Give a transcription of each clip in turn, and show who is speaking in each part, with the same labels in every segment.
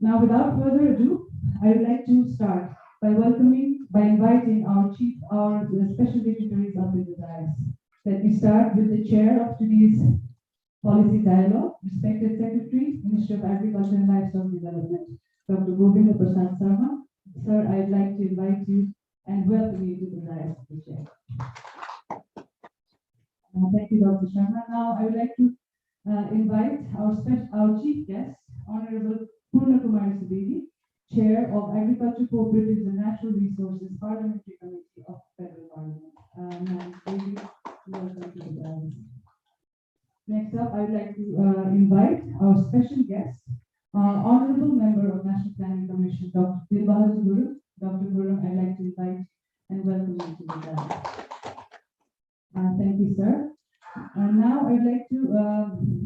Speaker 1: Now, without further ado, I would like to start by inviting our special dignitaries up to the dais. Let me start with the chair of today's policy dialogue, respected Secretary, Minister of Agriculture and Livestock Development, Dr. Govinda Prasad Sarma. Sir, I'd like to invite you and welcome you to the dais of the chair. Thank you, Dr. Sharma. Now, I would like to invite our chief guest, Honorable Purna Kumari Subedi, Chair of Agriculture Cooperatives and Natural Resources Parliamentary Committee of Federal Parliament. Madam Subedi, welcome to the dais. Next up, I would like to invite our special guest, Honorable Member of National Planning Commission, Dr. Dilbahadur Guru. Dr. Guru, I'd like to invite and welcome you to the dais. Thank you, sir. Now I'd like to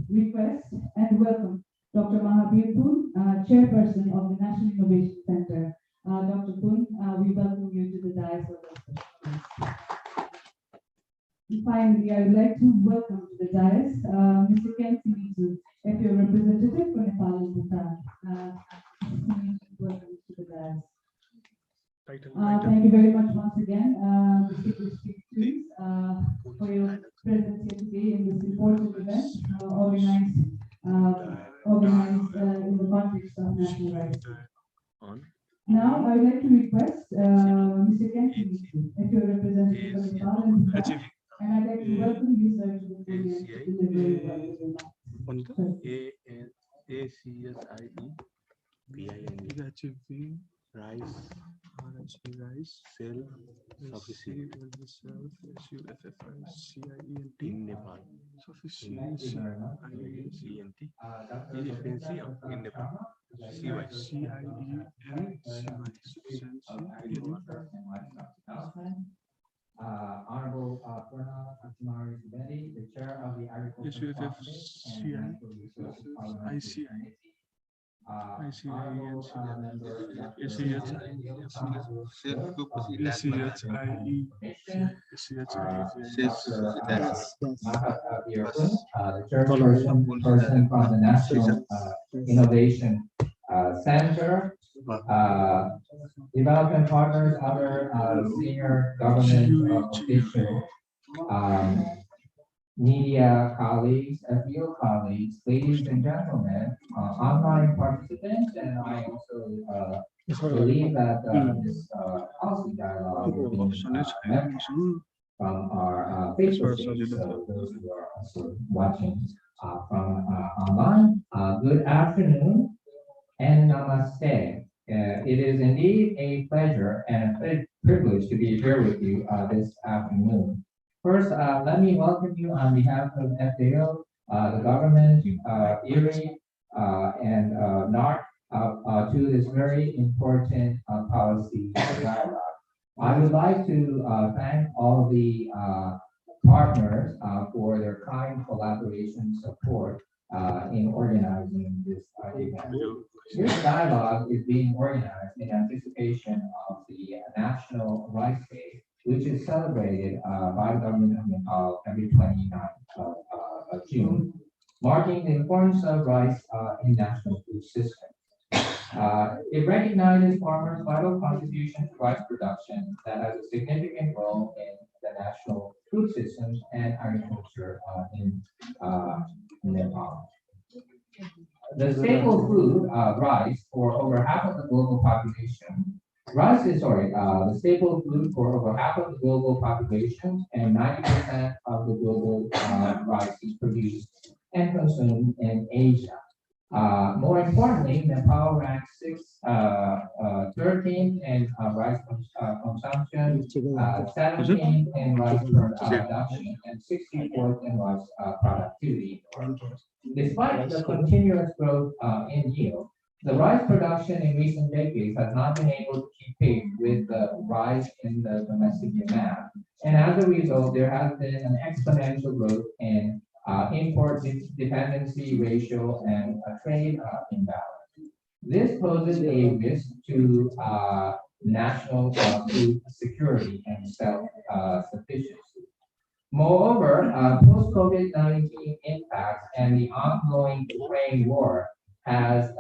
Speaker 1: request and welcome Dr. Mahabir Poon, Chairperson of the National Innovation Center. Dr. Poon, we welcome you to the dais of the Finally, I would like to welcome to the dais Mr. Ken Simitu, FAO representative for Nepal and Bhutan. Welcome to the dais. Thank you very much once again, distinguished speakers, for your presence here today in this important event organized in the context of national rights. Now, I would like to request Mr. Ken Simitu, FAO representative for Nepal and Bhutan, and I'd like to welcome you, sir, to the podium to deliver your remarks.
Speaker 2: Rice, self-sufficiency in Nepal. Sufficiency, efficiency in Nepal. CIENCY,
Speaker 3: Honorable Purna Kumari Subedi, the Chair of the Agriculture Person from the National Innovation Center, development partners, other senior government officials, media colleagues, FBO colleagues, ladies and gentlemen, online participants, and I also believe that this policy dialogue will be from our Facebook page, so those who are also watching from online, good afternoon and namaste. It is indeed a pleasure and a privilege to be here with you this afternoon. First, let me welcome you on behalf of FAO, the government, IRI, and NARC to this very important policy dialogue. I would like to thank all the partners for their kind collaboration support in organizing this event. This dialogue is being organized in anticipation of the National Rice Day, which is celebrated by the government of Nepal every 29th of June, marking the importance of rice in national food system. It recognizes farmers' vital contribution to rice production that has a significant role in the national food systems and agriculture in Nepal. The staple food, rice, for over half of the global population. The staple food for over half of the global population, and 90% of the global rice is produced and consumed in Asia. More importantly, Nepal ranks 13th in rice consumption, 17th in rice production, and 64th in rice productivity. Despite the continuous growth in yield, the rice production in recent decades has not been able to keep pace with the rise in the domestic demand. And as a result, there has been an exponential growth in import dependency ratio and trade imbalance. This poses a risk to national food security and self-sufficiency. Moreover, post-COVID-19 impacts and the ongoing Ukraine war has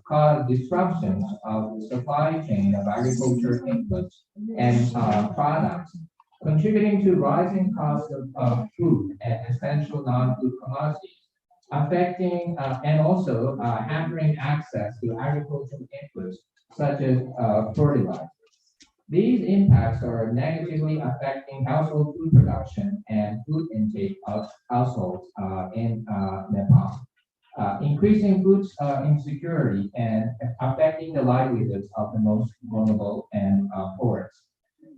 Speaker 3: caused disruptions of the supply chain of agriculture inputs and products, contributing to rising costs of food and essential non-food commodities, affecting and also hampering access to agricultural inputs such as fertilizer. These impacts are negatively affecting household food production and food intake of households in Nepal, increasing food insecurity and affecting the livelihoods of the most vulnerable and poorest.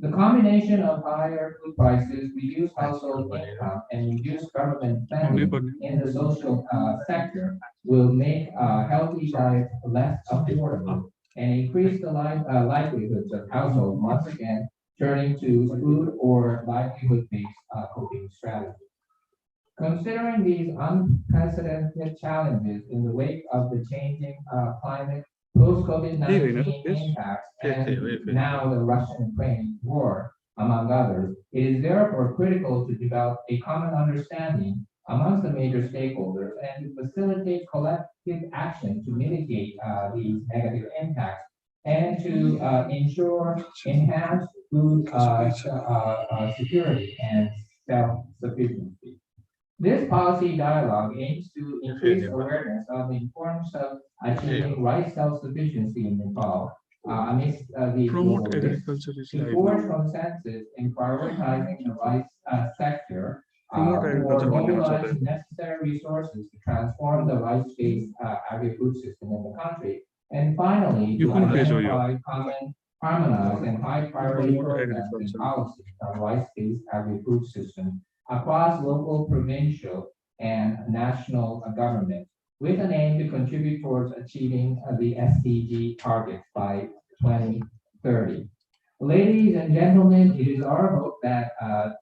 Speaker 3: The combination of higher food prices, reduced household income, and reduced government spending in the social sector will make healthy diets less affordable and increase the livelihoods of households once again turning to food or livelihood-based coping strategies. Considering these unprecedented challenges in the wake of the changing climate, post-COVID-19 impacts, and now the Russian-Ukraine war, among others, it is therefore critical to develop a common understanding amongst the major stakeholders and to facilitate collective action to mitigate these negative impacts and to ensure enhanced food security and self-sufficiency. This policy dialogue aims to increase awareness of the importance of achieving rice self-sufficiency in Nepal amidst these global
Speaker 2: Promote
Speaker 3: risks,
Speaker 2: agriculture is
Speaker 3: to
Speaker 2: life.
Speaker 3: forge consensus in prioritizing the rice sector
Speaker 2: Promote
Speaker 3: for
Speaker 2: agriculture
Speaker 3: mobilizing necessary resources to transform the rice-based agri-food system in the country, and finally,
Speaker 2: You
Speaker 3: to
Speaker 2: can pay
Speaker 3: identify common, harmonized, and high-priority
Speaker 2: Promote
Speaker 3: programs and
Speaker 2: agriculture.
Speaker 3: policies on rice-based agri-food system across local, provincial, and national government, with an aim to contribute towards achieving the SDG targets by 2030. Ladies and gentlemen, it is our hope that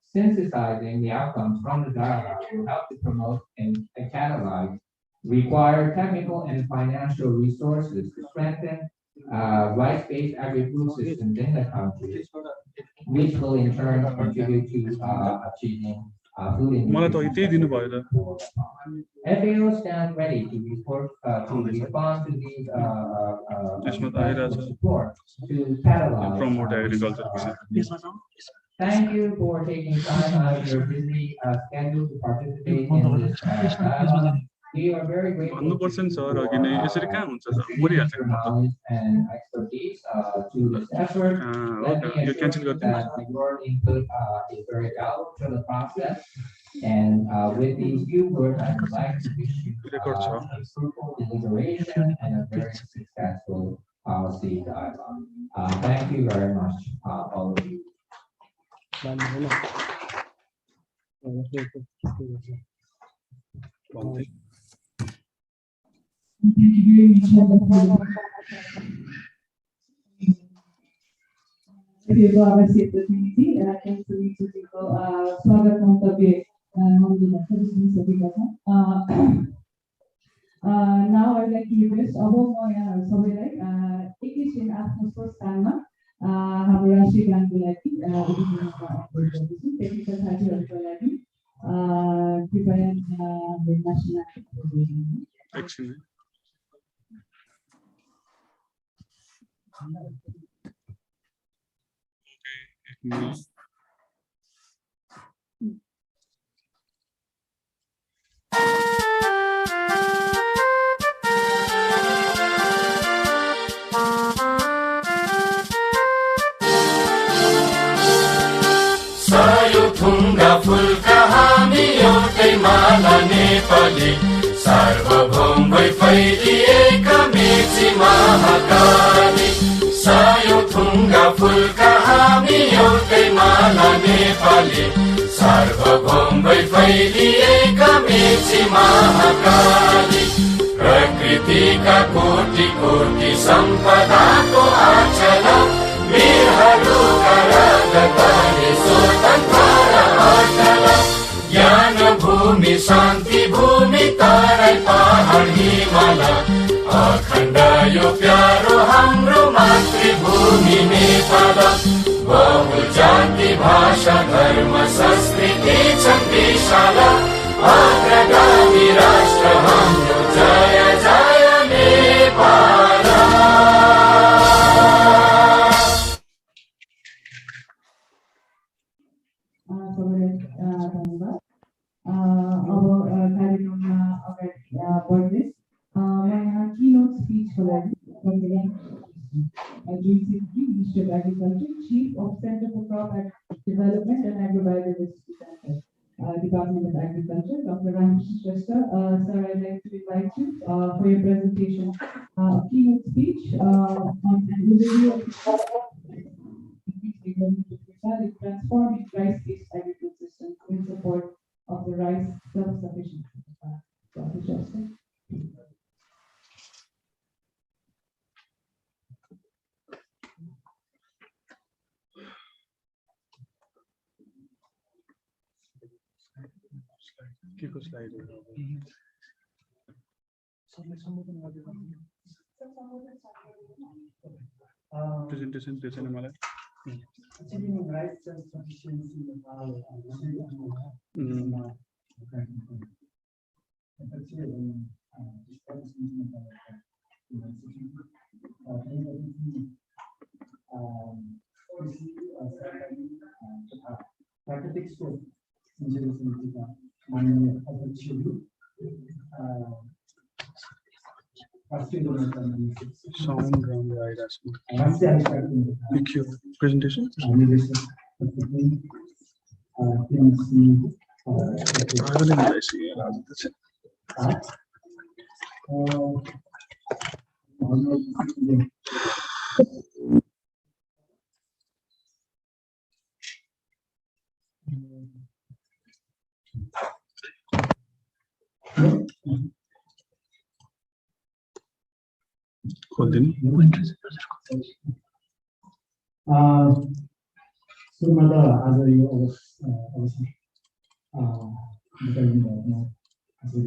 Speaker 3: synthesizing the outcomes from the dialogue will help to promote and catalyze required technical and financial resources to strengthen rice-based agri-food systems in the country, which will in turn contribute to achieving food
Speaker 2: मलाई त त्यही दिनुभयो त
Speaker 3: FAO stands ready to respond to these
Speaker 2: त्यसमा त आइरहेछ
Speaker 3: support to catalyze
Speaker 2: promote agriculture.
Speaker 3: Thank you for taking time out of your busy schedule to participate in this dialogue. We are very grateful
Speaker 2: 100% sir अघि नै यसरी कहाँ हुन्छ sir
Speaker 3: for
Speaker 2: मरिहाल्छ
Speaker 3: your knowledge and expertise to this effort. Let me
Speaker 2: यो cancel
Speaker 3: assure you
Speaker 2: गरिदिनुहोस्
Speaker 3: that your input is very valuable to the process. And with these few words, I would like to wish you a fruitful deliberation and a very successful policy dialogue. Thank you very much, all of you.
Speaker 1: Thank you very much. FAO आवासीय प्रतिनिधि केन्द्रीय सचिवको स्वागत मन्तव्य हामीले सकिसकेका छौँ। Now I would like to request अब म यहाँहरू सबैलाई एकैछिन आफ्नो स्थानमा हाम्रो राष्ट्रिय गानको लागि टेक्निकल साथीहरूको लागि कृपया
Speaker 2: एकछिन
Speaker 4: सायो थुङ्गा फुलका हामी एउटै माला नेपाली सार्वभौम भई फैलिएका मेची महाकाली सायो थुङ्गा फुलका हामी एउटै माला नेपाली सार्वभौम भई फैलिएका मेची महाकाली प्रकृतिका कोटि कोटि सम्पदाको आचल वीरहरूका रगतले स्वतन्त्र अटल ज्ञान भूमि शान्ति भूमि तराई पहाड हिमाल अखण्ड यो प्यारो हाम्रो मातृभूमि नेपाल बहु जाति भाषा धर्म संस्कृति छन् विशाल अग्रगामी राष्ट्र हाम्रो जय जय
Speaker 1: अब कार्यक्रममा अगाडि बढ्दै म यहाँ keynote speech को लागि Ministry of Agriculture, Chief of Center for Crop Development and Agrobiodiversity Center, Department of Agriculture, Dr. Ramesh Shrestha. Sir, I'd like to invite you for your presentation, keynote speech on an overview of transforming rice-based agriculture systems in support of the rice self-sufficiency. Dr. Shrestha.
Speaker 2: Presentation this and Malay.
Speaker 5: Achieving rice self-sufficiency in Nepal. प्राकृतिक स्रोत सिंचाई समितिका माननीय अध्यक्ष
Speaker 2: Sound around the eyes. Thank you. Presentation.
Speaker 5: सुरुमा त आज यो अवसर निकालिनु भएकोमा हजुर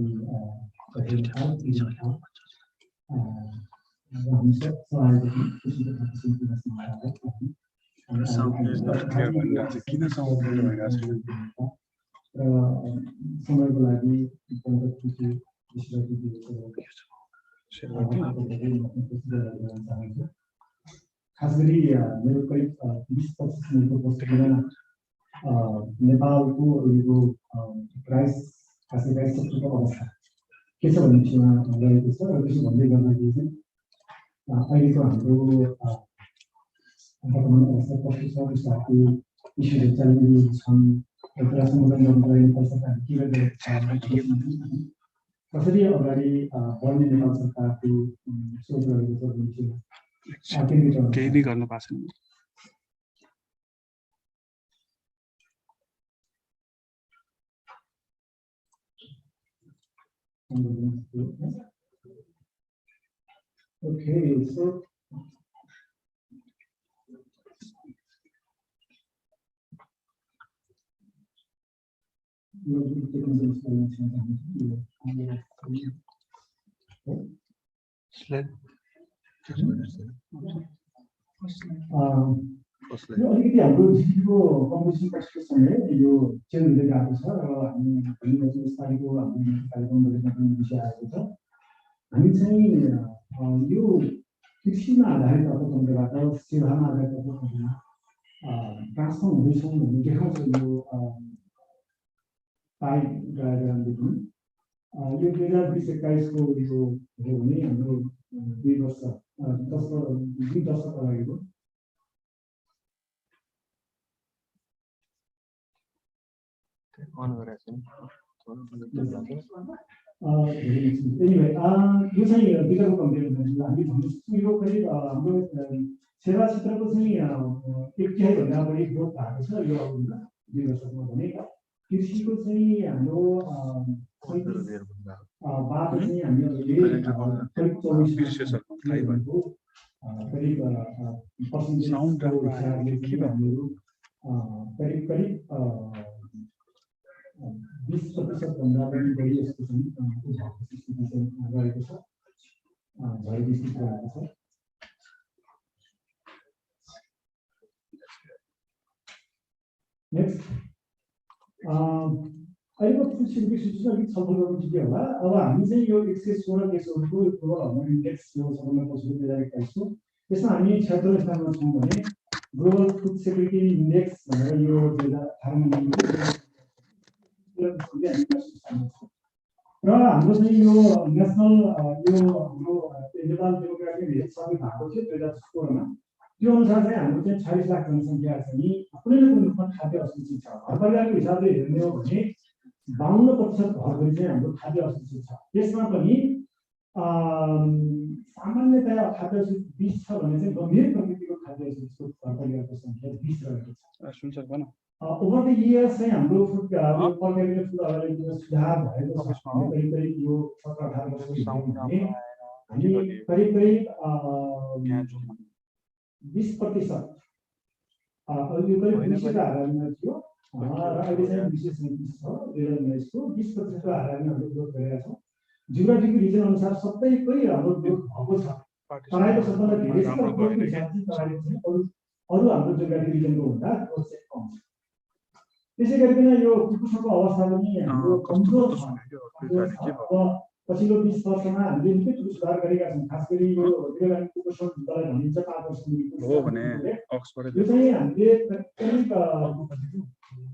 Speaker 5: हामी सबैलाई खुसीको
Speaker 2: Sound is not clear. किन sound भइरहेको छ
Speaker 5: र समयको लागि बहुत खुसी विश्वको खास गरी मेरो करिब 20-25 मिनटको पुस्तकमा नेपालको यो राइस खासै राइस सेक्टरको अवस्था के छ भन्ने विषयमा रहेको छ र त्यसो भन्दै गर्दाखेरि चाहिँ अहिलेको हाम्रो वर्तमान अवस्था कस्तो छ त्यसको इस्युहरू चलिरहेको छन् र त्यसलाई समाधान गर्नको लागि नेपाल सरकारले के गरिरहेको छ कसरी अगाडि बढ्ने नेपाल सरकारको सोच रहेको छ भन्ने विषयमा
Speaker 2: केही नै गर्न पाएको छैन
Speaker 5: Okay, so अलिकति हाम्रो जिडीपीको कम्पोजिसन प्रश्नसँगै यो चेन्ज हुँदै गएको छ र हामी यसपालिको हाम्रो कार्यक्रमहरूमा पनि विषय आएको छ हामी चाहिँ यो कृषिमा आधारित अर्थतन्त्रबाट सेवामा आधारित अर्थतन्त्रमा ट्रान्सफर्म हुँदैछौँ भन्ने देखाउँछ यो पाइ डायग्रामदेखि यो 2020-21 को यो हो भने हाम्रो 2 दशक अगाडिको Anyway, यो चाहिँ विगतको कम्पेयर गर्दा हामी भन्नु यो करिब हाम्रो सेवा क्षेत्रको चाहिँ 1 तिहाई भन्दा बढी ग्रोथ भएको छ यो अवधिमा 2 दशकमा भने कृषिको चाहिँ हाम्रो 37 बाट चाहिँ हामी अहिले करिब 24% करिब पर्सेन्टेज करिब 20% भन्दा पनि बढी यसको चाहिँ रहेको छ भएपछि रहेको छ नेक्स्ट अहिलेको फुड सिक्युरिटी सिस्टम अलिक छलफल गर्नु ठिकै होला अब हामी चाहिँ यो 116 देशहरूको ग्लोबल हार्मोन इन्डेक्स यो सबभन्दा पछिल्लो 2021 को त्यसमा हामी 76 स्थानमा छौँ भने ग्लोबल फुड सिक्युरिटी इन्डेक्स भनेर यो 2018 मा र हाम्रो चाहिँ यो नेसनल यो हाम्रो नेपाल डेमोक्रेटिक हेल्थ सर्वे भएको थियो 2016 मा त्यो अनुसार चाहिँ हाम्रो चाहिँ 46 लाख जनसङ्ख्या चाहिँ कुनै न कुनै रूपमा खाद्य असुरक्षित छ घर परिवारको हिसाबले हेर्ने हो भने 52% घरहरू चाहिँ हाम्रो खाद्य असुरक्षित छ त्यसमा पनि सामान्यतया खाद्य असुरक्षित 20 छ भने चाहिँ गम्भीर प्रकृतिको खाद्य असुरक्षित घर परिवारको सङ्ख्या 20 रहेको छ ओभर द इयर्स चाहिँ हाम्रो फुड पर क्यापिटा फुड अवेलेबिलिटीमा सुधार भएको छ करिब यो 17-18 वर्षको हामी करिब 20% यो करिब 200 हाराहारीमा थियो र अहिले चाहिँ 237 छ 2019 को 20% हाराहारीमा हामीले ग्रोथ गरेका छौँ जियोग्राफिक रिजन अनुसार सबैकै हाम्रो ग्रोथ भएको छ तराईको सबभन्दा धेरै छ ग्रोथको हिसाबले तराईको चाहिँ अरू हाम्रो जियोग्राफिक रिजनको भन्दा ग्रोथ चाहिँ कम छ त्यसै गरिकन यो कुपोषणको अवस्था पनि हाम्रो कमजोर छ पछिल्लो 20 वर्षमा हामीले निकै ठुलो सुधार गरेका छौँ खास गरी यो दीर्घकालीन कुपोषण जसलाई भनिन्छ 5 वर्षको यो चाहिँ हामीले करिब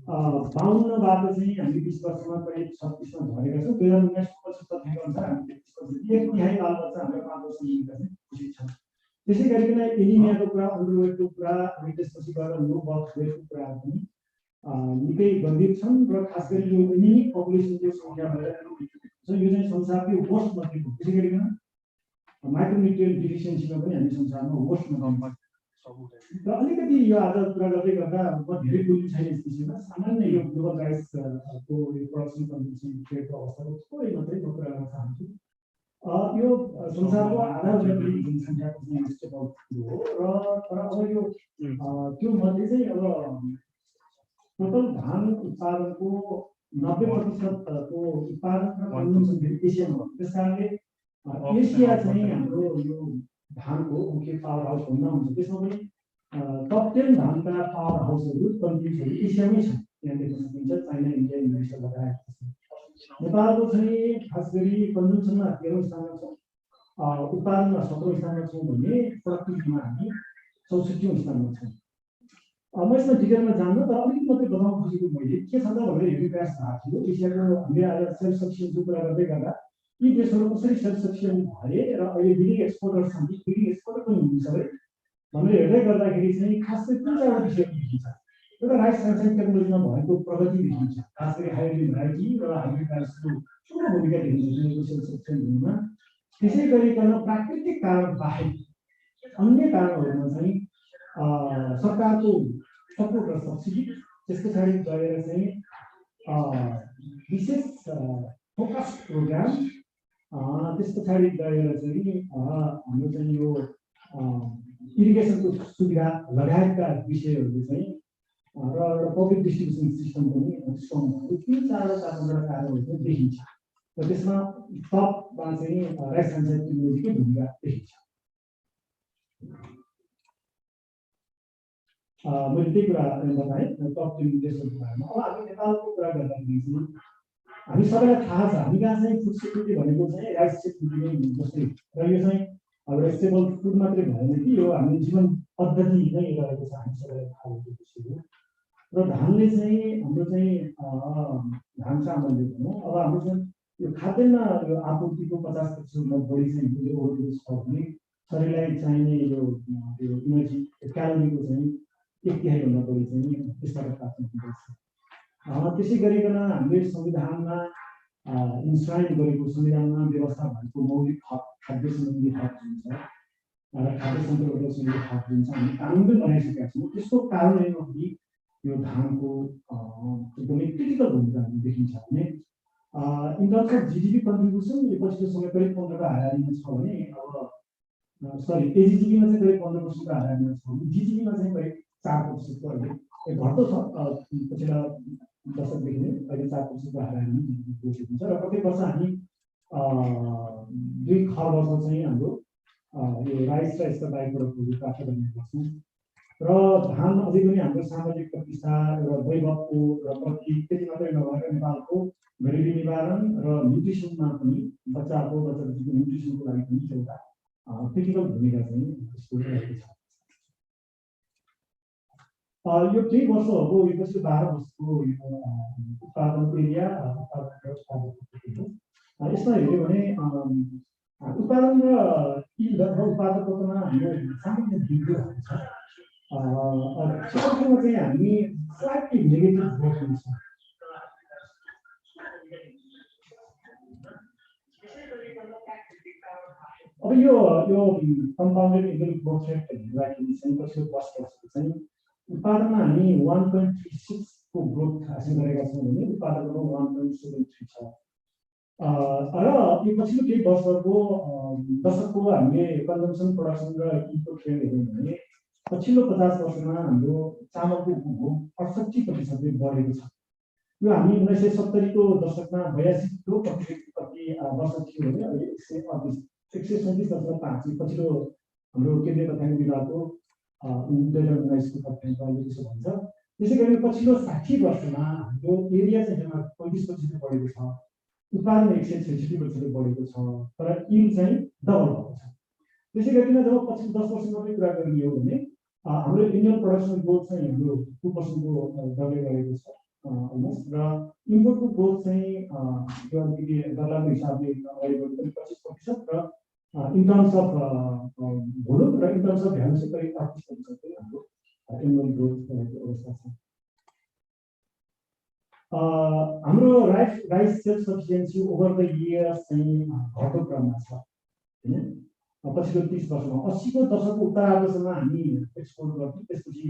Speaker 5: 52 बाट चाहिँ हामीले 20 वर्षमा करिब 36 मा झरेका छौँ 2019 को पछि तथ्याङ्क अनुसार हामी 33% एक तिहाई बालबच्चा हाम्रो 5 वर्षको चाहिँ खुसी छन् त्यसै गरिकन एनिमियाको कुरा अन्डरवेटको कुरा अनि त्यसपछि गएर लो बर्थ वेटको कुरा पनि निकै गम्भीर छन् र खास गरी यो एनिमिक पपुलेसनको सङ्ख्या भएर यो चाहिँ संसारकै वर्स्ट मध्येको त्यसै गरिकन माइक्रोन्युट्रिएन्ट डिफिसियन्सीमा पनि हामी संसारमा वर्स्ट मा र अलिकति यो आज कुरा गर्दै गर्दा म धेरै बोल्नु छैन यस विषयमा सामान्य यो ग्लोबल राइसको यो प्रोडक्सन कन्जम्सन ट्रेडको अवस्थाको थोरै मात्रै म कुरा गर्न चाहन्छु यो संसारको आधा भन्दा बढी जनसङ्ख्याको चाहिँ स्टेबल हो र तर अब यो त्यो मध्ये चाहिँ अब टोटल धान उत्पादनको 90% को उत्पादन र कन्जम्सन एसियामा हो त्यस कारणले एसिया चाहिँ हाम्रो यो धानको मुख्य पावर हाउस भन्न हुन्छ त्यसमा पनि टप 10 धानका पावर हाउसहरू कन्ट्रिजहरू एसियामै छन् यहाँ देख्न सकिन्छ चाइना इन्डिया इन्डोनेसिया लगायत नेपालको चाहिँ खास गरी कन्जम्सनमा 13औं स्थानमा छौँ उत्पादनमा 17औं स्थानमा छौँ भने प्रोडक्टिभिटीमा हामी 64औं स्थानमा छौँ म यसमा डिटेलमा जान्न तर अलिकति मात्रै बताउन खोजेको मैले के छ त भनेर हेर्ने प्रयास भएको थियो एसियाको हामीले आज सेल्फ सफिसियन्सीको कुरा गर्दै गर्दा यी देशहरू कसरी सेल्फ सफिसियन्ट भए र अहिले बिलिङ एक्सपोर्टर छन् बिलिङ एक्सपोर्टर पनि हुनुहुन्छ है भनेर हेर्दै गर्दाखेरि चाहिँ खास गरी 3-4 विषयहरू देखिन्छ एउटा राइस ट्रान्सफर टेक्नोलोजीमा भएको प्रगति देखिन्छ खास गरी हाइब्रिड भेराइटी र हाइब्रिड राइसको ठुलो भूमिका देखिन्छ जुन सेल्फ सफिसियन्ट हुनुमा त्यसै गरिकन प्राकृतिक कारण बाहेक अन्य कारणहरूमा चाहिँ सरकारको सपोर्ट र सब्सिडी त्यस पछाडि गएर चाहिँ विशेष फोकस प्रोग्राम त्यस पछाडि गएर चाहिँ हाम्रो चाहिँ यो इरिगेसनको सुविधा लगायतका विषयहरू चाहिँ र पब्लिक डिस्ट्रिब्युसन सिस्टम पनि स्ट्रङ भएको 3-4 कारणहरू चाहिँ देखिन्छ र त्यसमा टपमा चाहिँ राइस ट्रान्सफर टेक्नोलोजीको भूमिका देखिन्छ मैले त्यही कुरा बताएँ टप 10 देशहरूको बारेमा अब हामी नेपालको कुरा गर्दाखेरि चाहिँ हामी सबैलाई थाहा छ हामी कहाँ चाहिँ फुड सेक्युरिटी भनेको चाहिँ राइस सेक्युरिटी नै जस्तै र यो चाहिँ अब स्टेबल फुड मात्रै भएन कि यो हामी जीवन पद्धति नै रहेको छ हामी सबैलाई थाहा भएको विषय हो र धानले चाहिँ हाम्रो चाहिँ धान चामलले भनौँ अब हाम्रो चाहिँ यो खाद्यान्न यो आपूर्तिको 50% बढी चाहिँ ओभरडोज छ भने शरीरलाई चाहिने यो इनर्जी क्यालोरीको चाहिँ 1/3 भन्दा बढी चाहिँ त्यसबाट प्राप्त हुँदैछ त्यसै गरिकन हामीले संविधानमा इन्स्क्राइब गरेको संविधानमा व्यवस्था भएको मौलिक हक खाद्य सम्बन्धी हक हुन्छ र खाद्य सन्तुलन सम्बन्धी हक हुन्छ हामी कानुन पनि बनाइसकेका छौँ त्यसको कारणले पनि यो धानको एकदमै क्रिटिकल भूमिका हामी देखिन्छ भने in terms of GDP contribution यो पछिल्लो समय करिब 15 को हाराहारीमा छ भने अब सरी एजिजिपीमा चाहिँ करिब 15% को हाराहारीमा छ भने जिडिपीमा चाहिँ करिब 4% को अहिले घट्दो छ पछिल्ला दशकदेखि नै अहिले 4% को हाराहारीमा जिडिपी हुन्छ र प्रत्येक वर्ष हामी 2 खर्बको चाहिँ हाम्रो यो राइस र यस्ता बाहेक प्रोडक्टहरू प्राप्त गर्ने गर्छौँ र धान अझै पनि हाम्रो सामाजिक प्रतिष्ठा र वैभवको र प्रति त्यति मात्रै नभएर नेपालको गरिबी निवारण र न्युट्रिसनमा पनि बच्चाको न्युट्रिसनको लागि पनि एउटा क्रिटिकल भूमिका चाहिँ यसको रहेको छ यो केही वर्ष हो यो पछि 12 वर्षको उत्पादन एरिया यसमा हेऱ्यो भने उत्पादन र यील्ड अथवा उत्पादकतामा हाम्रो सामान्य वृद्धि भएको छ सेकेन्डमा चाहिँ हामी स्लाइटली नेगेटिभ ग्रोथ हुन्छ अब यो कम्पाउन्डेड एनुअल ग्रोथ रेट हेर्दाखेरि चाहिँ पछिल्लो 10 वर्षको चाहिँ उत्पादनमा हामी 1.36 को ग्रोथ हासिल गरेका छौँ भने उत्पादनमा 1.73 छ र यो पछिल्लो केही वर्षको दशकको हामीले कन्जम्सन प्रोडक्सन र इनपुट ट्रेन्ड हेर्यौँ भने पछिल्लो 50 वर्षमा हाम्रो चामलको उपभोग 68% बढेको छ यो हामी 1970 को दशकमा 82 प्रति वर्ष थियो भने अहिले 137.5 पछिल्लो हाम्रो केन्द्रीय तथ्याङ्क विभागको 2019 को तथ्याङ्क अहिले त्यसो भन्छ त्यसै गरी पछिल्लो 60 वर्षमा हाम्रो एरिया चाहिँ 35% बढेको छ उत्पादन 166% बढेको छ तर यील्ड चाहिँ डबल भएको छ त्यसै गरिकन जब पछिल्लो 10 वर्ष मात्रै कुरा गर्ने हो भने हाम्रो एनुअल प्रोडक्सन ग्रोथ चाहिँ हाम्रो 2% को दरले गरेको छ र इम्पोर्टको ग्रोथ चाहिँ यो अलिकति डलरको हिसाबले रहेको 25% र इन टर्म्स अफ भोल्युम र इन टर्म्स अफ भ्यालु चाहिँ करिब 38% हाम्रो एनुअल ग्रोथ रहेको अवस्था छ हाम्रो rice self sufficiency over the years चाहिँ घट्दो क्रममा छ हैन पछिल्लो 30 वर्षमा 80 को दशकको उत्तरार्धसम्म हामी एक्सपोर्ट गर्थ्यौँ त्यसपछि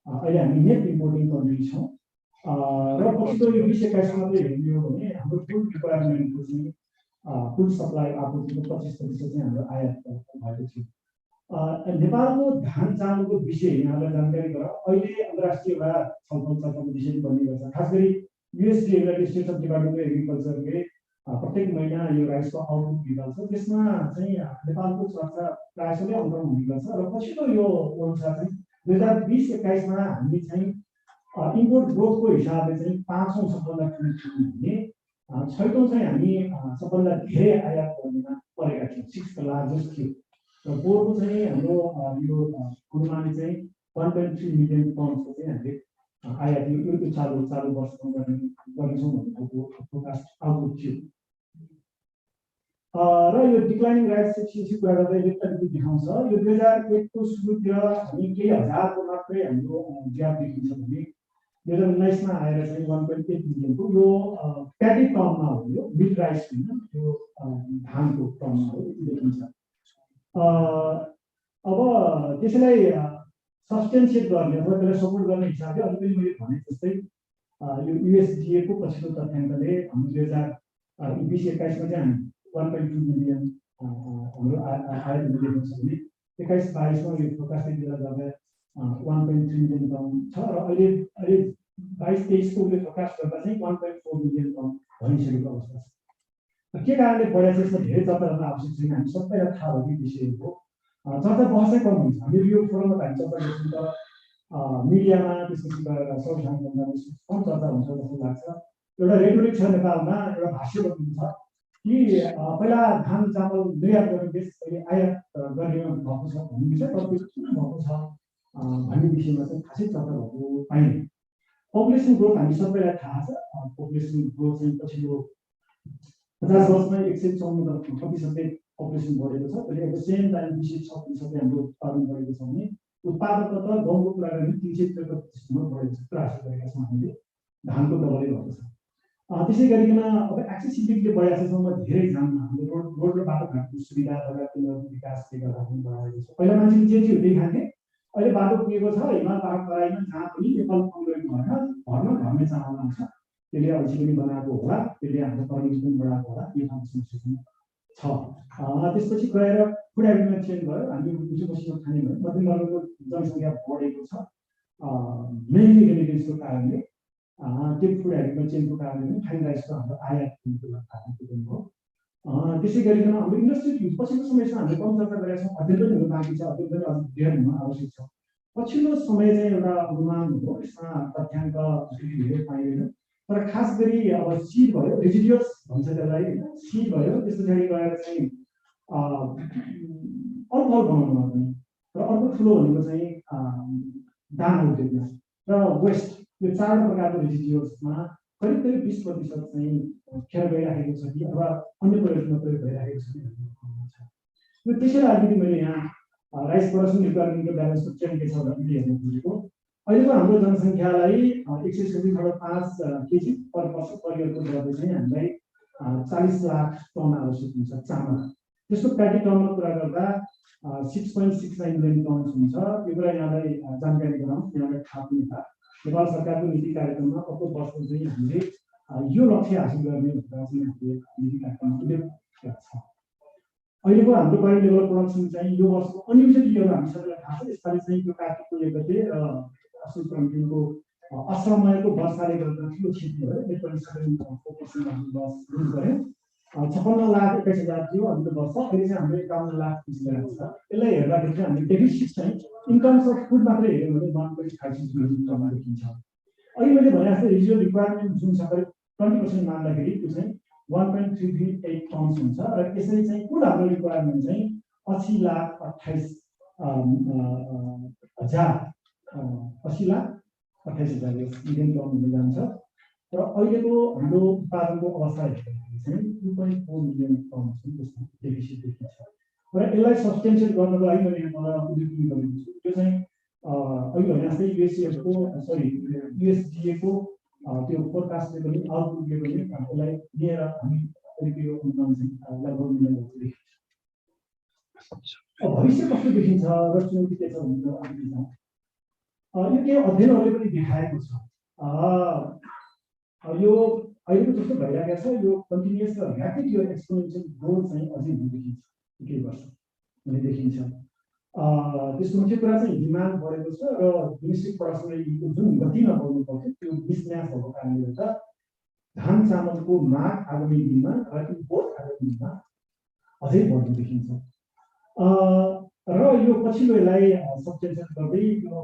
Speaker 5: अहिले हामी नेट इम्पोर्टिङ कन्ट्री छौँ र पछिल्लो यो 2021 मा चाहिँ हेर्ने हो भने हाम्रो फुड रिक्वायरमेन्टको चाहिँ फुड सप्लाई आपूर्तिको 25% चाहिँ हाम्रो आयात भएको थियो नेपालको धान चामलको विषय यहाँलाई जानकारी गराउँ अहिले अन्तर्राष्ट्रिय एउटा छलफल चर्चाको विषय बन्ने गर्छ खास गरी USD United States of Department of एग्रिकल्चरले प्रत्येक महिना यो राइसको आउटपुट निकाल्छ त्यसमा चाहिँ नेपालको चर्चा प्रायः सबै अन्तर्गत हुने गर्छ र पछिल्लो यो अनुसार चाहिँ 2020-21 मा हामी चाहिँ इम्पोर्ट ग्रोथको हिसाबले चाहिँ 5औं सबभन्दा ठुलो थियौँ भने 6औं चाहिँ हामी सबभन्दा धेरै आयात गर्नेमा परेका थियौँ 6th लार्जेस्ट थियो र पोहोरको चाहिँ हाम्रो यो अनुमानित चाहिँ 1.3 मिलियन टनको चाहिँ हामीले आयात यो चालु वर्षमा गर्नेछौँ भन्ने खालको फोरकास्ट आउटपुट थियो र यो डिक्लाइनिङ राइस सफिसिएन्सी कुरा गर्दा यो अलिकति देखाउँछ यो 2001 को सुरुतिर हामी केही हजारको मात्रै हाम्रो ग्याप देखिन्छ भने 2019 मा आएर चाहिँ 1.8 मिलियनको यो प्याडी टर्ममा हो यो मिड राइस हैन यो धानको टर्ममा हो देखिन्छ अब त्यसलाई सब्स्टेन्सिएट गर्ने अथवा त्यसलाई सपोर्ट गर्ने हिसाबले अघि पनि मैले भने जस्तै यो युएसडीए को पछिल्लो तथ्याङ्कले हाम्रो 2020-21 मा चाहिँ 1.2 मिलियन हाम्रो आयात देखिन्छ भने 21-22 मा यो फोरकास्टिङ गर्दा 1.3 मिलियन टन छ र अहिले 22-23 को फोरकास्ट गर्दा चाहिँ 1.4 मिलियन टन भइसकेको अवस्था छ के कारणले बढेको छ यसमा धेरै चर्चा गर्न आवश्यक छैन हामी सबैलाई थाहा भएको विषय हो चर्चा बहसै कम हुन्छ हामीले यो फोरममा हामी चर्चा गर्छौँ तर मिडियामा त्यसपछि गएर सर्वसाधारण कम चर्चा हुन्छ जस्तो लाग्छ एउटा रेटोरिक छ नेपालमा एउटा भाष्य पनि छ कि पहिला धान चामल निर्यात गर्ने देश अहिले आयात गर्ने भएको छ भन्ने विषय तर त्यो किन भएको छ भन्ने विषयमा चाहिँ खासै चर्चा भएको पाइँदैन पपुलेसन ग्रोथ हामी सबैलाई थाहा छ पपुलेसन ग्रोथ चाहिँ पछिल्लो 50 वर्षमा 154% पपुलेसन बढेको छ त्यसले अब सेम टाइम 26% हाम्रो उत्पादन बढेको छ भने उत्पादकता गाउँको कुरा गर्ने 363% बढेको छ कुरा हासिल गरेका छौँ हामीले धानको डबलै भएको छ त्यसै गरिकन अब एक्सेसिबिलिटीले बढाएसम्म धेरै जान हाम्रो रोड र बाटोघाटको सुविधा लगायतको विकासले गर्दा पनि बढाएको छ पहिला मान्छेले जे हुँदै खान्थे अहिले बाटो पुगेको छ हिमाल पाहाड तराईमा जहाँ पनि नेपाल पुगेको भएर घरमै चामल आउँछ त्यसले अल्छी पनि बनाएको होला त्यसले हाम्रो कर्मिज पनि बढाएको होला यो खाने समस्या छ त्यसपछि गएर फुड ह्याबिटमा चेन्ज भयो हामी मिठो मसिनो खाने भयो मध्यम वर्गको जनसङ्ख्या बढेको छ मेनली रेमिटेन्सको कारणले त्यो फुड ह्याबिटमा चेन्जको कारणले पनि फाइन राइसको हाम्रो आयात पनि हो त्यसै गरिकन हाम्रो इन्डस्ट्री पछिल्लो समयमा हामीले कम चर्चा गरेका छौँ अध्ययन पनि हुनु बाँकी छ अध्ययन पनि अझ धेरै हुन आवश्यक छ पछिल्लो समय चाहिँ एउटा अनुमान हो यसमा तथ्याङ्क धेरै पाइँदैन तर खास गरी अब सिड भयो रेजिडियस भन्छ त्यसलाई सिड भयो त्यस पछाडि गएर चाहिँ अल्कोहल बनाउनुमा पनि र अर्को ठुलो भनेको चाहिँ दाना उद्योगमा र र वेस्ट यो चारवटा प्रकारको रेजिड्युल्समा करिब 20% चाहिँ खेर गइराखेको छ कि अथवा अन्य प्रयोजनमा प्रयोग भइराखेको छ कि भन्ने छ। यो त्यसैले अलिकति मैले यहाँ राइस प्रोडक्सन रिक्वायरमेन्टको ब्यालेन्सको ट्रेन्ड के छ भनेर हेर्न खोजेको। अहिलेको हाम्रो जनसङ्ख्यालाई 170.5 केजी पर वर्ष परिवारको दरले चाहिँ हामीलाई 40 लाख टन आवश्यक हुन्छ चामल। त्यसको प्याटी टनमा कुरा गर्दा 6.69 मिलियन टन हुन्छ। यो कुरा यहाँलाई जानकारी गराउँ, यहाँलाई थाहा पनि छ। नेपाल सरकारको नीति कार्यक्रममा अर्को वर्ष चाहिँ हामीले यो लक्ष्य हासिल गर्ने भनेर चाहिँ हामीले नीति कार्यक्रममा उल्लेख गरेको छ। अहिलेको हाम्रो करेन्ट लेभल प्रोडक्सन चाहिँ यो वर्षको अनिश्चित इयरमा हामी सबैलाई थाहा छ। यसपालि चाहिँ त्यो कार्तिकको 1 गते र अश्विन क्रान्तिको असमयको वर्षाले गर्दा ठुलो क्षति भयो। 8.74% हामी लस लुज गऱ्यौँ। 56,21,000 थियो अघिल्लो वर्ष, अहिले चाहिँ हाम्रो 51,30,000 छ। यसलाई हेर्दाखेरि चाहिँ हामीले डेफिसिट चाहिँ इन टर्म्स अफ फुड मात्रै हेऱ्यौँ भने 1.56 मिलियन टन देखिन्छ। अहिले मैले भने जस्तै रिजिडुअल रिक्वायरमेन्ट जुन छ करिब 20% मान्दाखेरि त्यो चाहिँ 1.338 टन्स हुन्छ र यसरी चाहिँ कुल हाम्रो रिक्वायरमेन्ट चाहिँ 80,28,000 मिलियन टन हुन जान्छ। र अहिलेको हाम्रो उत्पादनको अवस्था हेर्दाखेरि चाहिँ 2.4 मिलियन टन चाहिँ त्यसमा डेफिसिट देखिन्छ। र यसलाई सस्टेन्सेट गर्नको लागि मैले उल्लेख गरेको छु। त्यो चाहिँ अहिले भने जस्तै युएसडिएको त्यो फोरकास्टले पनि आउटपुटले पनि यसलाई लिएर हामी यो अनुमान चाहिँ लगभग मिलियन देखिन्छ। भविष्य कस्तो देखिन्छ र चुनौती के छ भनेर यो केही अध्ययनहरूले पनि देखाएको छ। यो अहिलेको जस्तो भइरहेको छ यो कन्टिन्युअस र ऱ्यापिड यो एक्सपोनेन्सियल ग्रोथ चाहिँ अझै हुन देखिन्छ, केही वर्ष हुने देखिन्छ। त्यसको मुख्य कुरा चाहिँ डिमान्ड बढेको छ र डोमेस्टिक प्रोडक्सनको जुन गतिमा बढ्नु पर्थ्यो त्यो मिसम्याच भएको कारणले गर्दा धान चामलको माग आगामी दिनमा र इम्पोर्ट आगामी दिनमा अझै बढ्नु देखिन्छ। र यो पछिल्लो यसलाई सब्जेक्ट गर्दै यो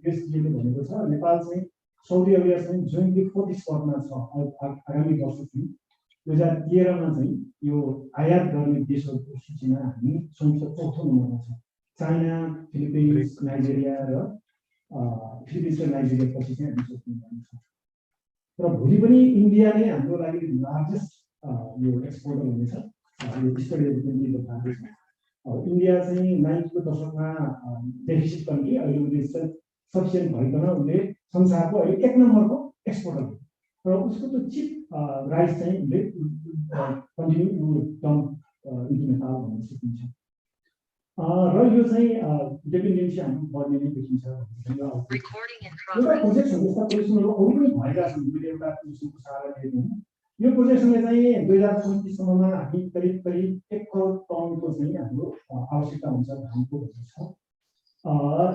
Speaker 5: युएसडीले भनेको छ नेपाल चाहिँ साउदी अरेबिया चाहिँ जोइन्टली 4th स्पटमा छ आगामी वर्ष चाहिँ 2013 मा चाहिँ यो आयात गर्ने देशहरूको सूचीमा हामी संयुक्त 4थो नम्बरमा छ। चाइना, फिलिपिन्स, नाइजेरिया र फिलिपिन्स र नाइजेरिया पछि चाहिँ हामी 4थो नम्बरमा छ। र भोलि पनि इन्डिया नै हाम्रो लागि लार्जेस्ट यो एक्सपोर्टर हुनेछ। यो स्टडीहरू पनि बताएको छ। इन्डिया चाहिँ 90 को दशकमा डेफिसिट कन्ट्री, अहिले उसले सफिसियन्ट भइकन उसले संसारको अहिले 1 नम्बरको एक्सपोर्टर हो। र उसको त्यो चिप राइस चाहिँ उसले कन्टिन्यू डम्प इन्टु नेपाल भन्न सकिन्छ। र यो चाहिँ डिपेन्डेन्सी हाम्रो बढ्ने नै देखिन्छ। एउटा प्रोजेक्टहरू यस्ता प्रोजेक्टहरू अरू पनि भएका छन्। मैले एउटा प्रोजेक्टको सहारा लिएको हुँ। यो प्रोजेक्टले चाहिँ 2035 सम्ममा हामी करिब 1 करोड टनको चाहिँ हाम्रो आवश्यकता हुन्छ धानको भन्ने छ।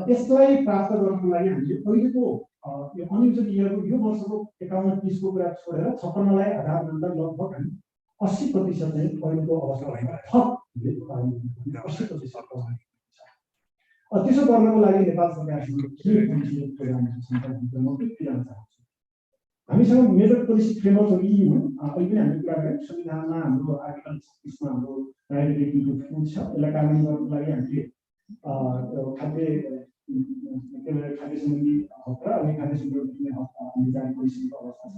Speaker 5: यसलाई प्राप्त गर्नको लागि हामीले अहिलेको यो अनिश्चित इयरको यो वर्षको 51-30 को कुरा छोडेर 56 लाई आधार मान्दा लगभग हामी 80% चाहिँ अहिलेको अवस्थामा थप 80% त्यसो गर्नको लागि नेपाल सरकारसँग के प्रोग्रामहरू छन् भनेर म के भन्न चाहन्छु। हामीसँग मेजर पोलिसी फ्रेमवर्कहरू यी हुन्। अहिले पनि हामीले कुरा गऱ्यौँ संविधानमा हाम्रो आर्टिकल 36 मा हाम्रो राइट टु फुड छ। यसलाई कार्यान्वयन गर्नको लागि हामीले खाद्य सम्बन्धी हक र अनि खाद्य सम्बन्धी हक हामीले जारी गरिसकेको अवस्था छ।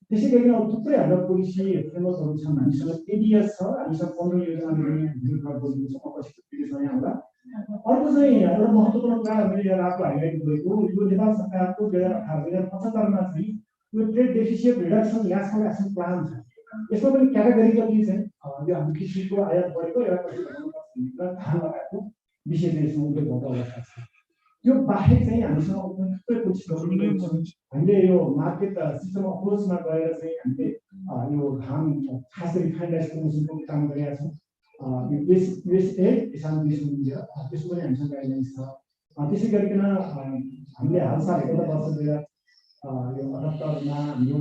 Speaker 5: त्यसै गरी अब थुप्रै हाम्रा पोलिसी फ्रेमवर्कहरू छन्। हामीसँग एडिएस छ, हामीसँग 15 योजनाहरू गरिएको छ। अवश्य पिरियडमा यहाँ होला। अर्को चाहिँ एउटा महत्त्वपूर्ण कुरा मैले यहाँ रातो हाइलाइट गरेको यो नेपाल सरकारको 2018-2075 मा चाहिँ यो trade deficit reduction national action plan छ। यसमा पनि क्याटेगोरिकली चाहिँ यो हाम्रो कृषिको आयात बढेको एउटा धान लगाएको विषय चाहिँ यसमा उल्लेख भएको अवस्था छ। यो बाहेक चाहिँ हामीसँग थुप्रै पोलिसीहरू छन्। हामीले यो मार्केट सिस्टम अप्रोचमा गएर चाहिँ हामीले यो धान खास गरी फाइनान्स प्रमोसनको काम गरेका छौँ। युएसए किसान देश इन्डिया त्यसको पनि हामीसँग गाइडलाइन्स छ। त्यसै गरिकन हामीले हालसाल एउटा वर्ष 2078 मा हाम्रो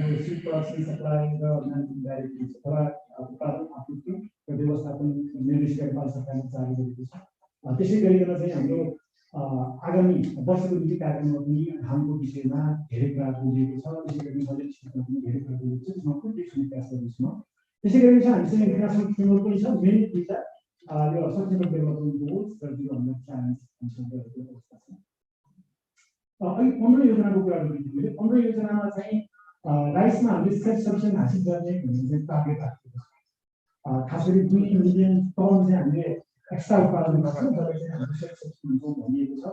Speaker 5: यो सिड प्रोडक्सन सप्लाई र म्यानेजमेन्ट डाइरेक्टिभ अथवा उत्पादन आपूर्ति र व्यवस्थापन निर्देशिका नेपाल सरकारले जारी गरेको छ। त्यसै गरिकन चाहिँ हाम्रो आगामी वर्षको नीति कार्यक्रममा पनि धानको विषयमा धेरै कुरा बोलिएको छ। त्यसै गरी बजेट क्षेत्रमा पनि धेरै कुरा बोलिएको छ। त्यसमा कुन चाहिँ प्रयास गर्दैछौँ। त्यसै गरी चाहिँ हामीसँग इन्टरनेसनल फ्रेमवर्क पनि छ। मेन दुईटा यो सस्टेनेबल डेभलपमेन्ट गोल्स र 0 च्यालेन्ज हामीसँग रहेको अवस्था छ। अहिले 15 योजनाको कुरा गरिदिनु मैले 15 योजनामा चाहिँ राइसमा हामीले सेल्फ सफिसिएन्ट हासिल गर्ने भन्ने चाहिँ टार्गेट राखेको छ। खास गरी 2 मिलियन टन चाहिँ हामीले एक्स्ट्रा उत्पादन गर्छौँ जसले चाहिँ हाम्रो सेल्फ सफिसिएन्ट हुन्छ भनिएको छ।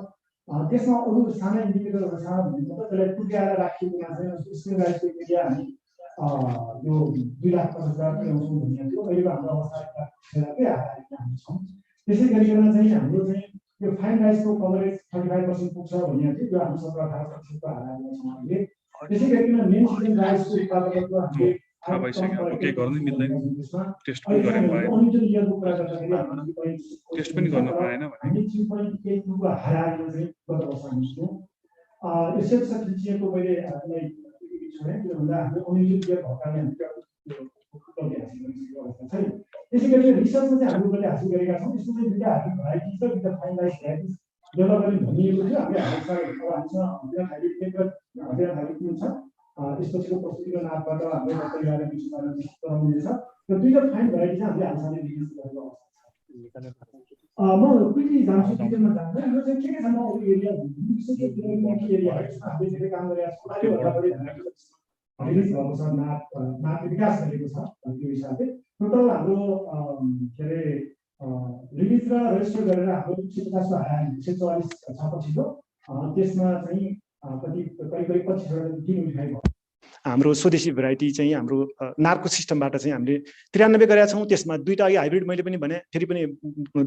Speaker 5: त्यसमा अरू साना इन्डिकेटरहरू छ भन्ने मतलब त्यसलाई टुक्राएर राखिएकोमा चाहिँ स्टिल राइसको एरिया हामी यो 2,50,000 ल्याउँछौँ भन्ने थियो। अहिलेको हाम्रो अवस्था हामी छौँ। त्यसै गरिकन चाहिँ हाम्रो चाहिँ यो फाइन राइसको कभरेज 35% पुग्छ भन्ने थियो। यो हामी 17-18% हाराहारीमा छौँ अहिले। त्यसै गरिकन मेन सिजन राइसको उत्पादकत्व हामीले
Speaker 2: केही गर्नै मिल्दैन, टेस्ट पनि गर्न पाएन, टेस्ट पनि गर्न पाएन भने
Speaker 5: 3.82 को हाराहारीमा चाहिँ गत वर्ष हामी छौँ। यो सेल्फ सफिसिएन्टको मैले हामीलाई छोडेँ, त्योभन्दा हाम्रो अनियमित भएकाले हामी अवस्था छैन। त्यसै गरी रिसर्चमा चाहिँ हामीले उसले हासिल गरेका छौँ। यसको चाहिँ दुईटा हाइब्रिड भराइटी छ, दुईटा फाइन राइस भराइटिज डेभलप गर्ने भनिएको थियो। हामीले हाइब्रिड छ, यसपछिको प्रस्तुतिको नामबाट हाम्रो परिवार गराउनेछ र दुईटा फाइन भराइटी चाहिँ हामीले हालसालै रिलिज गरेको अवस्था छ। म क्विकली जान्छु, डिटेलमा जान्दैन। यो चाहिँ के छ म अरू एरिया एरिया हामीले धेरै काम गरेका छौँ। योभन्दा बढी रिलिज भएको छ, नाप विकास गरेको छ। त्यो हिसाबले टोटल हाम्रो के अरे रिलिज र रेजिस्टर गरेर हाम्रो 150 हाराहारी 144 छ पछिल्लो। त्यसमा चाहिँ करिब 25 मिठाई भयो। हाम्रो स्वदेशी भेराइटी चाहिँ हाम्रो नार्को सिस्टमबाट चाहिँ हामीले 93 गरेका छौँ। त्यसमा दुईटा अघि हाइब्रिड मैले पनि भने, फेरि पनि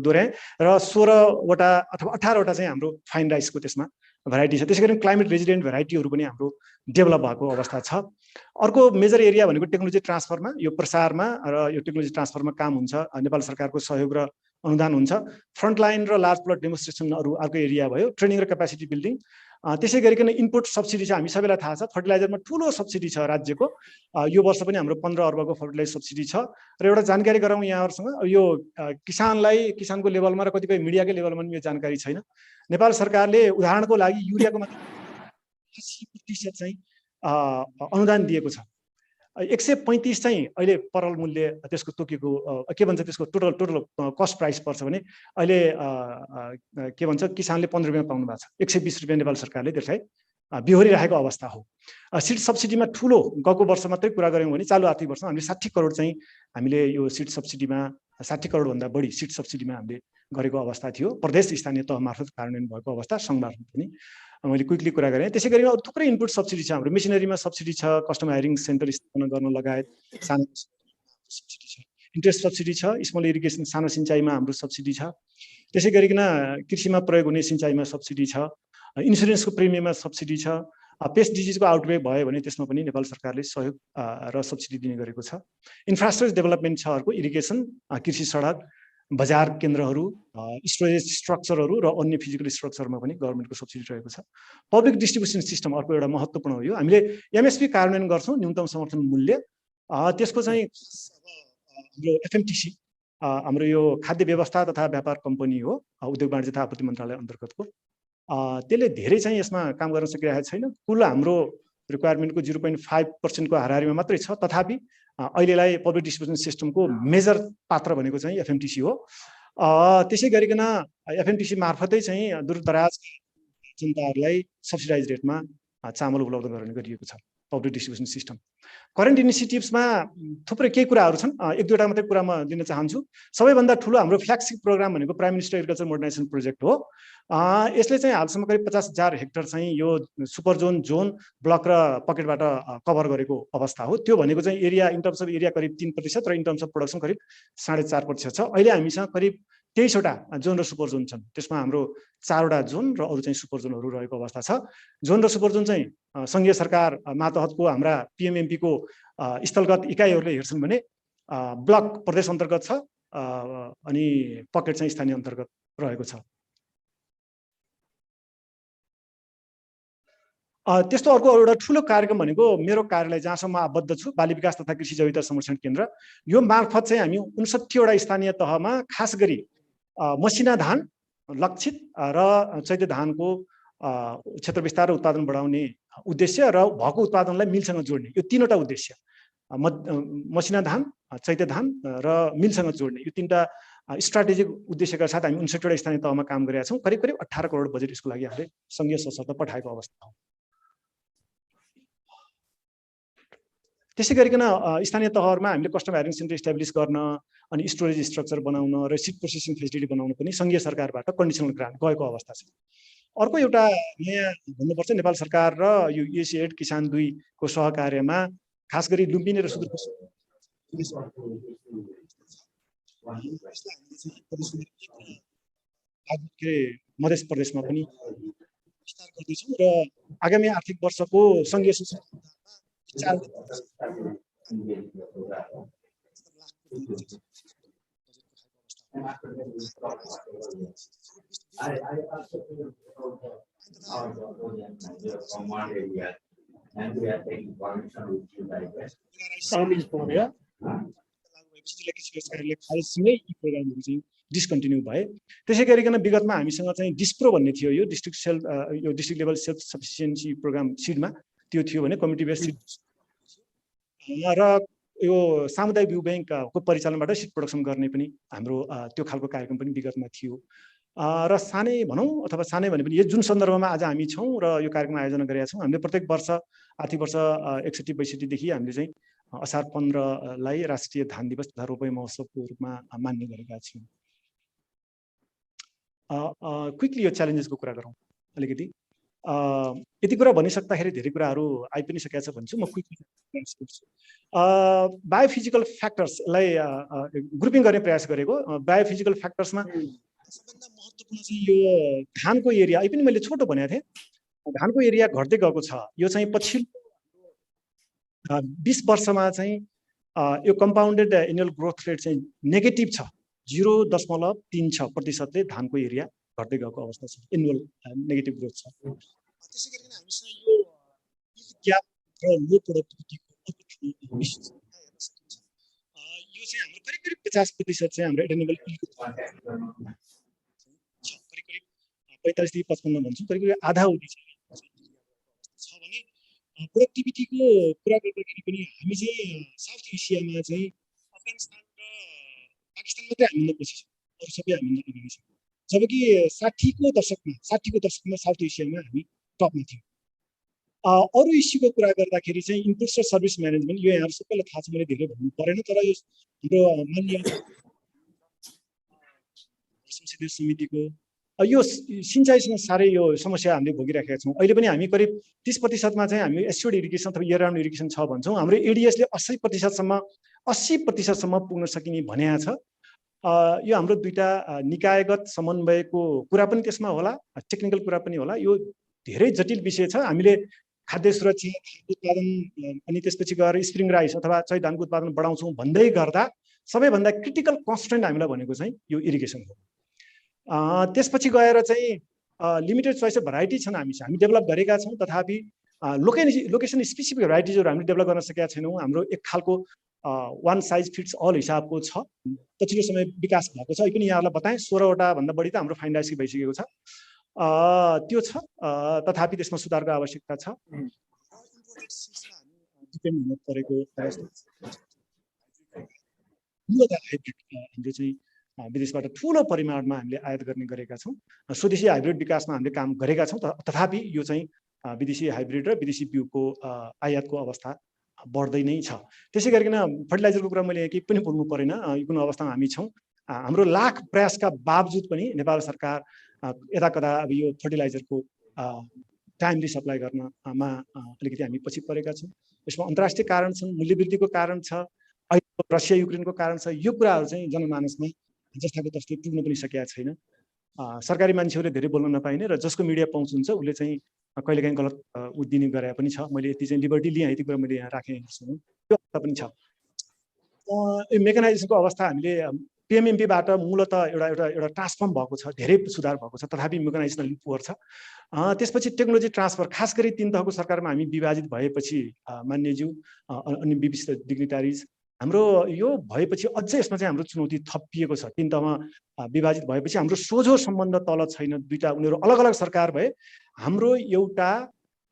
Speaker 5: दोहोऱ्याएँ, र 16वटा अथवा 18वटा चाहिँ हाम्रो फाइन राइसको त्यसमा भेराइटी छ। त्यसै गरी क्लाइमेट रेजिडेन्ट भेराइटीहरू पनि हाम्रो डेभलप भएको अवस्था छ। अर्को मेजर एरिया भनेको टेक्नोलोजी ट्रान्सफरमा, यो प्रसारमा र यो टेक्नोलोजी ट्रान्सफरमा काम हुन्छ। नेपाल सरकारको सहयोग र अनुदान हुन्छ। फ्रन्टलाइन र लार्ज प्लट डेमोन्स्ट्रेसन अर्को एरिया भयो। ट्रेनिङ र क्यापासिटी बिल्डिङ। त्यसै गरिकन इनपुट सब्सिडी छ। हामी सबैलाई थाहा छ फर्टिलाइजरमा ठुलो सब्सिडी छ राज्यको। यो वर्ष पनि हाम्रो 15 अर्बको फर्टिलाइजर सब्सिडी छ। र एउटा जानकारी गराउँ यहाँहरूसँग, यो किसानको लेभलमा र कतिपय मिडियाकै लेभलमा पनि यो जानकारी छैन। नेपाल सरकारले उदाहरणको लागि युरियाको मात्र 80% चाहिँ अनुदान दिएको छ। 135 चाहिँ अहिले परल मूल्य त्यसको तोकेको के भन्छ, त्यसको टोटल कस्ट प्राइस पर्छ भने अहिले के भन्छ, किसानले 15 रुपियाँ पाउनु भएको छ। 120 रुपियाँ नेपाल सरकारले त्यसलाई बिहोरिरहेको अवस्था हो। सिड सब्सिडीमा ठुलो गएको वर्ष मात्रै कुरा गऱ्यौँ भने चालु आर्थिक वर्षमा हामीले 60 करोड चाहिँ हामीले यो सिड सब्सिडीमा 60 करोडभन्दा बढी सिड सब्सिडीमा हामीले गरेको अवस्था थियो। प्रदेश स्थानीय तह मार्फत कार्यान्वयन भएको अवस्था, सङ्घ मार्फत पनि मैले क्विकली कुरा गरेँ। त्यसै गरी अरू थुप्रै इनपुट सब्सिडी छ। हाम्रो मेसिनरीमा सब्सिडी छ, कस्टम हायरिङ सेन्टर स्थापना गर्न लगायत सानो सब्सिडी छ, इन्ट्रेस्ट सब्सिडी छ, स्मल इरिगेसन सानो सिँचाइमा हाम्रो सब्सिडी छ। त्यसै गरिकन कृषिमा प्रयोग हुने सिँचाइमा सब्सिडी छ, इन्सुरेन्सको प्रिमियममा सब्सिडी छ। पेस्ट डिजिजको आउटब्रेक भयो भने त्यसमा पनि नेपाल सरकारले सहयोग र सब्सिडी दिने गरेको छ। इन्फ्रास्ट्रक्चर डेभलपमेन्ट छ, अर्को इरिगेसन, कृषि सडक, बजार केन्द्रहरू, स्टोरेज स्ट्रक्चरहरू र अन्य फिजिकल स्ट्रक्चरमा पनि गभर्मेन्टको सब्सिडी रहेको छ। पब्लिक डिस्ट्रिब्युसन सिस्टम अर्को एउटा महत्त्वपूर्ण हो। यो हामीले एमएसपी कार्यान्वयन गर्छौँ, न्यूनतम समर्थन मूल्य। त्यसको चाहिँ हाम्रो एफएमटिसी हाम्रो यो खाद्य व्यवस्था तथा व्यापार कम्पनी हो, उद्योग वाणिज्य तथा आपूर्ति मन्त्रालय अन्तर्गतको। त्यसले धेरै चाहिँ यसमा काम गर्न सकिरहेको छैन। कुल हाम्रो रिक्वायरमेन्टको 0.5% को हाराहारीमा मात्रै छ। तथापि अहिलेलाई पब्लिक डिस्ट्रिब्युसन सिस्टमको मेजर पात्र भनेको चाहिँ एफएमटिसी हो। त्यसै गरिकन एफएमटिसी मार्फतै चाहिँ दूरदराज जनताहरूलाई सब्सिडाइज रेटमा चामल उपलब्ध गराउने गरिएको छ पब्लिक डिस्ट्रिब्युसन सिस्टम। करेन्ट इनिसिएटिभ्समा थुप्रै केही कुराहरू छन्, एक दुईवटा मात्रै कुरा म दिन चाहन्छु। सबैभन्दा ठुलो हाम्रो फ्ल्यागसिप प्रोग्राम भनेको prime minister agriculture modernisation project हो। यसले चाहिँ हालसम्म करिब 50,000 हेक्टर चाहिँ यो सुपर जोन ब्लक र पकेटबाट कभर गरेको अवस्था हो। त्यो भनेको चाहिँ area in terms of area करिब 3% र इन टर्म्स अफ प्रोडक्सन करिब 4.5% छ। अहिले हामीसँग करिब 23वटा जोन र सुपर जोन छन्। त्यसमा हाम्रो 4वटा जोन र अरू चाहिँ सुपर जोनहरू रहेको अवस्था छ। जोन र सुपर जोन चाहिँ सङ्घीय सरकार मातहतको हाम्रा पिएमएमपी को स्थलगत इकाइहरूले हेर्छन् भने ब्लक प्रदेश अन्तर्गत छ अनि पकेट चाहिँ स्थानीय अन्तर्गत रहेको छ। त्यस्तो अर्को एउटा ठुलो कार्यक्रम भनेको मेरो कार्यालय जहाँसम्म आबद्ध छु, बाली विकास तथा कृषि जैविकता संरक्षण केन्द्र, यो मार्फत चाहिँ हामी 59वटा स्थानीय तहमा खास गरी मसिना धान, लक्षित र चैते धानको क्षेत्र विस्तार र उत्पादन बढाउने उद्देश्य र भएको उत्पादनलाई मिलसँग जोड्ने, यो 3वटा उद्देश्य, मसिना धान, चैते धान र मिलसँग जोड्ने, यो 3टा
Speaker 6: स्ट्राटेजिक उद्देश्यका साथ हामी 59वटा स्थानीय तहमा काम गरेका छौँ। करिब 18 करोड बजेट यसको लागि हामीले सङ्घीय सशर्त पठाएको अवस्था हो। त्यसै गरिकन स्थानीय तहहरूमा हामीले कस्टम हायरिङ सेन्टर इस्टाब्लिस गर्न अनि स्टोरेज स्ट्रक्चर बनाउन र सिड प्रोसेसिङ फेसिलिटी बनाउन पनि सङ्घीय सरकारबाट कन्डिसनल ग्रान्ट गएको अवस्था छ। अर्को एउटा नयाँ भन्नुपर्छ, नेपाल सरकार र यो युएसएड किसान 2 को सहकार्यमा खास गरी लुम्बिनी र मध्य प्रदेशमा पनि विस्तार गर्दैछौँ र आगामी आर्थिक वर्षको सङ्घीय डिस्कन्टिन्यू भए। त्यसै गरिकन विगतमा हामीसँग चाहिँ डिस्प्रो भन्ने थियो, यो district level self sufficiency program सिडमा त्यो थियो भने कम्युनिटी बेस्ड सिड र यो सामुदायिक बिउ ब्याङ्कको परिचालनबाट सिड प्रोडक्सन गर्ने पनि हाम्रो त्यो खालको कार्यक्रम पनि विगतमा थियो। र सानै भनौँ अथवा सानै भने पनि यो जुन सन्दर्भमा आज हामी छौँ र यो कार्यक्रम आयोजना गरेका छौँ, हामीले प्रत्येक वर्ष आर्थिक वर्ष 61-62 देखि हामीले चाहिँ असार 15 लाई राष्ट्रिय धान दिवस तथा रोपै महोत्सवको रूपमा मान्ने गरेका छौँ। क्विकली यो च्यालेन्जेसको कुरा गरौँ अलिकति। यति कुरा भनिसक्दाखेरि धेरै कुराहरू आइ पनि सकेका छ भन्छु म। क्विकली बायोफिजिकल फ्याक्टर्सलाई ग्रुपिङ गर्ने प्रयास गरेको। बायोफिजिकल फ्याक्टर्समा सबभन्दा महत्त्वपूर्ण चाहिँ यो धानको एरिया, अहिले पनि मैले छोटो भनेको थिएँ, धानको एरिया घट्दै गएको छ। यो चाहिँ पछिल्लो 20 वर्षमा चाहिँ यो कम्पाउन्डेड एनुअल ग्रोथ रेट चाहिँ नेगेटिभ छ, 0.36% धानको एरिया घट्दै गएको अवस्था छ, एनुअल नेगेटिभ ग्रोथ छ। त्यसै गरिकन हामीसँग यो ग्याप र लो प्रोडक्टिभिटीको इस्यु छ। यो चाहिँ हाम्रो करिब 50% चाहिँ हाम्रो एटेनेबल करिब 45 देखि 55 भन्छौँ, करिब आधा उठी छ भने प्रोडक्टिभिटीको कुरा गर्दाखेरि पनि हामी चाहिँ साउथ एसियामा चाहिँ अफगानिस्तान र पाकिस्तान मात्रै हामी पछि छौँ, अरू सबै हामी अगाडि छौँ। जबकि 60को दशकमा साउथ एसियामा हामी टपमा थियौँ। अरू इस्युको कुरा गर्दाखेरि चाहिँ इनपुट्स र सर्भिस म्यानेजमेन्ट, यो यहाँहरू सबैलाई थाहा छ, मैले धेरै भन्नु परेन, तर यो हाम्रो माननीय संसदीय समितिको यो सिँचाइसँग साह्रै यो समस्या हामीले भोगिराखेका छौँ। अहिले पनि हामी करिब 30% चाहिँ हामी एस्योर्ड इरिगेसन अथवा इयर राउन्ड इरिगेसन छ भन्छौँ। हाम्रो एडिएसले 80% पुग्न सकिने भनेको छ। यो हाम्रो दुईटा निकायगत समन्वयको कुरा पनि त्यसमा होला, टेक्निकल कुरा पनि होला। यो धेरै जटिल विषय छ। हामीले खाद्य सुरक्षा उत्पादन अनि त्यसपछि गएर स्प्रिङ राइस अथवा चाहिँ धानको उत्पादन बढाउँछौँ भन्दै गर्दा सबैभन्दा क्रिटिकल कन्स्ट्रेन्ट हामीलाई भनेको चाहिँ यो इरिगेसन हो। त्यसपछि गएर चाहिँ लिमिटेड चोइस अफ भराइटी छन्, हामी डेभलप गरेका छौँ, तथापि लोकेसन स्पेसिफिक भराइटिजहरू हामीले डेभलप गर्न सकेका छैनौँ। हाम्रो एक खालको वान साइज फिट्स अल हिसाबको छ, पछिल्लो समय विकास भएको छ। अहिले पनि यहाँहरूलाई बताएँ 16वटा भन्दा बढी त हाम्रो फाइनलाइज भइसकेको छ, त्यो छ, तथापि त्यसमा सुधारको आवश्यकता छ। डिपेन्ड हुनु परेको हामीले चाहिँ विदेशबाट ठुलो परिमाणमा हामीले आयात गर्ने गरेका छौँ। स्वदेशी हाइब्रिड विकासमा हामीले काम गरेका छौँ, तथापि यो चाहिँ विदेशी हाइब्रिड र विदेशी बिउको आयातको अवस्था बढ्दै नै छ। त्यसै गरिकन फर्टिलाइजरको कुरा मैले केही पनि बोल्नु परेन, कुन अवस्थामा हामी छौँ। हाम्रो लाख प्रयासका बावजुद पनि नेपाल सरकार यता कता अब यो फर्टिलाइजरको टाइमली सप्लाई गर्नमा अलिकति हामी पछि परेका छौँ। यसमा अन्तर्राष्ट्रिय कारण छन्, मूल्यवृद्धिको कारण छ, रसिया युक्रेनको कारण छ। यो कुराहरू चाहिँ जनमानसमा जस्ताको तस्तै पुग्न पनि सकेका छैन। सरकारी मान्छेहरूले धेरै बोल्न नपाइने र जसको मिडिया पहुँच हुन्छ उसले चाहिँ कहिलेकाहीँ गलत दिने गरे पनि छ। मैले यति चाहिँ लिबर्टी लिएँ, यति कुरा मैले यहाँ राखेँ, त्यो अवस्था पनि छ। यो मेकानाइजेसनको अवस्था हामीले पिएमएमपीबाट मूलत एउटा ट्रान्सफर्म भएको छ, धेरै सुधार भएको छ, तथापि मेकानाइजेसन अलिक पुवर छ। त्यसपछि टेक्नोलोजी ट्रान्सफर, खास गरी 3 तहको सरकारमा हामी विभाजित भएपछि मान्यज्यू अनि विशिष्ट डिग्निटारिज हाम्रो यो भएपछि अझै यसमा चाहिँ हाम्रो चुनौती थपिएको छ। 3 तहमा विभाजित भएपछि हाम्रो सोझो सम्बन्ध तल छैन, दुईटा उनीहरू अलग अलग सरकार भए, हाम्रो एउटा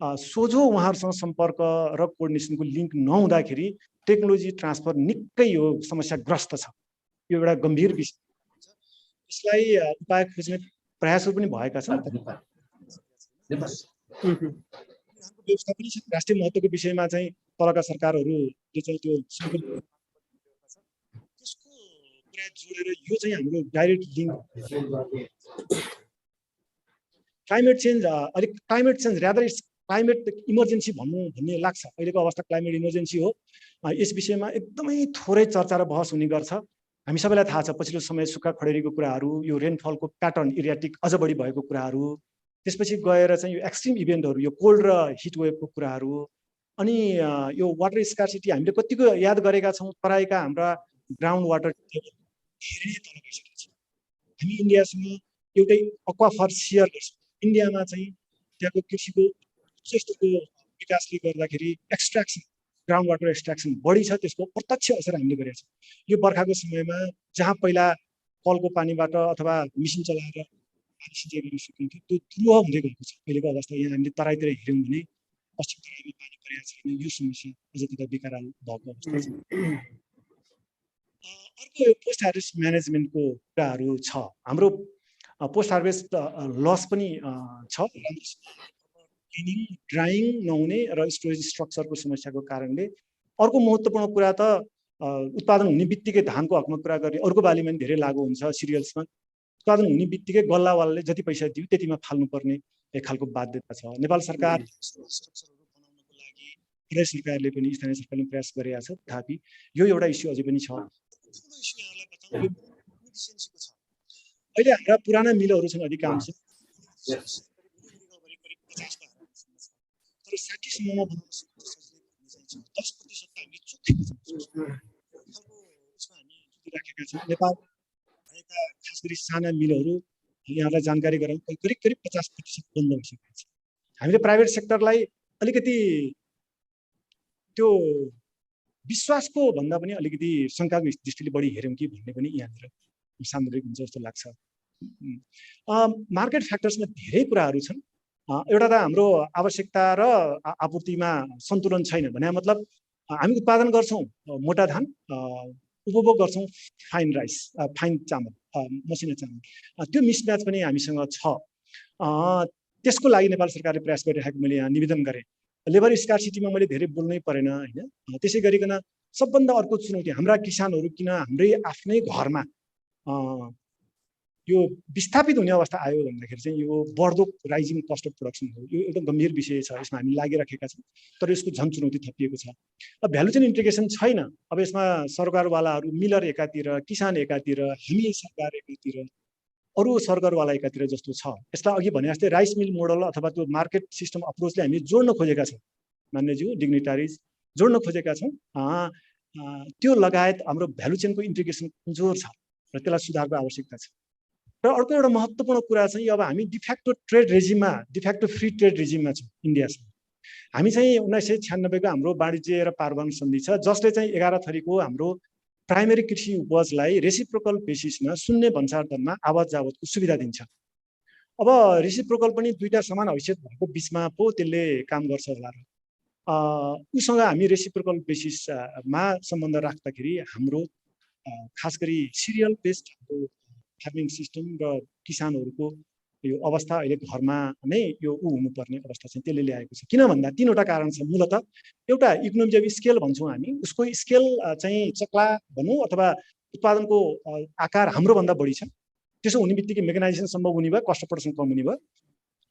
Speaker 6: सोझो उहाँहरूसँग सम्पर्क र कोअर्डिनेसनको लिङ्क नहुँदाखेरि टेक्नोलोजी ट्रान्सफर निकै यो समस्याग्रस्त छ। यो एउटा गम्भीर विषय छ। यसलाई उपाय खोज्ने प्रयासहरू पनि भएका छन्। व्यवस्था पनि छ राष्ट्रिय महत्त्वको विषयमा चाहिँ तलका सरकारहरूले चाहिँ त्यो त्यसको कुरा जोडेर यो चाहिँ हाम्रो direct link climate change rather it's climate emergency भन्ने लाग्छ। अहिलेको अवस्था क्लाइमेट इमर्जेन्सी हो। यस विषयमा एकदमै थोरै चर्चा र बहस हुने गर्छ। हामी सबैलाई थाहा छ पछिल्लो समय सुक्खा खडेरीको कुराहरू, यो रेनफलको प्याटर्न एरियाटिक अझ बढी भएको कुराहरू, त्यसपछि गएर चाहिँ यो एक्सट्रिम इभेन्टहरू, यो कोल्ड र हिट वेभको कुराहरू, अनि यो वाटर स्कार्सिटी हामीले कतिको याद गरेका छौँ। तराईका हाम्रा ग्राउन्ड वाटर धेरै तल गइसकेको छ। हामी इन्डियासँग एउटै एक्वाफर सेयर गर्छौँ। इन्डियामा चाहिँ त्यहाँको कृषिको स्तरको विकासले गर्दाखेरि एक्सट्र्याक्सन, ग्राउन्ड वाटर एक्सट्र्याक्सन बढी छ। त्यसको प्रत्यक्ष असर हामीले गरेका छौँ। यो बर्खाको समयमा जहाँ पहिला कलको पानीबाट अथवा मिसिन चलाएर पानी सिँचाइ गर्न सकिन्थ्यो त्यो द्रुह हुँदै गएको छ। अहिलेको अवस्था यहाँ हामीले तराईतिर हेऱ्यौँ भने पश्चिम तराईमा पानी परेको छैन। यो समस्या अझ त्यता बेकाराल भएको अवस्था छ। अर्को पोस्ट हार्भेस्ट म्यानेजमेन्टको कुराहरू छ। हाम्रो पोस्ट हार्भेस्ट लस पनि छ। क्लिनिङ, ड्राइङ नहुने र स्टोरेज स्ट्रक्चरको समस्याको कारणले। अर्को महत्त्वपूर्ण कुरा त उत्पादन हुने बित्तिकै धानको हकमा कुरा गर्ने अर्को बालीमा पनि धेरै लागु हुन्छ। सिरियल्समा उत्पादन हुने बित्तिकै गल्लावालले जति पैसा दियो त्यतिमा फाल्नुपर्ने एक खालको बाध्यता छ। नेपाल सरकार स्ट्रक्चरहरू बनाउनको लागि प्रदेश सरकारले पनि स्थानीय सरकारले प्रयास गरेका छ। तथापि यो एउटा इस्यु अझै पनि छ। ठुलो इस्यु यहाँलाई बताउँ, इफिसियन्सीको छ। अहिले हाम्रा पुराना मिलहरू छन् अधिकांश, तर 60 सम्ममा बनाउन सक्ने सजिलै 10% हामीले चोखै हामी राखेका छौँ। नेपाल भएका खास गरी साना मिलहरू यहाँलाई जानकारी गराउँ करिब 50% बन्द भइसकेको छ। हामीले प्राइभेट सेक्टरलाई अलिकति त्यो विश्वासको भन्दा पनि अलिकति शङ्काको दृष्टिले बढी हेऱ्यौँ कि भन्ने पनि यहाँनिर सान्दर्भिक हुन्छ जस्तो लाग्छ। मार्केट फ्याक्टर्समा धेरै कुराहरू छन्। एउटा त हाम्रो आवश्यकता र आपूर्तिमा सन्तुलन छैन भने मतलब हामी उत्पादन गर्छौँ मोटा धान, उपभोग गर्छौँ फाइन राइस, फाइन चामल, मसिना चामल। त्यो मिसम्याच पनि हामीसँग छ। त्यसको लागि नेपाल सरकारले प्रयास गरिरहेको मैले यहाँ निवेदन गरेँ। लेबर स्कार्सिटीमा मैले धेरै बोल्नै परेन होइन। त्यसै गरिकन सबभन्दा अर्को चुनौती हाम्रा किसानहरू किन हाम्रै आफ्नै घरमा यो विस्थापित हुने अवस्था आयो भन्दाखेरि चाहिँ यो बढ्दो राइजिङ कस्ट अफ प्रोडक्सन हो। यो एकदम गम्भीर विषय छ। यसमा हामी लागिरहेका छौँ तर यसको झन् चुनौती थपिएको छ। अब भ्यालु चेन इन्टिग्रेसन छैन। अब यसमा सरकारवालाहरू मिलर एकातिर, किसान एकातिर, हामी सरकार एकातिर, अरू सरकारवाला एकातिर जस्तो छ। यसलाई अघि भने जस्तै राइस मिल मोडल अथवा त्यो मार्केट सिस्टम अप्रोचले हामी जोड्न खोजेका छौँ। मान्यज्यू, डिग्निटारिज जोड्न खोजेका छौँ। त्यो लगायत हाम्रो भ्यालु चेनको इन्टिग्रेसन कमजोर छ र त्यसलाई सुधारको आवश्यकता छ। र अर्को एउटा महत्त्वपूर्ण कुरा चाहिँ अब हामी डिफ्याक्टो ट्रेड रेजिममा, डिफ्याक्टो फ्री ट्रेड रेजिममा छौँ इन्डियासँग। हामी चाहिँ 1996 को हाम्रो वाणिज्य र पारवहन सन्धि छ जसले चाहिँ 11 थरीको हाम्रो प्राइमेरी कृषि उपजलाई रेसिप्रोकल बेसिसमा शून्य भन्सार दरमा आवत जावतको सुविधा दिन्छ। अब रेसिप्रोकल पनि दुईटा समान हैसियत भएको बिचमा पो त्यसले काम गर्छ होला र उसँग हामी रेसिप्रोकल बेसिसमा सम्बन्ध राख्दाखेरि हाम्रो खास गरी सिरियल बेस्ड हाम्रो फार्मिङ सिस्टम र किसानहरूको यो अवस्था अहिले घरमा नै यो हुनुपर्ने अवस्था चाहिँ त्यसले ल्याएको छ। किन भन्दा तीनवटा कारण छ। मूलत एउटा इकोनोमिक अफ स्केल भन्छौँ हामी, उसको स्केल चाहिँ चक्ला भनौँ अथवा उत्पादनको आकार हाम्रो भन्दा बढी छ। त्यसो हुने बित्तिकै मेकानाइजेसन सम्भव हुने भयो, कस्ट अफ प्रोडक्सन कम हुने भयो।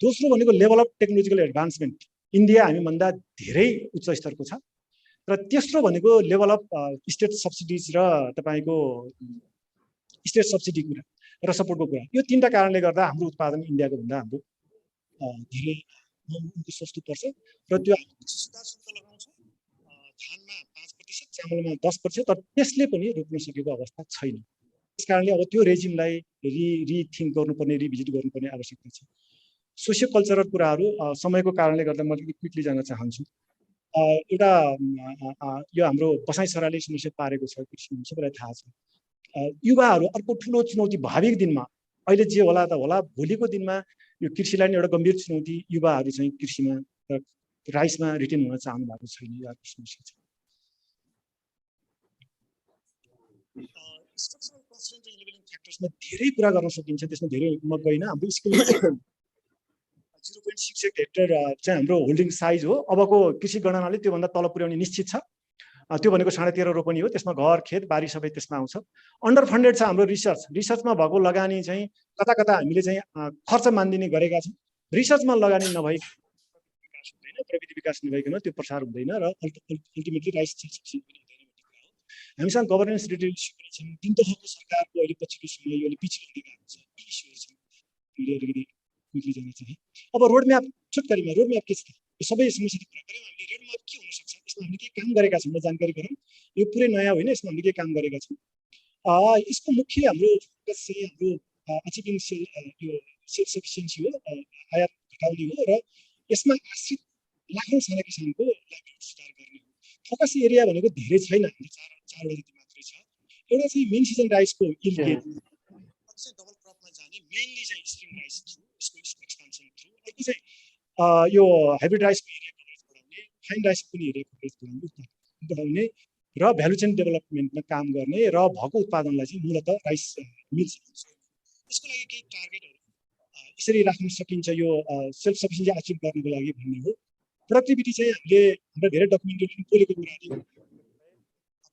Speaker 6: दोस्रो भनेको level of technological advancement India हामीभन्दा धेरै उच्च स्तरको छ। र तेस्रो भनेको लेभल अफ स्टेट सब्सिडिज र तपाईँको स्टेट सब्सिडी कुरा र सपोर्टको कुरा। यो तीनटा कारणले गर्दा हाम्रो उत्पादन इन्डियाको भन्दा हाम्रो धेरै सस्तो पर्छ र त्यो सुधार शुल्क लगाउँछौँ। धानमा 5%, चामलमा 10%, तर त्यसले पनि रोक्न सकेको अवस्था छैन। त्यस कारणले अब त्यो रेजिमलाई रिथिङ्क गर्नुपर्ने, रिभिजिट गर्नुपर्ने आवश्यकता छ। सोसियो कल्चरल कुराहरू समयको कारणले गर्दा म क्विकली जान चाहन्छु। एउटा यो हाम्रो बसाइ सराले समस्या पारेको छ, सबैलाई थाहा छ। युवाहरू अर्को ठुलो चुनौती भावी दिनमा, अहिले जे होला त होला, भोलिको दिनमा यो कृषिलाई नै एउटा गम्भीर चुनौती। युवाहरू चाहिँ कृषिमा र राइसमा रिटेन हुन चाहनु भएको छैन, यो समस्या छ। स्ट्रक्चरल कन्स्ट्रेन्ट र इनेबलिङ फ्याक्टर्समा धेरै कुरा गर्न सकिन्छ, त्यसमा धेरै म गइनँ। हाम्रो स्कुल 0.68 हेक्टर चाहिँ हाम्रो होल्डिङ साइज हो। अबको कृषि गणनाले त्योभन्दा तल पुर्याउने निश्चित छ। त्यो भनेको 13.5 रोपनी हो, त्यसमा घर खेत बारी सबै त्यसमा आउँछ। अन्डर फन्डेड छ हाम्रो रिसर्चमा भएको लगानी चाहिँ कता कता हामीले चाहिँ खर्च मान्दिने गरेका छौँ। रिसर्चमा लगानी नभई विकास हुँदैन, प्रविधि विकास नभइकन त्यो प्रसार हुँदैन र अल्टिमेटली राइस सक्सेसफुल पनि हुँदैन भन्ने कुरा हो। हामीसँग गभर्नेन्स रिलेटेड इस्यु पनि छन्। जुन तहको सरकारको अहिले पछिल्लो समय यो पिछिलो हुँदै गएको छ, यी इस्युहरू छन्। अलिकति क्विकली जान चाहे। अब रोडम्याप छोटकरीमा रोडम्याप के छ? यो सबै समस्याको कुरा गऱ्यौँ हामीले। रोडम्याप के हुनसक्छ? यसमा हामीले के काम गरेका छौँ जानकारी गरौँ। यो पुरै नयाँ होइन, यसमा हामीले के काम गरेका छौँ। यसको मुख्य हाम्रो फोकस चाहिँ हाम्रो अचिभिङ यो सेल्फ सफिसियन्सी हो, आयात घटाउने हो र यसमा आश्रित लाखौँ साना किसानको लाइभलीहुड सुधार गर्ने हो। फोकस एरिया भनेको धेरै छैन, हाम्रो चारवटा जति मात्रै छ। एउटा चाहिँ मेन सिजन राइसको इल्ड गेन, चाहिँ डबल क्रपमा जाने मेनली चाहिँ स्ट्रिङ राइस थ्रु, यसको एक्सपान्सन थ्रु। अर्को चाहिँ यो हाइब्रिड राइसको एरिया कभरेज बढाउने, फाइन राइसको पनि एरिया कभरेज बढाउने र भ्यालु चेन डेभलपमेन्टमा काम गर्ने र भएको उत्पादनलाई चाहिँ मूलतः राइस मिल्स। यसको लागि केही टार्गेटहरू यसरी राख्न सकिन्छ यो सेल्फ सफिसियन्सी अचिभ गर्नको लागि भन्ने हो। प्रोडक्टिभिटी चाहिँ हामीले हाम्रो धेरै डकुमेन्टहरू बोलेको कुराहरू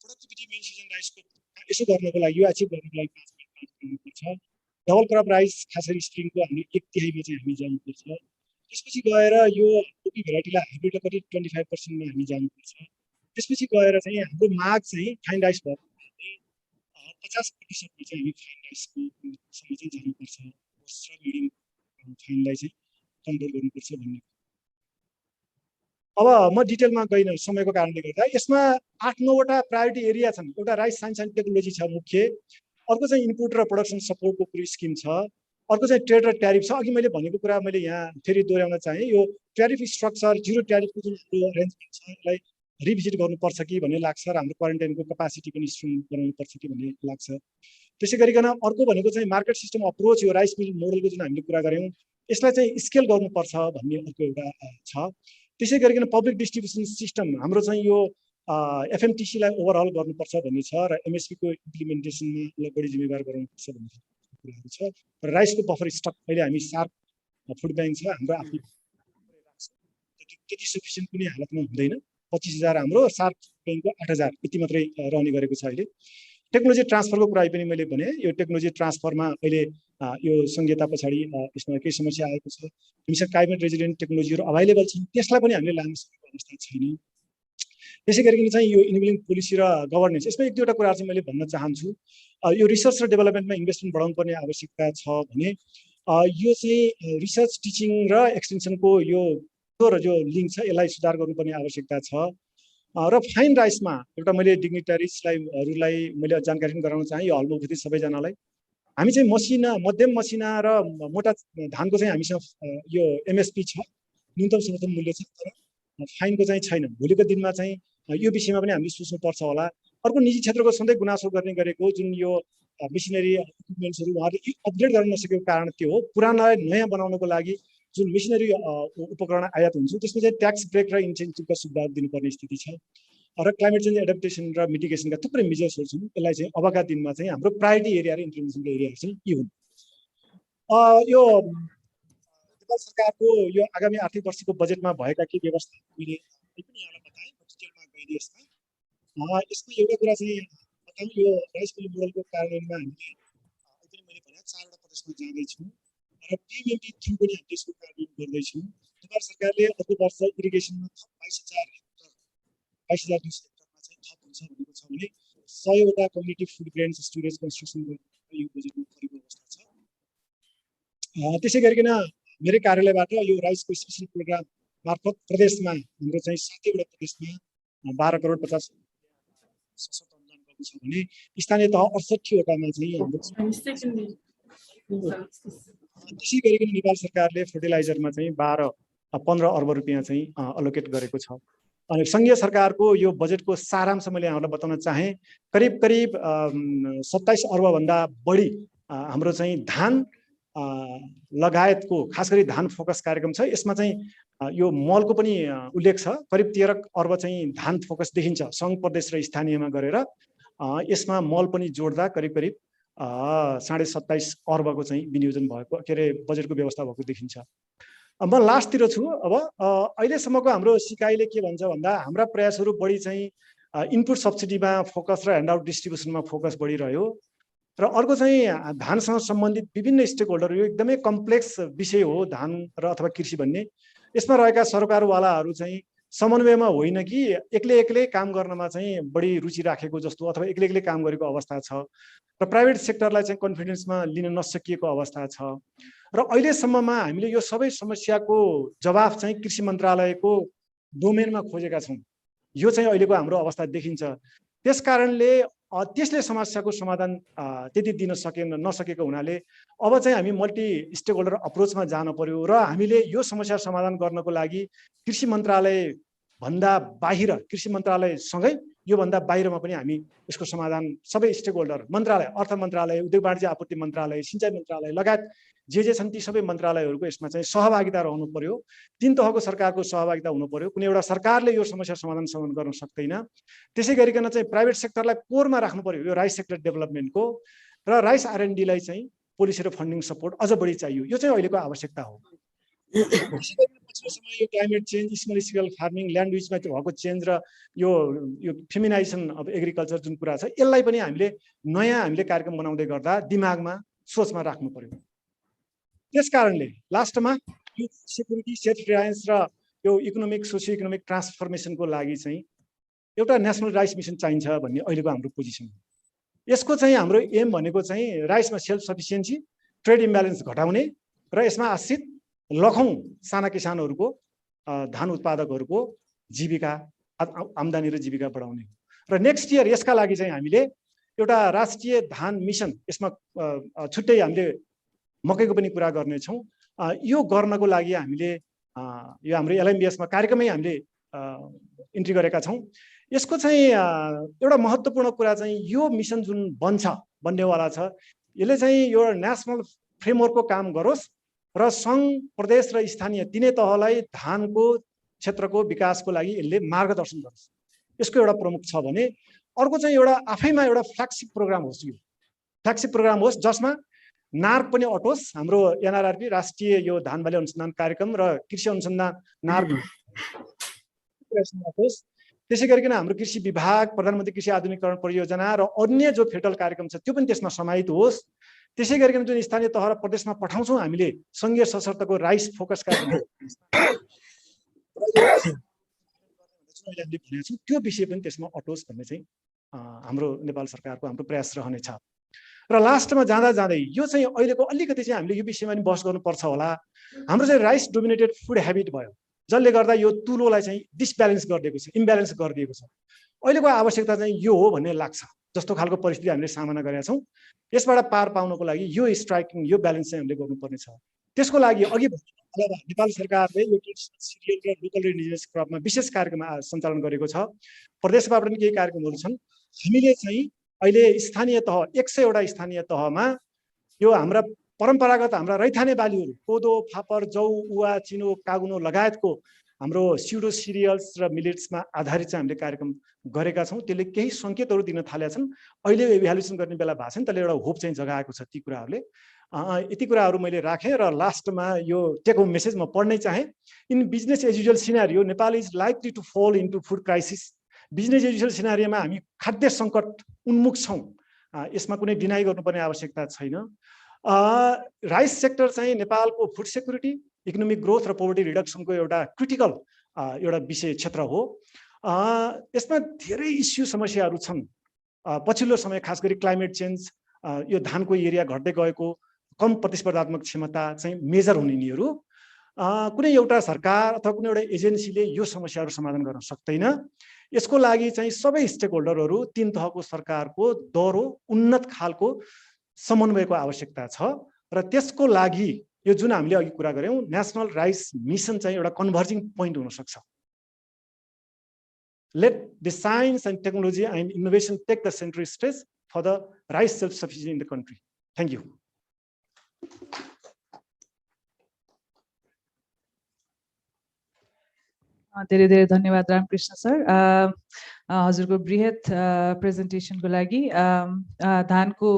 Speaker 6: प्रोडक्टिभिटी मेन सिजन राइसको यसो गर्नको लागि, यो अचिभ गर्नको लागि 5.5 गर्नुपर्छ। डबल क्रप राइस खास गरी स्ट्रिङको हामीले 1/3 चाहिँ हामी जानुपर्छ। त्यसपछि गएर यो ओपी भेराइटीलाई हाइब्रिड करिब 25% हामी जानुपर्छ। त्यसपछि गएर चाहिँ हाम्रो माग चाहिँ फाइन राइस भएको 50% चाहिँ हामी फाइन राइसको सम्म चाहिँ जानुपर्छ। मिडियम फाइनलाई चाहिँ कन्ट्रोल गर्नुपर्छ भन्ने। अब म डिटेलमा गइन समयको कारणले गर्दा यसमा 8-9वटा प्रायोरिटी एरिया छन्। एउटा राइस साइन्स एन्ड टेक्नोलोजी छ मुख्य, अर्को चाहिँ इनपुट र प्रोडक्सन सपोर्टको पुरै स्किम छ, अर्को चाहिँ ट्रेड र ट्यारिफ छ। अघि मैले भनेको कुरा मैले यहाँ फेरि दोहोऱ्याउन चाहेँ। यो ट्यारिफ स्ट्रक्चर, जिरो ट्यारिफको जुन अरेन्जमेन्ट छ, यसलाई रिभिजिट गर्नुपर्छ कि भन्ने लाग्छ र हाम्रो क्वारेन्टाइनको क्यापासिटी पनि स्ट्रङ बनाउनुपर्छ कि भन्ने लाग्छ। त्यसै गरिकन अर्को भनेको चाहिँ मार्केट सिस्टम अप्रोच, यो राइस मिल मोडलको जुन हामीले कुरा गऱ्यौँ, यसलाई चाहिँ स्केल गर्नुपर्छ भन्ने अर्को एउटा छ। त्यसै गरिकन पब्लिक डिस्ट्रिब्युसन सिस्टम हाम्रो चाहिँ यो एफएमटिसीलाई ओभरअल गर्नुपर्छ भन्ने छ र एमएसपीको इम्प्लिमेन्टेसनमा बढी जिम्मेवार गराउनुपर्छ भन्ने कुराहरू छ। र राइसको बफर स्टक अहिले हामी सार्क फुड ब्याङ्क छ हाम्रो आफ्नो, त्यति सफिसियन्ट कुनै हालतमा हुँदैन। 25,000 हाम्रो, सार्क ब्याङ्कको 8,000 यति मात्रै रहने गरेको छ अहिले। टेक्नोलोजी ट्रान्सफरको कुरा पनि मैले भने, यो टेक्नोलोजी ट्रान्सफरमा अहिले यो संहिता पछाडि यसमा केही समस्या आएको छ। हामीसँग क्लाइमेट रेजिलियन्ट टेक्नोलोजीहरू अभाइलेबल छन्, त्यसलाई पनि हामीले लान सकेको अवस्था छैन। त्यसै गरिकन चाहिँ यो इनेबलिङ पोलिसी र गभर्नेन्स, यसमा 1-2वटा कुराहरू चाहिँ मैले भन्न चाहन्छु। यो रिसर्च र डेभलपमेन्टमा इन्भेस्टमेन्ट बढाउनु पर्ने आवश्यकता छ भने यो चाहिँ रिसर्च, टिचिङ र एक्सटेन्सनको यो लिङ्क छ, यसलाई सुधार गर्नुपर्ने आवश्यकता छ। र फाइन राइसमा एउटा मैले डिग्निटरिजलाई मैले जानकारी पनि गराउन चाहेँ, यो हलमा उपस्थित सबैजनालाई। हामी चाहिँ मसिना, मध्यम मसिना र मोटा धानको चाहिँ हामीसँग यो एमएसपी छ, न्यूनतम समर्थन मूल्य छ, तर फाइनको चाहिँ छैन। भोलिको दिनमा चाहिँ यो विषयमा पनि हामीले सोच्नुपर्छ होला। अर्को निजी क्षेत्रको सधैँ गुनासो गर्ने गरेको जुन यो मेसिनरी इक्विपमेन्ट्सहरू उहाँहरूले अपग्रेड गर्न नसकेको कारण त्यो हो। पुरानलाई नयाँ बनाउनको लागि जुन मेसिनरी उपकरण आयात हुन्छ त्यसमा चाहिँ ट्याक्स ब्रेक र इन्सेन्टिभका सुविधा दिनुपर्ने स्थिति छ। र क्लाइमेट चेन्ज एडप्टेसन र मिटिगेसनका थुप्रै मेजर्सहरू छन्। यसलाई चाहिँ अबका दिनमा चाहिँ हाम्रो प्रायोरिटी एरिया र इम्प्लिमेन्टेसनको एरियाहरू चाहिँ यी हुन्। यो नेपाल सरकारको यो आगामी आर्थिक वर्षको बजेटमा भएका केही व्यवस्था मैले पनि यहाँलाई बताएँ, डिटेलमा गइदिएँ यसमा। यसमा एउटा कुरा चाहिँ बताउँ, यो राइस मिल मोडलको कार्यान्वयनमा हामीले अहिले मैले भने 4वटा प्रदेशमा जाँदैछौँ र पिएमएमपी थ्रु पनि हामीले यसको कार्यान्वयन गर्दैछौँ। नेपाल सरकारले अर्को वर्ष इरिगेसनमा थप 22,200 हेक्टरमा चाहिँ थप हुन्छ भनेको छ भने 100वटा community food grains storage construction गर्ने यो बजेटमा गरेको अवस्था छ। त्यसै गरिकन मेरै कार्यालयबाट यो राइसको स्पेसल प्रोग्राम मार्फत प्रदेशमा हाम्रो चाहिँ 7वटा प्रदेशमा 12 करोड 50 अनुदान गर्नु छ भने स्थानीय तह 68वटामा चाहिँ हाम्रो। त्यसै गरिकन नेपाल सरकारले फर्टिलाइजरमा चाहिँ 15 अर्ब रुपियाँ चाहिँ अलोकेट गरेको छ। अनि सङ्घीय सरकारको यो बजेटको सारांश मैले यहाँहरूलाई बताउन चाहेँ, करिब 27 अर्बभन्दा बढी हाम्रो चाहिँ धान लगायतको खास गरी धान फोकस कार्यक्रम छ। यसमा चाहिँ यो मलको पनि उल्लेख छ। करिब 13 अर्ब चाहिँ धान फोकस देखिन्छ सङ्घ, प्रदेश र स्थानीयमा गरेर। यसमा मल पनि जोड्दा करिब करिब 27.5 अर्बको चाहिँ विनियोजन भएको के अरे बजेटको व्यवस्था भएको देखिन्छ। म लास्टतिर छु। अब अहिलेसम्मको हाम्रो सिकाइले के भन्छ भन्दा हाम्रा प्रयासहरू बढी चाहिँ इनपुट सब्सिडीमा फोकस र ह्यान्डआउट डिस्ट्रिब्युसनमा फोकस बढिरह्यो र अर्को चाहिँ धानसँग सम्बन्धित विभिन्न स्टेक होल्डर, यो एकदमै कम्प्लेक्स विषय हो धान र अथवा कृषि भन्ने। यसमा रहेका सरकारवालाहरू चाहिँ समन्वयमा होइन कि एक्लै काम गर्नमा चाहिँ बढी रुचि राखेको जस्तो अथवा एक्लै काम गरेको अवस्था छ र प्राइभेट सेक्टरलाई चाहिँ कन्फिडेन्समा लिन नसकिएको अवस्था छ र अहिलेसम्ममा हामीले यो सबै समस्याको जवाफ चाहिँ कृषि मन्त्रालयको डोमेनमा खोजेका छौँ। यो चाहिँ अहिलेको हाम्रो अवस्था देखिन्छ। त्यसकारणले त्यसले समस्याको समाधान त्यति दिन नसकेको हुनाले अब चाहिँ हामी मल्टी स्टेक होल्डर अप्रोचमा जान पर्यो र हामीले यो समस्या समाधान गर्नको लागि कृषि मन्त्रालय भन्दा बाहिर, कृषि मन्त्रालयसँगै योभन्दा बाहिरमा पनि हामी यसको समाधान सबै स्टेक होल्डर मन्त्रालय, अर्थ मन्त्रालय, उद्योग वाणिज्य आपूर्ति मन्त्रालय, सिँचाइ मन्त्रालय लगायत जे छन् ती सबै मन्त्रालयहरूको यसमा चाहिँ सहभागिता रहनु पर्यो। तीन तहको सरकारको सहभागिता हुनु पर्यो। कुनै एउटा सरकारले यो समस्या समाधान गर्न सक्दैन। त्यसै गरिकन चाहिँ प्राइभेट सेक्टरलाई कोरमा राख्नु पर्यो यो राइस सेक्टर डेभलपमेन्टको, र राइस R&Dलाई चाहिँ पोलिसी र फन्डिङ सपोर्ट अझ बढी चाहियो। यो चाहिँ अहिलेको आवश्यकता हो। पछिल्लो समय यो climate change, small scale farming, land युजमा भएको चेन्ज र यो फेमिनाइजेसन अफ एग्रिकल्चर जुन कुरा छ, यसलाई पनि हामीले कार्यक्रम बनाउँदै गर्दा दिमागमा सोचमा राख्नु पर्यो। त्यसकारणले लास्टमा यो सेक्युरिटी, सेल्फ रिलायन्स र यो इकोनोमिक सोसियो इकोनोमिक ट्रान्सफर्मेसनको लागि चाहिँ एउटा नेसनल राइस मिसन चाहिन्छ भन्ने अहिलेको हाम्रो पोजिसन हो। यसको चाहिँ हाम्रो एम भनेको चाहिँ राइसमा सेल्फ सफिसियन्सी, ट्रेड इम्ब्यालेन्स घटाउने र यसमा आश्रित लाखौं साना किसानहरूको, धान उत्पादकहरूको जीविका, आम्दानी र जीविका बढाउने र नेक्स्ट इयर यसका लागि चाहिँ हामीले एउटा राष्ट्रिय धान मिसन, यसमा छुट्टै हामीले मकैको पनि कुरा गर्नेछौँ। यो गर्नको लागि हामीले यो हाम्रो LMBS मा कार्यक्रमै हामीले इन्ट्री गरेका छौँ। यसको चाहिँ एउटा महत्त्वपूर्ण कुरा चाहिँ यो मिसन जुन बन्नेवाला छ, यसले चाहिँ यो नेसनल फ्रेमवर्कको काम गरोस् र सङ्घ, प्रदेश र स्थानीय तिनै तहलाई धानको क्षेत्रको विकासको लागि यसले मार्गदर्शन गरोस्। यसको एउटा प्रमुख छ भने अर्को चाहिँ एउटा आफैमा एउटा फ्ल्यागशिप प्रोग्राम होस्। यो फ्ल्यागशिप प्रोग्राम होस् जसमा नार्क पनि अटोस्, हाम्रो NRRP राष्ट्रिय यो धान बाली अनुसन्धान कार्यक्रम र कृषि अनुसन्धान नार्क अटोस्। त्यसै गरिकन हाम्रो कृषि विभाग, प्रधानमन्त्री कृषि आधुनिकीकरण परियोजना र अन्य जो फेडरल कार्यक्रम छ त्यो पनि त्यसमा समाहित होस्। त्यसै गरिकन जुन स्थानीय तह र प्रदेशमा पठाउँछौँ हामीले सङ्घीय सशर्तको राइस फोकस कार्यक्रम त्यो विषय पनि त्यसमा अटोस् भन्ने चाहिँ हाम्रो नेपाल सरकारको हाम्रो प्रयास रहनेछ। र लास्टमा जाँदै यो चाहिँ अहिलेको अलिकति चाहिँ हामीले यो विषयमा पनि बहस गर्नुपर्छ होला। हाम्रो चाहिँ राइस डोमिनेटेड फुड हेबिट भयो, जसले गर्दा यो तुलोलाई चाहिँ डिसब्यालेन्स गरिदिएको छ, इम्ब्यालेन्स गरिदिएको छ। अहिलेको आवश्यकता चाहिँ यो हो भन्ने लाग्छ। जस्तो खालको परिस्थिति हामीले सामना गरेका छौँ, यसबाट पार पाउनको लागि यो स्ट्राइकिङ, यो ब्यालेन्स चाहिँ हामीले गर्नुपर्नेछ। त्यसको लागि अघि नेपाल सरकारले यो सिरियल र लोकल र इन्डिजिनियस क्रपमा विशेष कार्यक्रम सञ्चालन गरेको छ। प्रदेशबाट पनि केही कार्यक्रमहरू छन्। हामीले चाहिँ अहिले स्थानीय तह 100 वटा स्थानीय तहमा यो हाम्रा परम्परागत हाम्रा रैथाने बालीहरू, कोदो, फापर, जौ, उवा, चिनो, कागुनो लगायतको हाम्रो स्युडो सिरियल्स र मिलेट्समा आधारित चाहिँ हामीले कार्यक्रम गरेका छौँ। त्यसले केही सङ्केतहरू दिन थालेका छन्। अहिले इभ्यालुएसन गर्ने बेला भएको छ नि, त्यसले एउटा होप चाहिँ जगाएको छ ती कुराहरूले। यति कुराहरू मैले राखेँ र लास्टमा यो टेक होम मेसेज म पढ्नै चाहेँ। In business as usual scenario Nepal is likely to fall into food crisis. Business as usual सिनारियोमा हामी खाद्य सङ्कट उन्मुख छौँ, यसमा कुनै डिनाइ गर्नुपर्ने आवश्यकता छैन। राइस सेक्टर चाहिँ नेपालको फुड सेक्युरिटी, इकोनोमिक ग्रोथ र पोभर्टी रिडक्सनको एउटा क्रिटिकल एउटा विषय क्षेत्र हो। यसमा धेरै इस्यु समस्याहरू छन्। पछिल्लो समय खास गरी क्लाइमेट चेन्ज, यो धानको एरिया घट्दै गएको, कम प्रतिस्पर्धात्मक क्षमता चाहिँ मेजर हुने यिनीहरू। कुनै एउटा सरकार अथवा कुनै एउटा एजेन्सीले यो समस्याहरू समाधान गर्न सक्दैन। यसको लागि चाहिँ सबै स्टेक होल्डरहरू, तीन तहको सरकारको दह्रो उन्नत खालको समन्वयको आवश्यकता छ र त्यसको लागि यो जुन हामीले अघि कुरा गऱ्यौँ नेसनल राइस मिसन चाहिँ एउटा कन्भर्जिङ पोइन्ट हुन सक्छ। Let the science and technology and innovation take the central stage for the rice self sufficiency in the country. Thank you.
Speaker 7: धेरै धेरै धन्यवाद रामकृष्ण सर।
Speaker 1: हजुरको बृहत प्रेजेन्टेसनको लागि धानको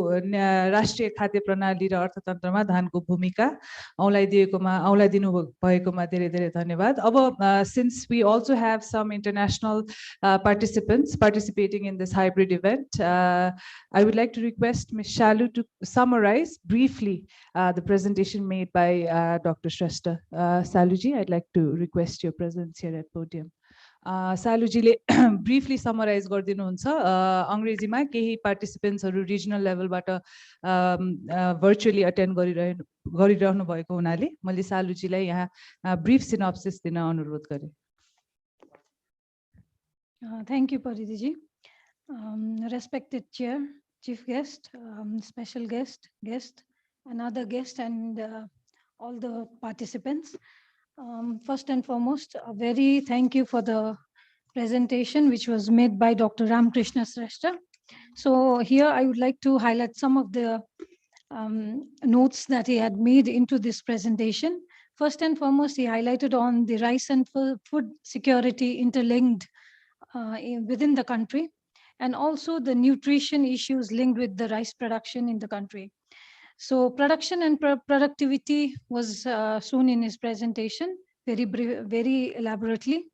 Speaker 1: राष्ट्रिय खाद्य प्रणाली र अर्थतन्त्रमा धानको भूमिका औँलाइदिनु भएकोमा धेरै धेरै धन्यवाद। अब since we also have some international participants participating in this hybrid event, I would like to request Ms. Shalu to summarize briefly the presentation made by Dr. Shrestha. Saluji, I'd like to request your presence here at podium. सालुजीले briefly summarize गरिदिनुहुन्छ अङ्ग्रेजीमा केही पार्टिसिपेन्ट्सहरू regional लेभलबाट virtually attend गरिरहनु भएको हुनाले मैले सालुजीलाई यहाँ ब्रिफ सिनोप्सिस दिन अनुरोध गरेँ।
Speaker 7: Thank you, Paridiji. Respected chair, chief guest, special guest, another guest, and all the participants. First and foremost, a very thank you for the presentation which was made by Dr. Ramakrishna Shrestha. So here I would like to highlight some of the notes that he had made into this presentation. First and foremost, he highlighted on the rice and food security interlinked within the country, and also the nutrition issues linked with the rice production in the country. So production and productivity was shown in his presentation very elaborately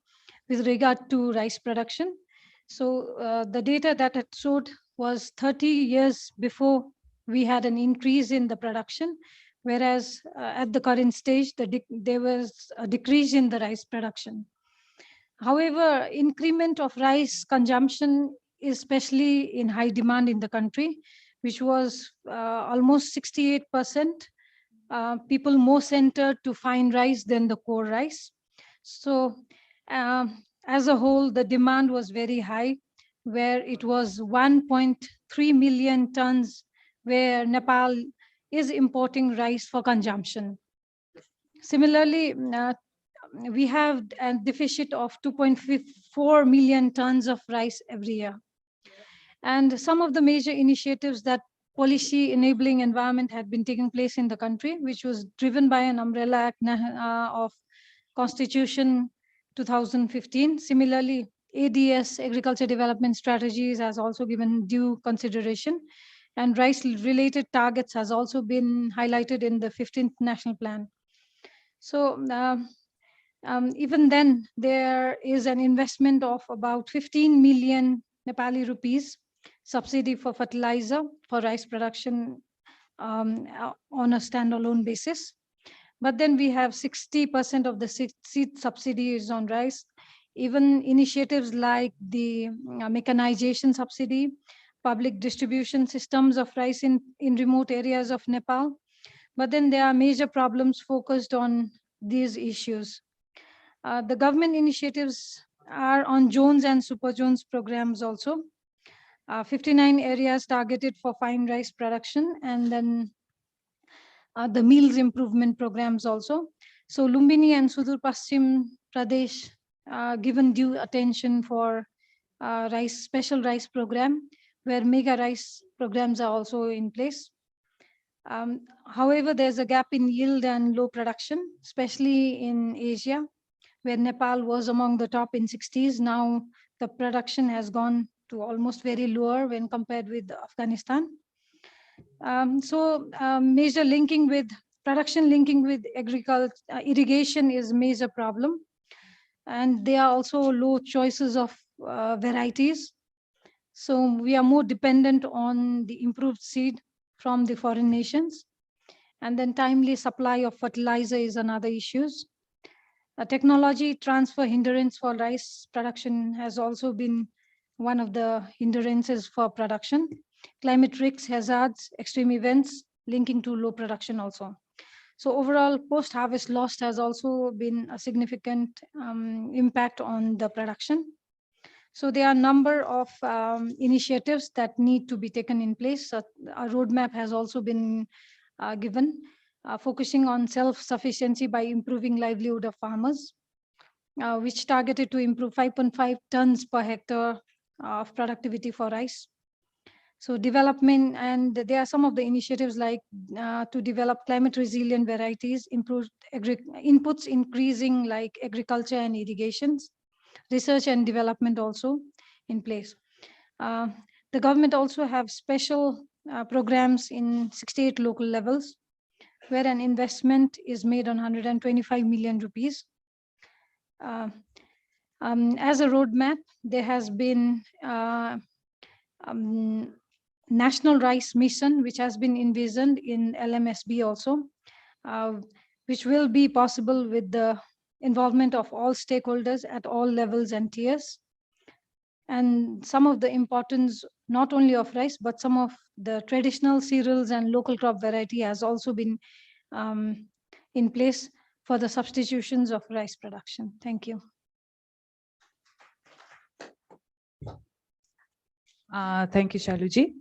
Speaker 7: with regard to rice production. So the data that it showed was 30 years before we had an increase in the production, whereas at the current stage, there was a decrease in the rice production. However, increment of rice consumption, especially in high demand in the country, which was almost 68%, people more centered to fine rice than the core rice. So as a whole, the demand was very high, where it was 1.3 million tons, where Nepal is importing rice for consumption. Similarly, we have a deficit of 2.4 million tons of rice every year. And some of the major initiatives that policy enabling environment had been taking place in the country, which was driven by an umbrella act of Constitution 2015. Similarly, ADS, Agriculture Development Strategies, has also given due consideration, and rice-related targets has also been highlighted in the 15th National Plan. So even then, there is an investment of about 15 million Nepali rupees subsidy for fertilizer for rice production on a standalone basis. But then we have 60% of the seed subsidy is on rice. Even initiatives like the mechanization subsidy, public distribution systems of rice in remote areas of Nepal. But then there are major problems focused on these issues. The government initiatives are on zones and super zones programs also. 59 areas targeted for fine rice production, and then the meals improvement programs also. So Lumbini and Sudur Paschim Pradesh given due attention for special rice program, where mega rice programs are also in place. However, there's a gap in yield and low production, especially in Asia, where Nepal was among the top in 60s. Now the production has gone to almost very lower when compared with Afghanistan. Major linking with production, linking with agriculture, irrigation is major problem. And there are also low choices of varieties. So we are more dependent on the improved seed from the foreign nations. And then timely supply of fertilizer is another issue. Technology transfer hindrance for rice production has also been one of the hindrances for production. Climate risks, hazards, extreme events linking to low production also. So overall, post-harvest loss has also been a significant impact on the production. So there are a number of initiatives that need to be taken in place. A roadmap has also been given, focusing on self-sufficiency by improving livelihood of farmers, which targeted to improve 5.5 tons per hectare of productivity for rice. So development, and there are some of the initiatives like to develop climate resilient varieties, improve inputs increasing like agriculture and irrigations, research and development also, in place. The government also have special programs in 68 local levels, where an investment is made on 125 million rupees. As a roadmap, there has been National Rice Mission, which has been envisioned in LMSB also, which will be possible with the involvement of all stakeholders at all levels and tiers. And some of the importance, not only of rice, but some of the traditional cereals and local crop variety has also been in place for the substitutions of rice production. Thank you.
Speaker 8: Thank you, Shaluji.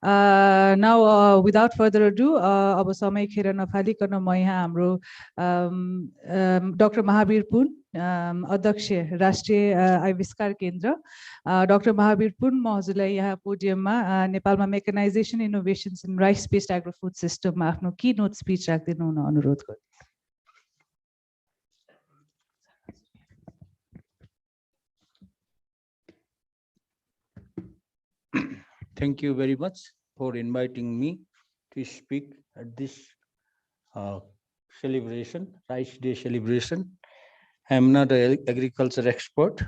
Speaker 8: Now, without further ado, अब समय खेर नफालिकन म यहाँ हाम्रो doctor Mahavir पुन, अध्यक्ष राष्ट्रिय आविष्कार केन्द्र, डाक्टर महावीर पुन म हजुरलाई यहाँ पोडियममा नेपालमा mechanization innovations in rice based agro food सिस्टममा आफ्नो की नोट स्पिच राख्दिनु हुन अनुरोध गर्छु।
Speaker 9: Thank you very much for inviting me to speak at this celebration, Rice Day celebration. I am not an agriculture expert,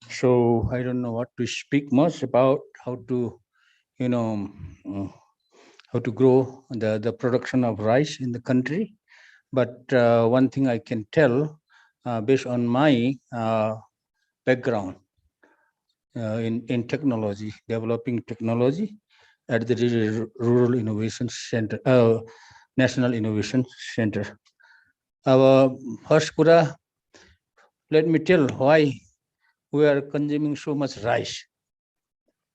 Speaker 9: so I don't know what to speak much about how to, how to grow the production of rice in the country. But one thing I can tell, based on my background, in technology, developing technology at the Rural Innovation Center, National Innovation Center. Our first kura, let me tell why we are consuming so much rice.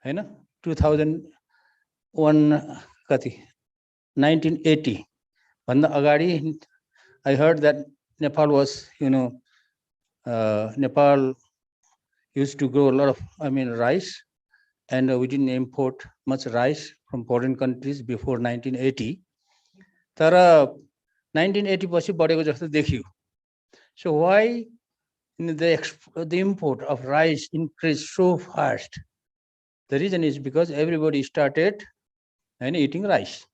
Speaker 9: 2001, 1980, I heard that Nepal was, Nepal used to grow a lot of, rice, and we didn't import much rice from foreign countries before 1980. Tara 1980 पछि बढेको जस्तो देखियो. So why the import of rice increased so fast? The reason is because everybody started eating rice.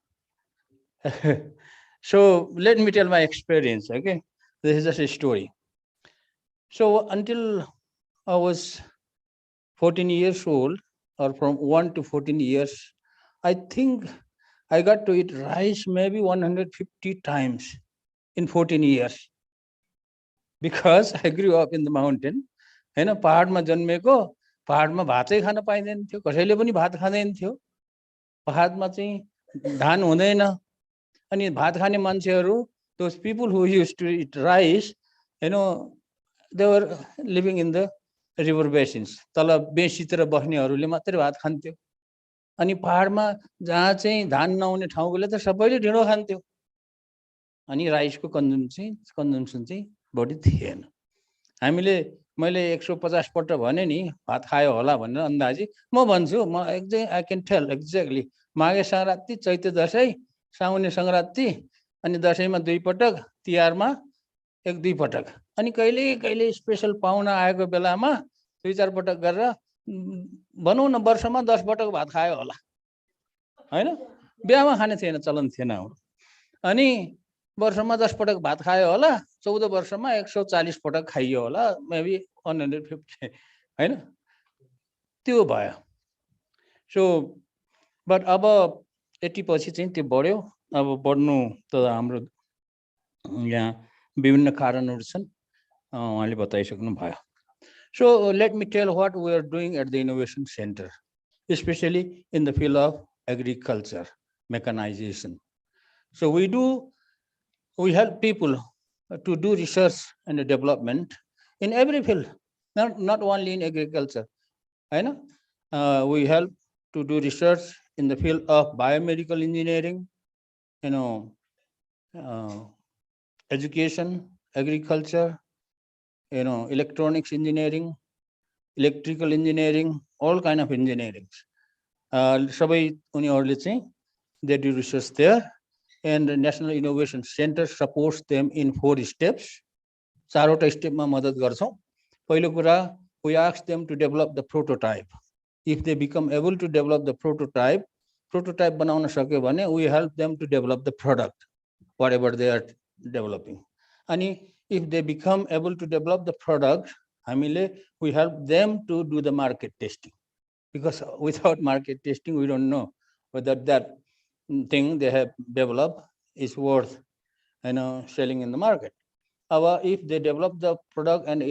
Speaker 9: So let me tell my experience. Okay, this is just a story. So until I was 14 years old, or from 1 to 14 years, I think I got to eat rice maybe 150 times in 14 years. Because I grew up in the mountain. पहाडमा जन्मेको, पहाडमा भातै खान पाइदैन थियो, कसैले पनि भात खाँदैन थियो. पहाडमा चाहिँ धान हुँदैन, अनि भात खाने मान्छेहरू, those people who used to eat rice, they were living in the river basins. तल बेसीतिर बस्नेहरूले मात्रै भात खान्थ्यो. अनि पहाडमा जहाँ चाहिँ धान नहुने ठाउँकोले त सबैले ढिँडो खान्थ्यो. अनि राइसको कन्जम्सन चाहिँ बढी थिएन. मैले 150 पल्ट भने नि भात खायो होला भनेर अन्दाजी म भन्छु. म I can tell exactly. Maghe Sankranti, चैते दशैं, साउने संक्रान्ति, अनि दशैंमा 2 पटक, तिहारमा 1-2 पटक, अनि कहिले स्पेशल पाहुना आएको बेलामा 2-4 पटक गरेर भनौँ न वर्षमा 10 पटक भात खायो होला. हैन, बिहामा खाने थिएन, चलन थिएन. अनि वर्षमा 10 पटक भात खायो होला, 14 वर्षमा 140 पटक खाइयो होला, मेबी 150. हैन, त्यो भयो. सो बट अब 80 पछि चाहिँ त्यो बढ्यो. अब बढ्नु त हाम्रो यहाँ विभिन्न कारणहरू छन्, उहाँले बताइसक्नु भयो. So let me tell what we are doing at the Innovation Center, especially in the field of agriculture, mechanization. So we help people to do research and development in every field, not only in agriculture. We help to do research in the field of biomedical engineering, education, agriculture, electronics engineering, electrical engineering, all kind of engineering. Sabai उनीहरुले चाहिँ they do research there, and the National Innovation Center supports them in 4 steps. 4वटा स्टेपमा मद्दत गर्छौं. पहिलो कुरा we ask them to develop the prototype. If they become able to develop the prototype बनाउन सक्यो भने we help them to develop the product, whatever they are developing. And if they become able to develop the product, we help them to do the market testing. Because without market testing, we don't know whether that thing they have developed is worth selling in the market. If they develop the product and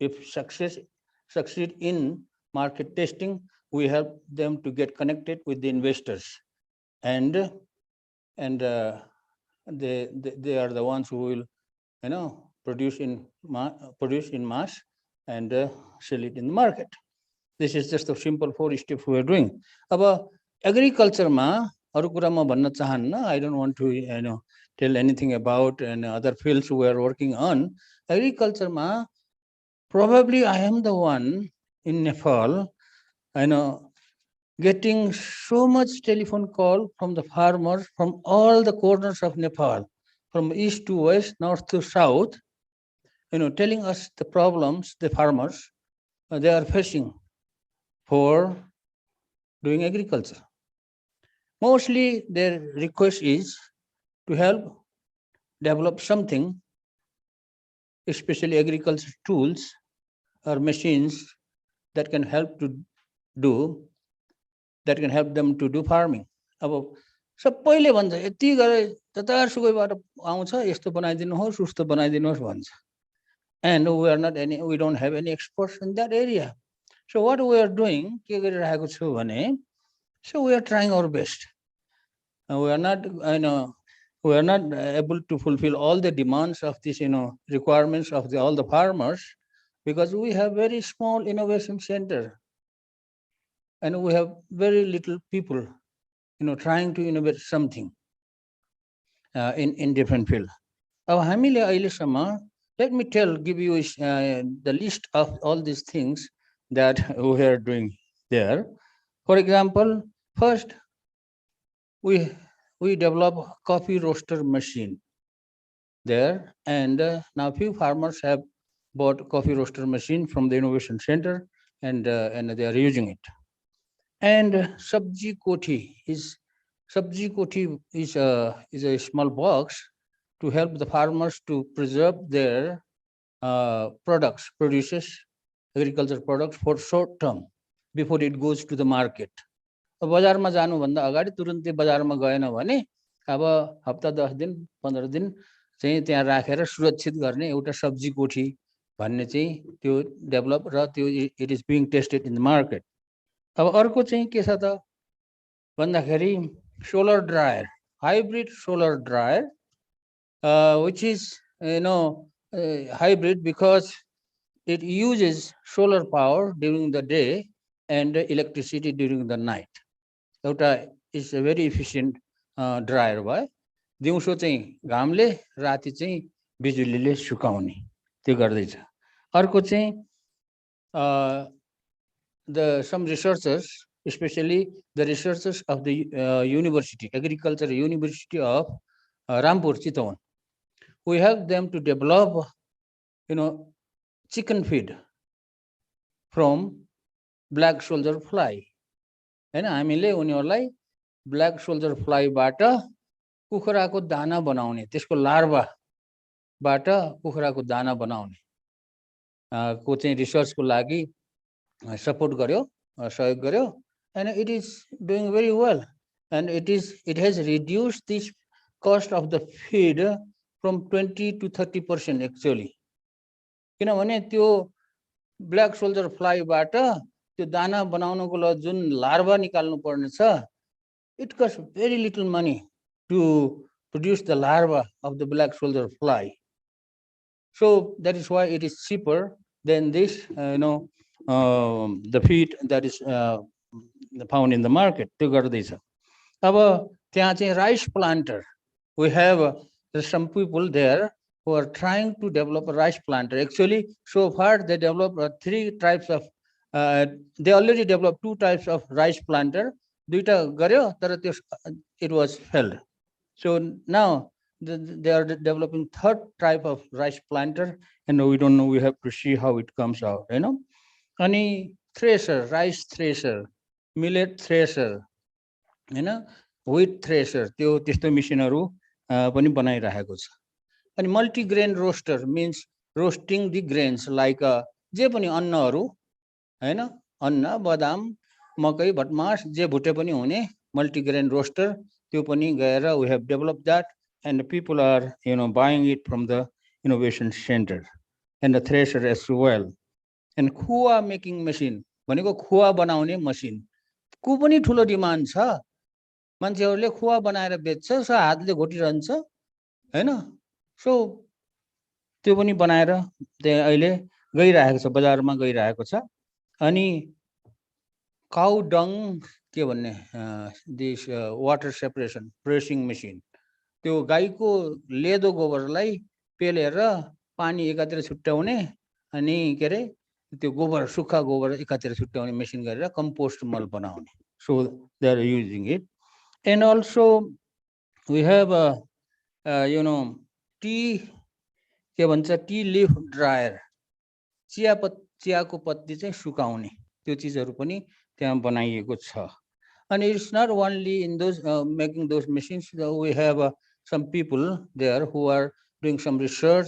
Speaker 9: if succeed in market testing, we help them to get connected with the investors, and they are the ones who will produce in mass and sell it in the market. This is just a simple 4 steps we are doing. About agriculture ma aru kura ma bhanna chahanna. I don't want to tell anything about other fields we are working on. Agriculture ma probably I am the one in Nepal getting so much telephone call from the farmers from all the corners of Nepal, from east to west, north to south, telling us the problems the farmers they are facing for doing agriculture. Mostly their request is to help develop something, especially agriculture tools or machines that can help them to do farming. अब सबैले भन्छ यति गरे जतासुकैबाट आउँछ यस्तो बनाइदिनुहोस् उस्तो बनाइदिनुहोस् भन्छ. And we don't have any experts in that area. So what we are doing, के गरिरहेको छु भने, so we are trying our best. We are not able to fulfill all the demands of this requirements of all the farmers, because we have very small innovation center and we have very little people trying to innovate something in different field. Let me give you the list of all these things that we are doing there. For example, first we develop coffee roaster machine there, and now few farmers have bought coffee roaster machine from the innovation center, and they are using it. And sabji koti is a small box to help the farmers to preserve their agriculture products for short term before it goes to the market. बजारमा जानुभन्दा अगाडि तुरुन्तै बजारमा गएन भने अब हप्ता 10 दिन 15 दिन चाहिँ त्यहाँ राखेर सुरक्षित गर्ने एउटा सब्जी कोठी भन्ने चाहिँ त्यो डेभलप र त्यो it is being tested in the market. अब अर्को चाहिँ के छ त भन्दाखेरि solar dryer, hybrid solar dryer, which is hybrid because it uses solar power during the day and electricity during the night. एउटा is a very efficient dryer भयो. दिउँसो चाहिँ घामले राति चाहिँ बिजुलीले सुकाउने त्यो गर्दैछ. अर्को चाहिँ some researchers, especially the researchers of the agriculture university of Rampur, Chitwan, we help them to develop chicken feed from black soldier fly. हैन, हामीले उनीहरुलाई ब्ल्याक सोल्जर फ्लाइबाट कुखुराको दाना बनाउने, त्यसको लार्भाबाट कुखुराको दाना बनाउने को चाहिँ रिसर्चको लागि सपोर्ट गर्यो, सहयोग गर्यो. And it is doing very well, and it has reduced this cost of the feed from 20 to 30% actually. किनभने त्यो ब्ल्याक सोल्जर फ्लाइबाट त्यो दाना बनाउनको लागि जुन लार्भा निकाल्नु पर्ने छ, it costs very little money to produce the larva of the black soldier fly. So that is why it is cheaper than this the feed that is found in the market. त्यो गर्दैछ. अब त्यहाँ चाहिँ rice planter, we have some people there who are trying to develop a rice planter. Actually, so far they developed they already developed 2 types of rice planter. दुईटा गर्यो तर त्यो it was failed. So now they are developing 3rd type of rice planter, and we don't know, we have to see how it comes out, अनि thresher, rice thresher, millet thresher, हैन, wheat thresher, त्यो त्यस्तो मेसिनहरू पनि बनाइरहेको छ। अनि multigrain roaster means roasting the grains like जे पनि अन्नहरू, हैन, अन्न, बदाम, मकै, भटमास जे भुटे पनि हुने मल्टिग्रेन रोस्टर, त्यो पनि गएर we have develop that and people are buying it from the innovation centre and the thresher as well. And खुवा मेकिङ मेसिन भनेको खुवा बनाउने मसिन को पनि ठुलो डिमान्ड छ। मान्छेहरूले खुवा बनाएर बेच्छ, सो हातले घोटिरहन्छ, हैन। सो त्यो पनि बनाएर त्यहाँ अहिले गइरहेको छ, बजारमा गइरहेको छ। अनि काउ डङ के भन्ने this water separation pressing machine, त्यो गाईको लेदो गोबरलाई पेलेर पानी एकातिर छुट्याउने अनि के अरे त्यो गोबर, सुक्खा गोबर एकातिर छुट्याउने मेसिन गरेर कम्पोस्ट मल बनाउने। So they are using it. And also we have tea, के भन्छ, टी लिफ ड्रायर, चियाको पत्ती चाहिँ सुकाउने, त्यो चिजहरू पनि त्यहाँ बनाइएको छ। And it's not only in those making those machines. We have some people there who are doing some research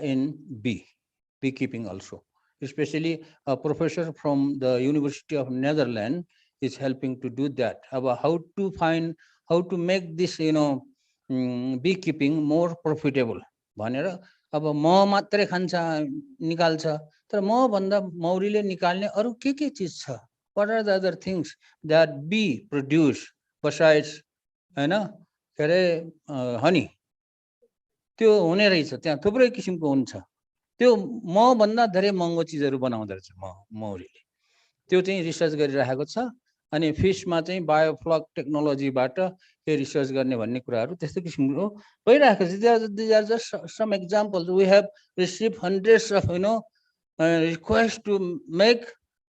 Speaker 9: in beekeeping also. Especially a professor from the University of Netherlands is helping to do that. About how to make this beekeeping more profitable. भनेर अब मह मात्रै खान्छ निकाल्छ, तर मह भन्दा मौरीले निकाल्ने अरु के चीज छ? What are the other things that bee produce besides, हैन, के अरे हनी? त्यो हुने रहेछ, त्यहाँ थुप्रै किसिमको हुन्छ। त्यो मह भन्दा धेरै महँगो चीजहरु बनाउँदै रहेछ मौरीले। त्यो चाहिँ रिसर्च गरिरहेको छ। अनि फिशमा चाहिँ बायोफ्लक टेक्नोलोजीबाट के रिसर्च गर्ने भन्ने कुराहरु त्यस्तो किसिमको भइरहेको छ। These are just some examples. We have received hundreds of requests to make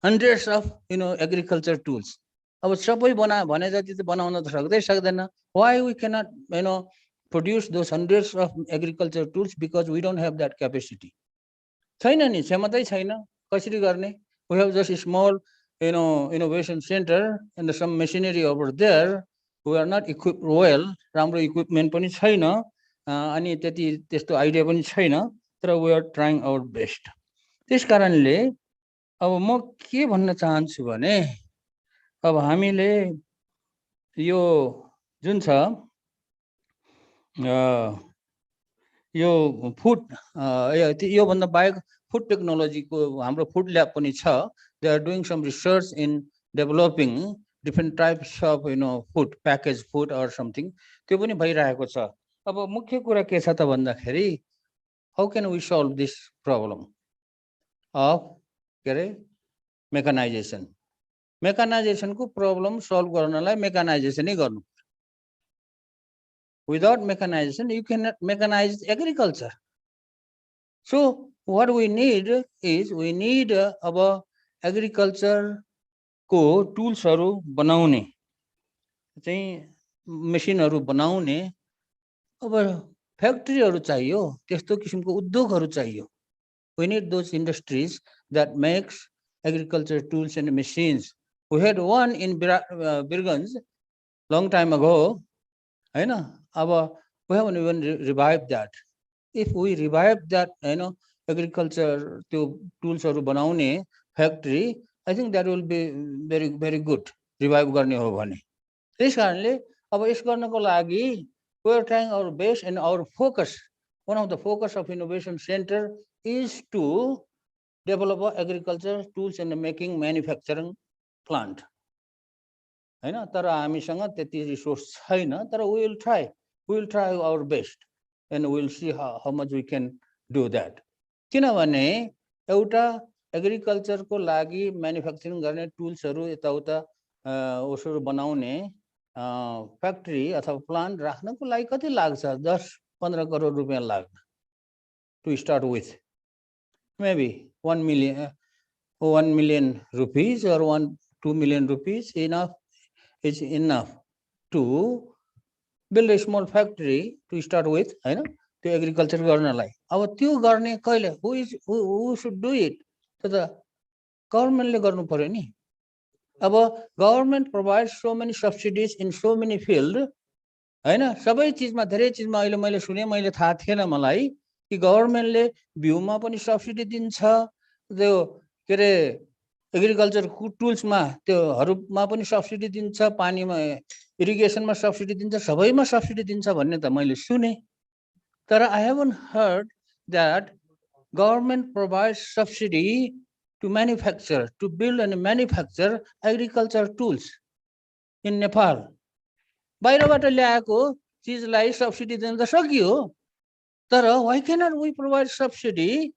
Speaker 9: hundreds of agriculture tools. अब सबै भने जति त बनाउन त सक्दैन। Why we cannot produce those hundreds of agriculture tools? Because we don't have that capacity. छैन नि, क्षमता छैन। कसरी गर्ने? We have just a small innovation center and some machinery over there. We are not equipped well. राम्रो equipment पनि छैन अनि त्यस्तो आइडिया पनि छैन, तर we are trying our best. त्यस कारणले अब म के भन्न चाहन्छु भने अब हामीले यो जुन छ यो फुड यो भन्दा बाहेक फुड टेक्नोलोजी को हाम्रो फुड ल्याब पनि छ। They are doing some research in developing different types of food, packaged food or something. त्यो पनि भइरहेको छ। अब मुख्य कुरा के छ त भन्दाखेरि how can we solve this problem of के अरे मेकानाइजेसन? मेकानाइजेसन को प्रब्लम सल्भ गर्नलाई मेकानाइजेसन नै गर्नु। Without mechanization, you cannot mechanize agriculture. So what we need is we need अब agriculture को टुल्सहरु बनाउने चाहिँ मेसिनहरु बनाउने अब फ्याक्ट्रीहरु चाहियो, त्यस्तो किसिमको उद्योगहरु चाहियो। We need those industries that makes agriculture tools and machines. We had one in Birganj long time ago, हैन? अब we haven't even revived that. If we revive that, agriculture त्यो टुल्सहरु बनाउने factory, I think that will be very good. Revive गर्ने हो भने। त्यस कारणले अब यस गर्नको लागि we are trying our best and our focus. One of the focus of innovation center is to develop agriculture tools and making manufacturing plant. हैन? तर हामीसँग त्यति रिसोर्स छैन, तर we will try our best and we will see how much we can do that. किनभने एउटा agriculture को लागि म्यानुफ्याक्चरिङ गर्ने टुल्सहरु यताउता ओसहरु बनाउने फ्याक्ट्री अथवा प्लान्ट राख्नको लागि कति लाग्छ? 10-15 करोड रुपैयाँ लाग्छ to start with. Maybe 1 million rupees or 1-2 million rupees is enough to build a small factory to start with, हैन? त्यो एग्रीकल्चर गर्नलाई। अब त्यो गर्ने कहिले who should do it? त गभर्नमेन्टले गर्नु पर्यो नि अब government provides so many subsidies in so many field हैन सबै चिजमा धेरै चिजमा अहिले मैले सुने मैले थाहा थिएन मलाई कि गभर्नमेन्टले बिउमा पनि सब्सिडी दिन्छ त्यो के रे एग्रिकल्चर टुल्समा त्योहरुमा पनि सब्सिडी दिन्छ पानीमा इरिगेसनमा सब्सिडी दिन्छ सबैमा सब्सिडी दिन्छ भन्ने त मैले सुने तर I haven't heard that government provides subsidy to manufacture, to build and manufacture agriculture tools in Nepal. बाहिरबाट ल्याएको चिजलाई सब्सिडी दिन त सकियो तर why cannot we provide subsidy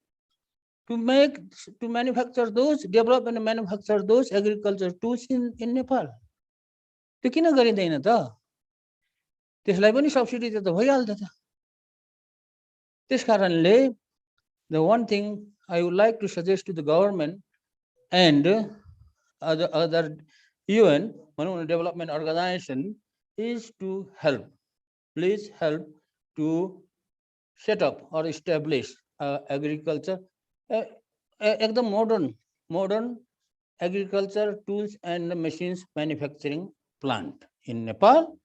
Speaker 9: to manufacture those, develop and manufacture those agriculture tools in Nepal? त्यो किन गरिदैन त त्यसलाई पनि सब्सिडी दिए त भइहाल्छ त त्यसकारणले the one thing I would like to suggest to the government and other UN development organization is to help. Please help to set up or establish agriculture, the modern agriculture tools and machines manufacturing plant in Nepal.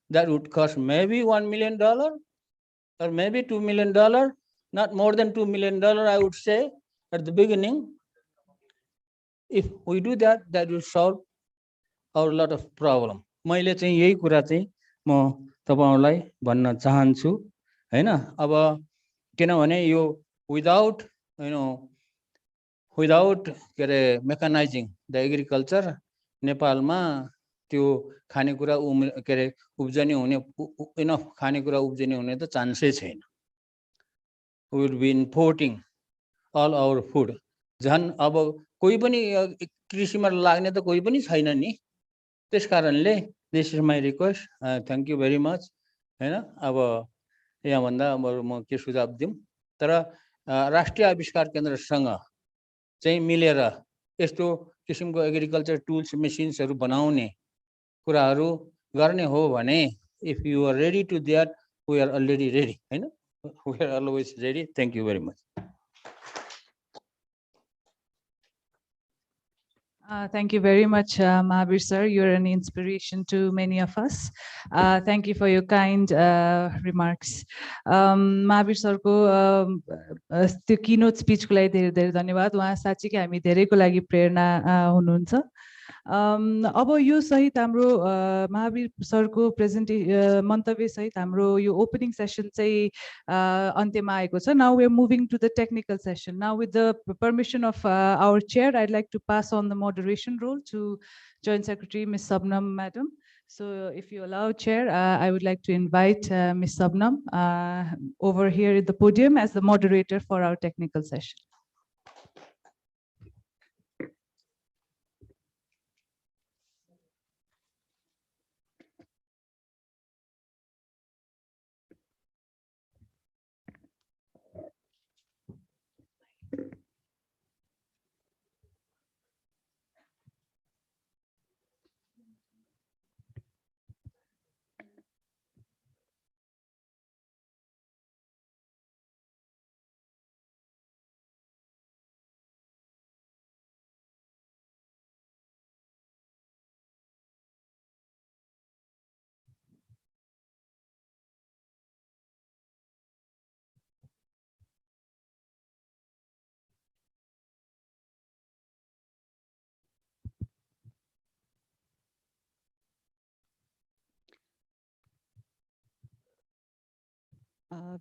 Speaker 9: That would cost maybe $1 million or maybe $2 million. Not more than $2 million, I would say, at the beginning. If we do that, that will solve our lot of problem. मैले चाहिँ यही कुरा चाहिँ म तपाईहरुलाई भन्न चाहन्छु हैन अब किनभने यो without के रे मेकानाइजिङ द एग्रिकल्चर नेपालमा त्यो खानेकुरा के रे उब्जनी हुने इनफ खानेकुरा उब्जनी हुने त चान्सै छैन. We will be importing all our food. झन् अब कोही पनि कृषिमा लाग्ने त कोही पनि छैन नि त्यसकारणले this is my request. Thank you very much. हैन अब यहाँ भन्दा म के सुझाव दिम तर राष्ट्रिय आविष्कार केन्द्रसँग चाहिँ मिलेर यस्तो किसिमको एग्रिकल्चर टुल्स मेसिन्सहरु बनाउने कुराहरु गर्ने हो भने if you are ready to that we are already ready हैन we are always ready. Thank you very much.
Speaker 8: Thank you very much, Mahabir sir. You're an inspiration to many of us. Thank you for your kind remarks. Mahabir sir को त्यो keynote speech को लागि धेरै धेरै धन्यवाद. उहाँ साच्चै हामी धेरैको लागि प्रेरणा हुनुहुन्छ. अब यो सहित हाम्रो महावीर सरको मन्तव्य सहित हाम्रो यो ओपनिङ सेसन चाहिँ अन्त्यमा आएको छ. Now we are moving to the technical session. Now with the permission of our chair, I'd like to pass on the moderation role to Joint Secretary Ms. Sabnam Madam. So if you allow, Chair, I would like to invite Ms. Sabnam over here at the podium as the moderator for our technical session.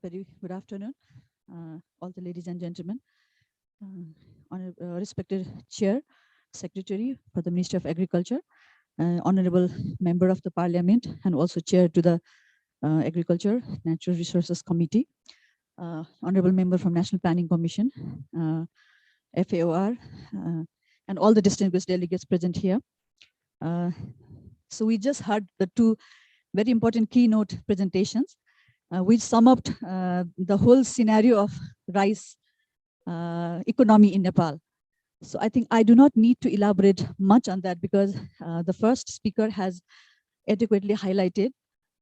Speaker 10: Very good afternoon, all the ladies and gentlemen. Respected Chair, Secretary for the Ministry of Agriculture, Honorable Member of the Parliament, and also Chair to the Agriculture Natural Resources Committee, Honorable Member from National Planning Commission, FAOR, and all the distinguished delegates present here. So we just heard the two very important keynote presentations, which sum up the whole scenario of rice economy in Nepal. So I think I do not need to elaborate much on that because the first speaker has adequately highlighted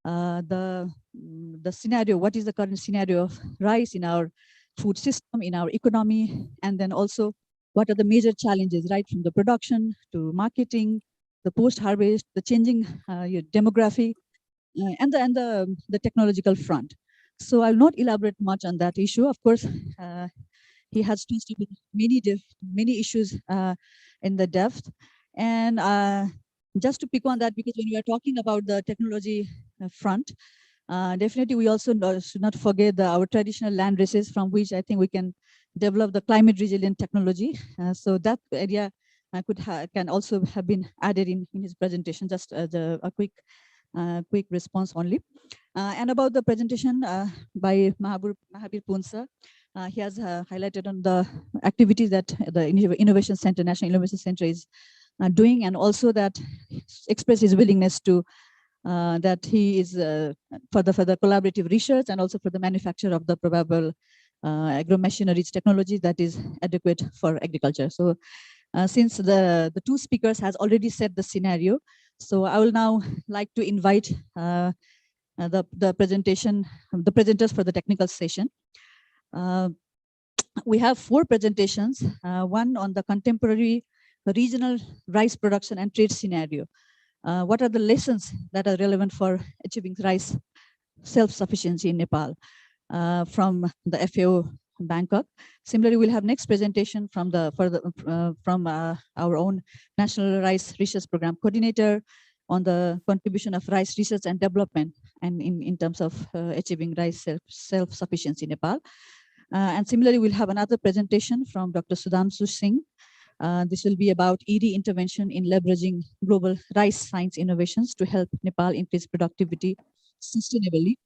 Speaker 10: the scenario, what is the current scenario of rice in our food system, in our economy, and then also what are the major challenges, right, from the production to marketing, the post-harvest, the changing demography, and the technological front. So I'll not elaborate much on that issue. Of course, he has touched upon many issues in the depth. And just to pick on that, because when we are talking about the technology front, definitely we also should not forget our traditional land races, from which I think we can develop the climate resilient technology. So that area can also have been added in his presentation, just as a quick response only. And about the presentation by Mahabir Punsa, he has highlighted on the activities that the Innovation Center, National Innovation Center is doing, and also that express his willingness to that he is for the collaborative research and also for the manufacture of the probable agro-machineries technology that is adequate for agriculture. So since the two speakers has already set the scenario, so I will now like to invite the presenters for the technical session. We have 4 presentations, one on the contemporary regional rice production and trade scenario. What are the lessons that are relevant for achieving rice self-sufficiency in Nepal from the FAO Bangkok? Similarly, we'll have next presentation from our own National Rice Research Program coordinator on the contribution of rice research and development, and in terms of achieving rice self-sufficiency in Nepal. And similarly, we'll have another presentation from Dr. Sudhanshu Singh. This will be about ED intervention in leveraging global rice science innovations to help Nepal increase productivity sustainably.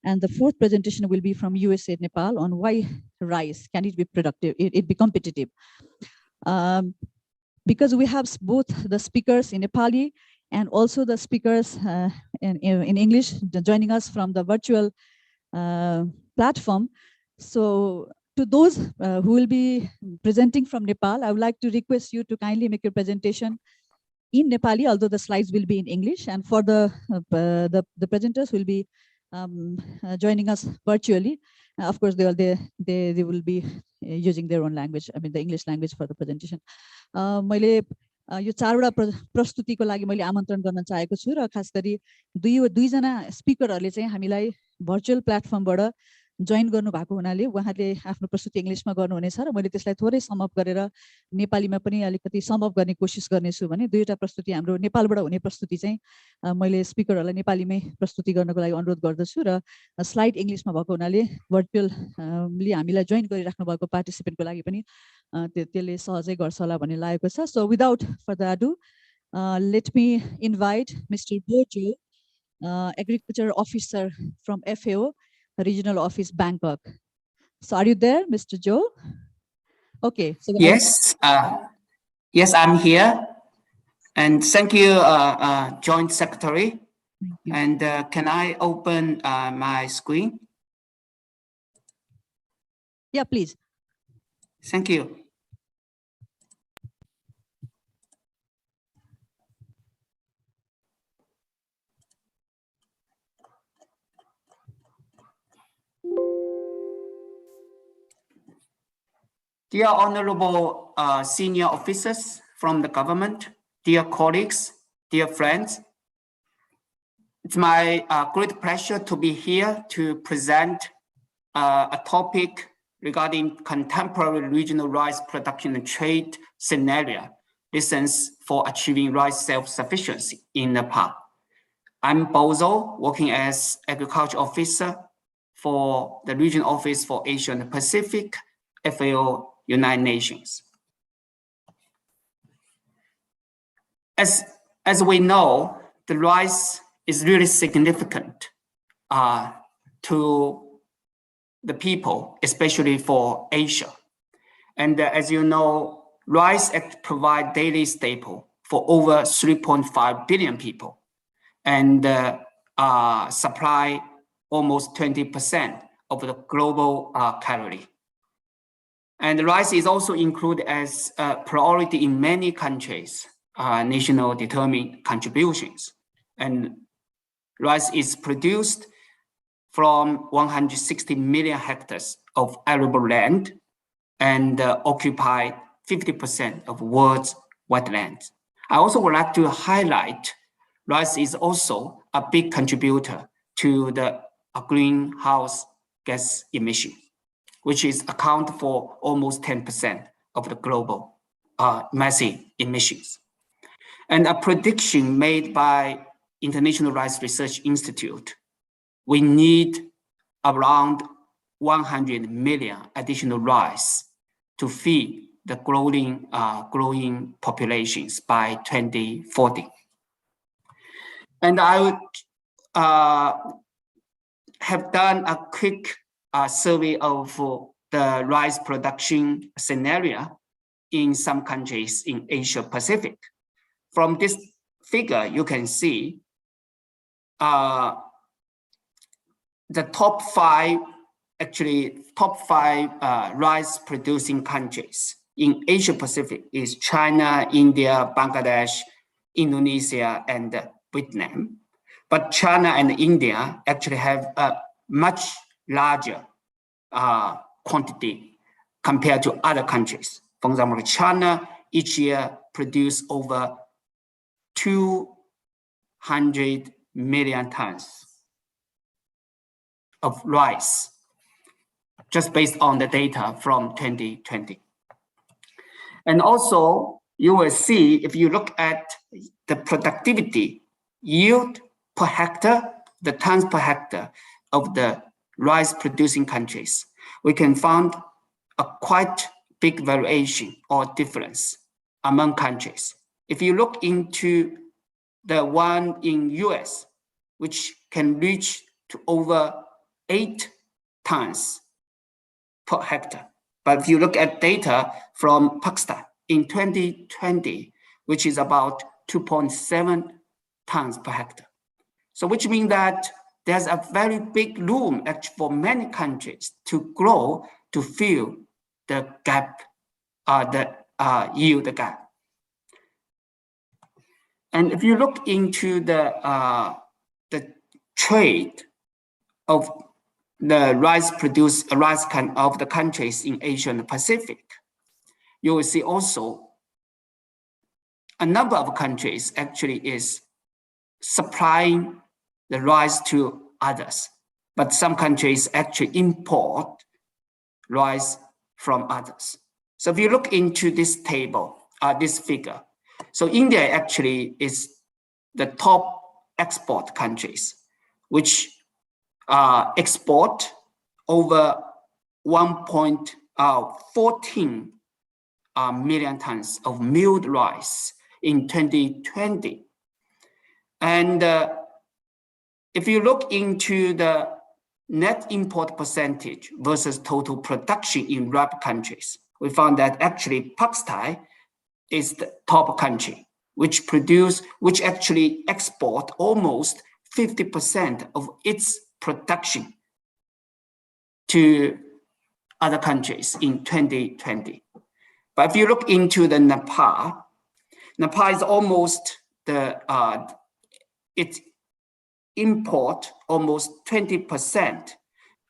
Speaker 10: And the 4th presentation will be from USA Nepal on why rice can it be productive, it be competitive. Because we have both the speakers in Nepali and also the speakers in English joining us from the virtual platform. So to those who will be presenting from Nepal, I would like to request you to kindly make your presentation in Nepali, although the slides will be in English. And for the presenters will be joining us virtually. Of course, they will be using their own language, I mean the English language for the presentation. मैले यो 4वटा प्रस्तुतिको लागि मैले आमन्त्रण गर्न चाहेको छु र खास गरी दुईजना स्पिकरहरूले चाहिँ हामीलाई भर्चुअल प्लेटफर्मबाट जोइन गर्नु भएको हुनाले उहाँले आफ्नो प्रस्तुति इङ्ग्लिशमा गर्नुहुनेछ र मैले त्यसलाई थोरै सम अप गरेर नेपालीमा पनि अलिकति सम अप गर्ने कोसिस गर्नेछु भने 2वटा प्रस्तुति हाम्रो नेपालबाट हुने प्रस्तुति चाहिँ मैले स्पिकरहरूलाई नेपालीमै प्रस्तुति गर्नको लागि अनुरोध गर्दछु र स्लाइड इङ्ग्लिशमा भएको हुनाले भर्चुअली हामीलाई जोइन गरिराख्नु भएको पार्टिसिपेन्टको लागि पनि त्यसले सहजै गर्छ होला भन्ने लागेको छ. So without further ado, let me invite Mr. Bojo, Agriculture Officer from FAO, Regional Office, Bangkok. So are you there, Mr. Joe? Okay. So
Speaker 11: yes, yes, I'm here. And thank you, Joint Secretary. You. And can I open my screen?
Speaker 10: Yeah, please.
Speaker 11: Thank you. Dear Honorable Senior Officers from the government, dear colleagues, dear friends, it's my great pleasure to be here to present a topic regarding contemporary regional rice production and trade scenario, lessons for achieving rice self-sufficiency in Nepal. I'm Bozo, working as Agriculture Officer for the Regional Office for Asia and the Pacific, FAO, United Nations. As we know, the rice is really significant to the people, especially for Asia. And as you know, rice provides daily staple for over 3.5 billion people and supply almost 20% of the global calorie. And rice is also included as a priority in many countries, national determined contributions. And rice is produced from 160 million hectares of arable land and occupy 50% of world's wetlands. I also would like to highlight rice is also a big contributor to the greenhouse gas emission, which is account for almost 10% of the global methane emissions. And a prediction made by International Rice Research Institute, we need around 100 million additional rice to feed the growing populations by 2040. And I would have done a quick survey of the rice production scenario in some countries in Asia Pacific. From this figure, you can see the top five rice producing countries in Asia Pacific is China, India, Bangladesh, Indonesia, and Vietnam. But China and India actually have a much larger quantity compared to other countries. For example, China each year produce over 200 million tons of rice, just based on the data from 2020. And also, you will see, if you look at the productivity yield per hectare, the tons per hectare of the rice producing countries, we can find a quite big variation or difference among countries. If you look into the one in US, which can reach to over 8 tons per hectare. But if you look at data from Pakistan in 2020, which is about 2.7 tons per hectare. So which means that there's a very big room actually for many countries to grow to fill the gap, yield gap. And if you look into the trade of the rice of the countries in Asia and the Pacific, you will see also a number of countries actually is supplying the rice to others, but some countries actually import rice from others. So if you look into this table, this figure, so India actually is the top export countries, which export over 1.14 million tons of milled rice in 2020. And if you look into the net import percentage versus total production in RAP countries, we found that actually Pakistan is the top country, which actually export almost 50% of its production to other countries in 2020. But if you look into the Nepal is almost it import almost 20%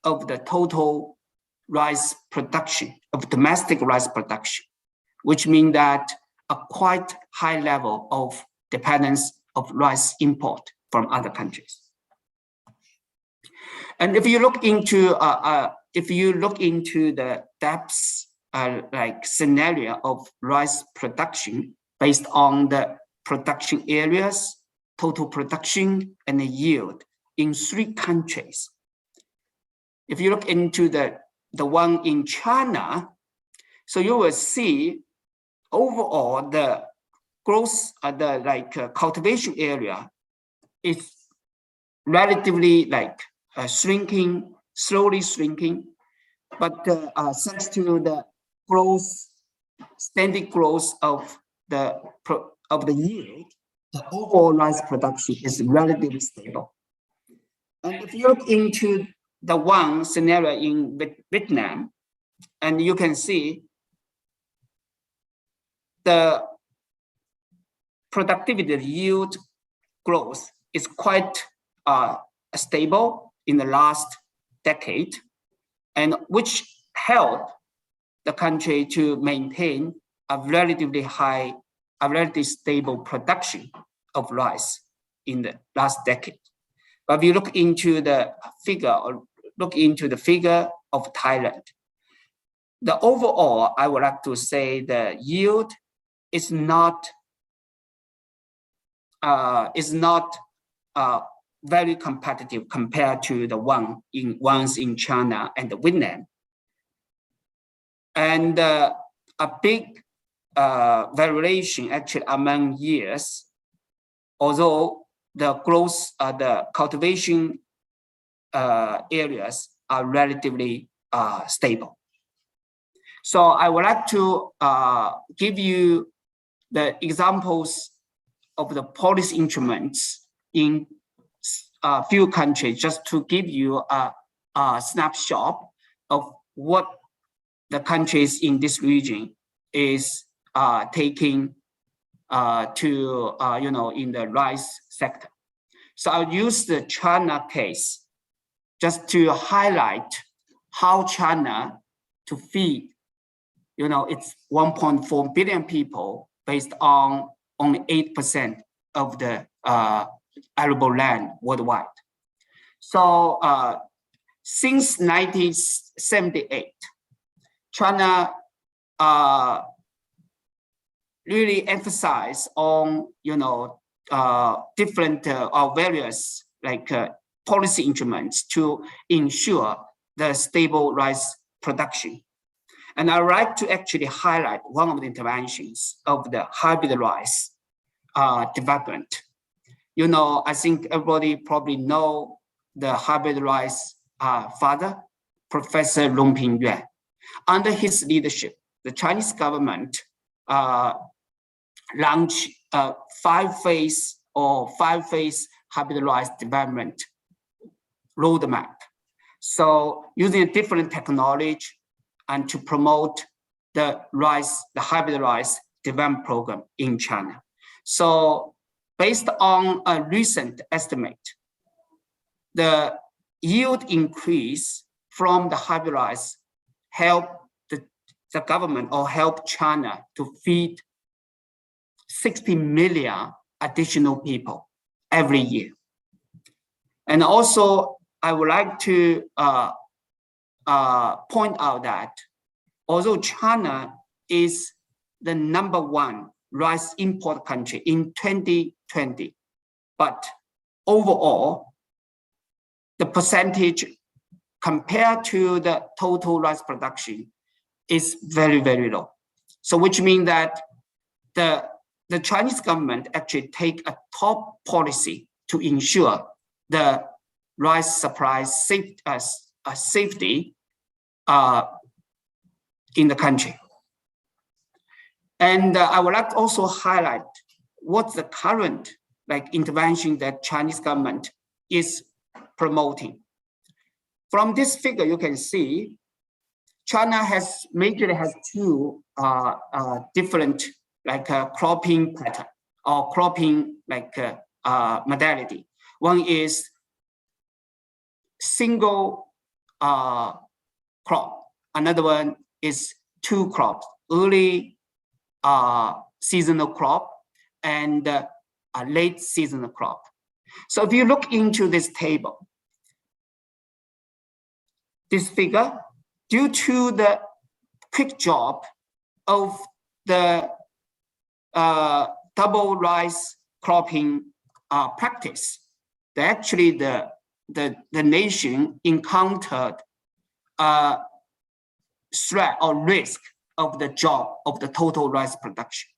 Speaker 11: of the total rice production, of domestic rice production, which means that a quite high level of dependence of rice import from other countries. And if you look into the depths like scenario of rice production based on the production areas, total production, and the yield in 3 countries. If you look into the one in China, so you will see overall the growth, cultivation area is relatively shrinking, slowly shrinking, but thanks to the steady growth of the yield, the overall rice production is relatively stable. And if you look into the one scenario in Vietnam, and you can see the productivity, the yield growth is quite stable in the last decade, and which helped the country to maintain a relatively high, a relatively stable production of rice in the last decade. But if you look into the figure or look into the figure of Thailand, the overall, I would like to say the yield is not very competitive compared to the ones in China and Vietnam. And a big variation actually among years, although the growth, the cultivation areas are relatively stable. So I would like to give you the examples of the policy instruments in a few countries, just to give you a snapshot of what the countries in this region is taking to, in the rice sector. So I'll use the China case just to highlight how China to feed, it's 1.4 billion people based on only 8% of the arable land worldwide. So since 1978, China really emphasized on different or various policy instruments to ensure the stable rice production. And I'd like to actually highlight one of the interventions of the hybrid rice development. I think everybody probably know the hybrid rice father, Professor Long Pingyue. Under his leadership, the Chinese government launched a five-phase hybrid rice development roadmap. So using a different technology and to promote the hybrid rice development program in China. So based on a recent estimate, the yield increase from the hybrid rice help the government or help China to feed 60 million additional people every year. And also, I would like to point out that although China is the #1 rice import country in 2020, but overall, the percentage compared to the total rice production is very, very low. So which means that the Chinese government actually take a top policy to ensure the rice supply safety in the country. And I would like to also highlight what's the current intervention that Chinese government is promoting. From this figure, you can see China majorly has two different cropping pattern or cropping modality. One is single crop. Another one is two crops, early seasonal crop and a late seasonal crop. So if you look into this table, this figure, due to the quick drop of the double rice cropping practice, actually the nation encountered a threat or risk of the drop of the total rice production.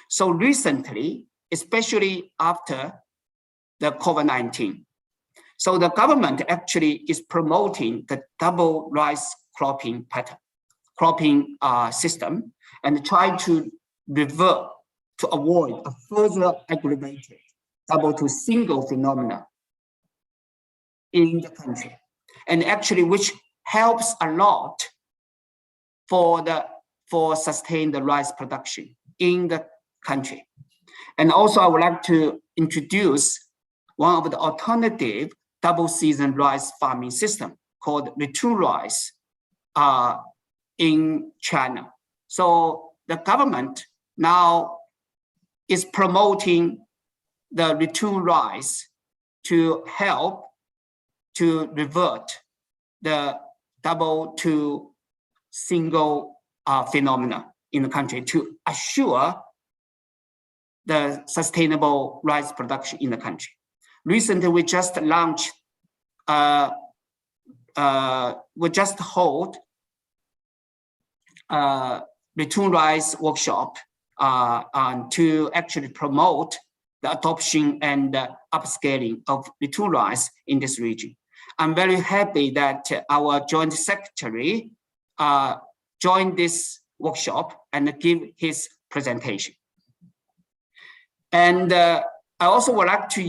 Speaker 11: So recently, especially after the COVID-19, so the government actually is promoting the double rice cropping system and try to revert to avoid a further aggravated double to single phenomena in the country, and actually which helps a lot for sustain the rice production in the country. And also I would like to introduce one of the alternative double season rice farming system called return rice in China. So the government now is promoting the return rice to help to revert the double to single phenomena in the country to assure the sustainable rice production in the country. Recently, we just launched, we just hold return rice workshop to actually promote the adoption and upscaling of return rice in this region. I'm very happy that our Joint Secretary joined this workshop and give his presentation. And I also would like to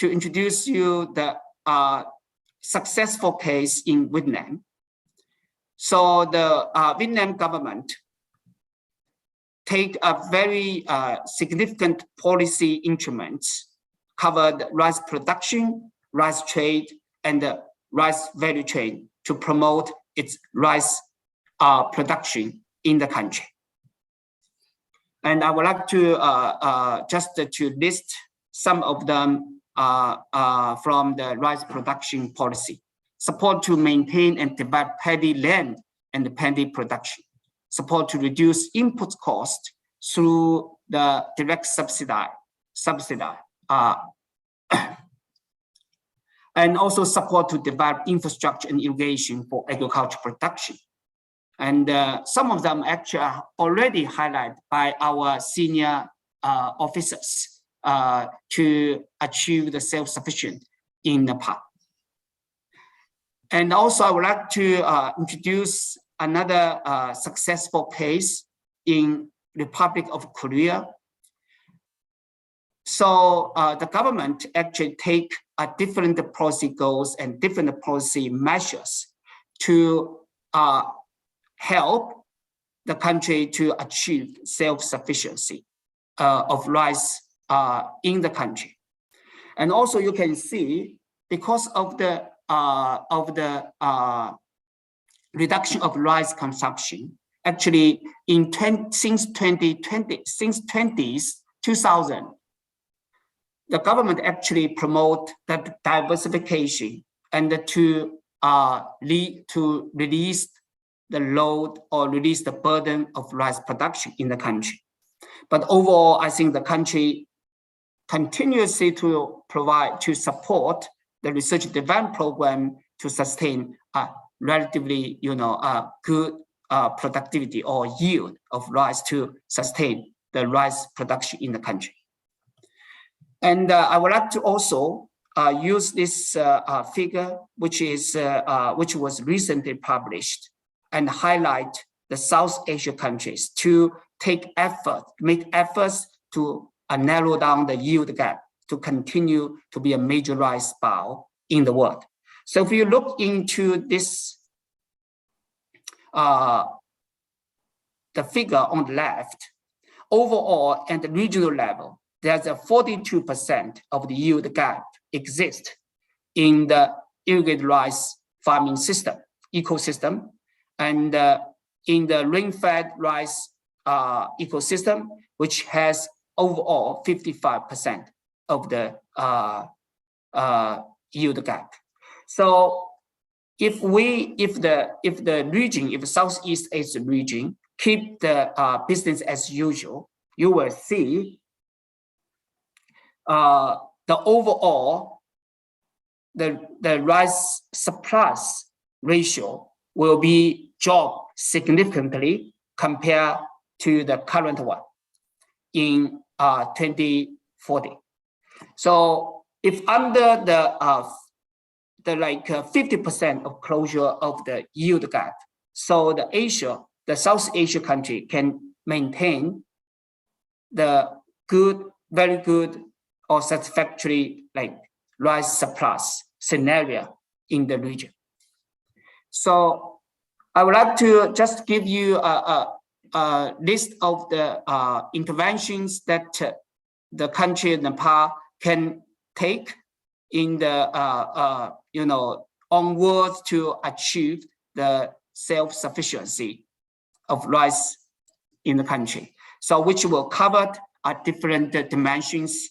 Speaker 11: introduce you the successful case in Vietnam. So the Vietnam government take a very significant policy instruments, covered rice production, rice trade, and the rice value chain to promote its rice production in the country. And I would like to just to list some of them from the rice production policy. Support to maintain and develop paddy land and paddy production. Support to reduce input cost through the direct subsidy. And also support to develop infrastructure and irrigation for agriculture production. And some of them actually are already highlighted by our senior officers to achieve the self-sufficient in Nepal. And also I would like to introduce another successful case in Republic of Korea. So the government actually take different policy goals and different policy measures to help the country to achieve self-sufficiency of rice in the country. And also you can see, because of the reduction of rice consumption, actually since 2000, the government actually promote that diversification and to release the load or release the burden of rice production in the country. But overall, I think the country continuously to support the research and development program to sustain a relatively, good productivity or yield of rice to sustain the rice production in the country. And I would like to also use this figure, which was recently published, and highlight the South Asia countries to make efforts to narrow down the yield gap to continue to be a major rice bowl in the world. So if you look into this, the figure on the left, overall at the regional level, there's a 42% of the yield gap exists in the irrigated rice farming ecosystem, and in the rain-fed rice ecosystem, which has overall 55% of the yield gap. So if Southeast Asia region keep the business as usual, you will see the overall the rice surplus ratio will be dropped significantly compared to the current one in 2040. So if under the 50% of closure of the yield gap, so the South Asia country can maintain the very good or satisfactory rice surplus scenario in the region. So I would like to just give you a list of the interventions that the country of Nepal can take in the onwards to achieve the self-sufficiency of rice in the country. So which will cover different dimensions,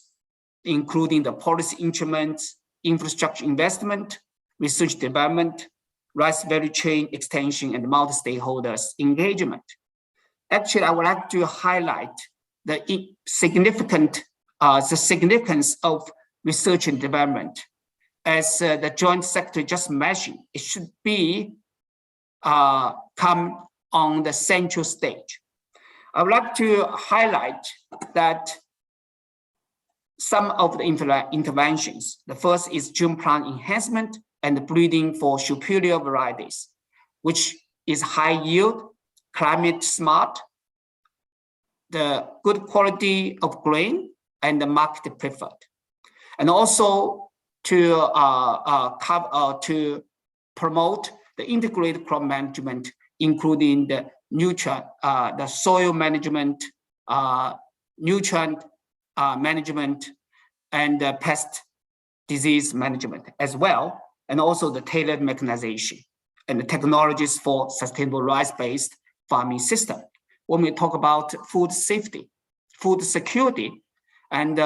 Speaker 11: including the policy instruments, infrastructure investment, research development, rice value chain extension, and multi-stakeholders engagement. Actually, I would like to highlight the significance of research and development. As the Joint Secretary just mentioned, it should be come on the central stage. I would like to highlight that some of the interventions. The first is germplant enhancement and the breeding for superior varieties, which is high yield, climate smart, the good quality of grain, and the market preferred. And also to promote the integrated crop management, including the nutrient, the soil management, nutrient management, and pest disease management as well, and also the tailored mechanization and the technologies for sustainable rice-based farming system. When we talk about food safety, food security, and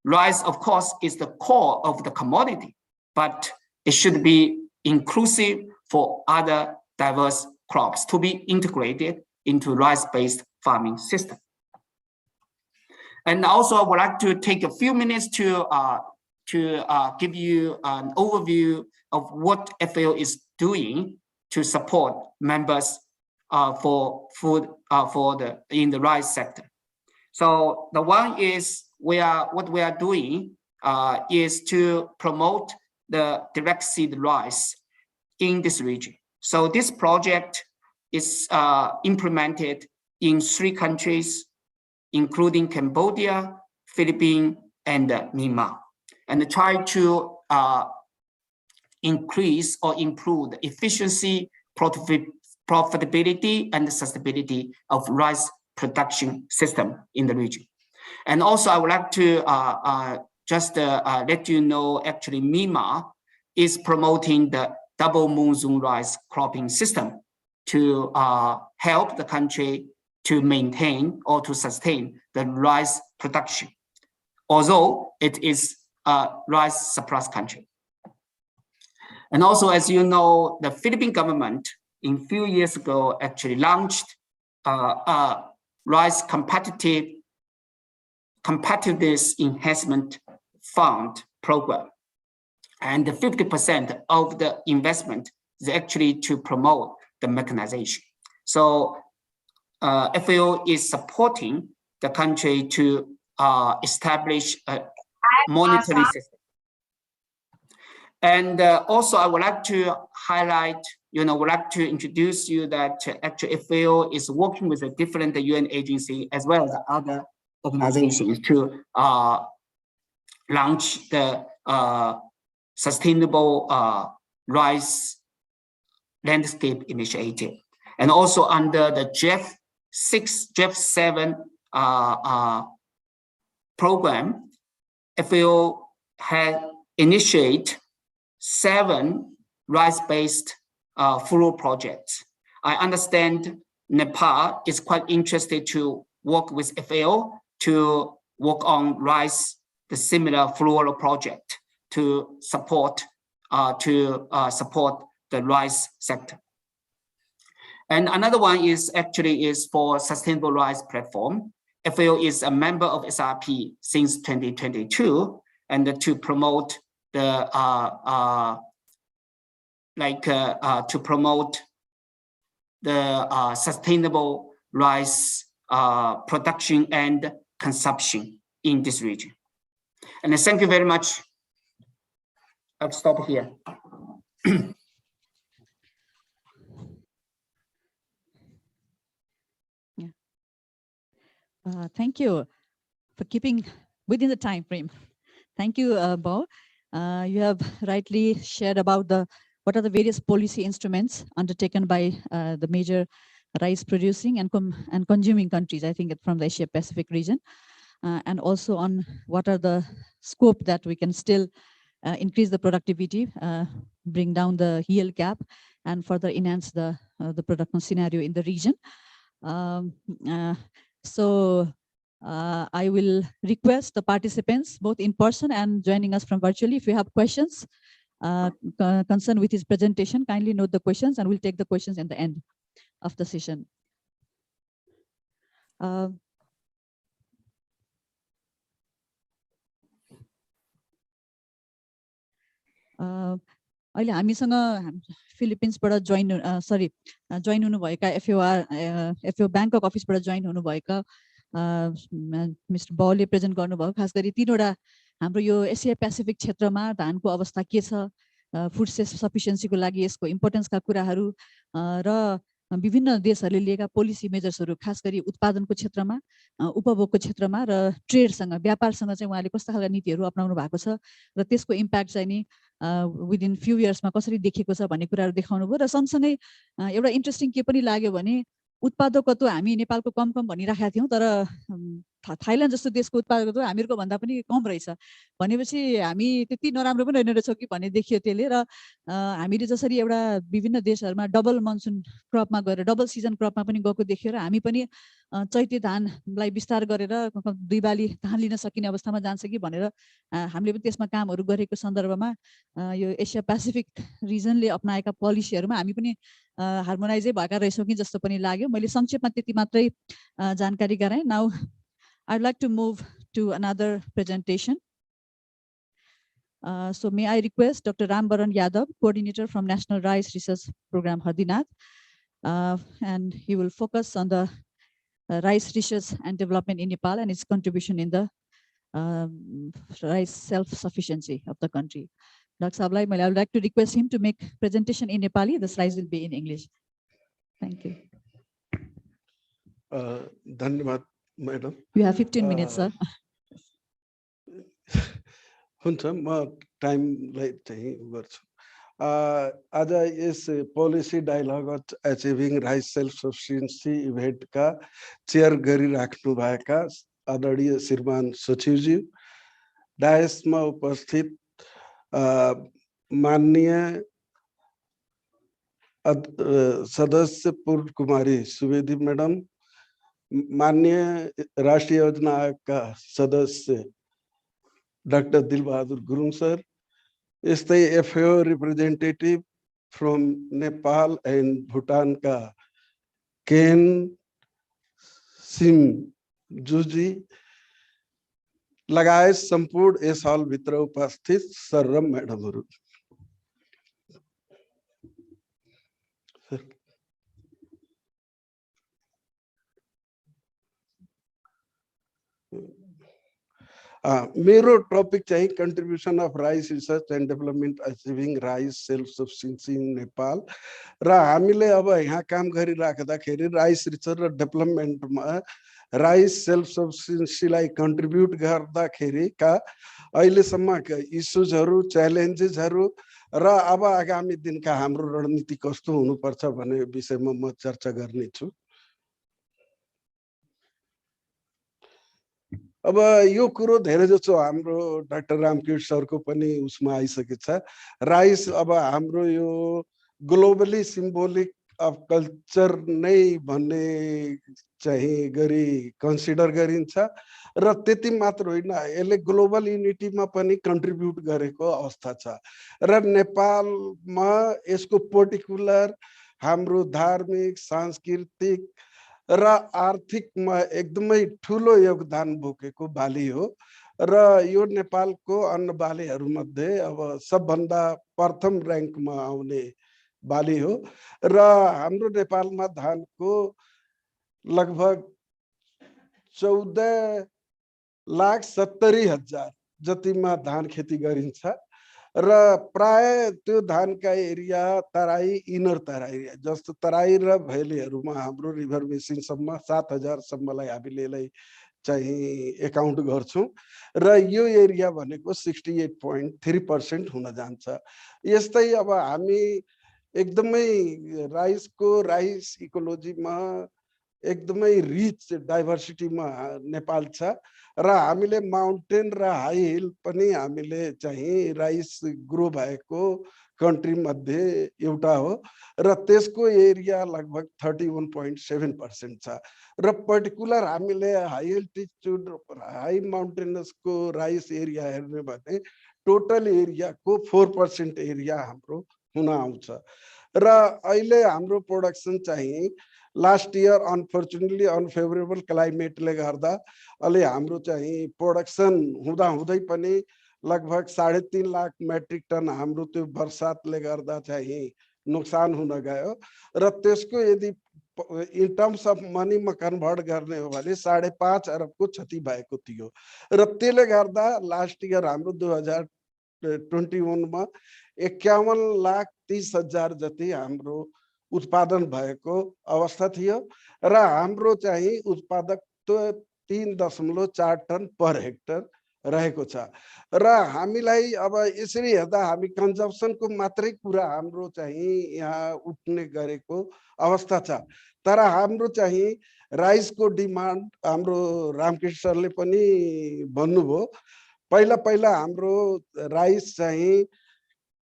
Speaker 11: rice, of course, is the core of the commodity, but it should be inclusive for other diverse crops to be integrated into rice-based farming system. And also, I would like to take a few minutes to give you an overview of what FAO is doing to support members for food in the rice sector. So the one is what we are doing is to promote the direct seed rice in this region. So this project is implemented in 3 countries, including Cambodia, Philippines, and Myanmar, and try to increase or improve the efficiency, profitability, and the sustainability of rice production system in the region. And also, I would like to just let you know, actually, Myanmar is promoting the double monsoon rice cropping system to help the country to maintain or to sustain the rice production, although it is a rice surplus country. And also, as you know, the Philippine government a few years ago actually launched a rice competitiveness enhancement fund program. And 50% of the investment is actually to promote the mechanization. So FAO is supporting the country to establish a monitoring system. And also, I would like to highlight, would like to introduce you that actually FAO is working with a different UN agency as well as other organizations to launch the Sustainable Rice Landscape Initiative. And also under the GEF7 program, FAO had initiated 7 rice-based furrow projects. I understand Nepal is quite interested to work with FAO to work on rice, the similar furrow project to support the rice sector. And another one is actually for Sustainable Rice Platform. FAO is a member of SRP since 2022, and to promote the sustainable rice production and consumption in this region. And thank you very much. I'll stop here.
Speaker 10: Thank you for keeping within the time frame. Thank you, Bo. You have rightly shared about what are the various policy instruments undertaken by the major rice producing and consuming countries, I think from the Asia Pacific region, and also on what are the scope that we can still increase the productivity, bring down the yield gap, and further enhance the production scenario in the region. So I will request the participants, both in person and joining us from virtually, if you have questions concerned with his presentation, kindly note the questions, and we'll take the questions in the end of the session. अहिले हामीसँग फिलिपिन्सबाट join हुनुभएका FO Bangkok अफिसबाट join हुनुभएका mister बाउले present गर्नुभयो। खास गरी 3वटा हाम्रो यो Asia Pacific क्षेत्रमा धानको अवस्था के छ, फुड सफिसियन्सीको लागि यसको इम्पोर्टेन्सका कुराहरू र विभिन्न देशहरूले लिएका पोलिसी मेजर्सहरू, खास गरी उत्पादनको क्षेत्रमा, उपभोगको क्षेत्रमा र ट्रेडसँग, व्यापारसँग चाहिँ उहाँले कस्ता खालका नीतिहरू अपनाउनु भएको छ र त्यसको इम्प्याक्ट चाहिँ नि विदिन फ्यु इयर्समा कसरी देखेको छ भन्ने कुराहरू देखाउनु भयो। र सँगसँगै एउटा इन्ट्रेस्टिङ के पनि लाग्यो भने उत्पादकत्व हामी नेपालको कम भनिराखेका थियौँ, तर थाइल्यान्ड जस्तो देशको उत्पादकत्व हामीहरूको भन्दा पनि कम रहेछ भनेपछि हामी त्यति नराम्रो पनि होइन रहेछौँ कि भन्ने देखियो त्यसले। र हामीले जसरी एउटा विभिन्न देशहरूमा डबल मनसुन क्रपमा गएर डबल सिजन क्रपमा पनि गएको देखियो र हामी पनि चैते धानलाई विस्तार गरेर 2 बाली धान लिन सकिने अवस्थामा जान्छ कि भनेर हामीले पनि त्यसमा कामहरू गरेको सन्दर्भमा यो एसिया पेसिफिक रिजनले अपनाएका पोलिसीहरूमा हामी पनि हार्मोनाइजै भएका रहेछौँ कि जस्तो पनि लाग्यो। मैले संक्षेपमा त्यति मात्रै जानकारी गराएँ। Now I'd like to move to another presentation. So may I request Dr. Rambaran Yadav, coordinator from National Rice Research Program, Hardinath, and he will focus on the rice research and development in Nepal and its contribution in the rice self-sufficiency of the country. Dr. Sablai, I would like to request him to make presentation in Nepali. The slides will be in English. Thank you.
Speaker 12: Dhanyavad, madam.
Speaker 10: You have 15 minutes, sir.
Speaker 12: हुन्छ म टाइमलाई चाहिँ गर्छु। आज यस policy dialogue achieving rice self sufficiency इभेन्टका chair गरिराख्नु भएका आदरणीय श्रीमान सचिवज्यू, डायसमा उपस्थित माननीय सदस्य पूर्ण कुमारी सुवेदी मैडम, माननीय राष्ट्रीय योजना आयोगका सदस्य Dr. Dilbahadur Gurung sir, यस्तै FAO representative from Nepal and Bhutan का केन सिम जुजी लगायत सम्पूर्ण यस हल भित्र उपस्थित सर र म्याडमहरू, मेरो टपिक चाहिँ contribution of rice research and development achieving rice self sufficiency in Nepal. र हामीले अब यहाँ काम गरिराख्दाखेरि राइस रिसर्च र डेभलपमेन्टमा राइस सेल्फ सफिसियन्सीलाई कन्ट्रिब्युट गर्दाखेरिका अहिलेसम्मका इस्युजहरू, च्यालेन्जेसहरू र अब आगामी दिनका हाम्रो रणनीति कस्तो हुनुपर्छ भन्ने विषयमा म चर्चा गर्नेछु। अब यो कुरो धेरै जसो हाम्रो डाक्टर रामकृष्ण सरको पनि उसमा आइसकेको छ। राइस अब हाम्रो यो ग्लोबली सिम्बोलिक अफ कल्चर नै भन्ने चाहिँ गरी कन्सिडर गरिन्छ र त्यति मात्र होइन, यसले ग्लोबल युनिटीमा पनि कन्ट्रिब्युट गरेको अवस्था छ र नेपालमा यसको पर्टिकुलर हाम्रो धार्मिक, सांस्कृतिक र आर्थिकमा एकदमै ठुलो योगदान बोकेको बाली हो र यो नेपालको अन्न बालीहरूमध्ये अब सबभन्दा प्रथम र्याङ्कमा आउने बाली हो र हाम्रो नेपालमा धानको लगभग 14,70,000 जतिमा धान खेती गरिन्छ र प्राय त्यो धानका एरिया तराई, इनर तराई जस्तो तराई र भैलीहरूमा हाम्रो रिभर बेसिनसम्म 7,000 सम्मलाई हामीले चाहिँ एकाउन्ट गर्छौँ र यो एरिया भनेको 68.3% हुन जान्छ। यस्तै अब हामी एकदमै राइस इकोलोजीमा एकदमै रिच डाइभर्सिटीमा नेपाल छ र हामीले माउन्टेन र हाई हिल पनि हामीले चाहिँ राइस ग्रो भएको कन्ट्री मध्ये एउटा हो र त्यसको एरिया लगभग 31.7% छ र पर्टिकुलर हामीले हाई एल्टिट्युड हाई माउन्टेनसको राइस एरिया हेर्ने भने टोटल एरियाको 4% एरिया हाम्रो हुन आउँछ र अहिले हाम्रो प्रोडक्सन चाहिँ लास्ट इयर अनफर्चुनेटली अनफेभरेबल क्लाइमेटले गर्दा अहिले हाम्रो चाहिँ प्रोडक्सन हुँदा हुँदै पनि लगभग 3.5 लाख मेट्रिक टन हाम्रो त्यो बर्सातले गर्दा चाहिँ नुकसान हुन गयो र त्यसको यदि इन टर्म्स अफ मनीमा कन्भर्ट गर्ने हो भने 5.5 अरबको क्षति भएको थियो र त्यसले गर्दा लास्ट इयर हाम्रो 2021 मा 51,30,000 जति हाम्रो उत्पादन भएको अवस्था थियो र हाम्रो चाहिँ उत्पादक 3.4 टन पर हेक्टर रहेको छ र हामीलाई अब यसरी हेर्दा हामी कन्जम्पसनको मात्रै कुरा हाम्रो चाहिँ यहाँ उठ्ने गरेको अवस्था छ तर हाम्रो चाहिँ राइसको डिमान्ड हाम्रो रामकृष्ण सरले पनि भन्नुभयो पहिला पहिला हाम्रो राइस चाहिँ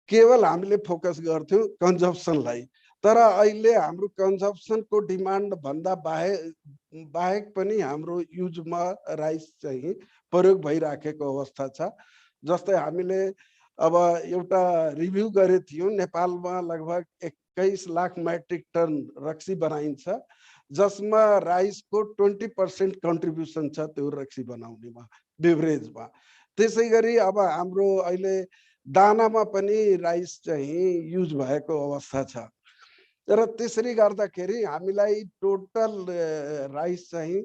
Speaker 12: केवल हामीले फोकस गर्थ्यौं कन्जम्पसनलाई तर अहिले हाम्रो कन्जम्पसनको डिमान्ड भन्दा बाहेक पनि हाम्रो युजमा राइस चाहिँ प्रयोग भइराखेको अवस्था छ जस्तै हामीले अब एउटा रिभ्यू गरे थियौं नेपालमा लगभग 21 लाख मेट्रिक टन रक्सी बनाइन्छ जसमा राइसको 20% कन्ट्रिब्युसन छ त्यो रक्सी बनाउनेमा बेभरेजमा त्यसैगरी अब हाम्रो अहिले दानामा पनि राइस चाहिँ युज भएको अवस्था छ र त्यसरी गर्दाखेरि हामीलाई टोटल राइस चाहिँ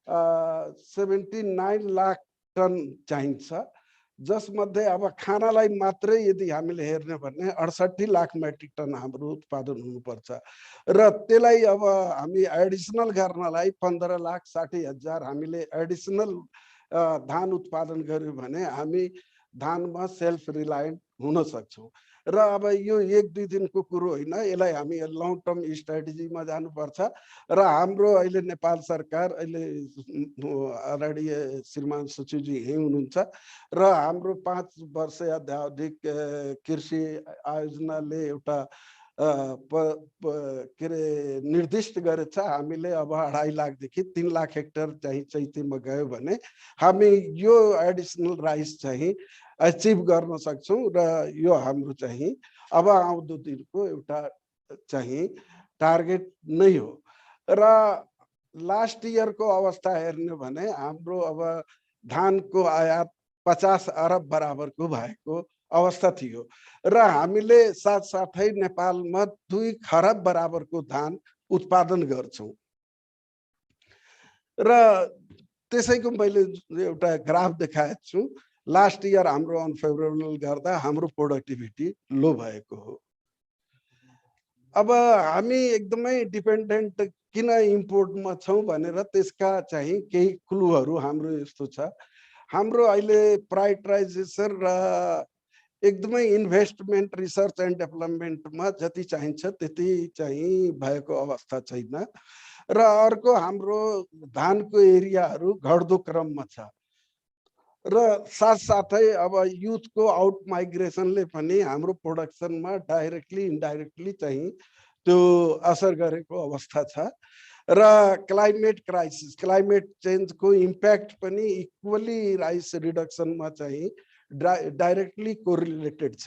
Speaker 12: 79 लाख टन चाहिन्छ जसमध्ये अब खानालाई मात्रै यदि हामीले हेर्ने भने 68 लाख मेट्रिक टन हाम्रो उत्पादन हुनुपर्छ र त्यसलाई अब हामी एडिसनल गर्नलाई 15,60,000 हामीले एडिसनल धान उत्पादन गर्यो भने हामी धानमा सेल्फ रिलायन्ट हुन सक्छौं र अब यो 1-2 दिनको कुरो होइन यसलाई हामी लङ टर्म स्ट्र्याटेजीमा जानुपर्छ र हाम्रो अहिले नेपाल सरकार अहिले आदरणीय श्रीमान सचिवजी यही हुनुहुन्छ र हाम्रो 5 वर्ष अध्यावधिक कृषि आयोजनाले एउटा के अरे निर्दिष्ट गरेछ हामीले अब 2.5 लाखदेखि 3 लाख हेक्टर चाहिँ चैतीमा गयो भने हामी यो एडिसनल राइस चाहिँ अचिभ गर्न सक्छौं र यो हाम्रो चाहिँ अब आउँदो दिनको एउटा चाहिँ टार्गेट नै हो र लास्ट इयरको अवस्था हेर्ने भने हाम्रो अब धानको आयात 50 अरब बराबरको भएको अवस्था थियो र हामीले साथसाथै नेपालमा 2 खरब बराबरको धान उत्पादन गर्छौं र त्यसैको मैले एउटा ग्राफ देखाएको छु लास्ट इयर हाम्रो अनफेभरेबल गर्दा हाम्रो प्रोडक्टिभिटी लो भएको हो अब हामी एकदमै डिपेन्डेन्ट किन इम्पोर्टमा छौं भनेर त्यसका चाहिँ केही क्लुहरू हाम्रो यस्तो छ हाम्रो अहिले प्रायोरिटाइजेसन र एकदमै इन्भेस्टमेन्ट रिसर्च एन्ड डेभलपमेन्टमा जति चाहिन्छ त्यति चाहिँ भएको अवस्था छैन र अर्को हाम्रो धानको एरियाहरू घट्दो क्रममा छ र साथसाथै अब युथको आउट माइग्रेसनले पनि हाम्रो प्रोडक्सनमा डाइरेक्टली इन्डाइरेक्टली चाहिँ त्यो असर गरेको अवस्था छ र क्लाइमेट क्राइसिस क्लाइमेट चेन्जको इम्प्याक्ट पनि इक्वली राइस रिडक्सनमा चाहिँ डाइरेक्टली कोरिलेटेड छ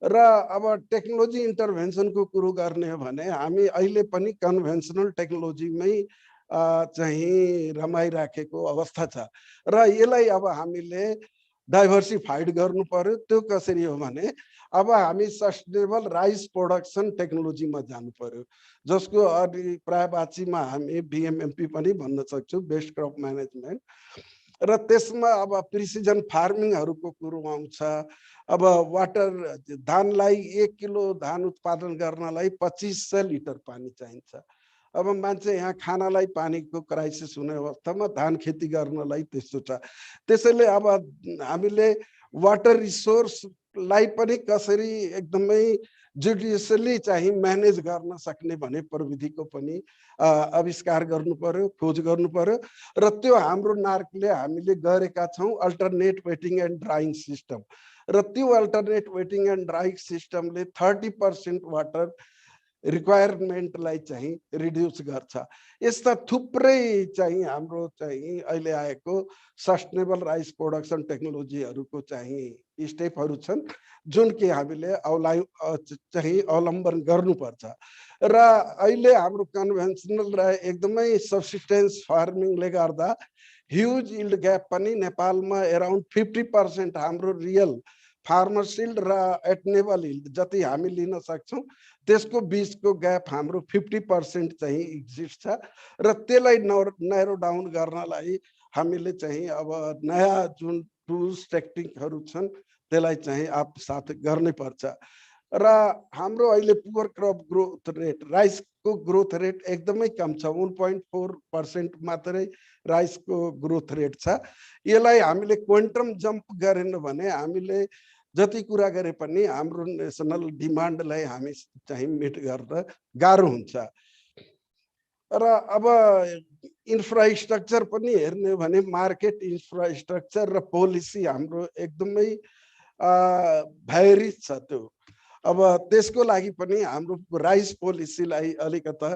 Speaker 12: र अब टेक्नोलोजी इन्टरभेन्सनको कुरो गर्ने हो भने हामी अहिले पनि कन्भेन्सनल टेक्नोलोजीमै चाहिँ रमाइराखेको अवस्था छ र यसलाई अब हामीले डाइभर्सिफाइड गर्नु पर्यो त्यो कसरी हो भने अब हामी सस्टेनेबल राइस प्रोडक्सन टेक्नोलोजीमा जानु पर्यो जसको प्रायवाचीमा हामी बीएमएमपी पनि भन्न सक्छौं बेस्ट क्रप म्यानेजमेन्ट र त्यसमा अब प्रिसिजन फार्मिङहरुको कुरो आउँछ अब वाटर धानलाई 1 किलो धान उत्पादन गर्नलाई 2500 लिटर पानी चाहिन्छ अब मान्छे यहाँ खानालाई पानीको क्राइसिस हुने अवस्थामा धान खेती गर्नलाई त्यस्तो छ त्यसैले अब हामीले वाटर रिसोर्सलाई पनि कसरी एकदमै जुडिशियली चाहिँ म्यानेज गर्न सक्ने भने प्रविधिको पनि आविष्कार गर्नु पर्यो खोज गर्नु पर्यो र त्यो हाम्रो नार्कले हामीले गरेका छौं alternate wetting and drying system र त्यो अल्टरनेट वेटिङ एन्ड ड्राइङ सिस्टमले 30% वाटर रिक्वायरमेन्टलाई चाहिँ रिड्युस गर्छ। यस्ता थुप्रै चाहिँ हाम्रो चाहिँ अहिले आएको सस्टेनेबल राइस प्रोडक्सन टेक्नोलोजीहरूको चाहिँ स्टेपहरू छन् जुन कि हामीले चाहिँ अवलम्बन गर्नुपर्छ। र अहिले हाम्रो कन्भेन्सनल र एकदमै सब्सिस्टेन्स फार्मिङले गर्दा ह्युज यिल्ड ग्याप पनि नेपालमा अराउन्ड 50% हाम्रो रियल फार्मर सिल्ड र एटनेबल यिल्ड जति हामी लिन सक्छौँ त्यसको बीचको ग्याप हाम्रो 50% चाहिँ एक्जिस्ट छ। र त्यसलाई नैरो डाउन गर्नलाई हामीले चाहिँ अब नयाँ जुन टुल्स टेक्निकहरू छन् त्यसलाई चाहिँ आत्मसात गर्नै पर्छ। र हाम्रो अहिले poor crop growth rate राइसको growth rate एकदमै कम छ, 1.4% मात्रै राइसको ग्रोथ रेट छ। यसलाई हामीले क्वान्टम जम्प गरेन भने हामीले जति कुरा गरे पनि हाम्रो नेसनल डिमान्डलाई हामी चाहिँ मिट गर्न गाह्रो हुन्छ। र अब इन्फ्रास्ट्रक्चर पनि हेर्ने भने मार्केट इन्फ्रास्ट्रक्चर र पोलिसी हाम्रो एकदमै भ्यारिज छ त्यो। अब त्यसको लागि पनि हाम्रो राइस पोलिसीलाई अलिकता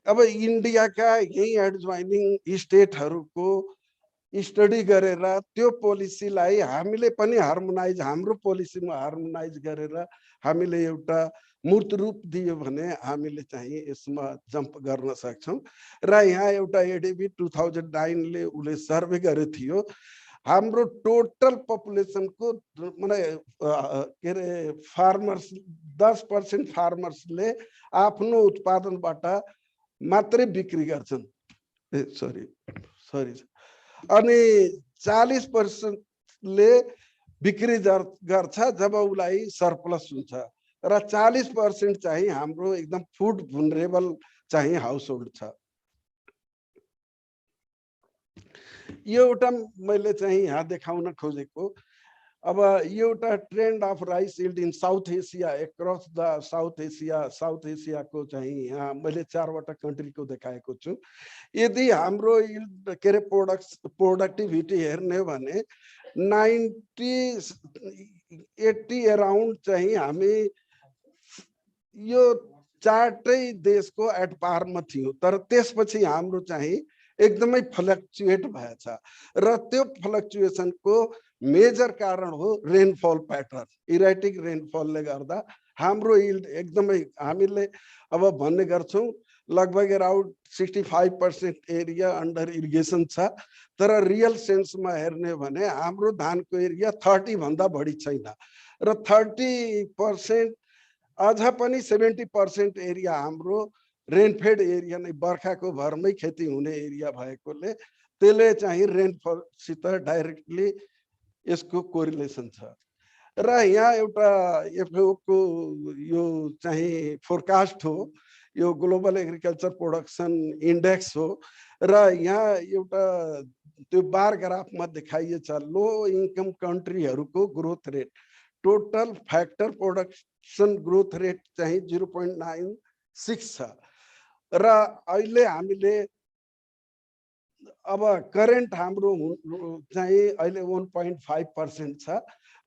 Speaker 12: अब इन्डियाका यही एडजोइनिङ स्टेटहरूको स्टडी गरेर त्यो पोलिसीलाई हामीले पनि हार्मोनाइज हाम्रो पोलिसीमा हार्मोनाइज गरेर हामीले एउटा मूर्त रूप दियो भने हामीले चाहिँ यसमा जम्प गर्न सक्छौँ। र यहाँ एउटा एडिबी 2009ले उसले सर्वे गरेको थियो हाम्रो टोटल पपुलेसनको माने के अरे फार्मर्स 10% फार्मर्सले आफ्नो उत्पादनबाट मात्रै बिक्री गर्छन्। सरी अनि 40%ले बिक्री गर्छ जब उसलाई सरप्लस हुन्छ र 40% चाहिँ हाम्रो एकदम फुड भुनरेबल चाहिँ हाउस होल्ड छ। यो एउटा मैले चाहिँ यहाँ देखाउन खोजेको अब यो एउटा trend of rice yield in South Asia across the South एसियाको चाहिँ यहाँ मैले 4वटा कन्ट्रीको देखाएको छु। यदि हाम्रो यिल्ड के अरे प्रोडक्टिभिटी हेर्ने भने 90-80 अराउन्ड चाहिँ हामी यो 4टै देशको एट पारमा थियो। तर त्यसपछि हाम्रो चाहिँ एकदमै फ्लक्चुएट भएछ र त्यो फ्लक्चुएसनको मेजर कारण हो रेनफल प्याटर्न। इरेटिक रेनफलले गर्दा हाम्रो यिल्ड एकदमै हामीले अब भन्ने गर्छौँ लगभग अराउन्ड 65% एरिया अन्डर इरिगेसन छ। तर रियल सेन्समा हेर्ने भने हाम्रो धानको एरिया 30 भन्दा बढी छैन र 30% अझ पनि 70% एरिया हाम्रो रेनफेड एरिया नै बर्खाको भरमै खेती हुने एरिया भएकोले त्यसले चाहिँ रेनफलसित डाइरेक्टली यसको कोरिलेसन छ। र यहाँ एउटा एफएओको यो चाहिँ फोरकास्ट हो, यो ग्लोबल एग्रिकल्चर प्रोडक्सन इन्डेक्स हो र यहाँ एउटा त्यो बार ग्राफमा देखाइएछ लो इन्कम कन्ट्रीहरूको growth rate total factor production growth rate चाहिँ 0.96 छ र अहिले हामीले अब करेन्ट हाम्रो चाहिँ अहिले 1.5% छ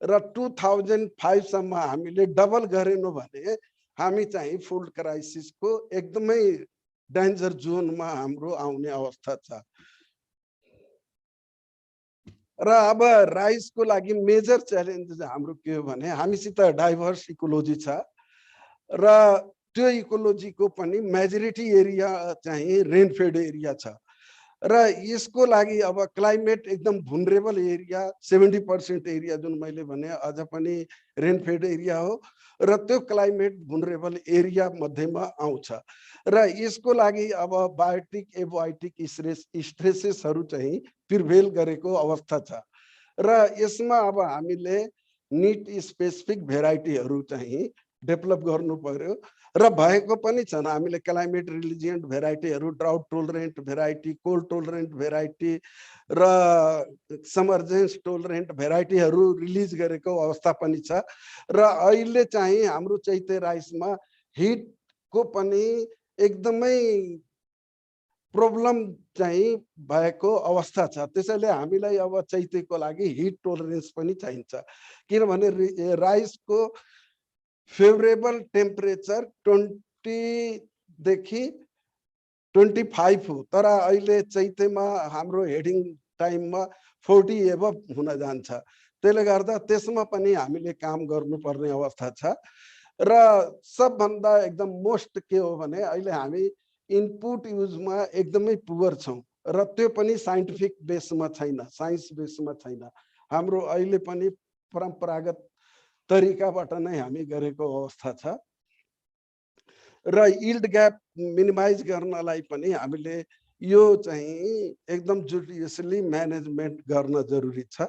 Speaker 12: र 2005 सम्म हामीले डबल गरेनौँ भने हामी चाहिँ फुड क्राइसिसको एकदमै डेन्जर जोनमा हाम्रो आउने अवस्था छ। र अब राइसको लागि मेजर च्यालेन्ज हाम्रो के हो भने हामीसित डाइभर्स इकोलोजी छ र त्यो इकोलोजीको पनि मेजोरिटी एरिया चाहिँ रेनफेड एरिया छ र यसको लागि अब क्लाइमेट एकदम भुनरेबल एरिया 70% एरिया जुन मैले भने अझ पनि रेनफेड एरिया हो र त्यो क्लाइमेट भुनरेबल एरिया मध्येमा आउँछ र यसको लागि अब बायोटिक एबोटिक स्ट्रेसेसहरू चाहिँ प्रिभेल गरेको अवस्था छ र यसमा अब हामीले निड स्पेसिफिक भेराइटीहरू चाहिँ डेभलप गर्नु पर्यो र भएको पनि छन्। हामीले क्लाइमेट रिलिजियन्ट भेराइटीहरू, drought tolerant variety, cold tolerant variety र समर्जेन्स टोलरेन्ट भेराइटीहरू रिलिज गरेको अवस्था पनि छ र अहिले चाहिँ हाम्रो चैते राइसमा हिटको पनि एकदमै प्रब्लम चाहिँ भएको अवस्था छ। त्यसैले हामीलाई अब चैतेको लागि हिट टोलरेन्स पनि चाहिन्छ, किनभने राइसको फेभरेबल टेम्परेचर 20 देखि 25 हो, तर अहिले चैतेमा हाम्रो हेडिङ टाइममा 40 एबभ हुन जान्छ। त्यसले गर्दा त्यसमा पनि हामीले काम गर्नुपर्ने अवस्था छ। र सबभन्दा एकदम मोस्ट के हो भने अहिले हामी इनपुट युजमा एकदमै पुवर छौँ र त्यो पनि साइन्टिफिक बेसमा छैन, साइन्स बेसमा छैन। हाम्रो अहिले पनि परम्परागत तरिकाबाट नै हामी गरेको अवस्था छ। र यील्ड ग्याप मिनिमाइज गर्नलाई पनि हामीले यो चाहिँ एकदम जुडिसियसली म्यानेजमेन्ट गर्न जरुरी छ।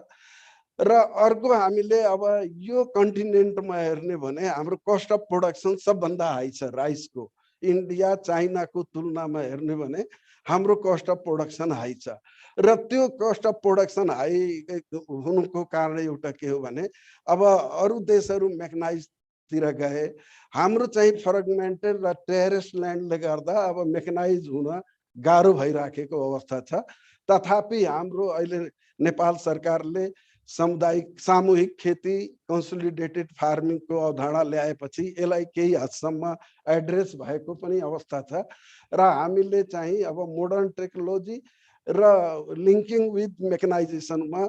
Speaker 12: र अर्को हामीले अब यो कन्टिनेन्टमा हेर्ने भने हाम्रो कस्ट अफ प्रोडक्सन सबभन्दा हाई छ राइसको। इन्डिया चाइनाको तुलनामा हेर्ने भने हाम्रो कस्ट अफ प्रोडक्सन हाई छ। र त्यो कस्ट अफ प्रोडक्सन हाई हुनुको कारण एउटा के हो भने अब अरू देशहरू मेकनाइजतिर गए, हाम्रो चाहिँ फ्रेगमेन्टेड र टेरेस ल्यान्डले गर्दा अब मेकनाइज हुन गाह्रो भइराखेको अवस्था छ। तथापि हाम्रो अहिले नेपाल सरकारले सामूहिक खेती कन्सोलिडेटेड फार्मिङको अवधारणा ल्याएपछि यसलाई केही हदसम्म एड्रेस भएको पनि अवस्था छ। र हामीले चाहिँ अब मोडर्न टेक्नोलोजी र लिङ्किङ विथ मेकनाइजेसनमा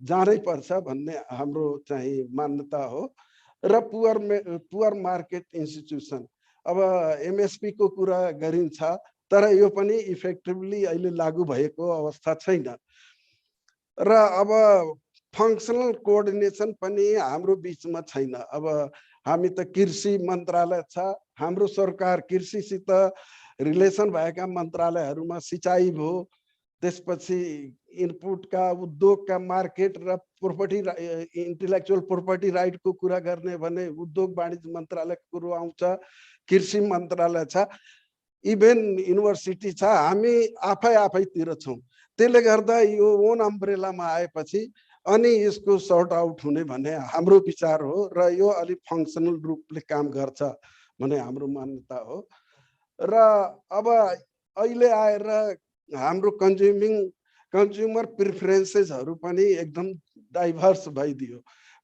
Speaker 12: जानै पर्छ भन्ने हाम्रो चाहिँ मान्यता हो। र पुवर मार्केट इन्स्टिट्युसन, अब एमएसपी को कुरा गरिन्छ, तर यो पनि इफेक्टिभली अहिले लागू भएको अवस्था छैन। र अब फङ्सनल कोअर्डिनेसन पनि हाम्रो बिचमा छैन। अब हामी त कृषि मन्त्रालय छ, हाम्रो सरकार कृषिसित रिलेसन भएका मन्त्रालयहरूमा सिँचाइ भयो, त्यसपछि इनपुटका उद्योगका मार्केट र प्रोपर्टी इन्टेलेक्चुअल प्रोपर्टी राइटको कुरा गर्ने भने उद्योग वाणिज्य मन्त्रालयको कुरो आउँछ, कृषि मन्त्रालय छ, इभेन युनिभर्सिटी छ। हामी आफैतिर छौँ। त्यसले गर्दा यो ओन अम्ब्रेलामा आएपछि अनि यसको सर्ट आउट हुने भन्ने हाम्रो विचार हो र यो अलिक फङ्सनल रूपले काम गर्छ भन्ने हाम्रो मान्यता हो। र अब अहिले आएर हाम्रो कन्ज्युमर प्रिफरेन्सेसहरू पनि एकदम डाइभर्स भइदियो।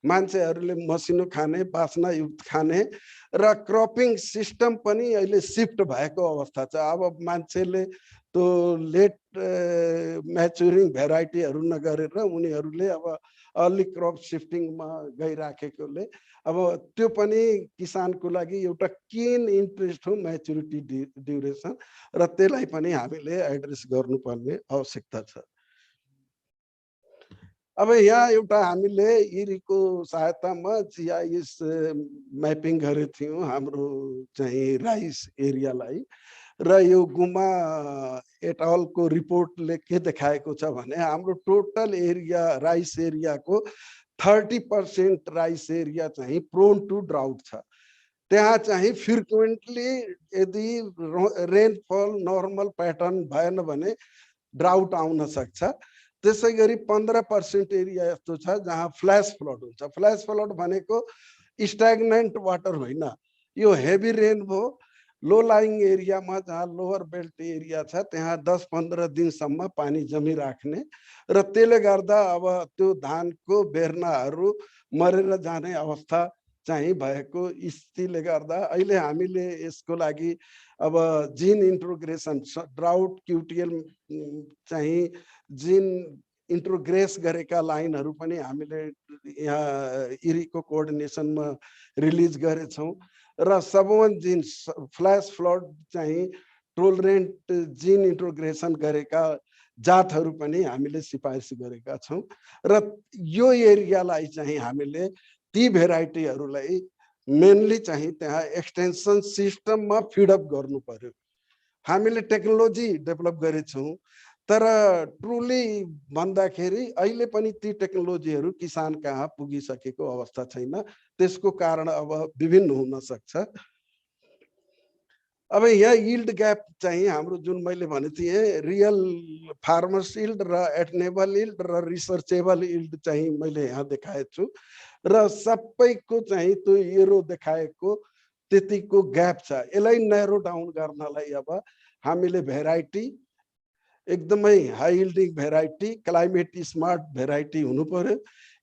Speaker 12: मान्छेहरूले मसिनो खाने, बास्नायुक्त खाने र क्रपिङ सिस्टम पनि अहिले सिफ्ट भएको अवस्था छ। अब मान्छेले त्यो लेट म्याचुरिङ भेराइटीहरू नगरेर उनीहरूले अब अर्ली क्रप सिफ्टिङमा गइराखेकोले अब त्यो पनि किसानको लागि एउटा केन इन्ट्रेस्ट हो, म्याचुरिटी ड्युरेसन, र त्यसलाई पनि हामीले एड्रेस गर्नुपर्ने आवश्यकता छ। अब यहाँ एउटा हामीले इरीको सहायतामा GIS म्यापिङ गरेको थियौँ हाम्रो चाहिँ राइस एरियालाई। र यो गुमा एटलको रिपोर्टले के देखाएको छ भने हाम्रो टोटल एरिया राइस एरियाको 30% राइस एरिया चाहिँ प्रोन टु ड्राउट छ। त्यहाँ चाहिँ फ्रिक्वेन्टली यदि रेनफल नर्मल प्याटर्न भएन भने ड्राउट आउन सक्छ। त्यसै गरी 15% एरिया यस्तो छ जहाँ फ्ल्यास फ्लड हुन्छ। फ्ल्यास फ्लड भनेको स्ट्याग्नेन्ट वाटर होइन, यो हेभी रेन भयो। लो लाइङ एरियामा जहाँ लोवर बेल्ट एरिया छ त्यहाँ 10-15 दिनसम्म पानी जमिराख्ने र त्यसले गर्दा अब त्यो धानको बेर्नाहरू मरेर जाने अवस्था चाहिँ भएको स्थितिले गर्दा अहिले हामीले यसको लागि अब जिन इन्ट्रोग्रेसन ड्राउट क्युटिएल चाहिँ जिन इन्ट्रोग्रेस गरेका लाइनहरू पनि हामीले यहाँ इरीको कोअर्डिनेसनमा रिलिज गरेछौँ। र सबवन जिन फ्ल्यास फ्लड चाहिँ टोलरेन्ट जिन इन्ट्रोग्रेसन गरेका जातहरू पनि हामीले सिफारिस गरेका छौँ। र यो एरियालाई चाहिँ हामीले ती भेराइटीहरूलाई मेनली चाहिँ त्यहाँ एक्सटेन्सन सिस्टममा फिडअप गर्नु पर्यो। हामीले टेक्नोलोजी डेभलप गरेछौँ, तर ट्रुली भन्दाखेरि अहिले पनि ती टेक्नोलोजीहरू किसान कहाँ पुगिसकेको अवस्था छैन। त्यसको कारण अब विभिन्न हुन सक्छ। अब यहाँ यील्ड ग्याप चाहिँ हाम्रो जुन मैले भनेको थिएँ रियल फार्मर्स यील्ड र एटनेबल यील्ड र रिसर्चेबल यील्ड चाहिँ मैले यहाँ देखाएको छु। र सबैको चाहिँ त्यो एरो देखाएको त्यतिको ग्याप छ। यसलाई न्यारो डाउन गर्नलाई अब हामीले भेराइटी एकदमै high yielding variety, climate smart variety हुनु पर्यो।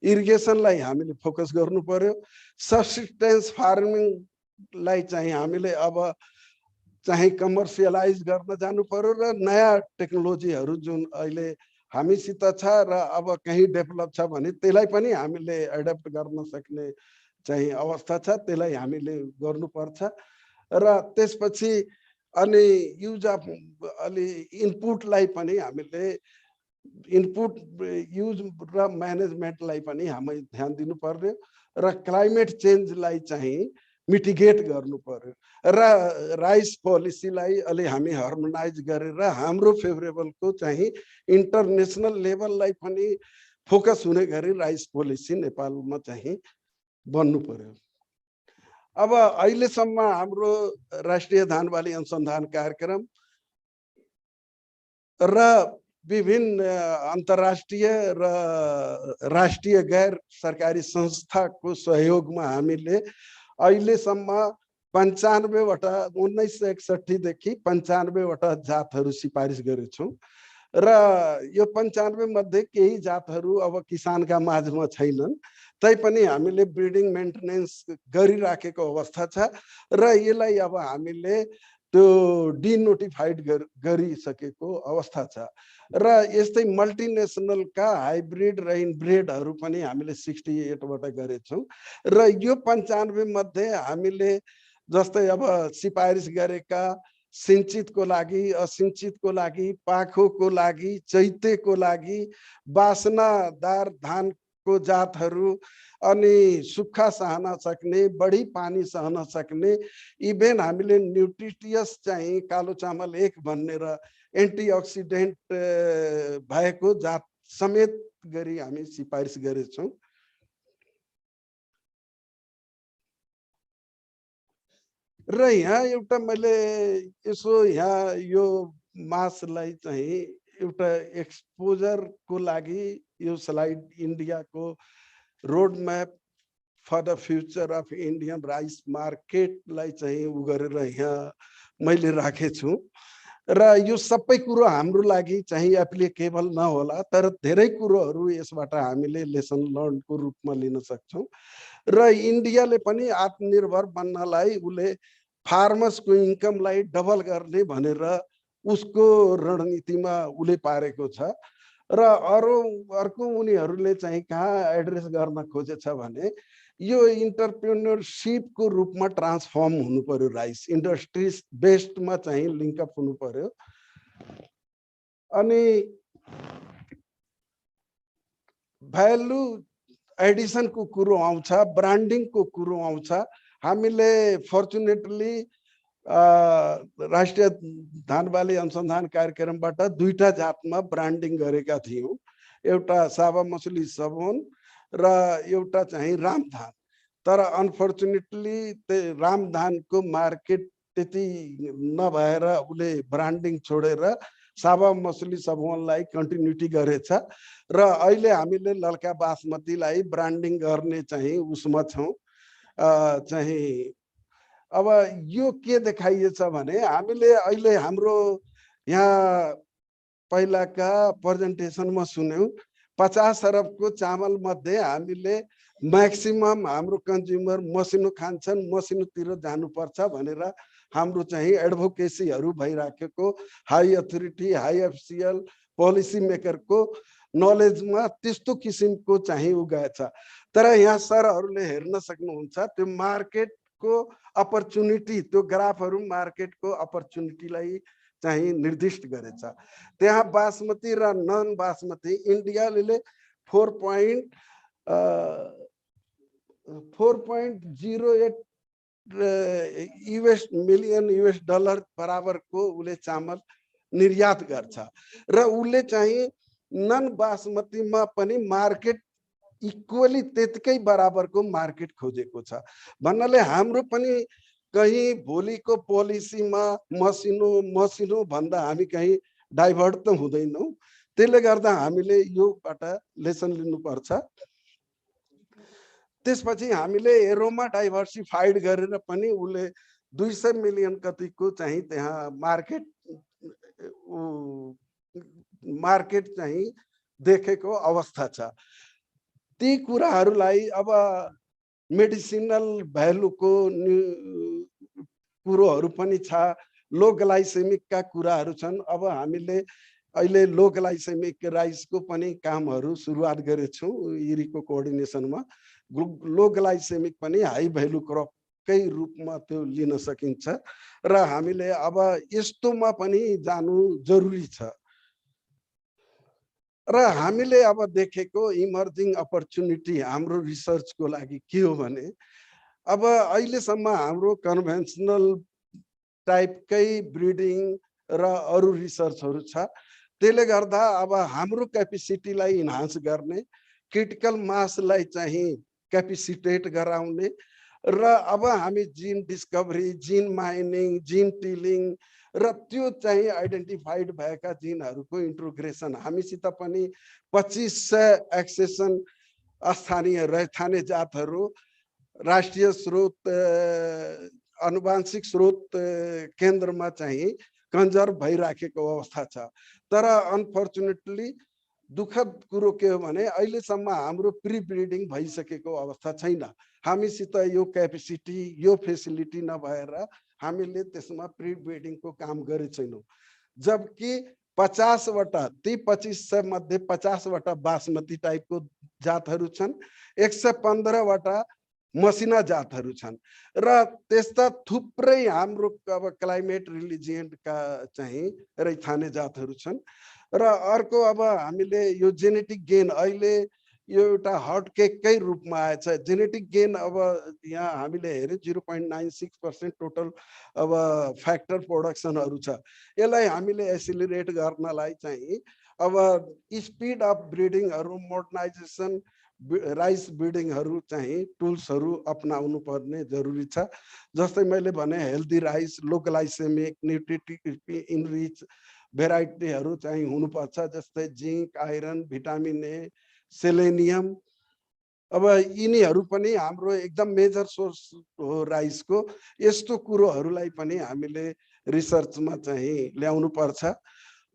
Speaker 12: इरिगेसनलाई हामीले फोकस गर्नु पर्यो। सब्सिस्टेन्स फार्मिङलाई चाहिँ हामीले अब चाहिँ कमर्सियलाइज गर्न जानु पर्यो र नयाँ टेक्नोलोजीहरू जुन अहिले हामीसित छ र अब कहीँ डेभलप छ भने त्यसलाई पनि हामीले एडप्ट गर्न सक्ने चाहिँ अवस्था छ, त्यसलाई हामीले गर्नुपर्छ। र त्यसपछि अनि युज अफ अलि इनपुटलाई पनि हामीले इनपुट युज र म्यानेजमेन्टलाई पनि हामी ध्यान दिनु पर्यो र क्लाइमेट चेन्जलाई चाहिँ मिटिगेट गर्नु पर्यो र राइस पोलिसीलाई अलि हामी हार्मोनाइज गरेर हाम्रो फेभरेबलको चाहिँ इन्टरनेसनल लेभललाई पनि फोकस हुने गरी राइस पोलिसी नेपालमा चाहिँ बन्नु पर्यो। अब अहिलेसम्म हाम्रो राष्ट्रिय धान बाली अनुसन्धान कार्यक्रम र विभिन्न अन्तर्राष्ट्रिय र राष्ट्रिय गैर सरकारी संस्थाको सहयोगमा हामीले अहिलेसम्म 95वटा 1961 देखि 95वटा जातहरू सिफारिस गरेछौँ र यो 95 मध्ये केही जातहरू अब किसानका माझमा छैनन्, तैपनि हामीले ब्रिडिङ मेन्टेनेन्स गरिराखेको अवस्था छ र यसलाई अब हामीले त्यो डिनोटिफाइड गरिसकेको अवस्था छ र यस्तै मल्टिनेसनलका हाइब्रिड र इनब्रिडहरू पनि हामीले 68वटा गरेछौँ र यो 95 मध्ये हामीले जस्तै अब सिफारिस गरेका सिंचितको लागि, असिंचितको लागि, पाखोको लागि, चैतेको लागि, बासनादार धानको जातहरू अनि सुक्खा सहन सक्ने, बढी पानी सहन सक्ने, इभेन हामीले न्युट्रिटियस चाहिँ कालो चामल 1 भन्ने र एन्टिअक्सिडेन्ट भएको जात समेत गरी हामी सिफारिस गरेछौँ। र यहाँ एउटा मैले यसो यहाँ यो मासलाई चाहिँ एउटा एक्सपोजरको लागि यो स्लाइड इन्डियाको road map for the future of Indian rice मार्केटलाई चाहिँ उ गरेर यहाँ मैले राखेछु र यो सबै कुरो हाम्रो लागि चाहिँ एप्लिकेबल नहोला, तर धेरै कुरोहरू यसबाट हामीले लेसन लर्नको रूपमा लिन सक्छौँ र इन्डियाले पनि आत्मनिर्भर बन्नलाई उसले फार्मर्सको इन्कमलाई डबल गर्ने भनेर उसको रणनीतिमा उसले पारेको छ र अर्को उनीहरूले चाहिँ कहाँ एड्रेस गर्न खोजेछ भने यो इन्टरप्रेन्योरसिपको रूपमा ट्रान्सफर्म हुनु पर्यो, राइस इन्डस्ट्रिज बेस्डमा चाहिँ लिङ्कअप हुनु पर्यो। अनि भ्यालु एडिसनको कुरो आउँछ, ब्रान्डिङको कुरो आउँछ। हामीले फर्चुनेटली राष्ट्रिय धान बाली अनुसन्धान कार्यक्रमबाट 2टा जातमा ब्रान्डिङ गरेका थियौँ, एउटा साबा मसुली सबोन र एउटा चाहिँ रामधान। तर अनफर्चुनेटली रामधानको मार्केट त्यति नभएर उसले ब्रान्डिङ छोडेर साबा मसुली सबोनलाई कन्टिन्युटी गरेछ र अहिले हामीले लल्का बासमतीलाई ब्रान्डिङ गर्ने चाहिँ उसमा छौँ। चाहिँ अब यो के देखाइएछ भने हामीले अहिले हाम्रो यहाँ पहिलाका प्रेजेन्टेसनमा सुन्यौँ 50 अरबको चामल मध्ये हामीले म्याक्सिमम हाम्रो कन्ज्युमर मसिनो खान्छन्, मसिनोतिर जानुपर्छ भनेर हाम्रो चाहिँ एडभोकेसीहरू भइराखेको high authority, high official, policy मेकरको नलेजमा त्यस्तो किसिमको चाहिँ उ गएछ। तर यहाँ सरहरूले हेर्न सक्नुहुन्छ त्यो मार्केटको अपर्च्युनिटी, त्यो ग्राफहरू मार्केटको अपर्च्युनिटीलाई चाहिँ निर्दिष्ट गरेछ। त्यहाँ बासमती र नन बासमती इन्डियाले 4.08 मिलियन US डलर बराबरको उसले चामल निर्यात गर्छ र उसले चाहिँ नन बासमतीमा पनि मार्केट इक्वली त्यतिकै बराबरको मार्केट खोजेको छ भन्नाले हाम्रो पनि कहीं भोलिको पोलिसीमा मसिनो भन्दा हामी कहीं डाइभर्ट त हुँदैनौँ। त्यसले गर्दा हामीले योबाट लेसन लिनुपर्छ। त्यसपछि हामीले एरोमा डाइभर्सिफाइड गरेर पनि उसले 200 मिलियन कतिको चाहिँ त्यहाँ मार्केट मार्केट चाहिँ देखेको अवस्था छ। ती कुराहरूलाई अब मेडिसिनल भ्यालुको कुरोहरू पनि छ, लो ग्लाइसेमिकका कुराहरू छन्। अब हामीले अहिले लो ग्लाइसेमिक राइसको पनि कामहरू सुरुवात गरेछौँ इरीको कोअर्डिनेसनमा। लो ग्लाइसेमिक पनि हाई भ्यालु क्रपकै रूपमा त्यो लिन सकिन्छ र हामीले अब यस्तोमा पनि जानु जरुरी छ। र हामीले अब देखेको इमर्जिङ अपर्च्युनिटी हाम्रो रिसर्चको लागि के हो भने अब अहिलेसम्म हाम्रो कन्भेन्सनल टाइपकै ब्रिडिङ र अरू रिसर्चहरू छ। त्यसले गर्दा अब हाम्रो क्यापेसिटीलाई इन्हान्स गर्ने, क्रिटिकल मासलाई चाहिँ क्यापेसिटेट गराउने र अब हामी जिन डिस्कभरी, जिन माइनिङ, जिन टिलिङ र त्यो चाहिँ आइडेन्टिफाइड भएका जिनहरूको इन्ट्रोग्रेसन हामीसित पनि 2500 एक्सेसन स्थानीय रैथाने जातहरू राष्ट्रिय स्रोत आनुवांशिक स्रोत केन्द्रमा चाहिँ कन्जर्भ भइराखेको अवस्था छ। तर अनफर्चुनेटली दुःखद कुरो के हो भने अहिलेसम्म हाम्रो प्री ब्रिडिङ भइसकेको अवस्था छैन। हामीसित यो क्यापेसिटी, यो फेसिलिटी नभएर हामीले त्यसमा प्री ब्रिडिङको काम गरेछैनौँ। जबकि 50 वटा, ती 2500 मध्ये 50 वटा बासमती टाइपको जातहरू छन्, 115 वटा मसिना जातहरू छन् र त्यस्ता थुप्रै हाम्रो अब क्लाइमेट रिलिजियन्टका चाहिँ रैथाने जातहरू छन्। र अर्को अब हामीले यो जेनेटिक गेन अहिले यो एउटा हट केककै रूपमा आएछ। जेनेटिक गेन अब यहाँ हामीले हेऱ्यौँ 0.96% टोटल अब फ्याक्टर प्रोडक्सनहरू छ। यसलाई हामीले एसिलिरेट गर्नलाई चाहिँ अब स्पिड अफ ब्रिडिङहरू, मोडर्नाइजेसन, राइस ब्रिडिङहरू चाहिँ टुल्सहरू अपनाउनु पर्ने जरुरी छ। जस्तै मैले भने हेल्दी राइस, लो ग्लाइसेमिक, न्युट्रिटिभ इनरिच भेराइटीहरू चाहिँ हुनुपर्छ। जस्तै zinc, iron, vitamin A, selenium. अब यिनीहरू पनि हाम्रो एकदम मेजर सोर्स हो राइसको। यस्तो कुरोहरूलाई पनि हामीले रिसर्चमा चाहिँ ल्याउनु पर्छ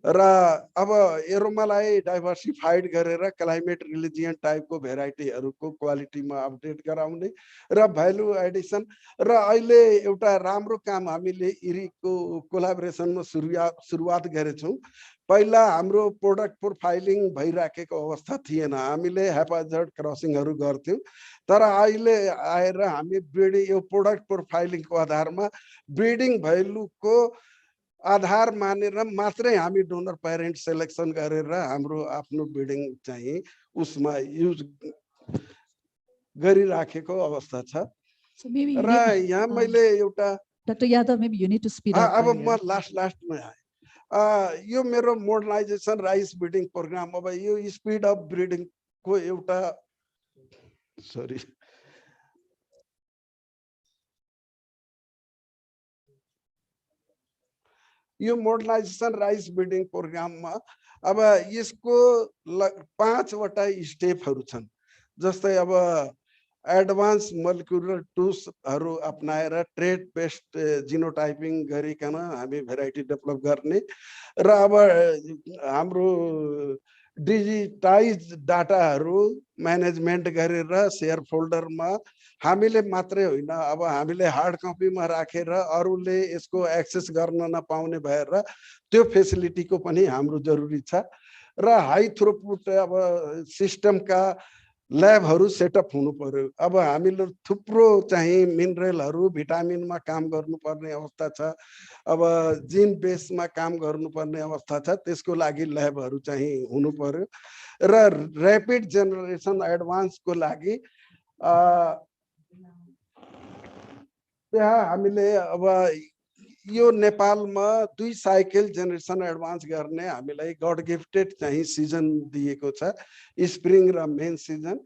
Speaker 12: र अब एरोमालाई डाइभर्सिफाइड गरेर क्लाइमेट रिलिजियन्ट टाइपको भेराइटीहरूको क्वालिटीमा अपडेट गराउने र भ्यालु एडिसन। र अहिले एउटा राम्रो काम हामीले इरीको कोलाबोरेसनमा सुरुवात गरेछौँ। पहिला हाम्रो प्रोडक्ट प्रोफाइलिङ भइराखेको अवस्था थिएन, हामीले हेपाजर्ड क्रसिङहरू गर्थ्यौँ। तर अहिले आएर हामी ब्रिडिङ, यो प्रोडक्ट प्रोफाइलिङको आधारमा ब्रिडिङ भ्यालुको आधार मानेर मात्रै हामी डोनर प्यारेन्ट सेलेक्सन गरेर हाम्रो आफ्नो ब्रिडिङ चाहिँ उसमा युज गरिराखेको अवस्था छ। र यहाँ मैले एउटा
Speaker 10: Dr. Yadav, maybe you need to speed up.
Speaker 12: अब म लास्टमा आएँ। यो मेरो मोडर्नाइजेसन राइस ब्रिडिङ प्रोग्राम, अब यो स्पिड अफ ब्रिडिङको एउटा सरी यो मोडर्नाइजेसन राइस ब्रिडिङ प्रोग्राममा अब यसको 5 वटा स्टेपहरू छन्। जस्तै अब एडभान्स मोलिकुलर टुल्सहरू अपनाएर ट्रेड बेस्ड जिनोटाइपिङ गरिकन हामी भेराइटी डेभलप गर्ने र अब हाम्रो डिजिटाइज डाटाहरू म्यानेजमेन्ट गरेर सेयर फोल्डरमा हामीले मात्रै होइन, अब हामीले हार्ड कपीमा राखेर अरूले यसको एक्सेस गर्न नपाउने भएर त्यो फेसिलिटीको पनि हाम्रो जरुरी छ। र हाई थ्रुपुट अब सिस्टमका ल्याबहरू सेटअप हुनु पर्यो। अब हामीले थुप्रो चाहिँ मिनरलहरू, भिटामिनमा काम गर्नुपर्ने अवस्था छ, अब जिन बेसमा काम गर्नुपर्ने अवस्था छ। त्यसको लागि ल्याबहरू चाहिँ हुनु पर्यो र ऱ्यापिड जेनेरेसन एडभान्सको लागि त्यहाँ हामीले अब यो नेपालमा 2 साइकल जेनेरेसन एडभान्स गर्ने हामीलाई गड गिफ्टेड चाहिँ सिजन दिएको छ, स्प्रिङ र मेन सिजन।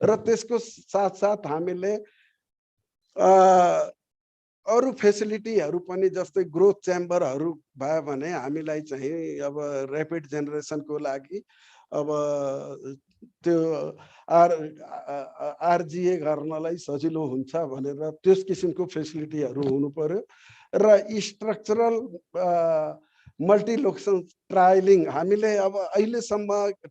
Speaker 12: र त्यसको साथसाथ हामीले अरू फेसिलिटीहरू पनि, जस्तै ग्रोथ च्याम्बरहरू भयो भने हामीलाई चाहिँ अब ऱ्यापिड जेनेरेसनको लागि अब त्यो आरजिए गर्नलाई सजिलो हुन्छ भनेर त्यस किसिमको फेसिलिटीहरू हुनु पर्यो। र स्ट्रक्चरल मल्टिलोकेसन ट्रायलिङ हामीले अब अहिलेसम्म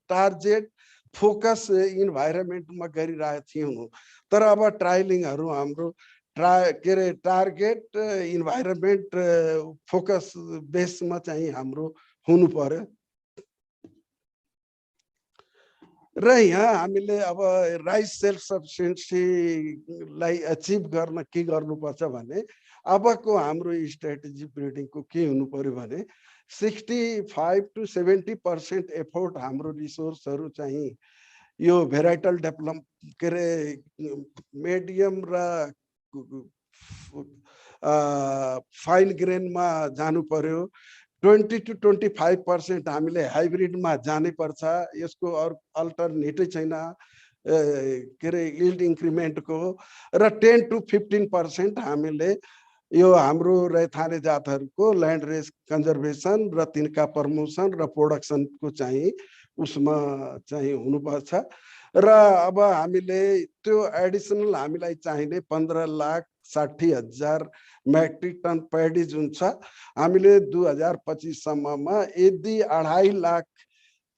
Speaker 12: टार्गेट फोकस इन्भाइरोमेन्टमा गरिरहेको थियौँ, तर अब ट्रायलिङहरू हाम्रो के अरे टार्गेट इन्भाइरोमेन्ट फोकस बेसमा चाहिँ हाम्रो हुनु पर्यो। र यहाँ हामीले अब राइस सेल्फ सफिसियन्सीलाई अचिभ गर्न के गर्नुपर्छ भने अबको हाम्रो स्ट्राटेजी बिल्डिङको के हुनु पर्यो भने 65 to 70% एफोर्ट हाम्रो रिसोर्सहरू चाहिँ यो भेराइटल डेभलप के अरे मिडियम र फाइन ग्रेनमा जानु पर्यो। 20 to 25% हामीले हाइब्रिडमा जानै पर्छ। यसको अल्टरनेटिभ छैन के अरे यील्ड इन्क्रिमेन्टको। र 10 to 15% हामीले यो हाम्रो रैथाने जातहरूको ल्यान्ड रेस कन्जर्भेसन र तिनका प्रमोसन र प्रोडक्सनको चाहिँ उसमा चाहिँ हुनुपर्छ। र अब हामीले त्यो एडिसनल हामीलाई चाहिने 15,60,000 मेट्रिक टन पैडी जुन छ हामीले 2025 सम्ममा यदि 2.5 लाख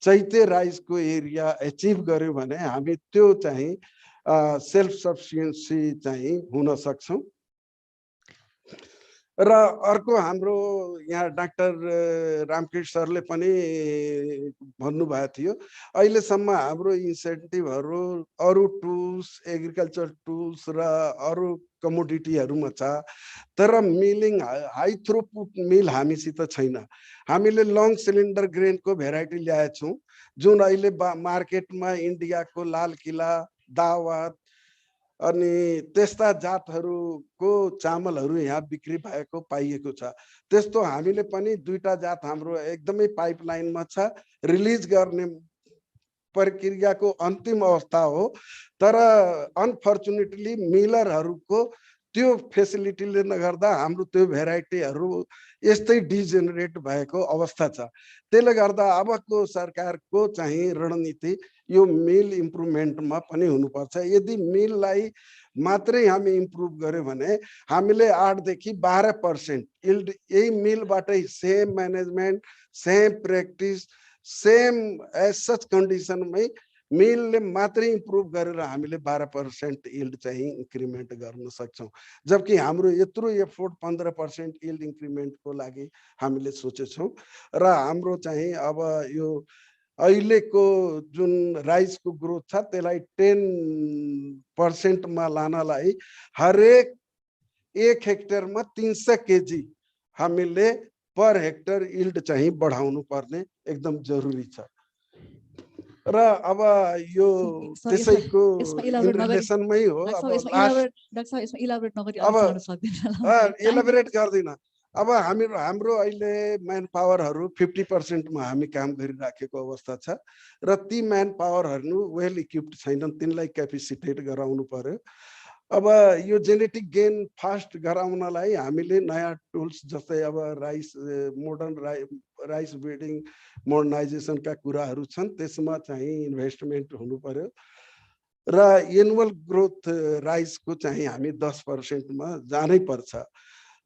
Speaker 12: चैते राइसको एरिया एचिभ गर्यो भने हामी त्यो चाहिँ सेल्फ सफिसियन्सी चाहिँ हुन सक्छौँ। र अर्को हाम्रो यहाँ डाक्टर रामकृष्ण सरले पनि भन्नुभएको थियो अहिलेसम्म हाम्रो इन्सेन्टिभहरू अरू टुल्स एग्रिकल्चर टुल्स र अरू कमोडिटीहरूमा छ, तर मिलिङ हाई थ्रुपुट मिल हामीसित छैन। हामीले लङ सिलिन्डर ग्रेनको भेराइटी ल्याएछौँ जुन अहिले मार्केटमा इन्डियाको लाल किला दावत अनि त्यस्ता जातहरूको चामलहरू यहाँ बिक्री भएको पाइएको छ। त्यस्तो हामीले पनि 2टा जात हाम्रो एकदमै पाइपलाइनमा छ, रिलिज गर्ने प्रक्रियाको अन्तिम अवस्था हो। तर अनफर्चुनेटली मिलरहरूको त्यो फेसिलिटीले नगर्दा हाम्रो त्यो भेराइटीहरू यस्तै डिजेनरेट भएको अवस्था छ। त्यसले गर्दा अबको सरकारको चाहिँ रणनीति यो मिल इम्प्रुभमेन्टमा पनि हुनुपर्छ। यदि मिललाई मात्रै हामी इम्प्रुभ गर्यो भने हामीले 8 देखि 12% यील्ड यही मिलबाटै same management same practice same as such कन्डिसनमै मिलले मात्रै इम्प्रुभ गरेर हामीले 12% यील्ड चाहिँ इन्क्रिमेन्ट गर्न सक्छौँ। जबकि हाम्रो यत्रो एफोर्ट 15% यील्ड इन्क्रिमेन्टको लागि हामीले सोचेछौँ। र हाम्रो चाहिँ अब यो अहिलेको जुन राइसको ग्रोथ छ त्यसलाई 10% लानलाई हरेक 1 हेक्टरमा 300 केजी हामीले पर हेक्टर यील्ड चाहिँ बढाउनु पर्ने एकदम जरुरी छ। र अब यो त्यसैको रिलेसनमै हो। अब इलाबोरेट गर्दिन। अब हाम्रो अहिले म्यान पावरहरू 50%मा हामी काम गरिराखेको अवस्था छ र ती म्यान पावरहरू वेल इक्विप्ड छैनन्, तिनलाई क्यापेसिटेट गराउनु पर्यो। अब यो जेनेटिक गेन फास्ट गराउनलाई हामीले नयाँ टुल्स जस्तै अब मोडर्न राइस ब्रिडिङ मोडर्नाइजेसनका कुराहरू छन्, त्यसमा चाहिँ इन्भेस्टमेन्ट हुनु पर्यो। र एनुअल ग्रोथ राइसको चाहिँ हामी 10%मा जानै पर्छ।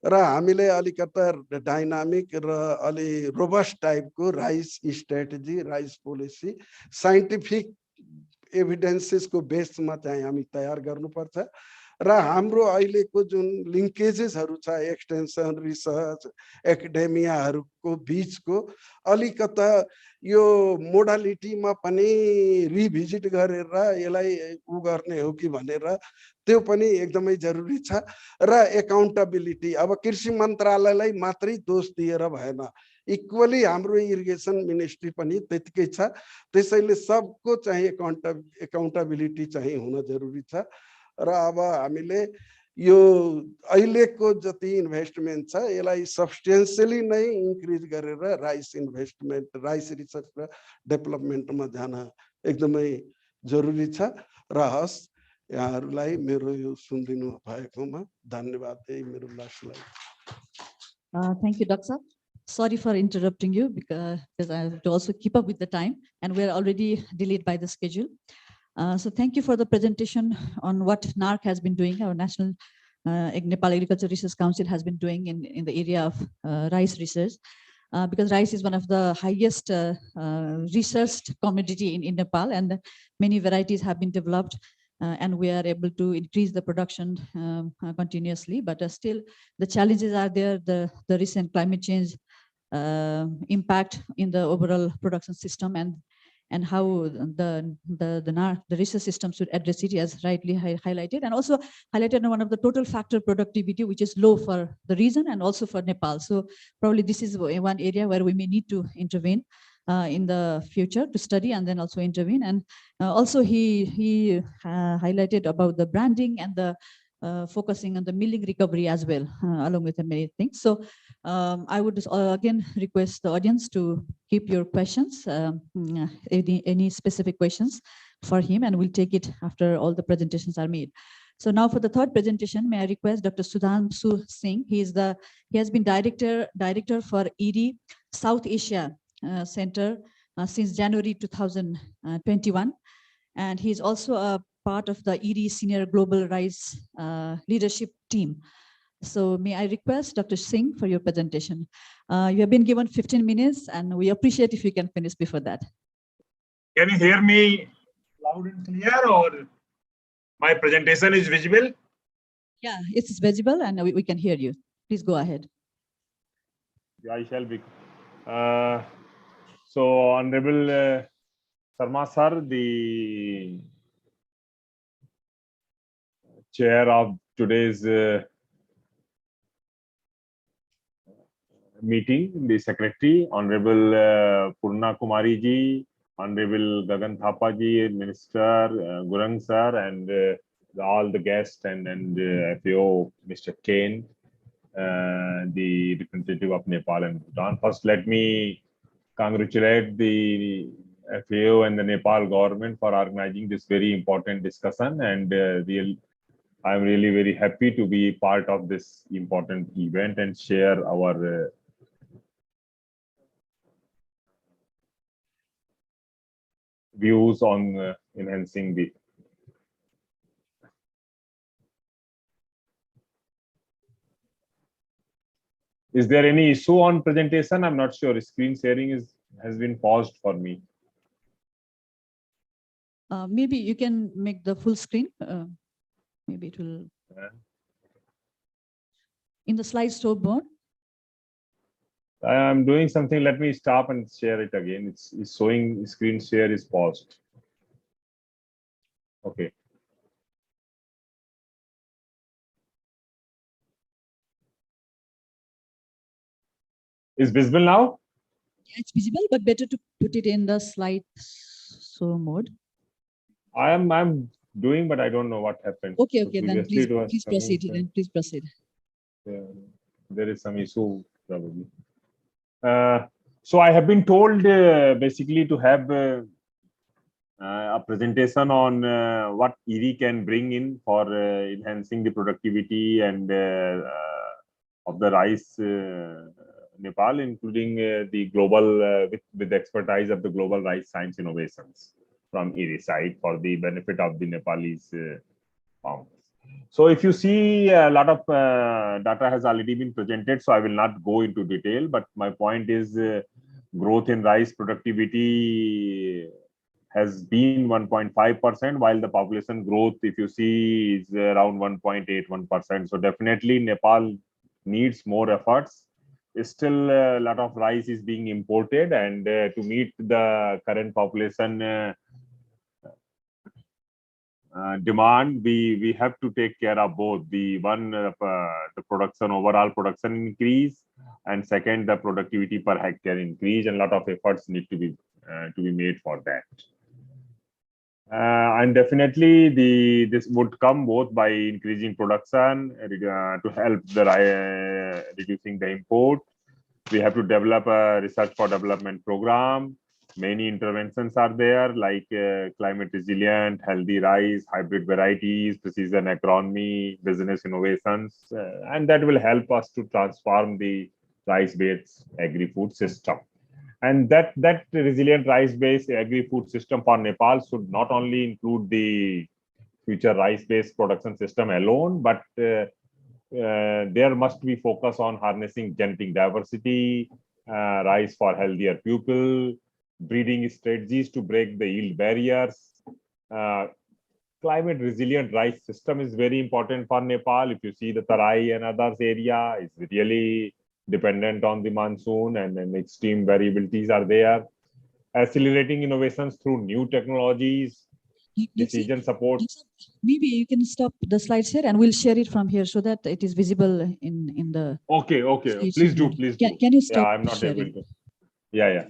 Speaker 12: र हामीले अलिकता डाइनामिक र अलि रोबस्ट टाइपको rice strategy rice policy scientific एभिडेन्सेसको बेसमा चाहिँ हामी तयार गर्नुपर्छ। र हाम्रो अहिलेको जुन लिङ्केजेसहरू छ एक्सटेन्सन रिसर्च एकाडेमियाहरूको बिचको अलिकता यो मोडालिटीमा पनि रिभिजिट गरेर यसलाई गर्ने हो कि भनेर त्यो पनि एकदमै जरुरी छ। र एकाउन्टेबिलिटी अब कृषि मन्त्रालयलाई मात्रै दोष दिएर भएन, इक्वली हाम्रो इरिगेसन मिनिस्ट्री पनि त्यतिकै छ। त्यसैले सबको चाहिँ एकाउन्टेबिलिटी चाहिँ हुन जरुरी छ। र अब हामीले यो अहिलेको जति इन्भेस्टमेन्ट छ यसलाई सब्सटेन्सियली नै इन्क्रिज गरेर राइस इन्भेस्टमेन्ट राइस रिसर्च र डेभलपमेन्टमा जान एकदमै जरुरी छ। र हस् यहाँहरूलाई मेरो यो सुनिदिनु भएकोमा धन्यवाद। यही मेरो last line.
Speaker 10: Thank you, Dr. Sorry for interrupting you because I have to also keep up with the time and we are already delayed by the schedule. So thank you for the presentation on what NARC has been doing, our National Nepal Agriculture Research Council has been doing in the area of rice research. because rice is one of the highest researched commodity in Nepal, and many varieties have been developed, and we are able to increase the production continuously. But still, the challenges are there. The recent climate change impact in the overall production system, and how the research system should address it, as rightly highlighted, and also highlighted one of the total factor productivity, which is low for the region and also for Nepal. So probably this is one area where we may need to intervene in the future, to study and then also intervene. And also he highlighted about the branding and the focusing on the milling recovery as well, along with the many things. So I would again request the audience to keep your questions, any specific questions for him, and we'll take it after all the presentations are made. So now for the third presentation, may I request Dr. Sudhanshu Singh. He has been director for ED South Asia Center since January 2021, and he's also a part of the ED Senior Global Rice Leadership Team. So may I request Dr. Singh for your presentation. You have been given 15 minutes, and we appreciate if you can finish before that.
Speaker 13: Can you hear me loud and clear, or my presentation is visible?
Speaker 10: Yeah, it's visible and we can hear you. Please go ahead.
Speaker 13: Yeah, I shall be. So Honorable Sarma sir, the chair of today's meeting, the secretary, Honorable Purna Kumari ji, Honorable Gagan Thapa ji, Minister Gurung sir, and all the guests, and FAO Mr. Kane, the representative of Nepal and Bhutan. First, let me congratulate the FAO and the Nepal government for organizing this very important discussion, and I'm really very happy to be part of this important event and share our views on enhancing the. Is there any issue on presentation? I'm not sure. Screen sharing has been paused for me.
Speaker 10: Maybe you can make the full screen. Maybe it will. In the slideshow board.
Speaker 13: I'm doing something. Let me stop and share it again. It's showing screen share is paused. Okay. Is visible now?
Speaker 10: Yeah, it's visible, but better to put it in the slideshow mode.
Speaker 13: I'm doing, but I don't know what happened.
Speaker 10: Okay,
Speaker 13: so
Speaker 10: okay, then please proceed. Then please proceed.
Speaker 13: There is some issue probably. So I have been told basically to have a presentation on what ED can bring in for enhancing the productivity and of the rice Nepal, including the global with the expertise of the global rice science innovations from ED side for the benefit of the Nepalese farmers. So if you see, a lot of data has already been presented, so I will not go into detail, but my point is growth in rice productivity has been 1.5%, while the population growth, if you see, is around 1.81%. So definitely Nepal needs more efforts. Still a lot of rice is being imported, and to meet the current population demand, we have to take care of both the production, overall production increase, and second, the productivity per hectare increase, and a lot of efforts need to be made for that. And definitely this would come both by increasing production to help the reducing the import. We have to develop a research for development program. Many interventions are there, like climate resilient, healthy rice, hybrid varieties, precision agronomy, business innovations, and that will help us to transform the rice-based agri-food system. And that resilient rice-based agri-food system for Nepal should not only include the future rice-based production system alone, but there must be focus on harnessing genetic diversity, rice for healthier people, breeding strategies to break the yield barriers. Climate resilient rice system is very important for Nepal. If you see the Tarai and others area, it's really dependent on the monsoon, and then extreme variabilities are there. Accelerating innovations through new technologies, decision support.
Speaker 10: Maybe you can stop the slides here and we'll share it from here so that it is visible in the.
Speaker 13: Okay. Please do.
Speaker 10: Can you stop?
Speaker 13: Yeah, I'm not
Speaker 10: sharing?
Speaker 13: able to. Yeah.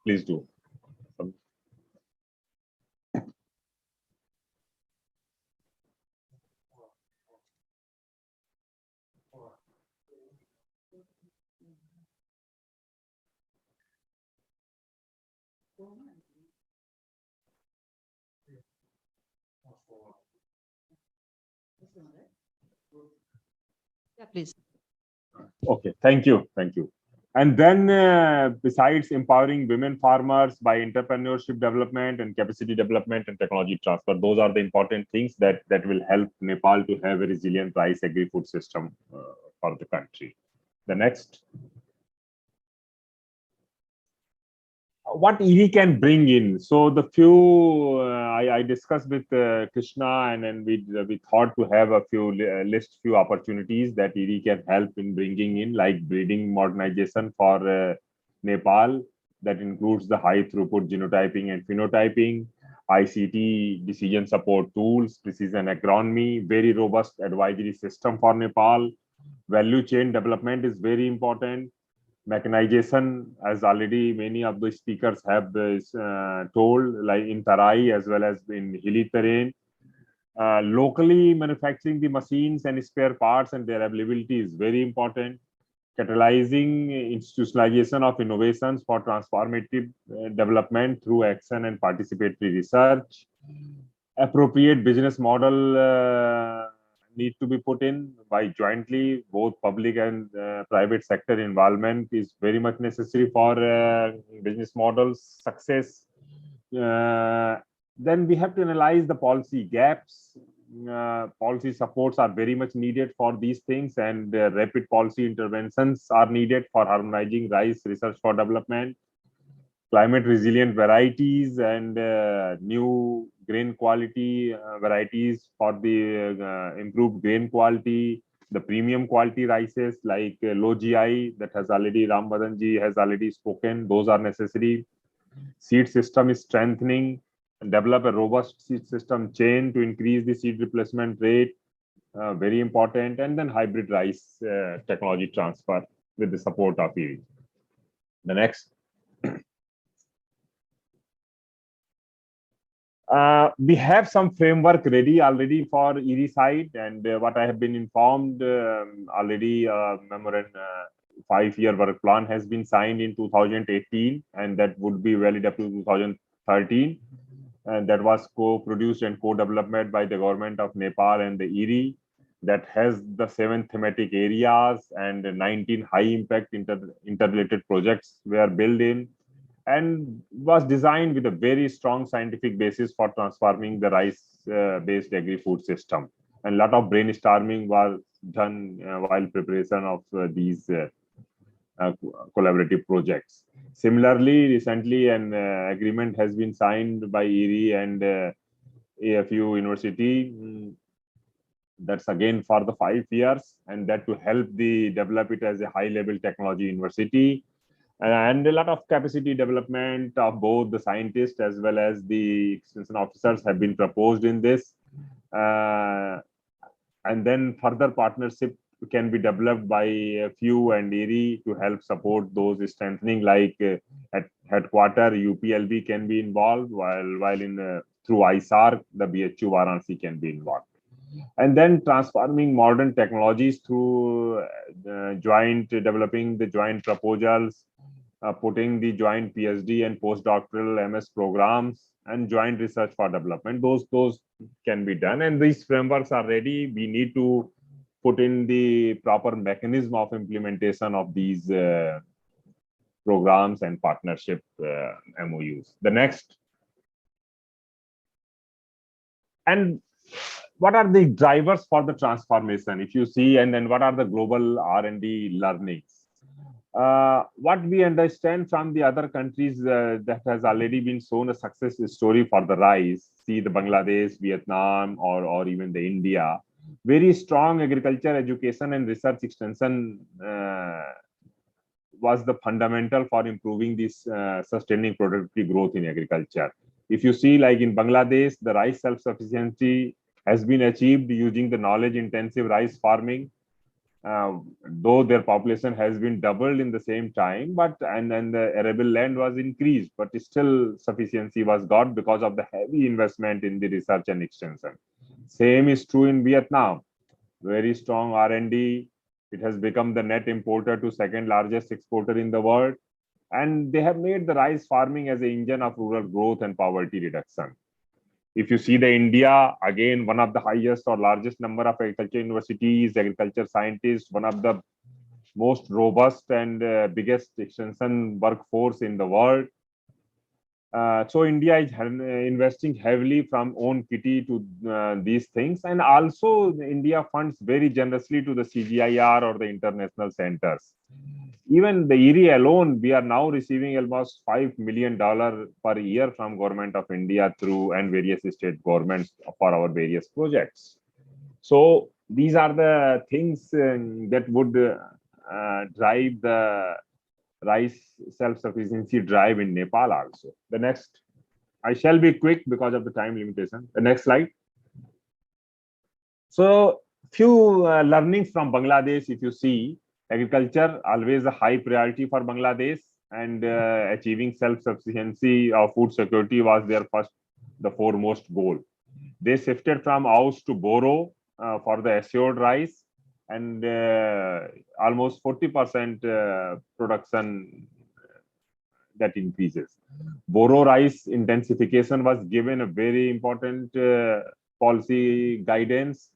Speaker 13: Please do.
Speaker 10: Yeah, please.
Speaker 13: Okay, thank you. And then besides empowering women farmers by entrepreneurship development and capacity development and technology transfer, those are the important things that will help Nepal to have a resilient rice agri-food system for the country. The next. What ERI can bring in. So the few I discussed with Krishna, and then we thought to have a few list few opportunities that ERI can help in bringing in, like breeding modernization for Nepal. That includes the high throughput genotyping and phenotyping, ICT decision support tools, precision agronomy, very robust advisory system for Nepal. Value chain development is very important. Mechanization, as already many of the speakers have told, like in Tarai as well as in hilly terrain. Locally manufacturing the machines and spare parts and their availability is very important. Catalyzing institutionalization of innovations for transformative development through action and participatory research. Appropriate business model need to be put in by jointly. Both public and private sector involvement is very much necessary for business models success. Then we have to analyze the policy gaps. Policy supports are very much needed for these things, and rapid policy interventions are needed for harmonizing rice research for development. Climate resilient varieties and new grain quality varieties for the improved grain quality, the premium quality rices like low GI that has already Ram Madanji has already spoken. Those are necessary. Seed system is strengthening. Develop a robust seed system chain to increase the seed replacement rate. Very important. And then hybrid rice technology transfer with the support of ERI. The next. We have some framework ready already for ERI side, and what I have been informed already, memorandum 5-year work plan has been signed in 2018, and that would be valid up to 2013, and that was co-produced and co-developed by the government of Nepal and the ERI. That has the 7 thematic areas and 19 high impact interrelated projects were built in, and was designed with a very strong scientific basis for transforming the rice-based agri-food system. And a lot of brainstorming was done while preparation of these collaborative projects. Similarly, recently an agreement has been signed by ERI and AFU University. That's again for the 5 years, and that to help develop it as a high-level technology university. And a lot of capacity development of both the scientists as well as the extension officers have been proposed in this. And then further partnership can be developed by FU and ERI to help support those strengthening, like at headquarter UPLB can be involved, while in through ISAR the BHU Varanasi can be involved. And then transforming modern technologies through developing the joint proposals, putting the joint PhD and postdoctoral MS programs, and joint research for development. Those can be done, and these frameworks are ready. We need to put in the proper mechanism of implementation of these programs and partnership MOUs. The next. And what are the drivers for the transformation, if you see, and then what are the global R&D learnings? What we understand from the other countries that has already been shown a success story for the rice, see the Bangladesh, Vietnam, or even the India, very strong agriculture education and research extension was the fundamental for improving this sustaining productivity growth in agriculture. If you see, like in Bangladesh, the rice self-sufficiency has been achieved using the knowledge-intensive rice farming. Though their population has been doubled in the same time, but and then the arable land was increased, but still sufficiency was got because of the heavy investment in the research and extension. Same is true in Vietnam. Very strong R&D. It has become the net importer to second largest exporter in the world, and they have made the rice farming as an engine of rural growth and poverty reduction. If you see the India, again, one of the highest or largest number of agriculture universities, agriculture scientists, one of the most robust and biggest extension workforce in the world. So India is investing heavily from own kitty to these things, and also India funds very generously to the CGIAR or the international centers. Even the ERI alone, we are now receiving almost $5 million per year from Government of India through and various state governments for our various projects. So these are the things that would drive the rice self-sufficiency drive in Nepal also. The next, I shall be quick because of the time limitation. The next slide. So few learnings from Bangladesh, if you see, agriculture always a high priority for Bangladesh, and achieving self-sufficiency of food security was their the foremost goal. They shifted from ouse to boro for the assured rice, and almost 40% production that increases. Boro rice intensification was given a very important policy guidance.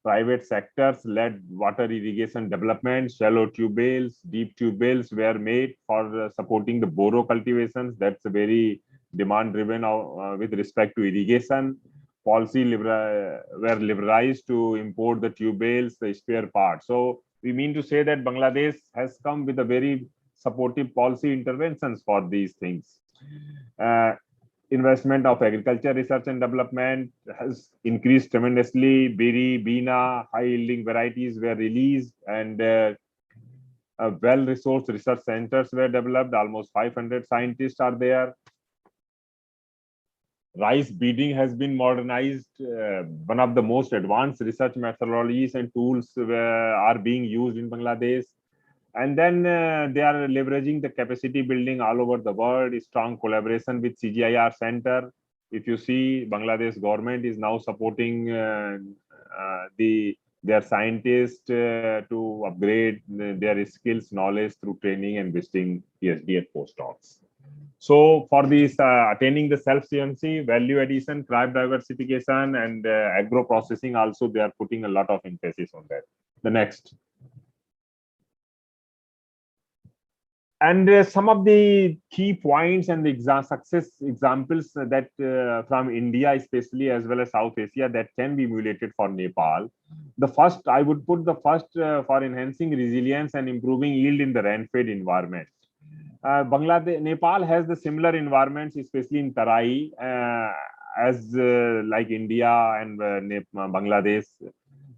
Speaker 13: Private sectors led water irrigation development, shallow tube wells, deep tube wells were made for supporting the boro cultivations. That's a very demand driven with respect to irrigation. Policy were liberalized to import the tube wells, the spare parts. So we mean to say that Bangladesh has come with a very supportive policy interventions for these things. Investment of agriculture research and development has increased tremendously. Biri, Bina, high-yielding varieties were released, and well-resourced research centers were developed. Almost 500 scientists are there. Rice breeding has been modernized. One of the most advanced research methodologies and tools are being used in Bangladesh. And then they are leveraging the capacity building all over the world, strong collaboration with CGIAR Center. If you see, Bangladesh government is now supporting their scientists to upgrade their skills, knowledge through training and visiting PhD at postdocs. So for these attaining the self-sufficiency, value addition, crop diversification, and agro processing, also they are putting a lot of emphasis on that. The next. And some of the key points and the success examples that from India, especially, as well as South Asia, that can be emulated for Nepal. The first, I would put the first for enhancing resilience and improving yield in the rain-fed environment. Nepal has the similar environments, especially in Tarai, as like India and Bangladesh.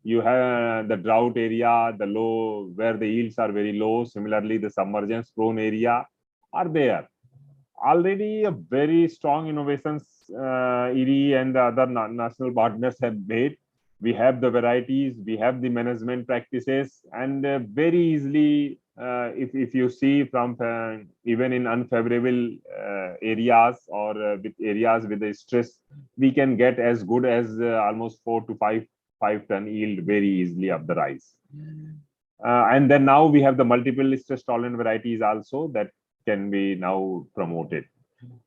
Speaker 13: You have the drought area, the low, where the yields are very low. Similarly, the submergence prone area are there. Already a very strong innovations ERI and the other national partners have made. We have the varieties, we have the management practices, and very easily, if you see from even in unfavorable areas or with areas with the stress, we can get as good as almost 4 to 5 ton yield very easily of the rice. And then now we have the multiple stress tolerant varieties also that can be now promoted.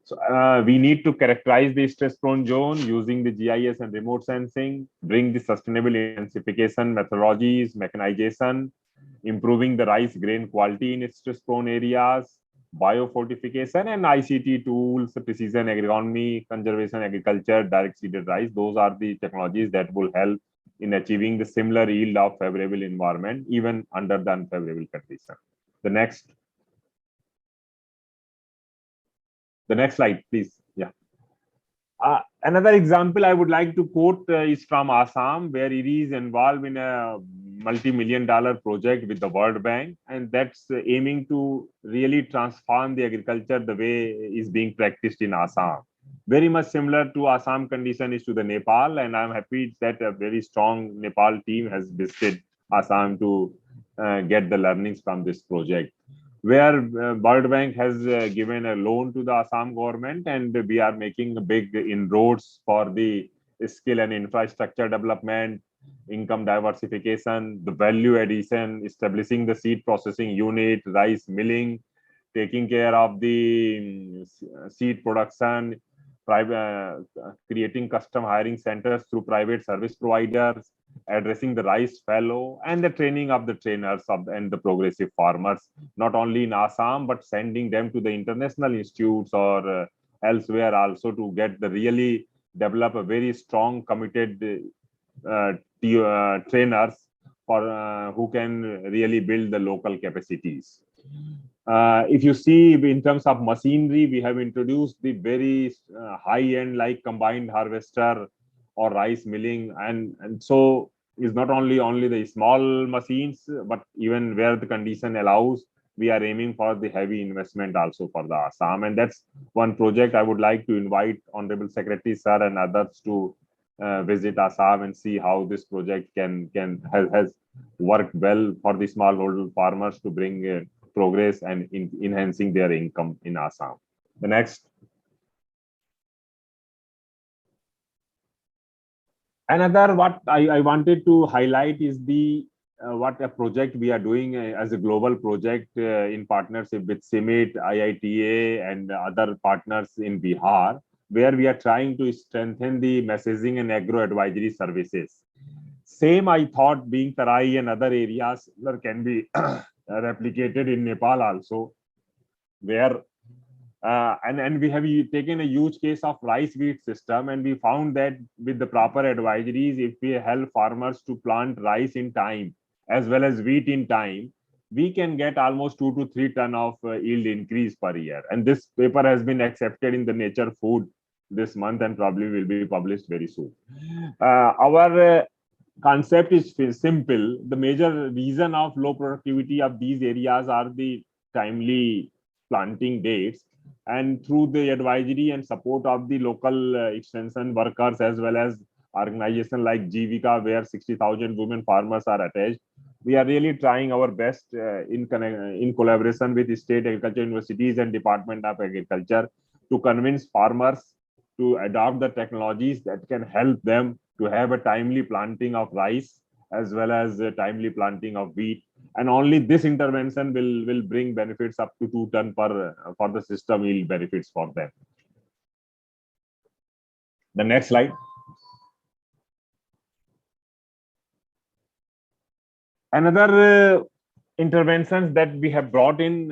Speaker 13: So we need to characterize the stress prone zone using the GIS and remote sensing, bring the sustainable intensification methodologies, mechanization, improving the rice grain quality in stress prone areas, biofortification, and ICT tools, precision agronomy, conservation agriculture, direct seeded rice. Those are the technologies that will help in achieving the similar yield of favorable environment, even under the unfavorable condition. The next slide, please. Yeah. Another example I would like to quote is from Assam, where it is involved in a multi-million-dollar project with the World Bank, and that's aiming to really transform the agriculture the way is being practiced in Assam. Very much similar to Assam condition is to the Nepal, and I'm happy that a very strong Nepal team has visited Assam to get the learnings from this project, where World Bank has given a loan to the Assam government, and we are making big inroads for the skill and infrastructure development, income diversification, the value addition, establishing the seed processing unit, rice milling, taking care of the seed production, creating custom hiring centers through private service providers, addressing the rice fallow, and the training of the trainers and the progressive farmers, not only in Assam, but sending them to the international institutes or elsewhere also to get the really develop a very strong, committed trainers for who can really build the local capacities. If you see in terms of machinery, we have introduced the very high-end like combined harvester or rice milling, and so it's not only the small machines, but even where the condition allows, we are aiming for the heavy investment also for the Assam. And that's one project I would like to invite Honorable Secretary Sir and others to visit Assam and see how this project has worked well for the smallholder farmers to bring progress and enhancing their income in Assam. The next. Another what I wanted to highlight is the what a project we are doing as a global project in partnership with CIMIT, IITA, and other partners in Bihar, where we are trying to strengthen the messaging and agro advisory services. Same I thought being Tarai and other areas there can be replicated in Nepal also, where and we have taken a huge case of rice wheat system, and we found that with the proper advisories, if we help farmers to plant rice in time as well as wheat in time, we can get almost 2 to 3 ton of yield increase per year. And this paper has been accepted in the Nature Food this month and probably will be published very soon. Our concept is simple. The major reason of low productivity of these areas are the timely planting dates, and through the advisory and support of the local extension workers as well as organization like Jivika, where 60,000 women farmers are attached, we are really trying our best in collaboration with state agriculture universities and Department of Agriculture to convince farmers to adopt the technologies that can help them to have a timely planting of rice as well as timely planting of wheat. And only this intervention will bring benefits up to 2 ton per for the system yield benefits for them. The next slide. Another interventions that we have brought in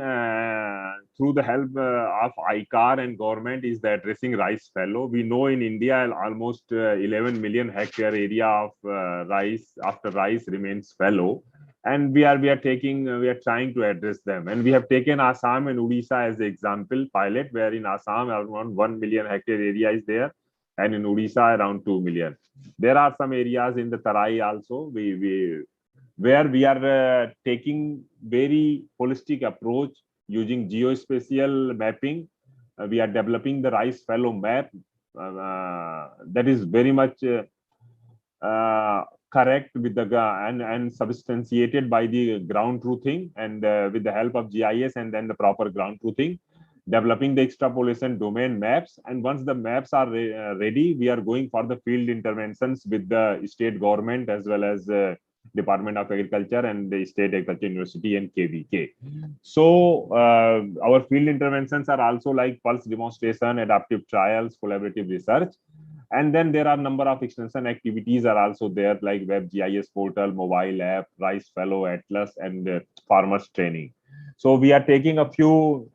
Speaker 13: through the help of ICAR and government is the addressing rice fallow. We know in India almost 11 million hectare area of rice after rice remains fallow, and we are trying to address them. And we have taken Assam and Odisha as the example pilot, where in Assam around 1 million hectare area is there, and in Odisha around 2 million. There are some areas in the Tarai also where we are taking very holistic approach using geospatial mapping. We are developing the rice fallow map that is very much correct with the and substantiated by the ground truthing, and with the help of GIS and then the proper ground truthing, developing the extrapolation domain maps. And once the maps are ready, we are going for the field interventions with the state government as well as Department of Agriculture and the State Agriculture University and KVK. So our field interventions are also like pulse demonstration, adaptive trials, collaborative research. And then there are a number of extension activities are also there, like web GIS portal, mobile app, rice fallow atlas, and farmers training. So we are taking a few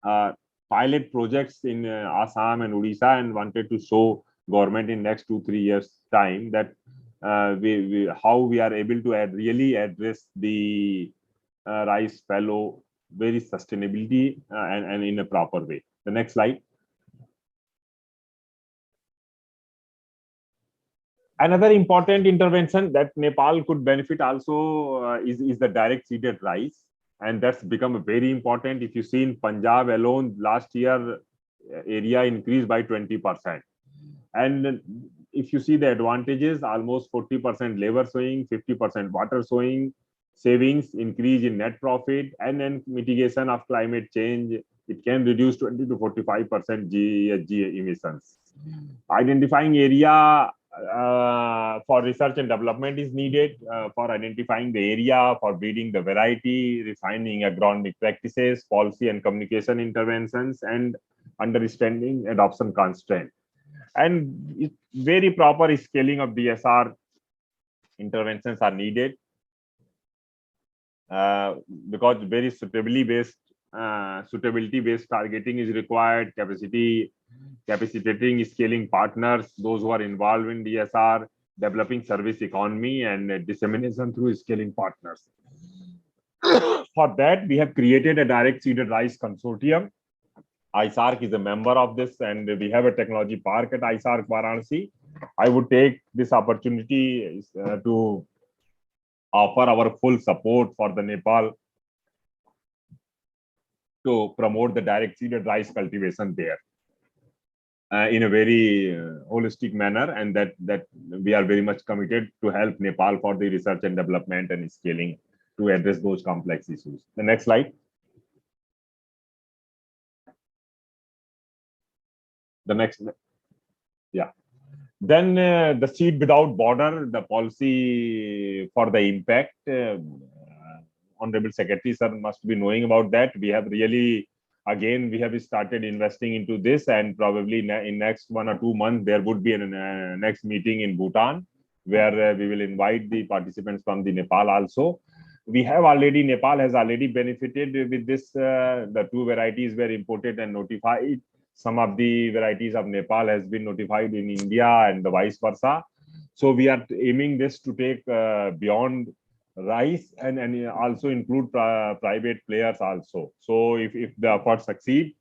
Speaker 13: pilot projects in Assam and Odisha and wanted to show government in next 2-3 years time that how we are able to really address the rice fallow very sustainability and in a proper way. The next slide. Another important intervention that Nepal could benefit also is the direct seeded rice. And that's become very important. If you see in Punjab alone, last year area increased by 20%. And if you see the advantages, almost 40% labor sowing, 50% water sowing, savings, increase in net profit, and then mitigation of climate change, it can reduce 20 to 45% GHG emissions. Identifying area for research and development is needed for identifying the area, for breeding the variety, refining agronomic practices, policy and communication interventions, and understanding adoption constraint. And very proper scaling of DSR interventions are needed because very suitability based targeting is required. Capacitating scaling partners, those who are involved in DSR, developing service economy, and dissemination through scaling partners. For that, we have created a direct seeded rice consortium. ISARC is a member of this, and we have a technology park at ISARC Varanasi. I would take this opportunity to offer our full support for the Nepal to promote the direct seeded rice cultivation there in a very holistic manner, and that we are very much committed to help Nepal for the research and development and scaling to address those complex issues. The next slide. The next, yeah. Then the seed without border, the policy for the impact. Honorable Secretary Sir must be knowing about that. We have really, again, we have started investing into this, and probably in next 1 or 2 months, there would be a next meeting in Bhutan, where we will invite the participants from the Nepal also. We have already, Nepal has already benefited with this. The 2 varieties were imported and notified. Some of the varieties of Nepal has been notified in India and the vice versa. So we are aiming this to take beyond rice and also include private players also. So if the efforts succeed,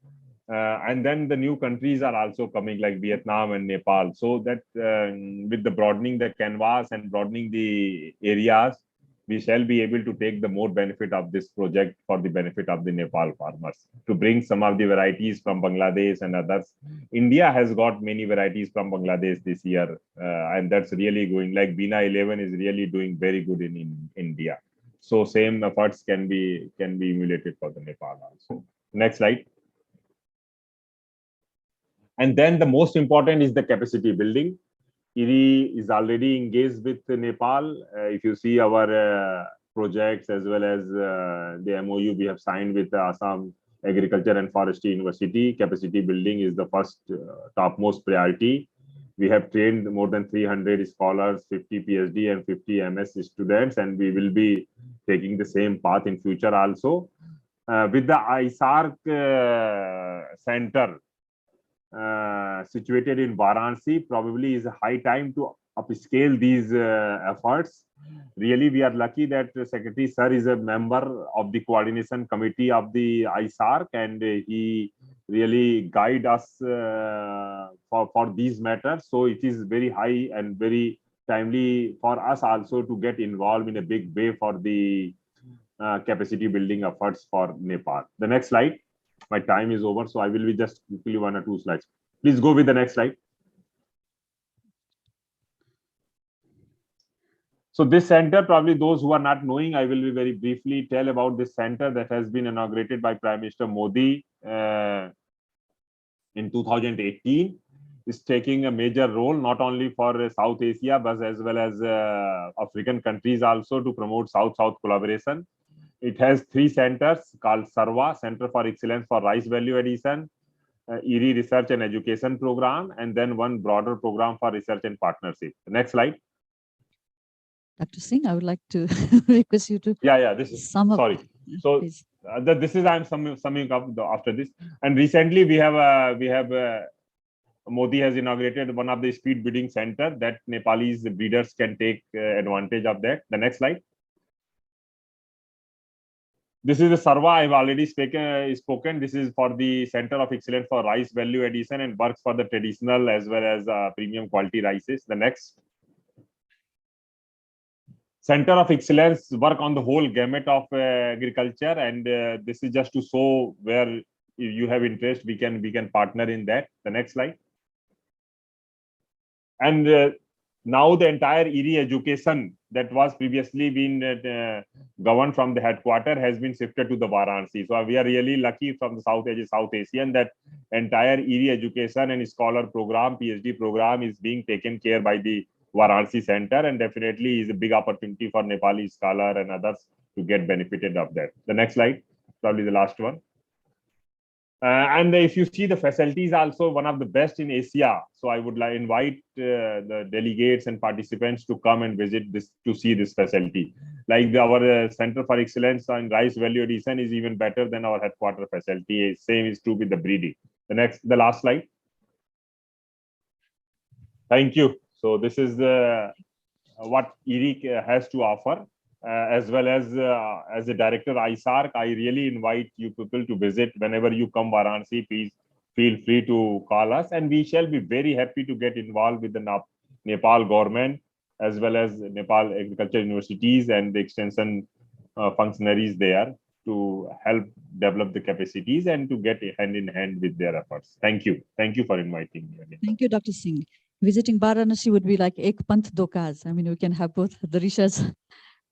Speaker 13: and then the new countries are also coming like Vietnam and Nepal. So that with the broadening the canvas and broadening the areas, we shall be able to take the more benefit of this project for the benefit of the Nepal farmers, to bring some of the varieties from Bangladesh and others. India has got many varieties from Bangladesh this year, and that's really going, like Bina 11 is really doing very good in India. So same efforts can be emulated for the Nepal also. Next slide. And then the most important is the capacity building. IRI is already engaged with Nepal. If you see our projects as well as the MOU we have signed with Assam Agriculture and Forestry University, capacity building is the first topmost priority. We have trained more than 300 scholars, 50 PhD and 50 MS students, and we will be taking the same path in future also. With the ISARC center situated in Varanasi, probably is a high time to upscale these efforts. Really, we are lucky that Secretary Sir is a member of the coordination committee of the ISARC, and he really guide us for these matters. So it is very high and very timely for us also to get involved in a big way for the capacity building efforts for Nepal. The next slide. My time is over, so I will be just quickly 1 or 2 slides. Please go with the next slide. So this center, probably those who are not knowing, I will be very briefly tell about this center that has been inaugurated by Prime Minister Modi in 2018. Is taking a major role not only for South Asia but as well as African countries also, to promote South-South collaboration. It has 3 centers called SARVA, Center for Excellence for Rice Value Addition, IRI Research and Education Program, and then one broader program for research and partnership. The next slide.
Speaker 10: Dr. Singh, I would like to request you to
Speaker 13: this is
Speaker 10: sum up.
Speaker 13: sorry. So
Speaker 10: please.
Speaker 13: this is I'm summing up after this. And recently we have Modi has inaugurated one of the speed breeding center that Nepalese breeders can take advantage of that. The next slide. This is the Sarva I've already spoken. This is for the Center of Excellence for Rice Value Addition and works for the traditional as well as premium quality rices. The next. Center of Excellence work on the whole gamut of agriculture, and this is just to show where you have interest, we can partner in that. The next slide. And now the entire ERI education that was previously been governed from the headquarter has been shifted to the Varanasi. So we are really lucky from the South Asian that entire ERI education and scholar program, PhD program is being taken care by the Varanasi center, and definitely is a big opportunity for Nepali scholar and others to get benefited of that. The next slide, probably the last one. And if you see, the facilities also one of the best in Asia. So I would invite the delegates and participants to come and visit this to see this facility. Like our Center for Excellence in Rice Value Addition is even better than our headquarter facility. Same is true with the breeding. The last slide. Thank you. So this is what ERI has to offer. As well as a director ISARC, I really invite you people to visit whenever you come Varanasi. Please feel free to call us, and we shall be very happy to get involved with the Nepal government as well as Nepal agriculture universities and the extension functionaries there to help develop the capacities and to get hand in hand with their efforts. Thank you. Thank you for inviting me again.
Speaker 10: Thank you, Dr. Singh. Visiting Varanasi would be like ek panth do kaaj. I mean, we can have both the research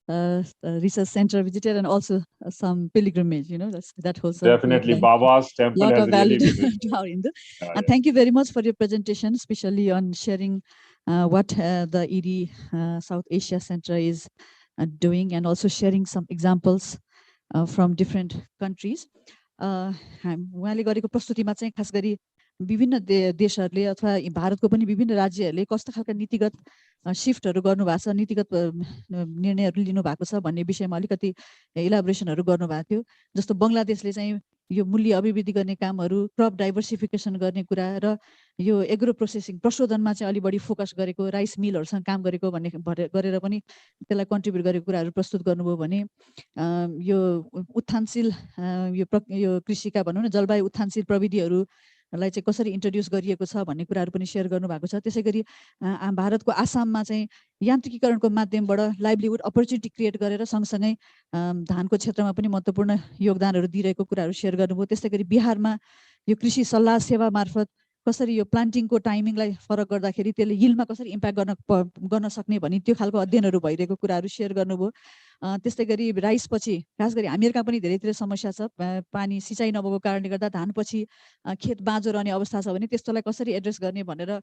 Speaker 10: center visited and also some pilgrimage, that whole
Speaker 13: definitely Baba's temple
Speaker 10: lot
Speaker 13: has
Speaker 10: of value
Speaker 13: really
Speaker 10: to our Hindu. And thank you very much for your presentation, especially on sharing what the ERI South Asia Center is doing, and also sharing some examples from different countries. उहाँले गरेको प्रस्तुतिमा चाहिँ खास गरी विभिन्न देशहरूले अथवा भारतको पनि विभिन्न राज्यहरूले कस्तो खालका नीतिगत शिफ्टहरू गर्नुभएको छ, नीतिगत निर्णयहरू लिनु भएको छ भन्ने विषयमा अलिकति इलाबोरेसनहरू गर्नुभएको थियो। जस्तो बङ्गलादेशले चाहिँ यो मूल्य अभिवृद्धि गर्ने कामहरू, क्रप डाइभर्सिफिकेसन गर्ने कुरा र यो एग्रो प्रोसेसिङ प्रशोधनमा चाहिँ अलि बढी फोकस गरेको, राइस मिलहरूसँग काम गरेको भन्ने गरेर पनि त्यसलाई कन्ट्रिब्युट गरेको कुराहरू प्रस्तुत गर्नुभयो भने यो उत्थानशील यो कृषिका भनौँ न जलवायु उत्थानशील प्रविधिहरू लाई चाहिँ कसरी इन्ट्रोड्युस गरिएको छ भन्ने कुराहरू पनि शेयर गर्नुभएको छ। त्यसैगरी भारतको आसाममा चाहिँ यान्त्रिकीकरणको माध्यमबाट लाइभलीहुड अपर्च्युनिटी क्रिएट गरेर सँगसँगै धानको क्षेत्रमा पनि महत्त्वपूर्ण योगदानहरू दिइरहेको कुराहरू शेयर गर्नुभयो। त्यसैगरी बिहारमा यो कृषि सल्लाह सेवा मार्फत कसरी यो प्लान्टिङको टाइमिङलाई फरक गर्दाखेरि त्यसले यिल्डमा कसरी इम्प्याक्ट गर्न सक्ने भन्ने त्यो खालको अध्ययनहरू भइरहेको कुराहरू शेयर गर्नुभयो। त्यस्तै गरी राइस पछि खास गरी हामीहरूका पनि धेरैतिर समस्या छ, पानी सिँचाइ नभएको कारणले गर्दा धान पछि खेत बाँझो रहने अवस्था छ भने त्यसलाई कसरी एड्रेस गर्ने भनेर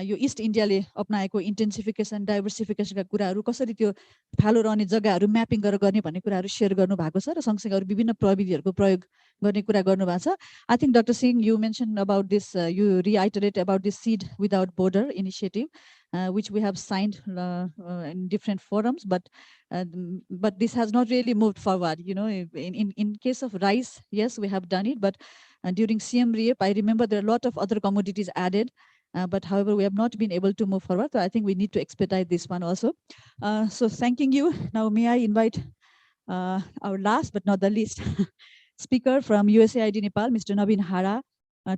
Speaker 10: यो इस्ट इन्डियाले अपनाएको इन्टेन्सिफिकेसन डाइभर्सिफिकेसनका कुराहरू कसरी त्यो फालो रहने जग्गाहरू म्यापिङ गरेर गर्ने भन्ने कुराहरू शेयर गर्नुभएको छ र सँगसँगै अरू विभिन्न प्रविधिहरूको प्रयोग गर्ने कुरा गर्नुभएको छ। I think doctor Singh you mention about this, you reiterate about this seed without border initiative which we have signed in different forums, but this has not really moved forward. In case of rice, yes, we have done it, but during CM REAP, I remember there are a lot of other commodities added, but however, we have not been able to move forward. So I think we need to expedite this one also. So thanking you. Now, may I invite our last but not the least speaker from USAID Nepal, Mr. Navin Hara,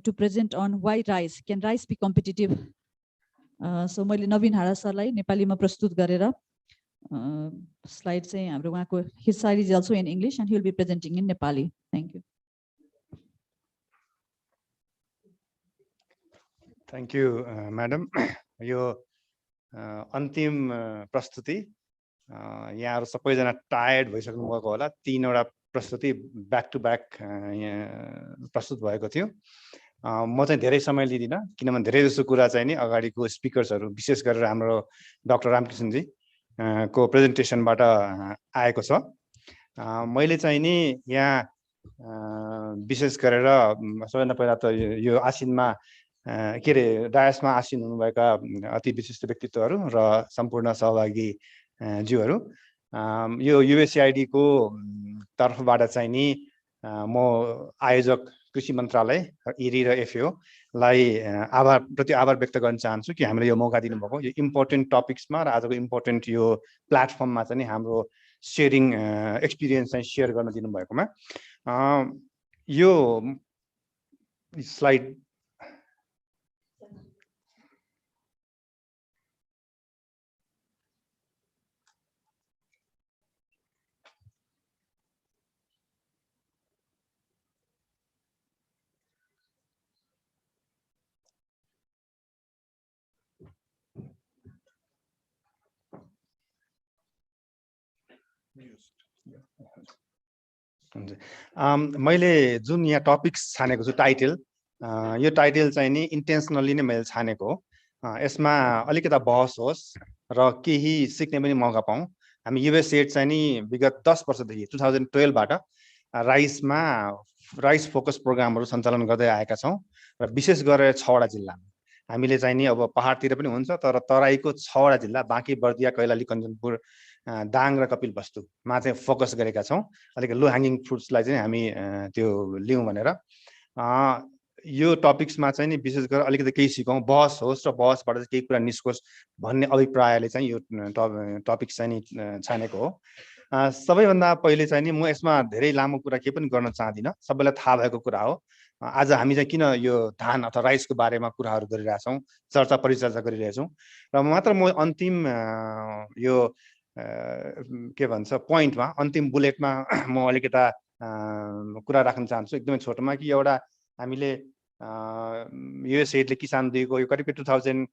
Speaker 10: to present on why rice. Can rice be competitive? So मैले नवीन हारा सरलाई नेपालीमा प्रस्तुत गरेर slide चाहिँ हाम्रो उहाँको his slide is also in English and he will be presenting in Nepali. Thank you.
Speaker 14: Thank you, madam. यो अन्तिम प्रस्तुति यहाँहरु सबैजना टायर्ड भइसक्नु भएको होला, तीनवटा प्रस्तुति ब्याक टु ब्याक प्रस्तुत भएको थियो। म चाहिँ धेरै समय लिदिनँ किनभने धेरै जसो कुरा चाहिँ नि अगाडिको स्पिकर्सहरु विशेष गरेर हाम्रो डाक्टर रामकृष्ण जी को प्रेजेन्टेसनबाट आएको छ। मैले चाहिँ नि यहाँ विशेष गरेर सबैभन्दा पहिला त यो आसीनमा के रे डायसमा आसीन हुनुभएका अति विशिष्ट व्यक्तित्वहरु र सम्पूर्ण सहभागी ज्यूहरु, यो युएसएआईडी को तर्फबाट चाहिँ नि म आयोजक कृषि मन्त्रालय इरी र एफएओ लाई प्रति आभार व्यक्त गर्न चाहन्छु कि हामीले यो मौका दिनुभएको यो इम्पोर्टेन्ट टपिक्समा र आजको इम्पोर्टेन्ट यो प्लेटफर्ममा चाहिँ हाम्रो सेयरिङ एक्सपिरियन्स चाहिँ सेयर गर्न दिनुभएकोमा यो स्लाइड मैले जुन यहाँ टपिक्स छानेको छु टाइटल यो टाइटल चाहिँ नि इन्टेन्सनली नै मैले छानेको हो यसमा अलिकता बहस होस् र केही सिक्ने पनि मौका पाऊँ हामी युएसएड चाहिँ नि विगत 10 वर्षदेखि 2012बाट राइस फोकस प्रोग्रामहरू सञ्चालन गर्दै आएका छौँ र विशेष गरेर 6वटा जिल्लामा हामीले चाहिँ नि अब पहाडतिर पनि हुन्छ तर तराईको 6वटा जिल्ला बाँकी बर्दिया कैलाली कञ्चनपुर दाङ र कपिलवस्तुमा चाहिँ फोकस गरेका छौँ अलिक लो ह्याङ्गिङ फ्रुट्सलाई चाहिँ हामी त्यो लिउँ भनेर यो टपिक्समा चाहिँ नि विशेष गरेर अलिकति केही सिकौँ बहस होस् र बहसबाट चाहिँ केही कुरा निस्कोस् भन्ने अभिप्रायले चाहिँ यो टपिक्स चाहिँ नि छानेको हो सबैभन्दा पहिले चाहिँ नि म यसमा धेरै लामो कुरा केही पनि गर्न चाहदिनँ सबैलाई थाहा भएको कुरा हो आज हामी चाहिँ किन यो धान अथवा राइसको बारेमा कुराहरू गरिरहेछौँ चर्चा परिचर्चा गरिरहेछौँ र मात्र म अन्तिम यो के भन्छ पोइन्टमा अन्तिम बुलेटमा म अलिकता कुरा राख्न चाहन्छु एकदमै छोटोमा कि एउटा हामीले युएसएडले किसान दिएको यो करिब 2019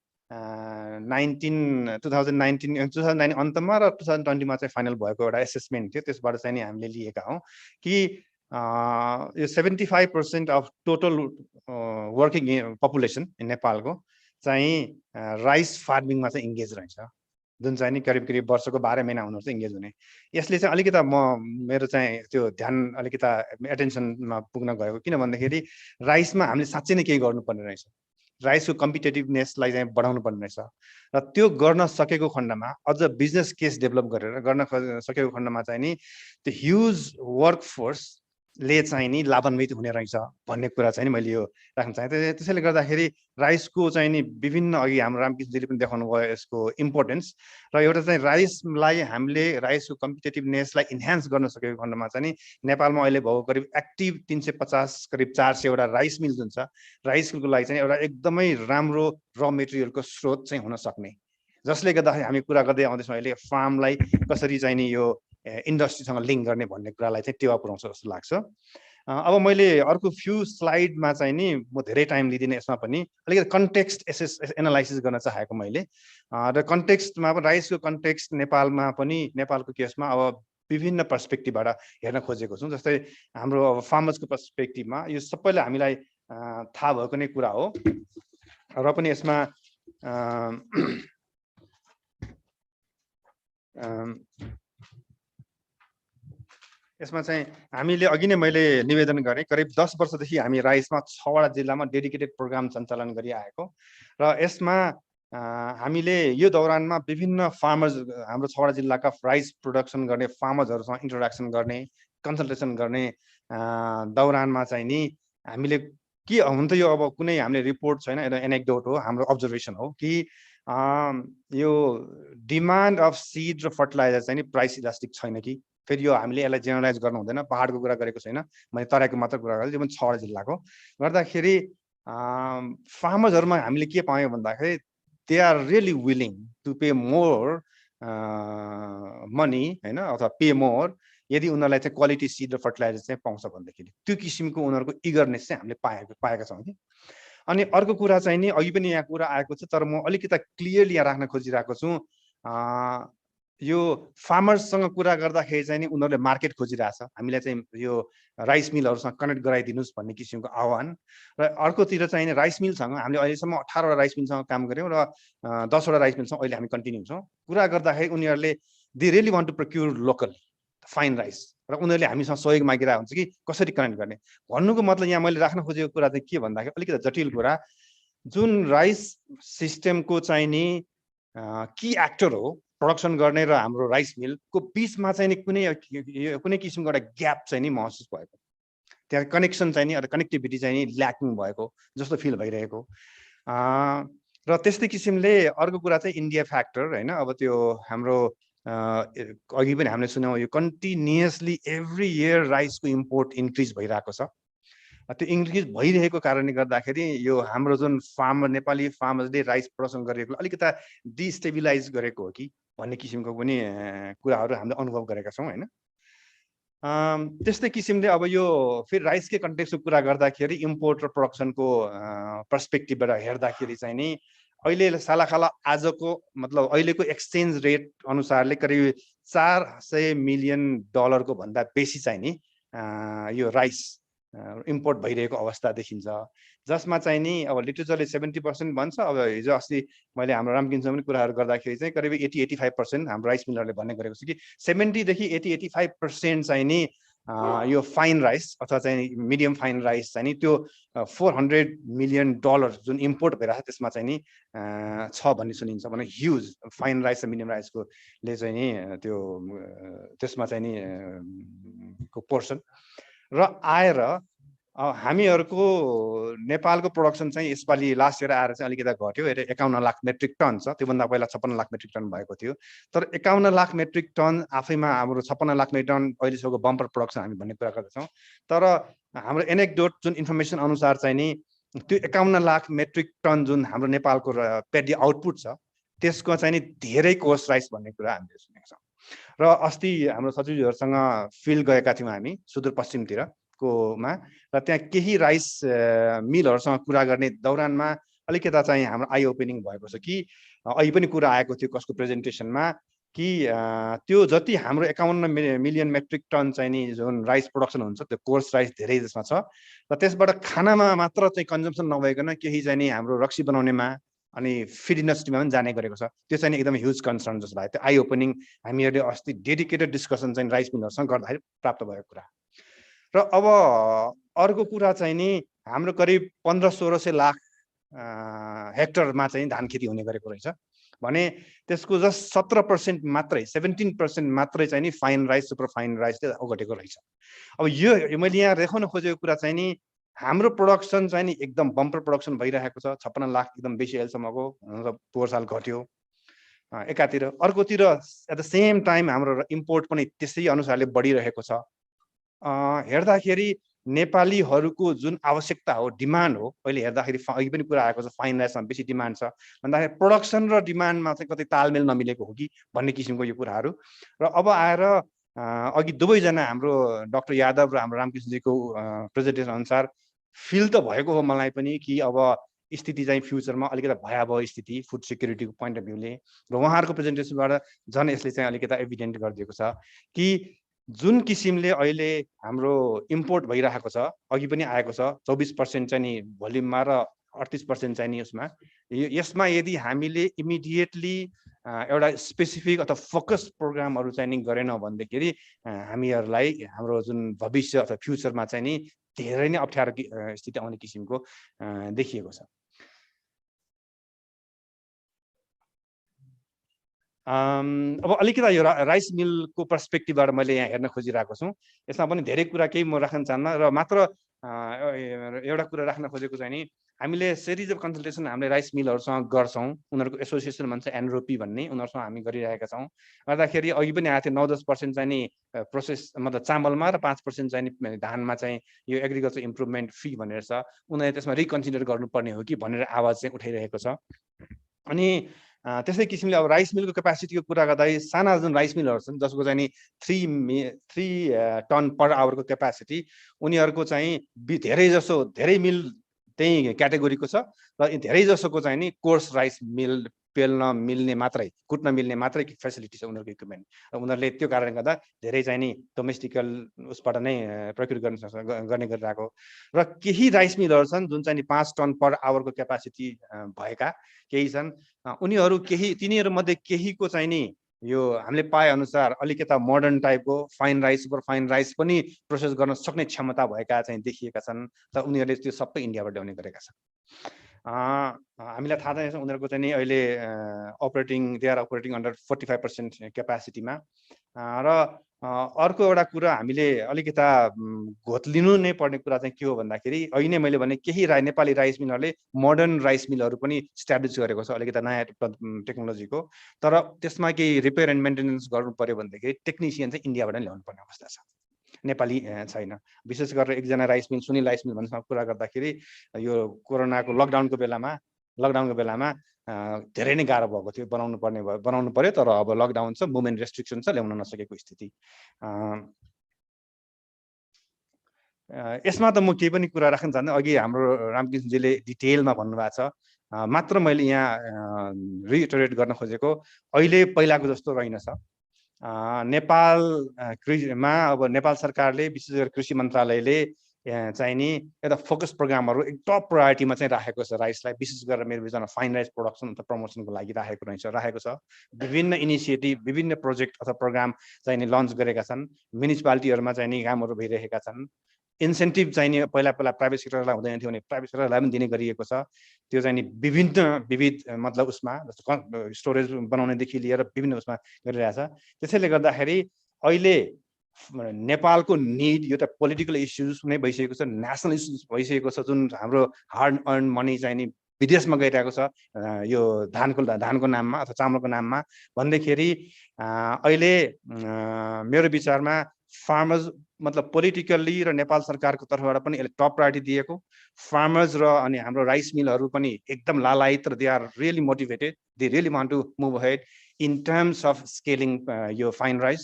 Speaker 14: अन्तमा र 2020मा चाहिँ फाइनल भएको एउटा एसेसमेन्ट थियो त्यसबाट चाहिँ नि हामीले लिएका हौँ कि यो 75% अफ टोटल वर्किङ पपुलेसन नेपालको चाहिँ राइस फार्मिङमा चाहिँ इङ्गेज रहेछ जुन चाहिँ नि करिब वर्षको 12 महिना उनीहरू चाहिँ इङ्गेज हुने यसले चाहिँ अलिकता मेरो चाहिँ त्यो ध्यान अलिकता एटेन्सनमा पुग्न गएको किन भन्दाखेरि राइसमा हामीले साँच्चै नै केही गर्नुपर्ने रहेछ राइसको कम्पिटेटिभनेसलाई चाहिँ बढाउनु पर्ने रहेछ र त्यो गर्न सकेको खण्डमा अझ बिजनेस केस डेभलप गरेर गर्न सकेको खण्डमा चाहिँ नि त्यो ह्युज वर्कफोर्स ले चाहिँ नि लाभान्वित हुने रहेछ भन्ने कुरा चाहिँ नि मैले यो राख्न चाहेँ त्यसैले गर्दाखेरि राइसको चाहिँ नि विभिन्न अघि हाम्रो रामकृष्णजीले पनि देखाउनु भयो यसको इम्पोर्टेन्स र एउटा चाहिँ राइसलाई हामीले राइसको कम्पिटेटिभनेसलाई इन्हान्स गर्न सकेको खण्डमा चाहिँ नि नेपालमा अहिले भएको करिब एक्टिभ 350 करिब 400 एउटा राइस मिल जुन छ राइस मिलको लागि चाहिँ एउटा एकदमै राम्रो र मेटेरियलको स्रोत चाहिँ हुन सक्ने जसले गर्दाखेरि हामी कुरा गर्दै आउँदैछौँ अहिले फार्मलाई कसरी चाहिँ नि यो इन्डस्ट्रीसँग लिङ्क गर्ने भन्ने कुरालाई चाहिँ टेवा पुर्याउँछ जस्तो लाग्छ अब मैले अर्को फ्यु स्लाइडमा चाहिँ नि म धेरै टाइम लिदिनँ यसमा पनि अलिकति कन्टेक्स्ट एनालाइसिस गर्न चाहेको मैले र कन्टेक्स्टमा पनि राइसको कन्टेक्स्ट नेपालमा पनि नेपालको केसमा अब विभिन्न पर्सपेक्टिभबाट हेर्न खोजेको छौँ जस्तै हाम्रो अब फार्मर्सको पर्सपेक्टिभमा यो सबैलाई हामीलाई थाहा भएको नै कुरा हो र पनि यसमा यसमा चाहिँ हामीले अघि नै मैले निवेदन गरेँ करिब 10 वर्षदेखि हामी राइसमा 6वटा जिल्लामा डेडिकेटेड प्रोग्राम सञ्चालन गरिआएको र यसमा हामीले यो दौरानमा विभिन्न फार्मर्स हाम्रो 6वटा जिल्लाका राइस प्रोडक्सन गर्ने फार्मर्सहरूसँग इन्ट्रोडक्सन गर्ने कन्सल्टेसन गर्ने दौरानमा चाहिँ नि हामीले के हुन त यो अब कुनै हामीले रिपोर्ट छैन एउटा एनेक्डोट हो हाम्रो अब्जर्भेसन हो कि यो डिमान्ड अफ सिड र फर्टिलाइजर चाहिँ नि प्राइस इलास्टिक छैन कि फेरि यो हामीले यसलाई जेनरलाइज गर्नु हुँदैन पहाडको कुरा गरेको छैन मैले तराईको मात्र कुरा गरेँ यो पनि 6वटा जिल्लाको गर्दाखेरि फार्मर्सहरूमा हामीले के पायौँ भन्दाखेरि they are really willing to pay more money हैन अथवा पे मोर यदि उनीहरूलाई चाहिँ क्वालिटी सिड र फर्टिलाइजर चाहिँ पाउँछ भन्दाखेरि त्यो किसिमको उनीहरूको इगरनेस चाहिँ हामीले पाएका छौँ कि अनि अर्को कुरा चाहिँ नि अघि पनि यहाँ कुरा आएको छ तर म अलिकता क्लियरली यहाँ राख्न खोजिरहेको छु यो फार्मर्ससँग कुरा गर्दाखेरि चाहिँ नि उनीहरूले मार्केट खोजिरहेछ हामीलाई चाहिँ यो राइस मिलहरूसँग कनेक्ट गराइदिनुहोस् भन्ने किसिमको आह्वान र अर्कोतिर चाहिँ नि राइस मिलसँग हामीले अहिलेसम्म 18वटा राइस मिलसँग काम गऱ्यौँ र 10वटा राइस मिलसँग अहिले हामी कन्टिन्यू छौँ कुरा गर्दाखेरि उनीहरूले they really want to procure local fine rice र उनीहरूले हामीसँग सहयोग मागिरहेको हुन्छ कि कसरी कनेक्ट गर्ने भन्नुको मतलब यहाँ मैले राख्न खोजेको कुरा चाहिँ के भन्दाखेरि अलिकति जटिल कुरा जुन राइस सिस्टमको चाहिँ नि की एक्टर हो प्रोडक्सन गर्ने र हाम्रो राइस मिलको बिचमा चाहिँ नि कुनै किसिमको एउटा ग्याप चाहिँ नि महसुस भएको, त्यहाँ कनेक्सन चाहिँ नि कनेक्टिभिटी चाहिँ नि ल्याकिङ भएको जस्तो फिल भइरहेको। र त्यस्तै किसिमले अर्को कुरा चाहिँ इन्डिया फ्याक्टर होइन। अब त्यो हाम्रो अघि पनि हामीले सुन्यौँ, यो continuously every year राइसको import increase भइरहेको छ। त्यो इन्क्रिज भइरहेको कारणले गर्दाखेरि यो हाम्रो जुन फार्मर नेपाली फार्मर्सले राइस प्रोडक्सन गरेको अलिकता डिस्टेबिलाइज गरेको हो कि भन्ने किसिमको पनि कुराहरू हामीले अनुभव गरेका छौँ होइन। त्यस्तै किसिमले अब यो फेरि राइसकै कन्टेक्सको कुरा गर्दाखेरि इम्पोर्ट र प्रोडक्सनको पर्सपेक्टिभबाट हेर्दाखेरि चाहिँ नि अहिले सालाखाला आजको मतलब अहिलेको एक्सचेन्ज रेट अनुसारले करिब $400 मिलियन को भन्दा बेसी चाहिँ नि यो राइस इम्पोर्ट भइरहेको अवस्था देखिन्छ, जसमा चाहिँ नि अब लिटरेचरले 70% भन्छ। अब हिजो अस्ति मैले हाम्रो रामकिनसँग पनि कुराहरू गर्दाखेरि चाहिँ करिब 80-85% हाम्रो राइस मिलरले भन्ने गरेको छ कि 70 देखि 80-85% चाहिँ नि यो फाइन राइस अथवा चाहिँ मिडियम फाइन राइस चाहिँ नि त्यो $400 मिलियन जुन इम्पोर्ट भइरहेको छ त्यसमा चाहिँ नि छ भन्ने सुनिन्छ। भने ह्युज फाइन राइस र मिडियम राइसको ले चाहिँ नि त्यो त्यसमा चाहिँ नि को पोर्सन र आएर हामीहरूको नेपालको प्रोडक्सन चाहिँ यसपालि लास्ट इयर आएर चाहिँ अलिकति घट्यो। 51 लाख मेट्रिक टन छ, त्योभन्दा पहिला 56 लाख मेट्रिक टन भएको थियो। तर 51 लाख मेट्रिक टन आफैमा हाम्रो 56 लाख मेट्रिक टन अहिलेसम्मको बम्पर प्रोडक्सन हामी भन्ने कुरा गर्दछौँ। तर हाम्रो एनेक्डोट जुन इन्फर्मेसन अनुसार चाहिँ नि त्यो 51 लाख मेट्रिक टन जुन हाम्रो नेपालको पेडी आउटपुट छ त्यसको चाहिँ नि धेरै कोस्ट राइस भन्ने कुरा हामीले सुनेका छौँ। र अस्ति हाम्रो सचिवहरूसँग फिल्ड गएका थियौँ हामी सुदूरपश्चिमतिर कोमा, र त्यहाँ केही राइस मिलहरूसँग कुरा गर्ने दौरानमा अलिकता चाहिँ हाम्रो आई ओपनिङ भएको छ कि अहिले पनि कुरा आएको थियो कसको प्रेजेन्टेसनमा कि त्यो जति हाम्रो 51 मिलियन मेट्रिक टन चाहिँ नि जुन राइस प्रोडक्सन हुन्छ त्यो कोर्स राइस धेरै जसमा छ र त्यसबाट खानामा मात्र चाहिँ कन्जम्सन नभइकन केही चाहिँ नि हाम्रो रक्सी बनाउनेमा अनि फिड इन्डस्ट्रीमा पनि जाने गरेको छ। त्यो चाहिँ एकदम ह्युज कन्सर्न जस्तो लाग्यो। त्यो आई ओपनिङ हामीहरूले अस्ति डेडिकेटेड डिस्कसन चाहिँ राइस मिलहरूसँग गर्दाखेरि प्राप्त भएको कुरा। र अब अर्को कुरा चाहिँ नि हाम्रो करिब 1500-1600 लाख हेक्टरमा चाहिँ धान खेती हुने गरेको रहेछ भने त्यसको जस्ट 17% मात्रै 17% मात्रै चाहिँ नि फाइन राइस सुपर फाइन राइसले ओगटेको रहेछ। अब यो मैले यहाँ देखाउन खोजेको कुरा चाहिँ नि हाम्रो प्रोडक्सन चाहिँ नि एकदम बम्पर प्रोडक्सन भइरहेको छ। 56 लाख एकदम बेसी अहिलेसम्मको, पोहोर साल घट्यो एकातिर, अर्कोतिर एट द सेम टाइम हाम्रो इम्पोर्ट पनि त्यसै अनुसारले बढिरहेको छ। हेर्दाखेरि नेपालीहरूको जुन आवश्यकता हो डिमान्ड हो अहिले हेर्दाखेरि अघि पनि कुरा आएको छ फाइन राइसमा बेसी डिमान्ड छ भन्दाखेरि प्रोडक्सन र डिमान्डमा चाहिँ कतै तालमेल नमिलेको हो कि भन्ने किसिमको यो कुराहरू। र अब आएर अघि दुवैजना हाम्रो डाक्टर यादव र हाम्रो रामकृष्णजीको प्रेजेन्टेसन अनुसार फिल त भएको हो मलाई पनि कि अब स्थिति चाहिँ फ्युचरमा अलिकति भयावह स्थिति फुड सिक्युरिटीको पोइन्ट अफ भ्यूले, र उहाँहरूको प्रेजेन्टेसनबाट झन् यसले चाहिँ अलिकति एभिडेन्ट गरिदिएको छ कि जुन किसिमले अहिले हाम्रो इम्पोर्ट भइरहेको छ, अघि पनि आएको छ 24% चाहिँ नि भोल्युममा र 38% चाहिँ नि यसमा यदि हामीले इमिडिएटली एउटा स्पेसिफिक अथवा फोकस प्रोग्रामहरू चाहिँ नि गरेनौँ भनेदेखि हामीहरूलाई हाम्रो जुन भविष्य अथवा फ्युचरमा चाहिँ नि धेरै नै अप्ठ्यारो स्थिति आउने किसिमको देखिएको छ। अब अलिकति यो राइस मिलको पर्सपेक्टिभबाट मैले यहाँ हेर्न खोजिरहेको छु। यसमा पनि धेरै कुरा केही म राख्न चाहन्न र मात्र एउटा कुरा राख्न खोजेको चाहिँ नि हामीले सिरिज अफ कन्सल्टेसन हामीले राइस मिलहरूसँग गर्छौँ। उनीहरूको एसोसिएसन भन्छ एनरोपी भन्ने, उनीहरूसँग हामी गरिरहेका छौँ। गर्दाखेरि अघि पनि आएको थियो 9-10% चाहिँ नि प्रोसेस मतलब चामलमा र 5% चाहिँ नि धानमा चाहिँ यो एग्रिकल्चर इम्प्रुभमेन्ट फी भनेर छ, उनीहरूले त्यसमा रिकन्सिडर गर्नुपर्ने हो कि भनेर आवाज चाहिँ उठाइरहेको छ। अनि त्यस्तै किसिमले अब राइस मिलको क्यापासिटीको कुरा गर्दाखेरि साना जुन राइस मिलहरू छन् जसको चाहिँ नि 3 टन पर आवरको क्यापासिटी, उनीहरूको चाहिँ धेरै मिल त्यही क्याटेगोरीको छ र धेरै जसोको चाहिँ नि कोर्स राइस मिल पेल्न मिल्ने मात्रै कुट्न मिल्ने मात्रै फेसिलिटी छ उनीहरूको इक्विपमेन्ट, र उनीहरूले त्यो कारणले गर्दा धेरै चाहिँ नि डोमेस्टिकल उसबाट नै प्रक्रिया गर्ने गरिरहेको। र केही राइस मिलहरू छन् जुन चाहिँ नि 5 टन पर आवरको क्यापासिटी भएका केही छन्, तिनीहरू मध्ये केहीको चाहिँ नि यो हामीले पाए अनुसार अलिकता मोडर्न टाइपको fine rice super fine rice पनि प्रोसेस गर्न सक्ने क्षमता भएका चाहिँ देखिएका छन् र उनीहरूले त्यो सबै इन्डियाबाट ल्याउने गरेका छन्। हामीलाई थाहा छ उनीहरूको चाहिँ नि अहिले दे आर अपरेटिङ अन्डर 45% क्यापासिटीमा र अर्को एउटा कुरा हामीले अलिकता घोत्लिनु नै पर्ने कुरा चाहिँ के हो भन्दाखेरि अहिले नै मैले भने केही नेपाली राइस मिलहरूले मोडर्न राइस मिलहरू पनि इस्टाब्लिस गरेको छ अलिकता नयाँ टेक्नोलोजीको तर त्यसमा केही रिपेयर एन्ड मेन्टेनेन्स गर्नु पर्यो भनेदेखि टेक्निसियन चाहिँ इन्डियाबाट नै ल्याउनु पर्ने अवस्था छ नेपाली छैन विशेष गरेर एकजना rice mill Sunil rice mill भन्नेसँग कुरा गर्दाखेरि यो कोरोनाको लकडाउनको बेलामा धेरै नै गाह्रो भएको थियो बनाउनु पर्यो तर अब लकडाउन छ मुभमेन्ट रेस्ट्रिक्सन छ ल्याउन नसकेको स्थिति यसमा त म केही पनि कुरा राख्न चाहन्छु अघि हाम्रो रामकृष्णजीले डिटेलमा भन्नुभएको छ मात्र मैले यहाँ रिइटरेट गर्न खोजेको अहिले पहिलाको जस्तो रहेनछ नेपालमा अब नेपाल सरकारले विशेष गरी कृषि मन्त्रालयले चाहिँ नि एउटा फोकस प्रोग्रामहरू एक टप प्रायोरिटीमा चाहिँ राखेको छ राइसलाई विशेष गरेर मेरो विचारमा फाइन राइस प्रोडक्सन अथवा प्रमोसनको लागि राखेको छ विभिन्न इनिसिएटिभ विभिन्न प्रोजेक्ट अथवा प्रोग्राम चाहिँ नि लन्च गरेका छन् म्युनिसिपालिटीहरूमा चाहिँ नि कामहरू भइरहेका छन् इन्सेन्टिभ चाहिँ नि पहिला प्राइभेट सेक्टरलाई हुँदैन थियो भने प्राइभेट सेक्टरलाई पनि दिने गरिएको छ त्यो चाहिँ नि विविध मतलब उसमा जस्तो स्टोरेज बनाउनेदेखि लिएर विभिन्न उसमा गरिरहेछ त्यसैले गर्दाखेरि अहिले नेपालको निड यो त पोलिटिकल इस्युज नै भइसकेको छ नेसनल इस्युज भइसकेको छ जुन हाम्रो हार्ड अर्न मनी चाहिँ नि विदेशमा गइरहेको छ यो धानको नाममा अथवा चामलको नाममा भन्दाखेरि अहिले मेरो विचारमा फार्मर्स मतलब पोलिटिकल्ली र नेपाल सरकारको तर्फबाट पनि यसले टप प्रायोरिटी दिएको फार्मर्स र अनि हाम्रो राइस मिलहरू पनि एकदम लालायित र they are really motivated they really want to move ahead in terms of scaling यो फाइन राइस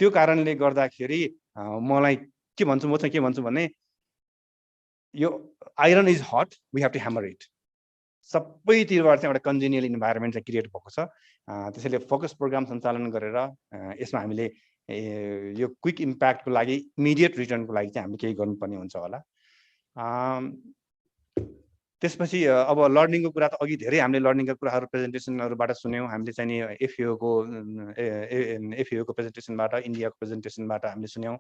Speaker 14: त्यो कारणले गर्दाखेरि मलाई के भन्छु भने यो iron is hot we have to hammer it सबैतिरबाट चाहिँ एउटा कन्जेनियल इन्भाइरोमेन्ट चाहिँ क्रिएट भएको छ त्यसैले फोकस प्रोग्राम सञ्चालन गरेर यसमा हामीले यो क्विक इम्प्याक्टको लागि इमिडिएट रिटर्नको लागि चाहिँ हामीले केही गर्नुपर्ने हुन्छ होला त्यसपछि अब लर्निङको कुरा त अघि धेरै हामीले लर्निङको कुराहरू प्रेजेन्टेसनहरूबाट सुन्यौँ हामीले चाहिँ नि एफएओको प्रेजेन्टेसनबाट इन्डियाको प्रेजेन्टेसनबाट हामीले सुन्यौँ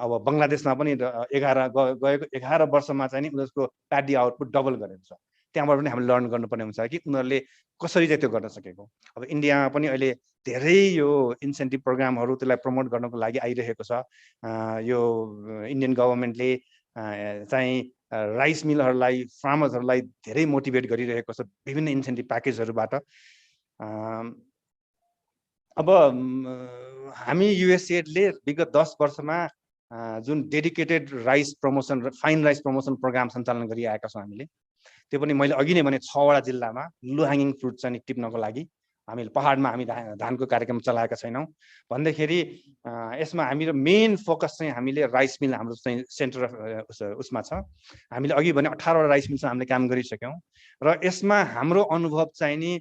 Speaker 14: अब बङ्गलादेशमा पनि 11 वर्षमा चाहिँ नि उनीहरूको प्याडी आउटपुट डबल गरेको छ त्यहाँबाट पनि हामीले लर्न गर्नुपर्ने हुन्छ कि उनीहरूले कसरी चाहिँ त्यो गर्न सकेको अब इन्डियामा पनि अहिले धेरै यो इन्सेन्टिभ प्रोग्रामहरू त्यसलाई प्रमोट गर्नको लागि आइरहेको छ यो इन्डियन गभर्मेन्टले चाहिँ राइस मिलहरूलाई फार्मर्सहरूलाई धेरै मोटिभेट गरिरहेको छ विभिन्न इन्सेन्टिभ प्याकेजहरूबाट अब हामी युएसएडले विगत 10 वर्षमा जुन dedicated rice promotion fine rice promotion programme सञ्चालन गरिआएका छौँ हामीले त्यो पनि मैले अघि नै भने 6 वटा जिल्लामा लो ह्याङ्गिङ फ्रुट चाहिँ टिप्नको लागि हामीले पहाडमा हामी धानको कार्यक्रम चलाएका छैनौँ भन्दाखेरि यसमा हाम्रो मेन फोकस चाहिँ हामीले राइस मिल हाम्रो चाहिँ सेन्टर उसमा छ हामीले अघि भने 18 वटा राइस मिलसँग हामीले काम गरिसक्यौँ र यसमा हाम्रो अनुभव चाहिँ नि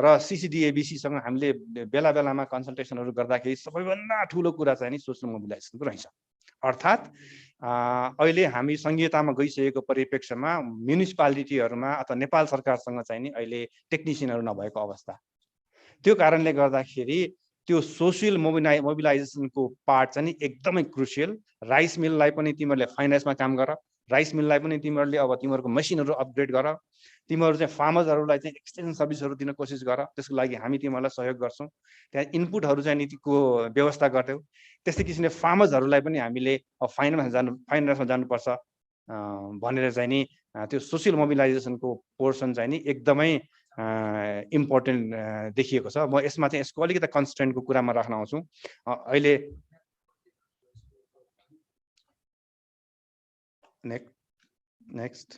Speaker 14: र सिसिडिएबिसीसँग हामीले बेला बेलामा कन्सल्टेसनहरू गर्दाखेरि सबैभन्दा ठुलो कुरा चाहिँ नि सोशल मोबिलाइजेसनको रहेछ अर्थात् अहिले हामी संहितामा गइसकेको परिप्रेक्ष्यमा म्युनिसिपालिटीहरूमा अथवा नेपाल सरकारसँग चाहिँ नि अहिले टेक्निसियनहरू नभएको अवस्था त्यो कारणले गर्दाखेरि त्यो सोसियल मोबिलाइजेसनको पार्ट चाहिँ एकदमै क्रुसियल राइस मिललाई पनि तिमीहरूले फाइन राइसमा काम गर राइस मिललाई पनि तिमीहरूले अब तिमीहरूको मसिनहरू अपग्रेड गर तिमीहरू चाहिँ फार्मर्सहरूलाई चाहिँ एक्सटेन्सन सर्भिसहरू दिन कोसिस गर त्यसको लागि हामी तिमीहरूलाई सहयोग गर्छौँ त्यहाँ इनपुटहरू चाहिँ नीतिको व्यवस्था गर्थ्यौँ त्यस्तै किसिमले फार्मर्सहरूलाई पनि हामीले फाइन राइसमा जानुपर्छ भनेर चाहिँ नि त्यो सोसियल मोबिलाइजेसनको पोर्सन चाहिँ नि एकदमै इम्पोर्टेन्ट देखिएको छ म यसमा चाहिँ यसको अलिकति कन्स्टेन्टको कुरामा राख्न आउँछु अहिले नेक्स्ट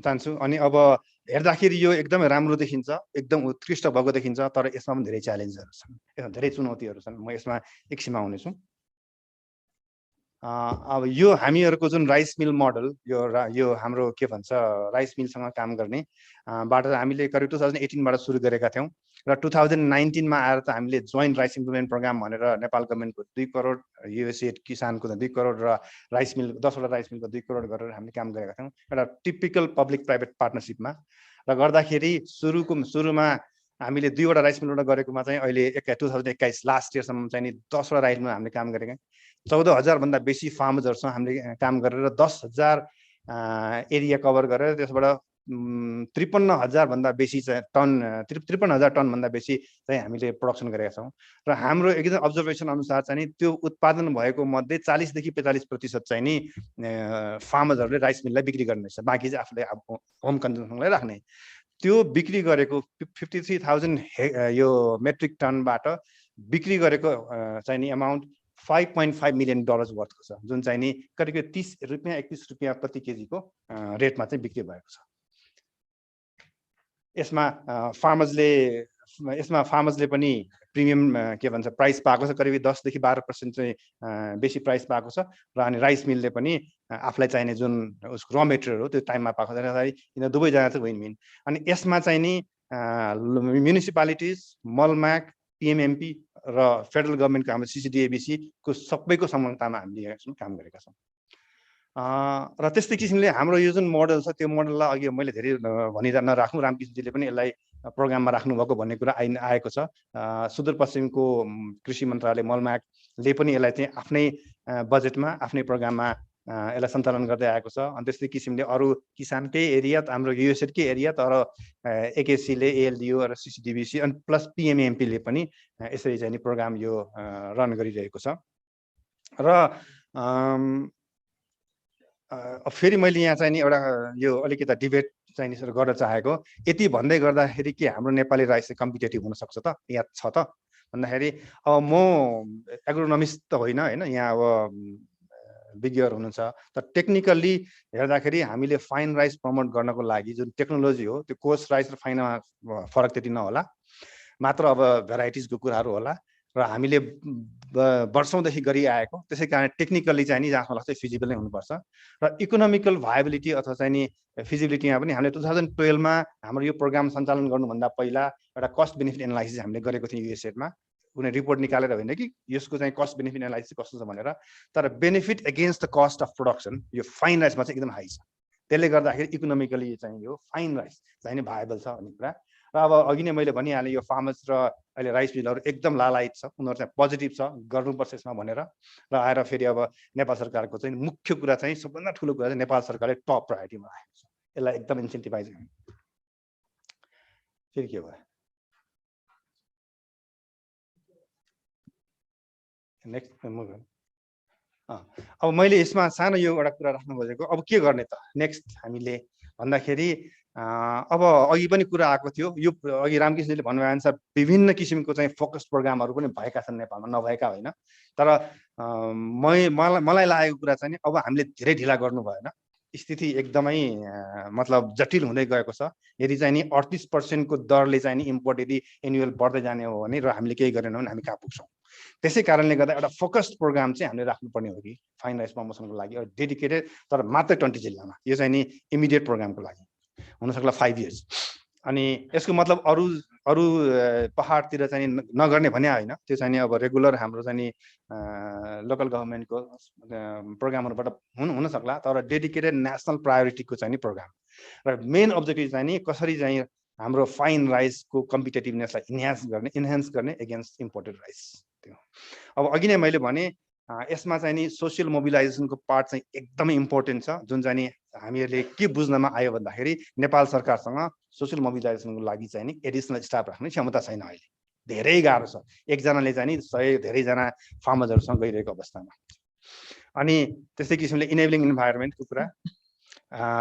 Speaker 14: चाहन्छु अनि अब हेर्दाखेरि यो एकदमै राम्रो देखिन्छ एकदम उत्कृष्ट भएको देखिन्छ तर यसमा पनि धेरै च्यालेन्जहरू छन् यसमा धेरै चुनौतीहरू छन् म यसमा एकछिनमा आउनेछु अब यो हामीहरूको जुन राइस मिल मोडल यो हाम्रो के भन्छ राइस मिलसँग काम गर्ने बाट हामीले करिब 2018बाट सुरु गरेका थियौँ र 2019मा आएर त हामीले जोइन्ट राइस इम्प्लिमेन्ट प्रोग्राम भनेर नेपाल गभर्मेन्टको 2 करोड युएसएड किसानको 2 करोड र राइस मिल 10 वटा राइस मिलको 2 करोड गरेर हामीले काम गरेका थियौँ एउटा टिपिकल पब्लिक प्राइभेट पार्टनरसिपमा र गर्दाखेरि सुरुमा हामीले 2वटा राइस मिलबाट गरेकोमा चाहिँ अहिले 2021 लास्ट इयरसम्म चाहिँ नि 10वटा राइस मिलमा हामीले काम गरेका 14,000 भन्दा बेसी फार्मर्सहरुसँग हामीले काम गरेर 10,000 एरिया कभर गरेर त्यसबाट 53,000 भन्दा बेसी टन 53,000 टन भन्दा बेसी चाहिँ हामीले प्रोडक्सन गरेका छौं र हाम्रो एकदम अब्जर्भेसन अनुसार चाहिँ त्यो उत्पादन भएको मध्ये 40 देखि 45% चाहिँ नि फार्मर्सहरुले राइस मिललाई बिक्री गर्ने छ बाँकी चाहिँ आफूले होम कन्जम्सनलाई राख्ने त्यो बिक्री गरेको 53,000 यो मेट्रिक टनबाट बिक्री गरेको चाहिँ नि अमाउन्ट $5.5 million वर्थको छ जुन चाहिँ नि करिब 30 रुपैयाँ 31 रुपैयाँ प्रति केजीको रेटमा चाहिँ बिक्री भएको छ यसमा फार्मर्सले पनि प्रिमियम के भन्छ प्राइस पाएको छ करिब 10 देखि 12% चाहिँ बेसी प्राइस पाएको छ र अनि राइस मिलले पनि आफुलाई चाहिने जुन उसको र मेटेरियल हो त्यो टाइममा पाएको छ यिनीहरू दुवै जना चाहिँ विन विन अनि यसमा चाहिँ नि म्युनिसिपालिटिज मलम्याक पिएमएमपी र फेडरल गभर्नमेन्टको हाम्रो सीसीडीएबीसी को सबैको संलग्नतामा हामीले काम गरेका छौं र त्यस्तै किसिमले हाम्रो यो जुन मोडल छ त्यो मोडललाई अघि मैले धेरै भनिरहन नराख्नु रामकृष्णजीले पनि यसलाई प्रोग्राममा राख्नु भएको भन्ने कुरा आएको छ सुदूरपश्चिमको कृषि मन्त्रालय मलम्याकले पनि यसलाई चाहिँ आफ्नै बजेटमा आफ्नै प्रोग्राममा यसलाई सञ्चालन गर्दै आएको छ अनि त्यस्तै किसिमले अरु किसानकै एरिया हाम्रो युएसएडकै एरिया तर एकेसीले एएलडीओ र सीसीडीबीसी अनि प्लस पीएमएमपी ले पनि यसरी चाहिँ प्रोग्राम यो रन गरिरहेको छ र फेरि मैले यहाँ चाहिँ नि एउटा यो अलिकति डिबेट चाहिँ गर्न चाहेको यति भन्दै गर्दाखेरि के हाम्रो नेपाली राइस चाहिँ कम्पिटेटिभ हुन सक्छ त यहाँ छ त भन्दाखेरि अब म एग्रोनोमिस्ट त होइन हैन यहाँ अब विज्ञहरू हुनुहुन्छ तर टेक्निकली हेर्दाखेरि हामीले फाइन राइस प्रमोट गर्नको लागि जुन टेक्नोलोजी हो त्यो कोर्स राइस र फाइनमा फरक त्यति नहोला मात्र अब भेराइटिजको कुराहरू होला र हामीले वर्षौंदेखि गरिआएको त्यसै कारण टेक्निकली चाहिँ नि जहाँसम्म लाग्छ फिजिबल नै हुनुपर्छ र इकोनोमिकल भायबिलिटी अथवा चाहिँ नि फिजिबिलिटीमा पनि हामीले 2012 मा हाम्रो यो प्रोग्राम सञ्चालन गर्नुभन्दा पहिला एउटा कस्ट बेनिफिट एनालाइसिस हामीले गरेको थियौं युएसएडमा कुनै रिपोर्ट निकालेर होइन कि यसको चाहिँ कस्ट बेनिफिट एनालाइसिस कस्तो छ भनेर तर benefit against the cost of production यो फाइन राइसमा चाहिँ एकदम हाई छ त्यसले गर्दाखेरि इकोनोमिकली चाहिँ यो फाइन राइस चाहिँ नि भायबल छ भन्ने कुरा र अब अघि नै मैले भनिहालेँ यो फार्मर्स र अहिले राइस मिलहरू एकदम लालायित छ उनीहरू चाहिँ पोजिटिभ छ गर्नुपर्छ यसमा भनेर र आएर फेरि अब नेपाल सरकारको चाहिँ मुख्य कुरा चाहिँ सबभन्दा ठुलो कुरा चाहिँ नेपाल सरकारले टप प्रायोरिटीमा राखेको छ यसलाई एकदम इन्सेन्टिभाइज गर्ने फेरि के भयो नेक्स्ट अब मैले यसमा सानो यो एउटा कुरा राख्नु खोजेको अब के गर्ने त नेक्स्ट हामीले भन्दाखेरि अब अघि पनि कुरा आएको थियो यो अघि रामकृष्णले भन्नुभए अनुसार विभिन्न किसिमको चाहिँ फोकस्ड प्रोग्रामहरू पनि भएका छन् नेपालमा नभएका होइन तर मलाई लागेको कुरा चाहिँ अब हामीले धेरै ढिला गर्नु भएन स्थिति एकदमै मतलब जटिल हुँदै गएको छ यदि चाहिँ नि 38% को दरले चाहिँ नि इम्पोर्ट यदि एनुअल बढ्दै जाने हो भने र हामीले केही गरेनौँ भने हामी कहाँ पुग्छौँ त्यसै कारणले गर्दा एउटा फोकस्ड प्रोग्राम चाहिँ हामीले राख्नुपर्ने हो कि फाइन राइस प्रमोसनको लागि एउटा डेडिकेटेड तर मात्र 20 जिल्लामा यो चाहिँ नि इमिडिएट प्रोग्रामको लागि हुन सक्ला 5 इयर्स अनि यसको मतलब अरु पहाडतिर चाहिँ नगर्ने भने होइन त्यो चाहिँ अब रेगुलर हाम्रो चाहिँ लोकल गभर्नमेन्टको प्रोग्रामहरुबाट हुन सक्ला तर डेडिकेटेड नेशनल प्रायोरिटीको चाहिँ प्रोग्राम र मेन अब्जेक्टिभ चाहिँ नि कसरी चाहिँ हाम्रो फाइन राइसको कम्पिटेटिभनेसलाई इन्हान्स गर्ने अगेन्स्ट इम्पोर्टेड राइस त्यो अब अघि नै मैले भने यसमा चाहिँ नि सोशल मोबिलाइजेसनको पार्ट चाहिँ एकदमै इम्पोर्टेन्ट छ जुन चाहिँ नि हामीहरूले के बुझ्नमा आयो भन्दाखेरि नेपाल सरकारसँग सोशल मोबिलाइजेसनको लागि चाहिँ नि एडिसनल स्टाफ राख्ने क्षमता छैन अहिले धेरै गाह्रो छ एकजनाले चाहिँ नि 100 धेरैजना फार्मर्सहरुसँग गइरहेको अवस्थामा अनि त्यस्तै किसिमले इनेबलिङ इन्भाइरोमेन्टको कुरा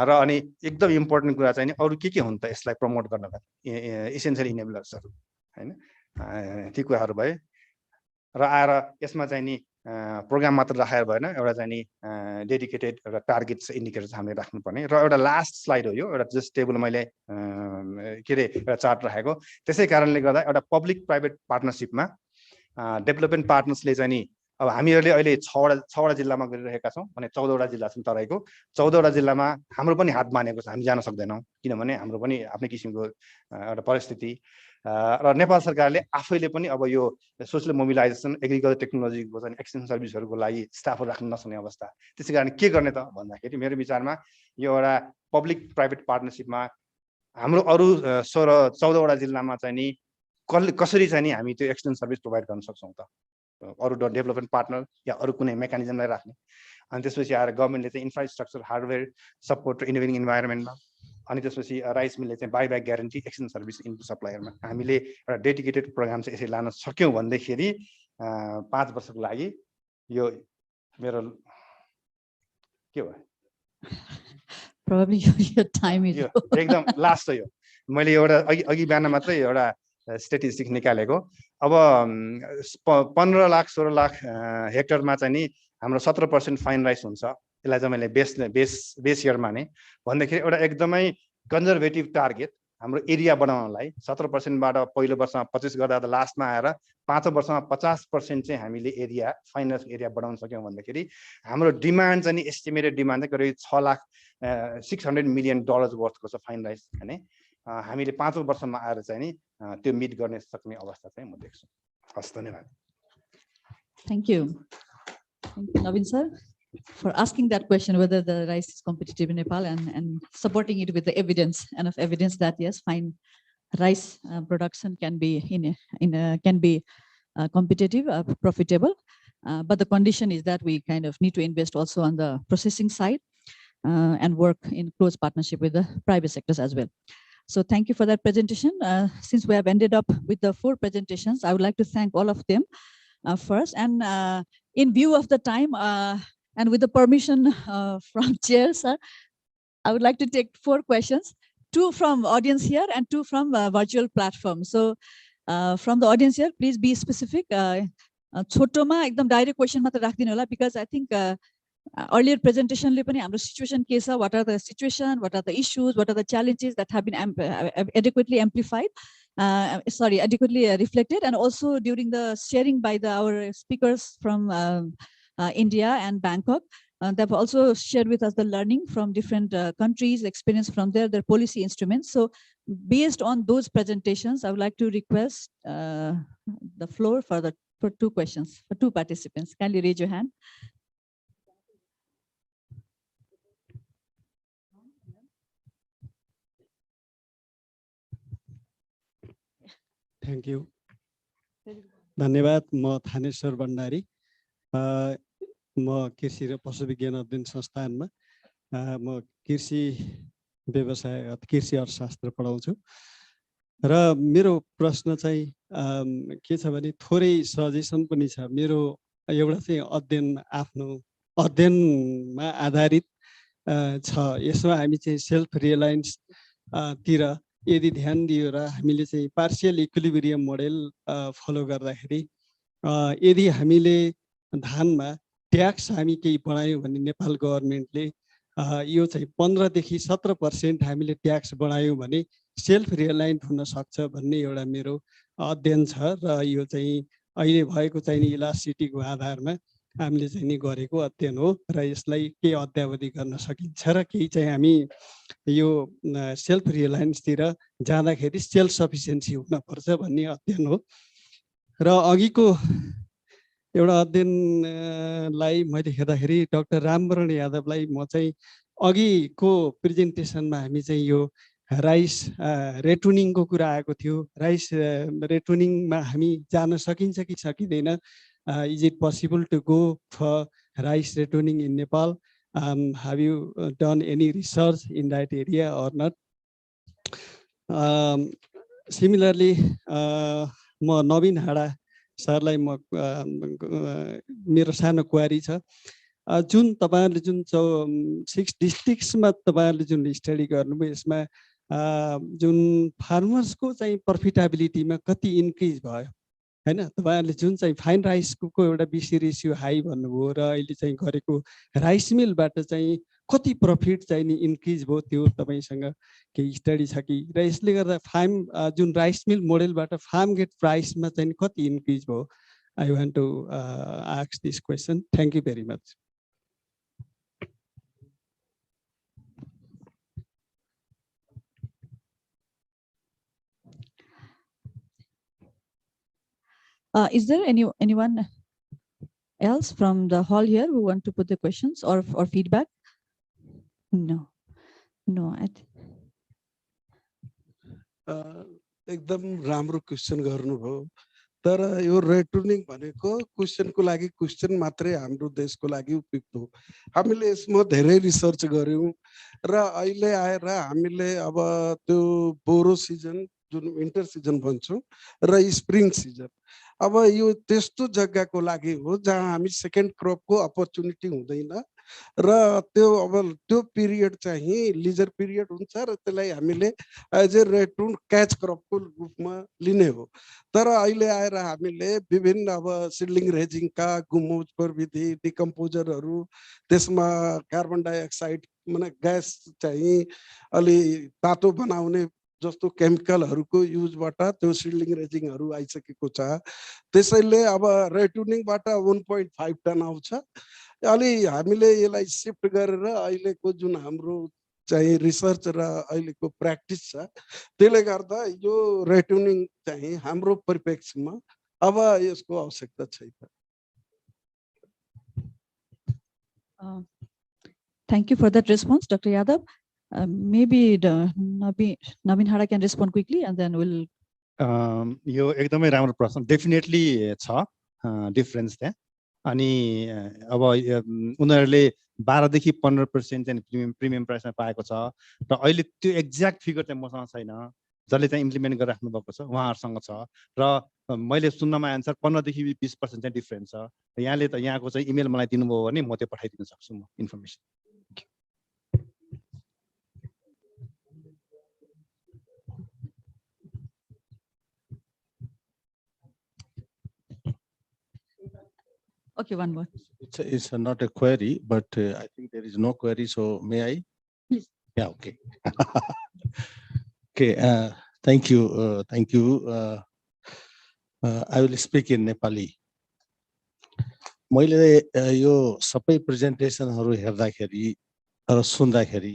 Speaker 14: र अनि एकदम इम्पोर्टेन्ट कुरा चाहिँ नि अरु के हुन् त यसलाई प्रमोट गर्नका एसेन्शियल इनेबलर्सहरु हैन ती कुराहरु भए र आएर यसमा चाहिँ नि प्रोग्राम मात्र राखेर भएन एउटा चाहिँ नि डेडिकेटेड एउटा टार्गेट्स इन्डिकेटर्स हामीले राख्नुपर्ने र एउटा लास्ट स्लाइड हो यो एउटा जस्ट टेबल मैले के रे एउटा चार्ट राखेको त्यसै कारणले गर्दा एउटा पब्लिक प्राइभेट पार्टनरशिपमा डेभलपमेन्ट पार्टनर्सले चाहिँ नि अब हामीहरूले अहिले 6 वटा जिल्लामा गरिरहेका छौं भने 14 वटा जिल्ला छन् तराईको 14 वटा जिल्लामा हाम्रो पनि हात मानेको छ हामी जान सक्दैनौं किनभने हाम्रो पनि आफ्नै किसिमको एउटा परिस्थिति र नेपाल सरकारले आफैले पनि अब यो सोशल मोबिलाइजेसन एग्रिकल्चर टेक्नोलोजीको चाहिँ एक्सटेन्सन सर्भिसहरुको लागि स्टाफहरु राख्न नसक्ने अवस्था त्यसैकारण के गर्ने त भन्दाखेरि मेरो विचारमा यो एउटा पब्लिक प्राइभेट पार्टनरशिपमा हाम्रो अरु 14 वटा जिल्लामा चाहिँ नि कसरी चाहिँ नि हामी त्यो एक्सटेन्ड सर्भिस प्रोभाइड गर्न सक्छौँ त अरू डेभलपमेन्ट पार्टनर या अरू कुनै मेकानिजमलाई राख्ने अनि त्यसपछि आएर गभर्मेन्टले चाहिँ इन्फ्रास्ट्रक्चर हार्डवेयर सपोर्ट र इनोभेटिङ इन्भाइरोमेन्टमा अनि त्यसपछि राइस मिलले चाहिँ बाइब्याक ग्यारेन्टी एक्सटेन्ड सर्भिस इनपुट सप्लायरमा हामीले एउटा डेडिकेटेड प्रोग्राम चाहिँ यसरी लान सक्यौँ भन्दाखेरि 5 वर्षको लागि यो मेरो के भयो
Speaker 10: Probably your time is
Speaker 14: एकदम लास्ट हो यो मैले एउटा अघि बिहान मात्रै एउटा स्ट्याटिस्टिक्स निकालेको अब 15 लाख 16 लाख हेक्टरमा चाहिँ नि हाम्रो 17% फाइन राइस हुन्छ यसलाई चाहिँ मैले बेस इयरमा नै भन्दाखेरि एउटा एकदमै कन्जर्भेटिभ टार्गेट हाम्रो एरिया बढाउनलाई 17%बाट पहिलो वर्षमा 25 गर्दा त लास्टमा आएर 5 वर्षमा 50% चाहिँ हामीले एरिया फाइन राइस एरिया बढाउन सक्यौँ भन्दाखेरि हाम्रो डिमान्ड चाहिँ एस्टिमेटेड डिमान्ड चाहिँ करिब 6 लाख $600 million वर्थको छ फाइन राइस हैन हामीले 5 वर्षमा आएर चाहिँ नि त्यो मिट गर्न सक्ने अवस्था चाहिँ म देख्छु हस् धन्यवाद
Speaker 10: Thank you. Thank you, Navin sir, for asking that question whether the rice is competitive in Nepal and supporting it with the evidence, enough evidence that yes, fine rice production can be competitive, profitable, but the condition is that we kind of need to invest also on the processing side and work in close partnership with the private sectors as well. So thank you for that presentation. Since we have ended up with the 4 presentations, I would like to thank all of them first. And in view of the time and with the permission from Chair, sir, I would like to take 4 questions, 2 from audience here and 2 from virtual platform. So from the audience here, please be specific. Chotoma, ekdam direct question matra rakhdinu hola, because I think earlier presentation le pani hamro situation ke cha, what are the situation, what are the issues, what are the challenges that have been adequately amplified, adequately reflected, and also during the sharing by our speakers from India and Bangkok, they've also shared with us the learning from different countries, experience from their policy instruments. So based on those presentations, I would like to request the floor for 2 questions for 2 participants. Kindly raise your hand.
Speaker 15: Thank you. धन्यवाद म थानेश्वर भण्डारी म कृषि र पशु विज्ञान अध्ययन संस्थानमा म कृषि व्यवसाय कृषि अर्थशास्त्र पढाउँछु र मेरो प्रश्न चाहिँ के छ भने थोरै सजेसन पनि छ मेरो एउटा चाहिँ आफ्नो अध्ययनमा आधारित छ यसमा हामी चाहिँ सेल्फ रिलायन्स तिर यदि ध्यान दियो र हामीले चाहिँ पार्शियल इक्विलिब्रियम मोडेल फलो गर्दाखेरि यदि हामीले धानमा ट्याक्स हामी केही बढायौँ भने नेपाल गभर्नमेन्टले यो चाहिँ 15 देखि 17% हामीले ट्याक्स बढायौँ भने सेल्फ रिलायन्ट हुन सक्छ भन्ने एउटा मेरो अध्ययन छ र यो चाहिँ अहिले भएको चाहिँ इलास्टिसिटीको आधारमा हामीले चाहिँ नि गरेको अध्ययन हो र यसलाई के अद्यावधि गर्न सकिन्छ र केही चाहिँ हामी यो सेल्फ रिलायन्सतिर जाँदाखेरि सेल्फ सफिसियन्सी हुनपर्छ भन्ने अध्ययन हो र अघिको एउटा अध्ययनलाई मैले हेर्दाखेरि डाक्टर रामवरण यादवलाई म चाहिँ अघिको प्रेजेन्टेसनमा हामी चाहिँ यो राइस रेटुनिङको कुरा आएको थियो राइस रेटुनिङमा हामी जान सकिन्छ कि सकिँदैन is it possible to go for rice retuning in Nepal? Have you done any research in that area or not? Similarly, म नवीन हाडा सरलाई म मेरो सानो क्वेरी छ जुन तपाईहरुले जुन 6 डिस्ट्रिक्ट्समा तपाईहरुले जुन स्टडी गर्नुभयो यसमा जुन फार्मर्सको चाहिँ प्रफिटेबिलिटीमा कति इन्क्रिज भयो हैन तपाईहरुले जुन चाहिँ फाइन राइसको एउटा बीसी रेशियो हाई भन्नुभयो र अहिले चाहिँ गरेको राइस मिलबाट चाहिँ कति प्रफिट चाहिँ नि इन्क्रिज भयो त्यो तपाईसँग केही स्टडी छ कि र यसले गर्दा फार्म जुन राइस मिल मोडेलबाट फार्म गेट प्राइसमा चाहिँ कति इन्क्रिज भयो I want to ask this question thank you very much
Speaker 10: Is there anyone else from the hall here who want to put the questions or feedback? No.
Speaker 12: एकदम राम्रो question गर्नुभयो तर यो रेटुनिङ भनेको क्वेसनको लागि क्वेसन मात्रै हाम्रो देशको लागि उपयुक्त हो हामीले यसमा धेरै रिसर्च गर्यौं र अहिले आएर हामीले अब त्यो बोरो सिजन जुन विन्टर सिजन भन्छौं र स्प्रिङ सिजन अब यो त्यस्तो जग्गाको लागि हो जहाँ हामी सेकेन्ड क्रपको अपर्च्युनिटी हुँदैन र त्यो अब त्यो पिरियड चाहिँ लिजर पिरियड हुन्छ र त्यसलाई हामीले एज ए रेटुन क्याच क्रपको रूपमा लिने हो तर अहिले आएर हामीले विभिन्न अब सिडलिङ रेजिङका गुमोज प्रविधि डिकम्पोजरहरू त्यसमा कार्बन डाइअक्साइड माने ग्यास चाहिँ अलि तातो बनाउने जस्तो केमिकलहरूको युजबाट त्यो सिडलिङ रेजिङहरू आइसकेको छ त्यसैले अब रेटुनिङबाट 1.5 टन आउँछ अलि हामीले यसलाई सिफ्ट गरेर अहिलेको जुन हाम्रो चाहिँ रिसर्च र अहिलेको प्र्याक्टिस छ त्यसले गर्दा यो रेटुनिङ चाहिँ हाम्रो परिप्रेक्ष्यमा अब यसको आवश्यकता छैन
Speaker 10: Thank you for that response, Dr. Yadav. Maybe Navin Hara can respond quickly and then we'll.
Speaker 14: यो एकदमै राम्रो प्रश्न डेफिनेटली छ डिफरेन्स त्यहाँ अनि अब उनीहरूले 12 देखि 15% चाहिँ प्रिमियम प्राइसमा पाएको छ र अहिले त्यो एक्ज्याक्ट फिगर चाहिँ मसँग छैन जसले चाहिँ इम्प्लिमेन्ट गरिराख्नु भएको छ उहाँहरूसँग छ र मैले सुन्नमा आन्सर 15 देखि 20% चाहिँ डिफरेन्स छ यहाँले त यहाँको चाहिँ इमेल मलाई दिनुभयो भने म त्यो पठाइदिन सक्छु म information
Speaker 10: Okay, one more.
Speaker 16: It's not a query, but I think there is no query. So may I?
Speaker 10: Please.
Speaker 16: Yeah. Okay. Okay. Thank you. Thank you. I will speak in Nepali. मैले यो सबै प्रेजेन्टेसनहरू हेर्दाखेरि र सुन्दाखेरि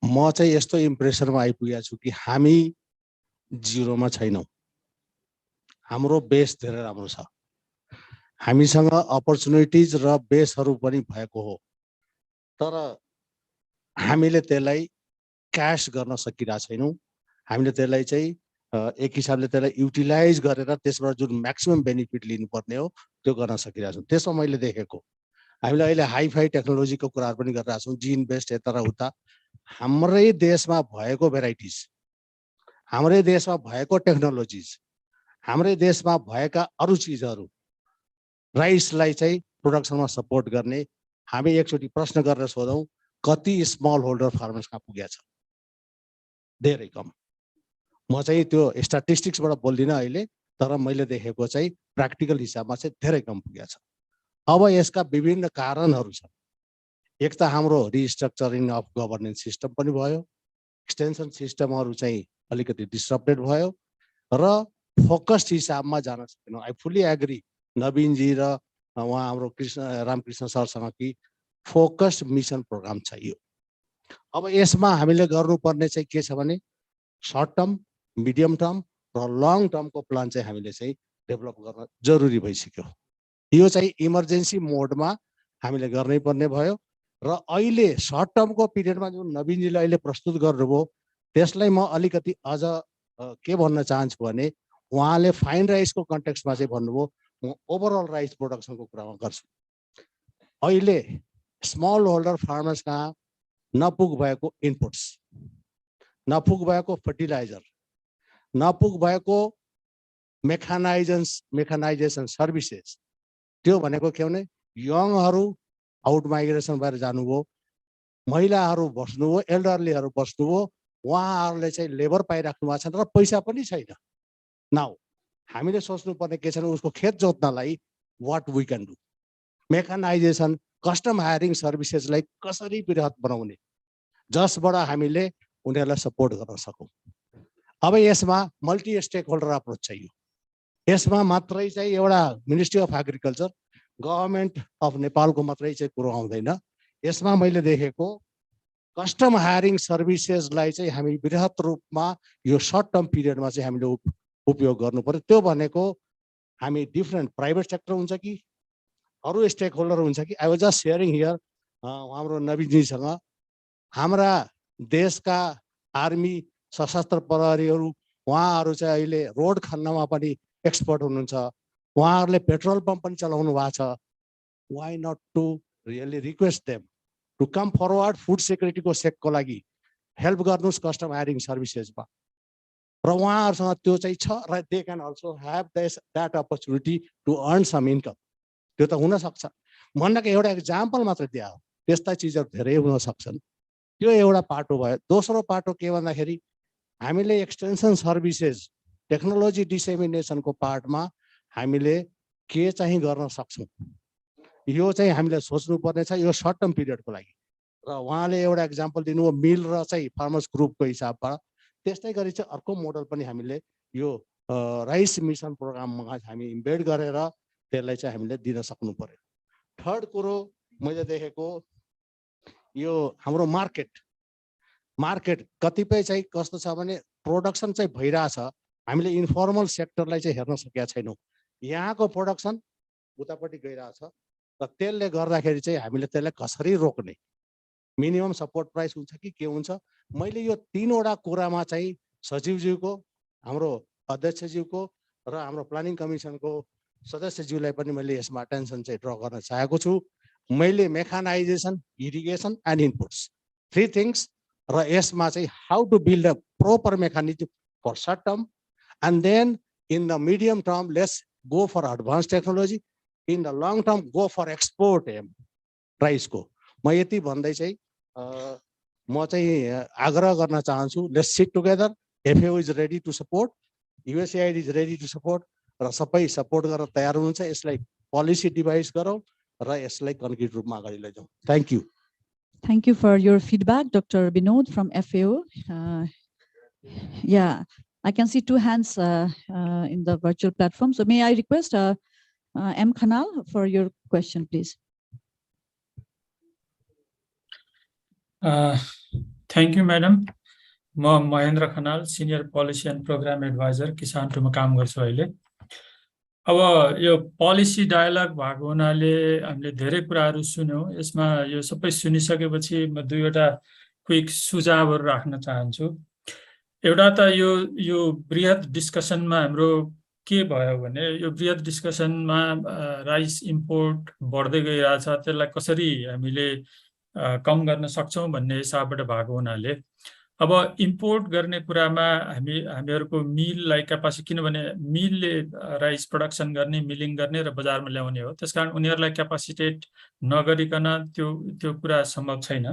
Speaker 16: म चाहिँ यस्तो इम्प्रेसनमा आइपुगेको छु कि हामी जिरोमा छैनौं हाम्रो बेस धेरै राम्रो छ हामीसँग अपर्च्युनिटिज र बेसहरू पनि भएको हो तर हामीले त्यसलाई क्याश गर्न सकिरहेको छैनौं हामीले त्यसलाई चाहिँ एक हिसाबले त्यसलाई युटिलाइज गरेर त्यसबाट जुन म्याक्सिमम बेनिफिट लिनुपर्ने हो त्यो गर्न सकिरहेको छौं त्यसमा मैले देखेको हामीले अहिले हाई फाई टेक्नोलोजीको कुराहरु पनि गरिरहेका छौं जिन बेस्ड यता र उता हाम्रै देशमा भएको भेराइटिज हाम्रै देशमा भएको टेक्नोलोजिज हाम्रै देशमा भएका अरु चीजहरु राइसलाई चाहिँ प्रोडक्सनमा सपोर्ट गर्ने हामी एकचोटी प्रश्न गरेर सोधौं कति स्मल होल्डर फार्मर्स कहाँ पुगेको छ धेरै कम म चाहिँ त्यो स्ट्याटिस्टिक्सबाट बोल्दिन अहिले तर मैले देखेको चाहिँ प्र्याक्टिकल हिसाबमा चाहिँ धेरै कम पुगेको छ अब यसका विभिन्न कारणहरु छन् एक त हाम्रो रिस्ट्रक्चरिङ अफ गभर्नेन्स सिस्टम पनि भयो एक्सटेन्सन सिस्टमहरु चाहिँ अलिकति डिस्टर्बेड भयो र फोकस्ड हिसाबमा जान सकेनौं आई फुल्ली एग्री नवीन जी र उहाँ हाम्रो रामकृष्ण सरसँग कि फोकस्ड मिशन प्रोग्राम चाहियो अब यसमा हामीले गर्नुपर्ने चाहिँ के छ भने सर्ट टर्म मिडियम टर्म र लङ टर्मको प्लान चाहिँ हामीले चाहिँ डेभलप गर्न जरुरी भइसक्यो यो चाहिँ इमर्जेन्सी मोडमा हामीले गर्नै पर्ने भयो र अहिले सर्ट टर्मको पिरियडमा जुन नवीनजीले अहिले प्रस्तुत गर्नुभयो त्यसलाई म अलिकति अझ के भन्न चाहन्छु भने उहाँले फाइन राइसको कन्टेक्स्टमा चाहिँ भन्नुभयो म ओभरअल राइस प्रोडक्सनको कुरामा गर्छु अहिले स्मल होल्डर फार्मर्स कहाँ नपुग भएको इनपुट्स नपुग भएको फर्टिलाइजर नपुग भएको मेकानाइजेसन सर्भिसेस त्यो भनेको के भने यङहरु आउट माइग्रेसन भएर जानुभयो महिलाहरु बस्नुभयो एल्डरलीहरु बस्नुभयो उहाँहरुले चाहिँ लेबर पाइराख्नु भएको छ र पैसा पनि छैन नाउ हामीले सोच्नु पर्ने के छ भने उसको खेत जोत्नलाई what we can do mechanization custom hiring सर्भिसेसलाई कसरी बृहत बनाउने जसबाट हामीले उनीहरुलाई सपोर्ट गर्न सकौं अब यसमा मल्टी स्टेक होल्डर अप्रोच चाहियो यसमा मात्रै चाहिँ एउटा ministry of agriculture government of नेपालको मात्रै चाहिँ कुरो आउँदैन यसमा मैले देखेको कस्टम हायरिङ सर्भिसेसलाई चाहिँ हामी बृहत रूपमा यो सर्ट टर्म पिरियडमा चाहिँ हामीले उपयोग गर्नु पर्यो त्यो भनेको हामी डिफरेन्ट प्राइभेट सेक्टर हुन्छ कि अरु स्टेक होल्डर हुन्छ कि I was just sharing here हाम्रो नवीनजीसँग हाम्रा देशका आर्मी सशस्त्र प्रहरीहरू उहाँहरू चाहिँ अहिले रोड खन्नमा पनि एक्सपर्ट हुनुहुन्छ उहाँहरूले पेट्रोल पम्प पनि चलाउनु भएको छ why not to really request them to come forward food security को सेकको लागि हेल्प गर्नुस् कस्टम हायरिङ सर्भिसेसमा र उहाँहरुसँग त्यो चाहिँ छ र they can also have that opportunity to earn some income त्यो त हुन सक्छ भन्नको एउटा एक्जाम्पल मात्र दिया हो त्यस्ता चीजहरु धेरै हुन सक्छन् त्यो एउटा पाटो भयो दोस्रो पाटो के भन्दाखेरि हामीले एक्सटेन्सन सर्भिसेस टेक्नोलोजी डिसेमिनेसनको पार्टमा हामीले के चाहिँ गर्न सक्छौं यो चाहिँ हामीले सोच्नु पर्ने छ यो सर्ट टर्म पिरियडको लागि र उहाँले एउटा एक्जाम्पल दिनुभयो मिल र चाहिँ फार्मर्स ग्रुपको हिसाबबाट त्यस्तै गरी चाहिँ अर्को मोडल पनि हामीले यो राइस मिसन प्रोग्राममा हामी इम्बेड गरेर त्यसलाई चाहिँ हामीले दिन सक्नु पर्यो थर्ड कुरो मैले देखेको यो हाम्रो मार्केट कतिपय चाहिँ कस्तो छ भने प्रोडक्सन चाहिँ भइरहेछ हामीले इन्फर्मल सेक्टरलाई चाहिँ हेर्न सकेका छैनौं यहाँको प्रोडक्सन उतापट्टि गइरहेछ र त्यसले गर्दाखेरि चाहिँ हामीले त्यसलाई कसरी रोक्ने मिनिमम सपोर्ट प्राइस हुन्छ कि के हुन्छ मैले यो तीनवटा कुरामा चाहिँ सचिवज्यूको हाम्रो अध्यक्षज्यूको र हाम्रो प्लानिङ कमिसनको सदस्यज्यूलाई पनि मैले यसमा अटेन्सन चाहिँ ड्र गर्न चाहेको छु मैले mechanisation irrigation and inputs three things र यसमा चाहिँ how to build a proper mechanism for short term and then in the medium term let's go for advance technology in the long term go for export rice को म यति भन्दै चाहिँ म चाहिँ आग्रह गर्न चाहन्छु let's sit together FAO is ready to support USAID is ready to support र सबै सपोर्ट गर्न तयार हुनुहुन्छ यसलाई पोलिसी डिभाइस गरौँ र यसलाई कन्क्रिट रूपमा अगाडि लैजाउँ thank you
Speaker 10: Thank you for your feedback, Dr. Binod from FAO. Yeah, I can see two hands in the virtual platform. So may I request M. Khanal for your question, please.
Speaker 17: Thank you, Madam. म Mahendra Khanal senior policy and programme adviser Kisan टुमा काम गर्छु अहिले अब यो policy dialogue भएको हुनाले हामीले धेरै कुराहरू सुन्यौं यसमा यो सबै सुनिसकेपछि म दुईवटा क्विक सुझावहरू राख्न चाहन्छु एउटा त यो बृहत डिस्कसनमा हाम्रो के भयो भने यो बृहत डिस्कसनमा राइस इम्पोर्ट बढ्दै गइरहेछ त्यसलाई कसरी हामीले कम गर्न सक्छौं भन्ने हिसाबबाट भएको हुनाले अब इम्पोर्ट गर्ने कुरामा हामीहरुको मिललाई क्यापासिटी किनभने मिलले राइस प्रोडक्सन गर्ने मिलिङ गर्ने र बजारमा ल्याउने हो त्यसकारण उनीहरुलाई क्यापासिटेट नगरिकन त्यो कुरा सम्भव छैन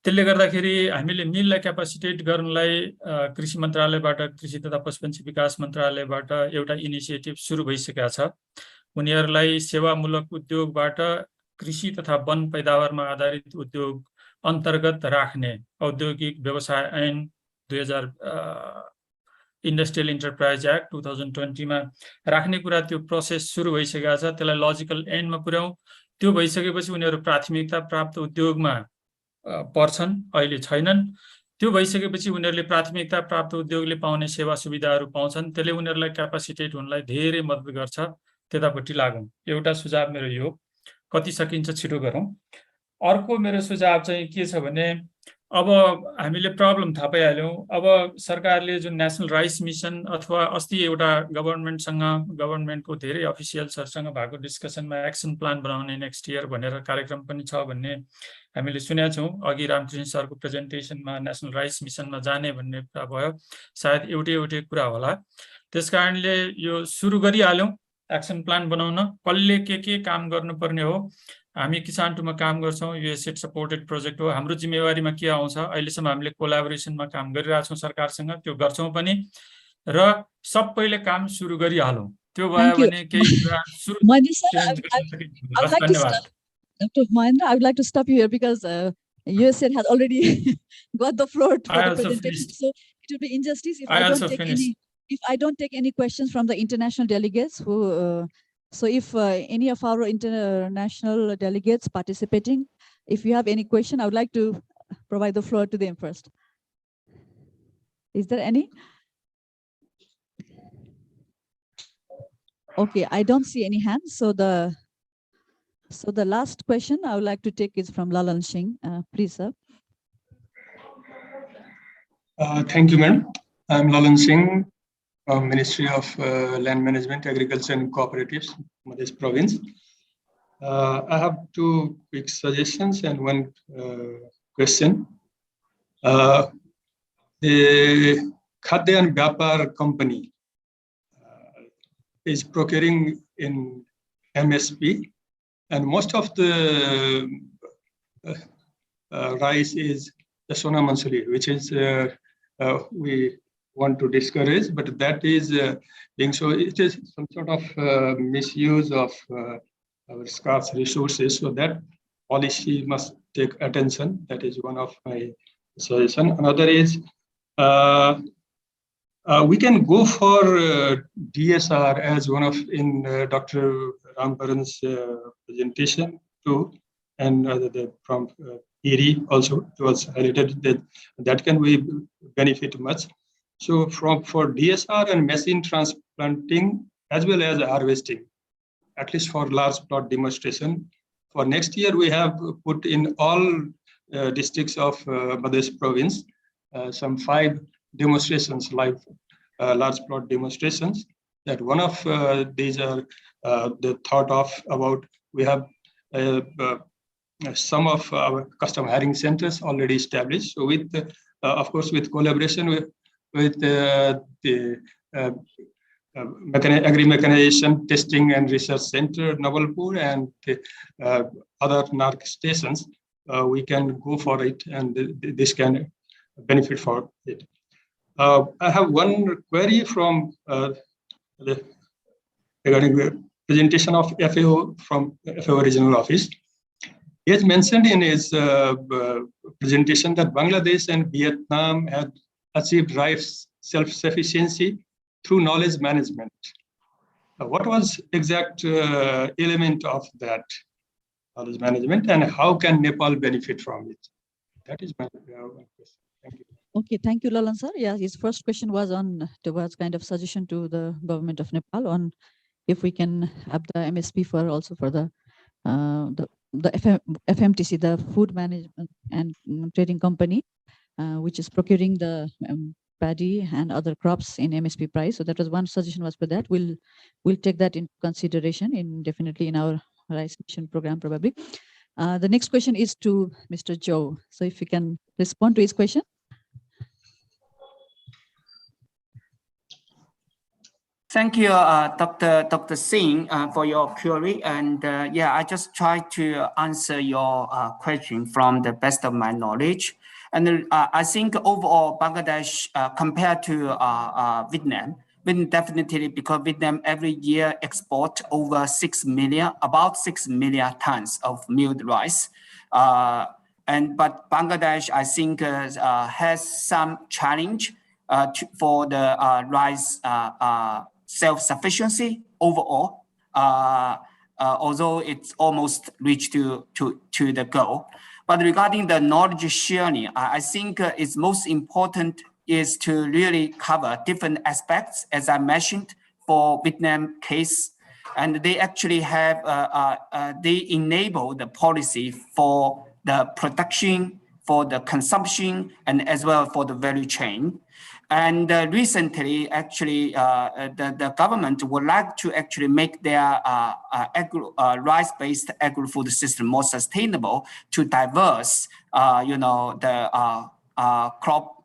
Speaker 17: त्यसले गर्दाखेरि हामीले मिललाई क्यापासिटेट गर्नलाई कृषि मन्त्रालयबाट कृषि तथा पशुपन्छी विकास मन्त्रालयबाट एउटा इनिसिएटिभ सुरु भइसकेको छ उनीहरुलाई सेवामूलक उद्योगबाट कृषि तथा वन पैदावारमा आधारित उद्योग अन्तर्गत राख्ने औद्योगिक व्यवसाय ऐन 2000 इन्डस्ट्रियल इन्टरप्राइज एक्ट 2020 मा राख्ने कुरा त्यो प्रोसेस सुरु भइसकेको छ त्यसलाई लजिकल एन्डमा पुर्याउँ त्यो भइसकेपछि उनीहरु प्राथमिकता प्राप्त उद्योगमा पर्छन् अहिले छैनन् त्यो भइसकेपछि उनीहरुले प्राथमिकता प्राप्त उद्योगले पाउने सेवा सुविधाहरू पाउँछन् त्यसले उनीहरुलाई क्यापासिटेट हुनलाई धेरै मद्दत गर्छ त्यतापट्टि लागौं एउटा सुझाव मेरो यो कति सकिन्छ छिटो गरौँ अर्को मेरो सुझाव चाहिँ के छ भने अब हामीले प्रब्लम थाहा पाइहाल्यौं अब सरकारले जुन नेशनल राइस मिसन अथवा अस्ति एउटा गभर्नमेन्टको धेरै अफिसियल्सहरुसँग भएको डिस्कसनमा एक्सन प्लान बनाउने नेक्स्ट इयर भनेर कार्यक्रम पनि छ भन्ने हामीले सुनेका छौं अघि रामकृष्ण सरको प्रेजेन्टेसनमा नेशनल राइस मिसनमा जाने भन्ने कुरा भयो सायद एउटै कुरा होला त्यसकारणले यो सुरु गरिहाल्यौं एक्सन प्लान बनाउन कसले के काम गर्नुपर्ने हो हामी किसान टुमा काम गर्छौं युएसएड सपोर्टेड प्रोजेक्ट हो हाम्रो जिम्मेवारीमा के आउँछ अहिलेसम्म हामीले कोल्याबोरेसनमा काम गरिरहेछौं सरकारसँग त्यो गर्छौं पनि र सबैले काम सुरु गरिहालौं त्यो भयो भने केही कुरा सुरु धन्यवाद
Speaker 10: Dr. Mahendra, I would like to stop you here because USAID has already got the floor for the presentation. So it would be injustice if I don't take any questions from the international delegates who so if any of our international delegates participating, if you have any question, I would like to provide the floor to them first. Is there any? Okay, I don't see any hands. So the last question I would like to take is from Lalan Singh. Please, sir.
Speaker 18: Thank you, ma'am. I'm Lalan Singh from Ministry of Land Management, Agriculture and Cooperatives, Madhya Province. I have two quick suggestions and one question. The Khadya and Vyapar company is procuring in MSP, and most of the rice is the Sona Mansuri, which is we want to discourage, but that is being so. It is some sort of misuse of our scarce resources. So that policy must take attention. That is one of my suggestion. Another is we can go for DSR as one of in Dr. Ramparan's presentation too, and from ERI also it was highlighted that can we benefit much. So for DSR and machine transplanting as well as harvesting, at least for large plot demonstration, for next year we have put in all districts of Madhya province some 5 demonstrations, live large plot demonstrations. That one of these are the thought of about we have some of our custom hiring centers already established. So with of course with collaboration with the agri-mechanization testing and research center Navalpur and other NARC stations, we can go for it, and this can benefit for it. I have one query from regarding the presentation of FAO from FAO regional office. He has mentioned in his presentation that Bangladesh and Vietnam have achieved rice self-sufficiency through knowledge management. What was exact element of that knowledge management, and how can Nepal benefit from it? That is my question. Thank you.
Speaker 10: Okay, thank you, Lalan sir. Yeah, his first question was on towards kind of suggestion to the government of Nepal on if we can have the MSP for also for the FMTC, the Food Management and Trading Company, which is procuring the paddy and other crops in MSP price. So that was one suggestion was for that. We'll take that into consideration in definitely in our rice mission program probably. The next question is to Mr. Joe. So if you can respond to his question.
Speaker 11: Thank you, Dr. Singh, for your query. And yeah, I just try to answer your question from the best of my knowledge. And I think overall, Bangladesh compared to Vietnam definitely, because Vietnam every year export over 6 million, about 6 million tons of milled rice. But Bangladesh, I think, has some challenge for the rice self-sufficiency overall, although it's almost reached to the goal. But regarding the knowledge sharing, I think it's most important is to really cover different aspects, as I mentioned, for Vietnam case. And they actually have, they enable the policy for the production, for the consumption, and as well for the value chain. And recently, actually, the government would like to actually make their rice-based agri-food system more sustainable to diverse, the crop,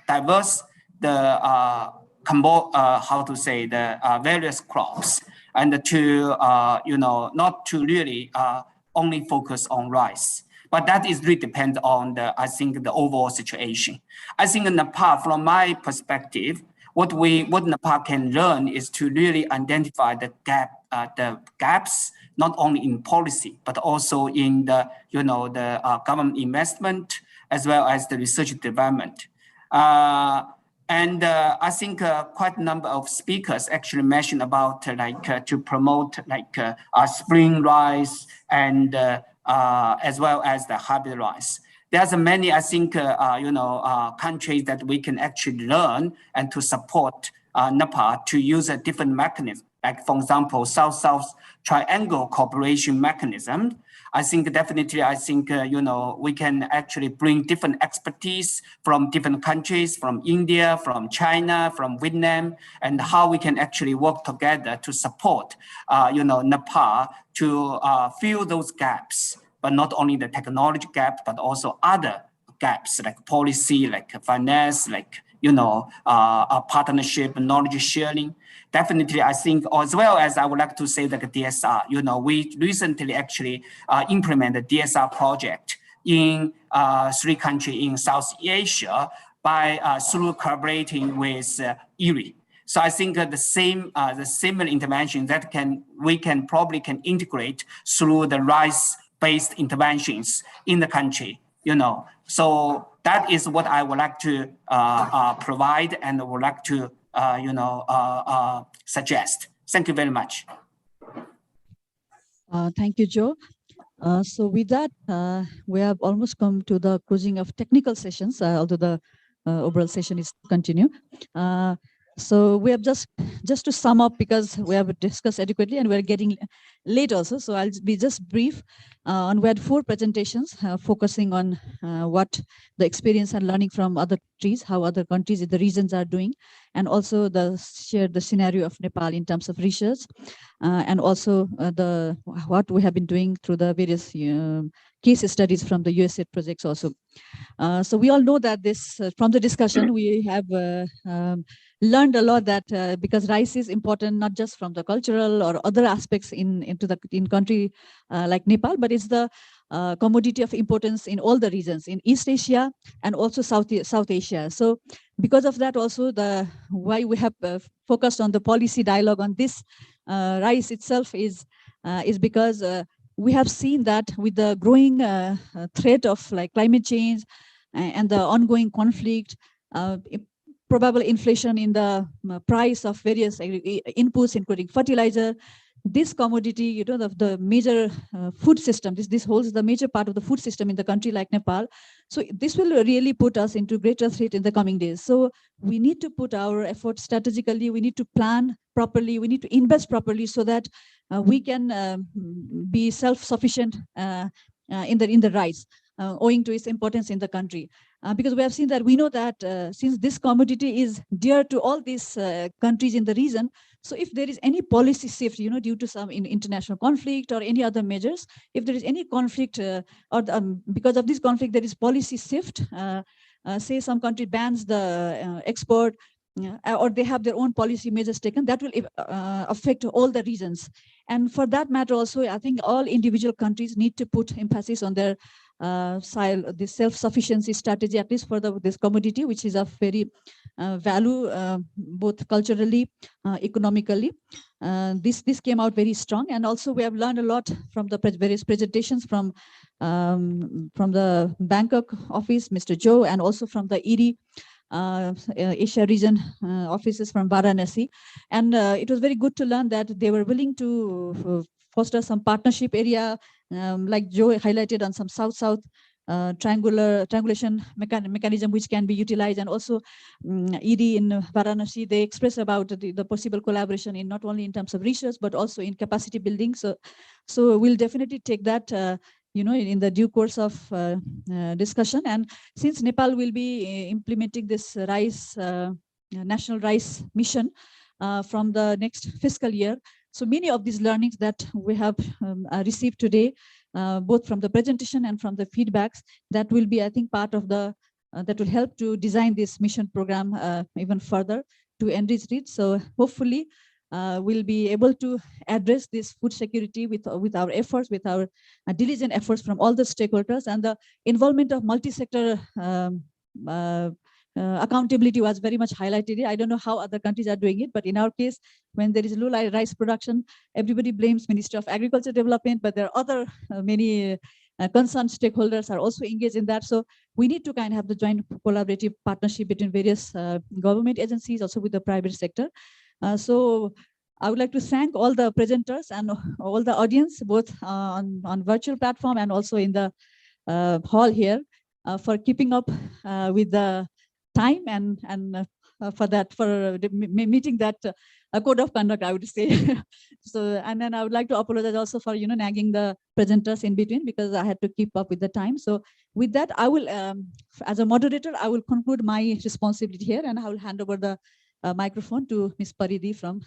Speaker 11: diverse the how to say the various crops, and to not to really only focus on rice. But that is really depend on I think the overall situation. I think in Nepal, from my perspective, what Nepal can learn is to really identify the gaps, not only in policy, but also in the government investment, as well as the research and development. And I think quite a number of speakers actually mentioned about to promote spring rice and as well as the hybrid rice. There's many, I think, countries that we can actually learn and to support Nepal to use a different mechanism. like for example, South-South Triangle cooperation mechanism. I think definitely, we can actually bring different expertise from different countries, from India, from China, from Vietnam, and how we can actually work together to support, Nepal to fill those gaps, but not only the technology gap, but also other gaps like policy, like finance, like, a partnership, knowledge sharing. Definitely, I think, as well as I would like to say that DSR, we recently actually implemented DSR project in 3 countries in South Asia by through collaborating with IRI. So I think the similar intervention that we can probably integrate through the rice-based interventions in the country, So that is what I would like to provide and would like to suggest. Thank you very much.
Speaker 10: Thank you, Joe. So with that, we have almost come to the closing of technical sessions, although the overall session is continue. So we have just to sum up, because we have discussed adequately and we're getting late also. So I'll be just brief. And we had 4 presentations focusing on what the experience and learning from other countries, how other countries in the regions are doing, and also share the scenario of Nepal in terms of research, and also what we have been doing through the various case studies from the USAID projects also. So we all know that this from the discussion we have learned a lot that because rice is important not just from the cultural or other aspects in country like Nepal, but it's the commodity of importance in all the regions in East Asia and also South Asia. So because of that also why we have focused on the policy dialogue on this rice itself is because we have seen that with the growing threat of like climate change and the ongoing conflict, probable inflation in the price of various inputs, including fertilizer, this commodity, the major food system, this holds the major part of the food system in the country like Nepal. So this will really put us into greater threat in the coming days. So we need to put our efforts strategically. We need to plan properly. We need to invest properly so that we can be self-sufficient in the rice, owing to its importance in the country. Because we have seen that we know that since this commodity is dear to all these countries in the region, so if there is any policy shift, due to some international conflict or any other measures, if there is any conflict or because of this conflict, there is policy shift, say some country bans the export, or they have their own policy measures taken, that will affect all the regions. And for that matter also, I think all individual countries need to put emphasis on their this self-sufficiency strategy, at least for this commodity, which is of very value both culturally, economically. This came out very strong, and also we have learned a lot from the various presentations from the Bangkok office, Mr. Joe, and also from the IRI Asia region offices from Varanasi. And it was very good to learn that they were willing to foster some partnership area, like Joe highlighted, on some South-South triangulation mechanism which can be utilized. And also ED in Varanasi, they express about the possible collaboration in not only in terms of research, but also in capacity building. So we'll definitely take that in the due course of discussion. And since Nepal will be implementing this rice, national rice mission from the next fiscal year, so many of these learnings that we have received today, both from the presentation and from the feedbacks, that will be, I think, part of the that will help to design this mission program even further to enrich it. So hopefully we'll be able to address this food security with our efforts, with our diligent efforts from all the stakeholders, and the involvement of multi-sector accountability was very much highlighted. I don't know how other countries are doing it, but in our case, when there is low rice production, everybody blames Ministry of Agriculture Development, but there are other many concerned stakeholders are also engaged in that. So we need to kind of have the joint collaborative partnership between various government agencies, also with the private sector. So I would like to thank all the presenters and all the audience, both on virtual platform and also in the hall here, for keeping up with the time and for meeting that a code of conduct, I would say. So, and then I would like to apologize also for, nagging the presenters in between, because I had to keep up with the time. So with that, I will, as a moderator, I will conclude my responsibility here, and I will hand over the microphone to Ms. Paridhi from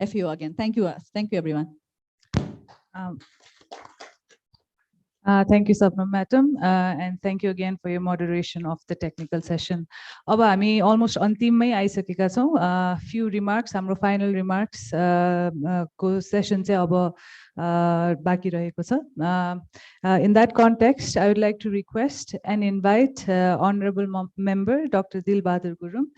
Speaker 10: FAO again. Thank you. Thank you, everyone.
Speaker 8: Thank you, Sapna Madam, and thank you again for your moderation of the technical session. अब हामी almost अन्तिममै आइसकेका छौं. Few remarks, हाम्रो final remarks को session चाहिँ अब बाँकी रहेको छ. In that context, I would like to request and invite Honorable Member Dr. Dil Bahadur Gurung,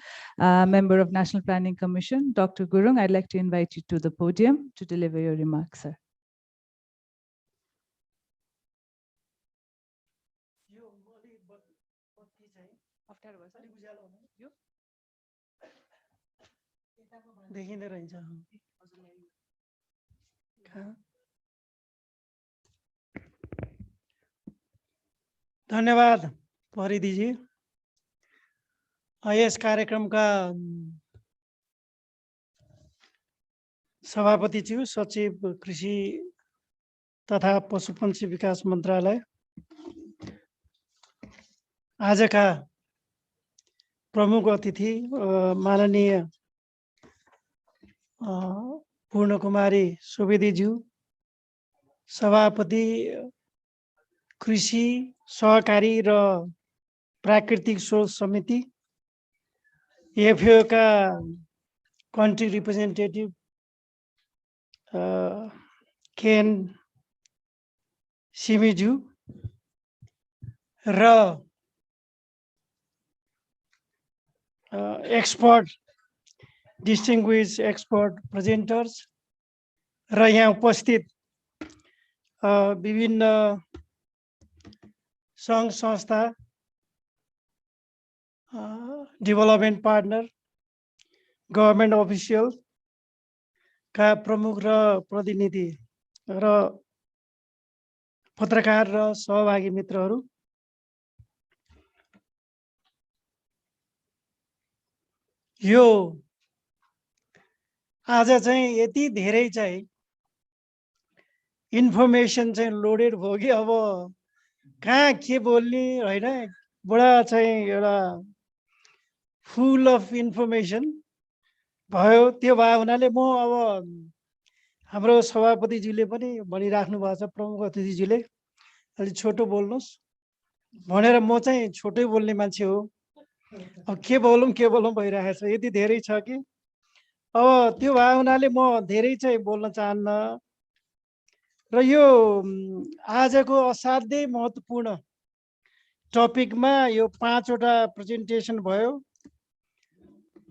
Speaker 8: Member of National Planning Commission. Dr. Gurung, I'd like to invite you to the podium to deliver your remarks, sir.
Speaker 19: देखिँदै रहन्छ. धन्यवाद परिधिजी. यस कार्यक्रमका सभापति छु, सचिव कृषि तथा पशुपक्षी विकास मन्त्रालय. आजका प्रमुख अतिथि माननीय पूर्ण कुमारी सुवेदीज्यू, सभापति कृषि सहकारी र प्राकृतिक स्रोत समिति, एफएओ का कन्ट्री रिप्रेजेन्टेटिभ केन सिमीज्यू र एक्सपर्ट डिस्टिंग्विश्ड एक्सपर्ट प्रेजेंटर्स र यहाँ उपस्थित विभिन्न संघ संस्था, डेभलपमेंट पार्टनर, गभर्नमेंट ऑफिशियल का प्रमुख र प्रतिनिधि र पत्रकार र सहभागी मित्रहरू, यो आज चाहिँ यति धेरै चाहिँ इन्फर्मेसन चाहिँ लोडेड भयो कि अब कहाँ के बोल्ने हैन, बडा चाहिँ एउटा फुल अफ इन्फर्मेसन भयो. त्यो भए हुनाले म अब हाम्रो सभापतिज्यूले पनि भनिराख्नु भएको छ, प्रमुख अतिथिज्यूले अलि छोटो बोल्नुस् भनेर, म चाहिँ छोटै बोल्ने मान्छे हो. अब के बोलौँ भइरहेको छ, यति धेरै छ कि अब त्यो भए हुनाले म धेरै चाहिँ बोल्न चाहन्न. र यो आजको असाध्यै महत्त्वपूर्ण टपिकमा यो 5 वटा प्रेजेन्टेसन भयो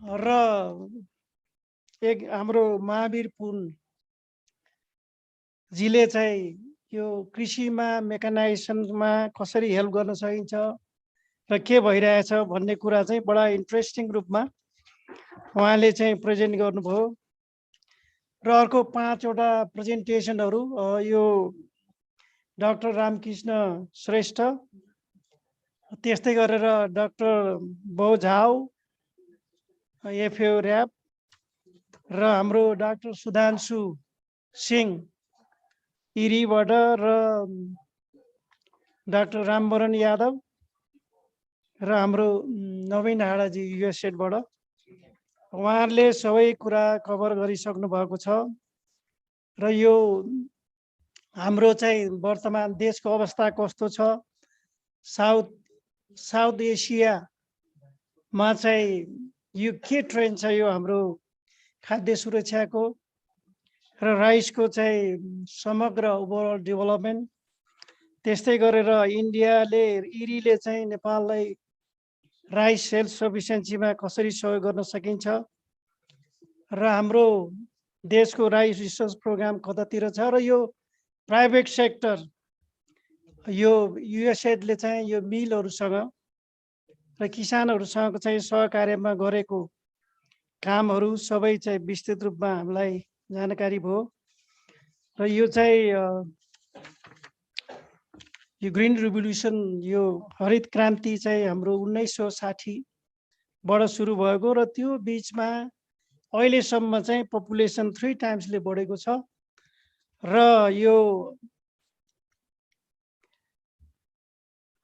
Speaker 19: र एक हाम्रो महावीर पुन जीले चाहिँ यो कृषिमा मेकानाइजेसनमा कसरी हेल्प गर्न सकिन्छ र के भइरहेछ भन्ने कुरा चाहिँ बडा इन्ट्रेस्टिङ रूपमा उहाँले चाहिँ प्रेजेन्ट गर्नुभयो. र अर्को 5 वटा प्रेजेन्टेसनहरू यो डाक्टर रामकृष्ण श्रेष्ठ, त्यस्तै गरेर डाक्टर बौझाउ एफएओ र्याप र हाम्रो डाक्टर सुधांशु सिंह इरीबाट र डाक्टर रामवरण यादव र हाम्रो नवीन हाडाजी युएसएबाट उहाँहरूले सबै कुरा कभर गरिसक्नु भएको छ. र यो हाम्रो चाहिँ वर्तमान देशको अवस्था कस्तो छ, साउथ एसियामा चाहिँ यो के ट्रेन्ड छ, यो हाम्रो खाद्य सुरक्षाको र राइसको चाहिँ समग्र ओभरअल डेभलपमेन्ट, त्यस्तै गरेर इरीले चाहिँ नेपाललाई राइस सेल्फ सफिसियन्सीमा कसरी सहयोग गर्न सकिन्छ र हाम्रो देशको राइस रिसर्च प्रोग्राम कतातिर छ र यो प्राइभेट सेक्टर यो युएसएडले चाहिँ यो मिलहरूसँग र किसानहरूसँग चाहिँ सहकार्यमा गरेको कामहरू सबै चाहिँ विस्तृत रूपमा हामीलाई जानकारी भयो. र यो चाहिँ यो ग्रीन रिभोल्युसन, यो हरित क्रान्ति चाहिँ हाम्रो 1960 बाट सुरु भएको र त्यो बीचमा अहिलेसम्म चाहिँ पपुलेसन 3 टाइम्सले बढेको छ र यो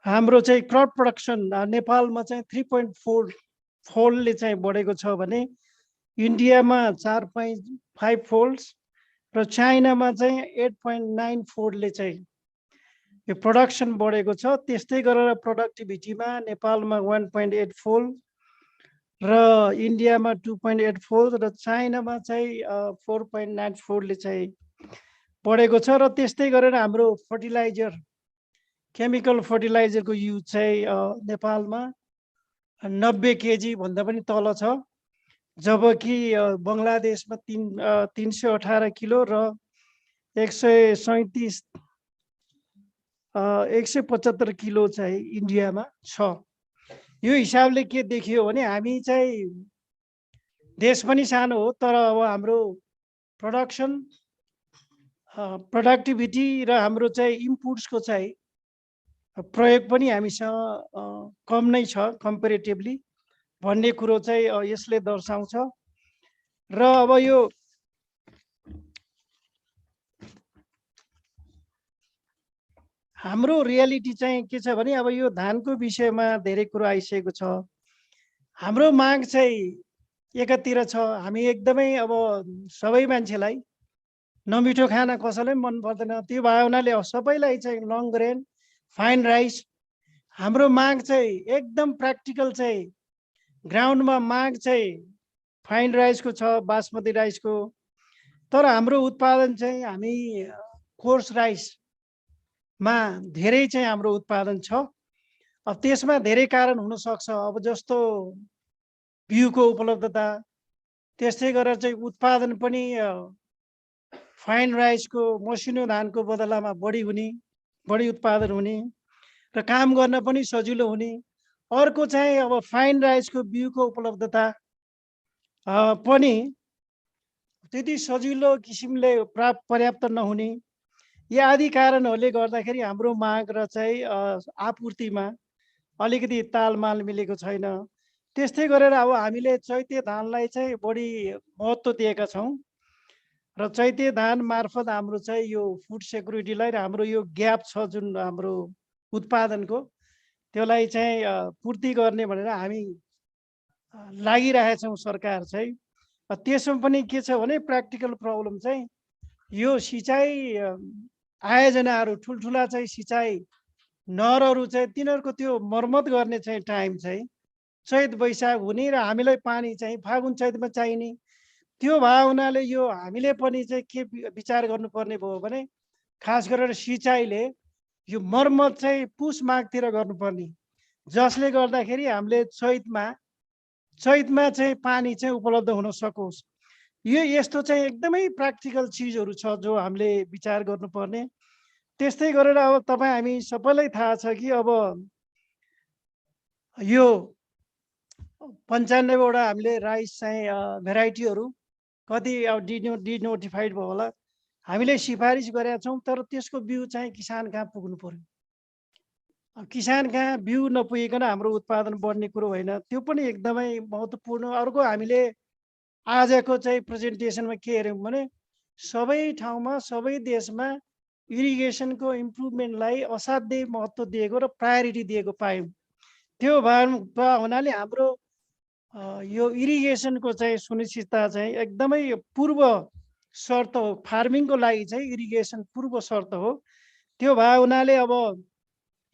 Speaker 19: हाम्रो चाहिँ क्रप प्रोडक्सन नेपालमा चाहिँ 3.4 फोल्डले चाहिँ बढेको छ भने इन्डियामा 4.5 फोल्ड्स र चाइनामा चाहिँ 8.9 फोल्डले चाहिँ यो प्रोडक्सन बढेको छ। त्यस्तै गरेर प्रोडक्टिभिटीमा नेपालमा 1.8 फोल्ड र इन्डियामा 2.8 फोल्ड र चाइनामा चाहिँ 4.9 फोल्डले चाहिँ बढेको छ। र त्यस्तै गरेर हाम्रो फर्टिलाइजर केमिकल फर्टिलाइजरको युज चाहिँ नेपालमा 90 केजी भन्दा पनि तल छ, जबकि बङ्गलादेशमा 318 किलो र 175 किलो चाहिँ इन्डियामा छ। यो हिसाबले के देखियो भने हामी चाहिँ देश पनि सानो हो, तर अब हाम्रो प्रोडक्सन प्रोडक्टिभिटी र हाम्रो चाहिँ इम्पुट्सको चाहिँ प्रयोग पनि हामीसँग कम नै छ कम्पेरेटिभली भन्ने कुरो चाहिँ यसले दर्शाउँछ। र अब यो हाम्रो रियालिटी चाहिँ के छ भने अब यो धानको विषयमा धेरै कुरो आइसकेको छ। हाम्रो माग चाहिँ एकातिर छ, हामी एकदमै अब सबै मान्छेलाई नमिठो खाना कसैलाई मन पर्दैन, त्यो भए हुनाले सबैलाई चाहिँ लङ ग्रेन फाइन राइस। हाम्रो माग चाहिँ एकदम प्र्याक्टिकल चाहिँ ग्राउन्डमा माग चाहिँ फाइन राइसको छ, बासमती राइसको, तर हाम्रो उत्पादन चाहिँ हामी कोर्स राइसमा धेरै चाहिँ हाम्रो उत्पादन छ। अब त्यसमा धेरै कारण हुन सक्छ, अब जस्तो बिउको उपलब्धता, त्यस्तै गरेर चाहिँ उत्पादन पनि फाइन राइसको मसिनो धानको बदलामा बढी हुने, बढी उत्पादन हुने र काम गर्न पनि सजिलो हुने। अर्को चाहिँ अब फाइन राइसको बिउको उपलब्धता पनि त्यति सजिलो किसिमले पर्याप्त नहुने, यी आदि कारणहरूले गर्दाखेरि हाम्रो माग र चाहिँ आपूर्तिमा अलिकति तालमाल मिलेको छैन। त्यस्तै गरेर अब हामीले चैते धानलाई चाहिँ बढी महत्त्व दिएका छौँ र चैते धान मार्फत हाम्रो चाहिँ यो फुड सेक्युरिटीलाई र हाम्रो यो ग्याप छ जुन हाम्रो उत्पादनको, त्यसलाई चाहिँ पूर्ति गर्ने भनेर हामी लागिरहेछौँ। सरकार चाहिँ त्यसमा पनि के छ भने प्र्याक्टिकल प्रब्लम चाहिँ यो सिँचाइ आयोजनाहरू ठुल्ठुला चाहिँ सिँचाइ नहरहरू चाहिँ तिनीहरूको त्यो मर्मत गर्ने चाहिँ टाइम चाहिँ चैत वैशाख हुने र हामीलाई पानी चाहिँ फागुन चैतमा चाहिने, त्यो भए हुनाले यो हामीले पनि चाहिँ के विचार गर्नुपर्ने भयो भने खास गरेर सिँचाइले यो मर्मत चाहिँ पुस माघतिर गर्नुपर्ने, जसले गर्दाखेरि हामीले चैतमा चाहिँ पानी चाहिँ उपलब्ध हुन सकोस्। यो यस्तो चाहिँ एकदमै प्र्याक्टिकल चिजहरू छ जो हामीले विचार गर्नुपर्ने। त्यस्तै गरेर अब तपाईँ हामी सबैलाई थाहा छ कि अब यो 95वटा हामीले राइस चाहिँ भेराइटीहरू कति अब डिनोटिफाइड भयो होला, हामीले सिफारिस गरेका छौँ, तर त्यसको बिउ चाहिँ किसान कहाँ पुग्नु पर्यो। अब किसान कहाँ बिउ नपुगिकन हाम्रो उत्पादन बढ्ने कुरो होइन, त्यो पनि एकदमै महत्त्वपूर्ण। अर्को हामीले आजको चाहिँ प्रेजेन्टेसनमा के हेऱ्यौँ भने सबै ठाउँमा सबै देशमा इरिगेसनको इम्प्रुभमेन्टलाई असाध्यै महत्त्व दिएको र प्रायोरिटी दिएको पायौँ। त्यो हुनाले हाम्रो यो इरिगेसनको चाहिँ सुनिश्चितता चाहिँ एकदमै पूर्व शर्त हो, फार्मिङको लागि चाहिँ इरिगेसन पूर्व शर्त हो। त्यो भए हुनाले अब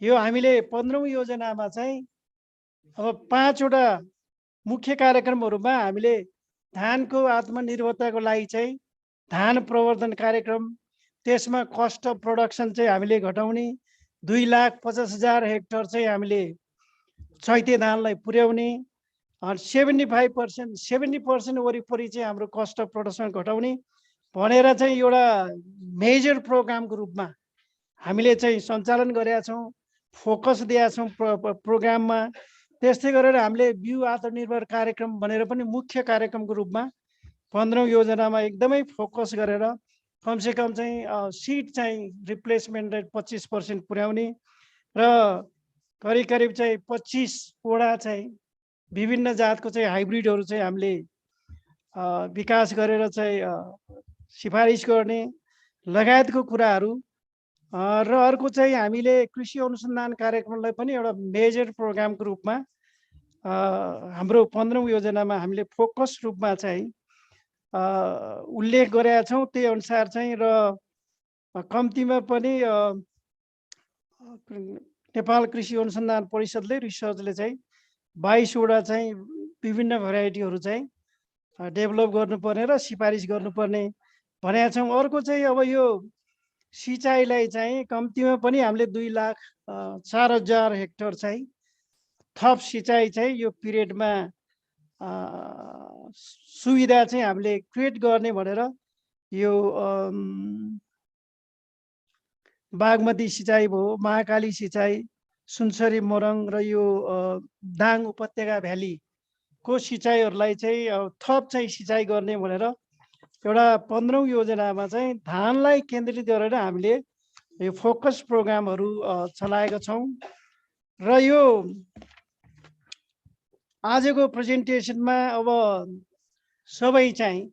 Speaker 19: यो हामीले 15औं योजनामा चाहिँ अब 5वटा मुख्य कार्यक्रमहरूमा हामीले धानको आत्मनिर्भरताको लागि चाहिँ धान प्रवर्धन कार्यक्रम, त्यसमा कस्ट अफ प्रोडक्सन चाहिँ हामीले घटाउने, 2,50,000 हेक्टर चाहिँ हामीले चैते धानलाई पुर्याउने, 70% वरिपरि चाहिँ हाम्रो कस्ट अफ प्रोडक्सन घटाउने भनेर चाहिँ एउटा मेजर प्रोग्रामको रूपमा हामीले चाहिँ सञ्चालन गरेका छौँ, फोकस दिएका छौँ प्रोग्राममा। त्यस्तै गरेर हामीले बिउ आत्मनिर्भर कार्यक्रम भनेर पनि मुख्य कार्यक्रमको रूपमा 15औं योजनामा एकदमै फोकस गरेर कमसेकम चाहिँ सिड चाहिँ रिप्लेसमेन्ट रेट 25% पुर्याउने र करिब चाहिँ 25वटा चाहिँ विभिन्न जातको चाहिँ हाइब्रिडहरू चाहिँ हामीले विकास गरेर चाहिँ सिफारिस गर्ने लगायतको कुराहरू र अर्को चाहिँ हामीले कृषि अनुसन्धान कार्यक्रमलाई पनि एउटा मेजर प्रोग्रामको रूपमा हाम्रो 15औं योजनामा हामीले फोकस रूपमा चाहिँ उल्लेख गरेका छौँ। त्यही अनुसार चाहिँ र कम्तीमा पनि नेपाल कृषि अनुसन्धान परिषदले रिसर्चले चाहिँ 22वटा चाहिँ विभिन्न भेराइटीहरू चाहिँ डेभलप गर्नुपर्ने र सिफारिस गर्नुपर्ने भनेका छौँ। अर्को चाहिँ अब यो सिँचाइलाई चाहिँ कम्तीमा पनि हामीले 2,04,000 हेक्टर चाहिँ थप सिँचाइ चाहिँ यो पिरियडमा सुविधा चाहिँ हामीले क्रिएट गर्ने भनेर यो बागमती सिँचाइ भयो, महाकाली सिँचाइ, सुनसरी मोरङ र यो दाङ उपत्यका भ्यालीको सिँचाइहरूलाई चाहिँ थप चाहिँ सिँचाइ गर्ने भनेर एउटा 15औं योजनामा चाहिँ धानलाई केन्द्रित गरेर हामीले यो फोकस प्रोग्रामहरू चलाएका छौँ। र यो आजको प्रेजेन्टेसनमा अब सबै चाहिँ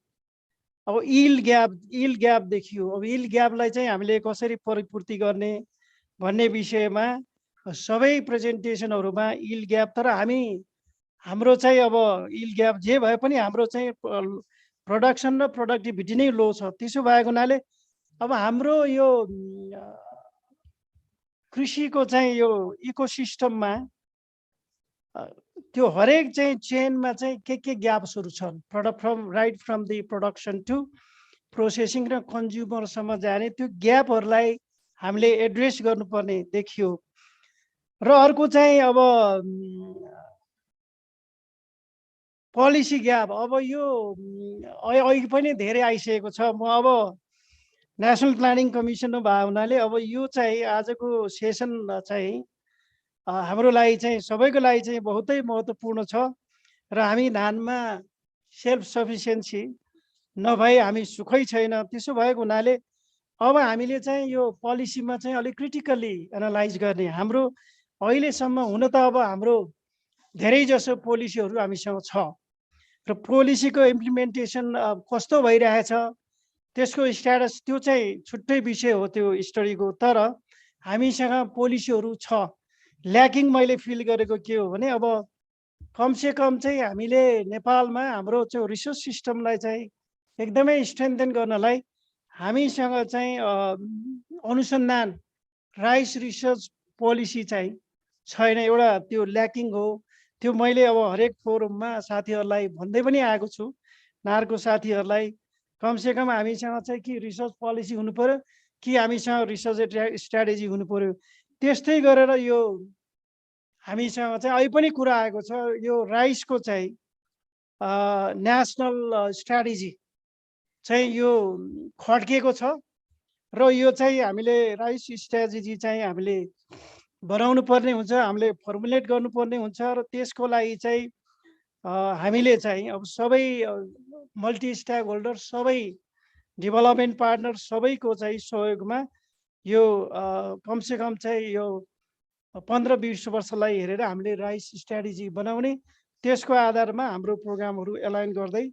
Speaker 19: अब यील्ड ग्याप देखियो। अब यील्ड ग्यापलाई चाहिँ हामीले कसरी परिपूर्ति गर्ने भन्ने विषयमा सबै प्रेजेन्टेसनहरूमा यील्ड ग्याप, तर हाम्रो चाहिँ अब यील्ड ग्याप जे भए पनि हाम्रो चाहिँ प्रोडक्सन र प्रोडक्टिभिटी नै लो छ। त्यसो भएको हुनाले अब हाम्रो यो कृषिको चाहिँ यो इकोसिस्टममा त्यो हरेक चाहिँ चेनमा चाहिँ के ग्याप्सहरू छन्, right from the production to processing र कन्ज्युमरसम्म जाने त्यो ग्यापहरूलाई हामीले एड्रेस गर्नुपर्ने देखियो। र अर्को चाहिँ अब पोलिसी ग्याप, अब यो अहिले पनि धेरै आइसकेको छ। म अब नेसनल प्लानिङ कमिसनमा भएको हुनाले अब यो चाहिँ आजको सेसन चाहिँ हाम्रो लागि चाहिँ सबैको लागि चाहिँ बहुतै महत्त्वपूर्ण छ। र हामी धानमा सेल्फ सफिसियन्सी नभए हामी सुखै छैन। त्यसो भएको हुनाले अब हामीले चाहिँ यो पोलिसीमा चाहिँ अलिक क्रिटिकल्ली एनालाइज गर्ने। हाम्रो अहिलेसम्म हुन त अब हाम्रो धेरै जसो पोलिसीहरू हामीसँग छ र पोलिसीको इम्प्लिमेन्टेसन कस्तो भइरहेछ त्यसको स्ट्याटस त्यो चाहिँ छुट्टै विषय हो त्यो स्टडीको। तर हामीसँग पोलिसीहरू छ। ल्याकिङ मैले फिल गरेको के हो भने अब कमसेकम चाहिँ हामीले नेपालमा हाम्रो चाहिँ रिसोर्स सिस्टमलाई चाहिँ एकदमै स्ट्रेन्थेन गर्नलाई हामीसँग चाहिँ अनुसन्धान राइस रिसर्च पोलिसी चाहिँ छैन। एउटा त्यो ल्याकिङ हो। त्यो मैले अब हरेक फोरममा साथीहरूलाई भन्दै पनि आएको छु, नारको साथीहरूलाई, कमसेकम हामीसँग चाहिँ कि रिसर्च पोलिसी हुनु पर्यो कि हामीसँग रिसर्च स्ट्राटेजी हुनु पर्यो। त्यस्तै गरेर यो हामीसँग चाहिँ अहिले पनि कुरा आएको छ, यो राइसको चाहिँ नेसनल स्ट्राटेजी चाहिँ यो खड्किएको छ र यो चाहिँ हामीले राइस स्ट्राटेजी चाहिँ हामीले बनाउनु पर्ने हुन्छ, हामीले फर्मुलेट गर्नुपर्ने हुन्छ। र त्यसको लागि चाहिँ हामीले चाहिँ अब सबै मल्टी स्टेक होल्डर, सबै डेभलपमेन्ट पार्टनर सबैको चाहिँ सहयोगमा यो कमसेकम चाहिँ यो 15-20 वर्षलाई हेरेर हामीले राइस स्ट्राटेजी बनाउने, त्यसको आधारमा हाम्रो प्रोग्रामहरू एलाइन गर्दै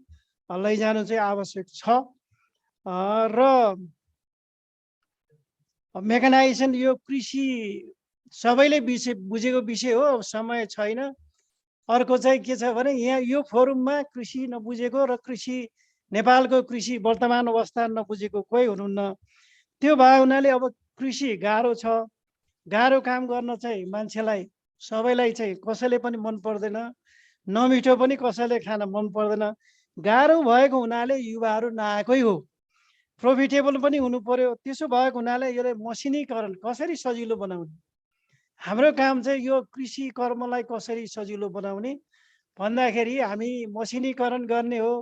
Speaker 19: लैजानु चाहिँ आवश्यक छ। र मेकानाइजेसन यो कृषि सबैले बुझेको विषय हो, समय छैन। अर्को चाहिँ के छ भने यहाँ यो फोरममा कृषि नबुझेको र कृषि नेपालको कृषि वर्तमान अवस्था नबुझेको कोही हुनुहुन्न। त्यो भए हुनाले अब कृषि गाह्रो छ। गाह्रो काम गर्न चाहिँ मान्छेलाई सबैलाई चाहिँ कसैले पनि मन पर्दैन, नमिठो पनि कसैले खान मन पर्दैन। गाह्रो भएको हुनाले युवाहरू नआएकै हो। प्रोफिटेबल पनि हुनु पर्यो। त्यसो भएको हुनाले यसलाई मसिनीकरण कसरी सजिलो बनाउने, हाम्रो काम चाहिँ यो कृषि कर्मलाई कसरी सजिलो बनाउने भन्दाखेरि हामी मसिनीकरण गर्ने हो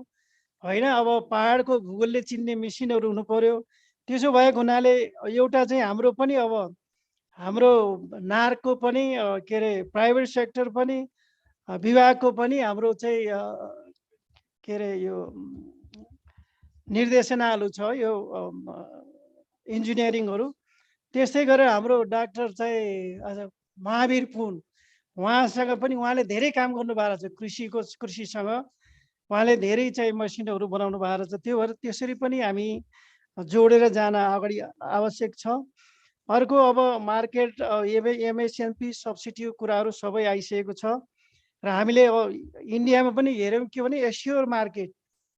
Speaker 19: होइन। अब पहाडको भूगोलले चिन्ने मेसिनहरू हुनु पर्यो। त्यसो भएको हुनाले एउटा चाहिँ हाम्रो पनि अब हाम्रो नारको पनि के अरे प्राइभेट सेक्टर पनि विभागको पनि हाम्रो चाहिँ के अरे यो निर्देशनाहरू छ यो इन्जिनियरिङहरू। त्यस्तै गरेर हाम्रो डाक्टर चाहिँ महावीर पुन, उहाँसँग पनि उहाँले धेरै काम गर्नुभएको छ कृषिसँग उहाँले धेरै चाहिँ मसिनहरू बनाउनु भएको रहेछ त्यो भएर त्यसरी पनि हामी जोडेर जान अगाडि आवश्यक छ। अर्को अब मार्केट एमएसएमपी सब्सिडी कुराहरू सबै आइसकेको छ र हामीले अब इन्डियामा पनि हेऱ्यौँ के भने एस्योर मार्केट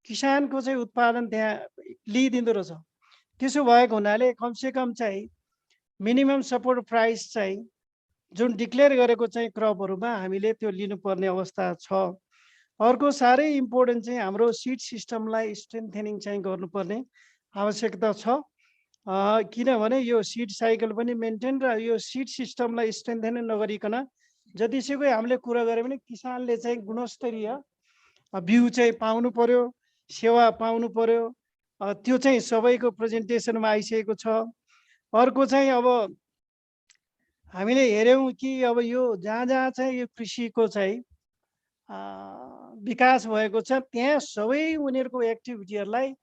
Speaker 19: किसानको चाहिँ उत्पादन त्यहाँ लिइदिँदो रहेछ। त्यसो भएको हुनाले कमसेकम चाहिँ मिनिमम सपोर्ट प्राइस चाहिँ जुन डिक्लेयर गरेको चाहिँ क्रपहरूमा हामीले त्यो लिनुपर्ने अवस्था छ। अर्को साह्रै इम्पोर्टेन्ट चाहिँ हाम्रो सिड सिस्टमलाई स्ट्रेन्थेनिङ चाहिँ गर्नुपर्ने आवश्यकता छ। किनभने यो सिड साइकल पनि मेन्टेन र यो सिड सिस्टमलाई स्ट्रेन्थेन नगरिकन जतिसुकै हामीले कुरा गऱ्यो भने किसानले चाहिँ गुणस्तरीय बिउ चाहिँ पाउनु पर्यो, सेवा पाउनु पर्यो। त्यो चाहिँ सबैको प्रेजेन्टेसनमा आइसकेको छ। अर्को चाहिँ अब हामीले हेऱ्यौँ कि अब यो जहाँ जहाँ चाहिँ यो कृषिको चाहिँ विकास भएको छ त्यहाँ सबै उनीहरूको एक्टिभिटीहरूलाई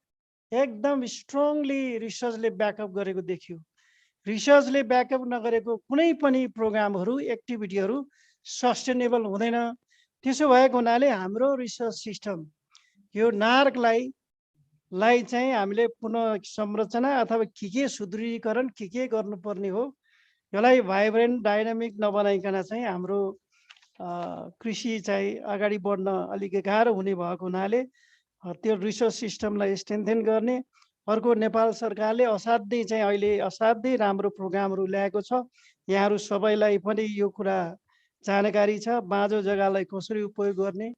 Speaker 19: एकदम स्ट्रङली रिसर्चले ब्याकअप गरेको देखियो। रिसर्चले ब्याकअप नगरेको कुनै पनि प्रोग्रामहरू एक्टिभिटीहरू सस्टेनेबल हुँदैन। त्यसो भएको हुनाले हाम्रो रिसर्च सिस्टम यो नार्कलाई चाहिँ हामीले पुनः संरचना अथवा के सुदृढीकरण के गर्नुपर्ने हो, यसलाई भाइब्रेन्ट डाइनामिक नबनाइकन चाहिँ हाम्रो कृषि चाहिँ अगाडि बढ्न अलिक गाह्रो हुने भएको हुनाले त्यो रिसर्च सिस्टमलाई स्ट्रेन्थेन गर्ने। अर्को नेपाल सरकारले असाध्यै चाहिँ अहिले असाध्यै राम्रो प्रोग्रामहरू ल्याएको छ। यहाँहरू सबैलाई पनि यो कुरा जानकारी छ। बाँझो जग्गालाई कसरी उपयोग गर्ने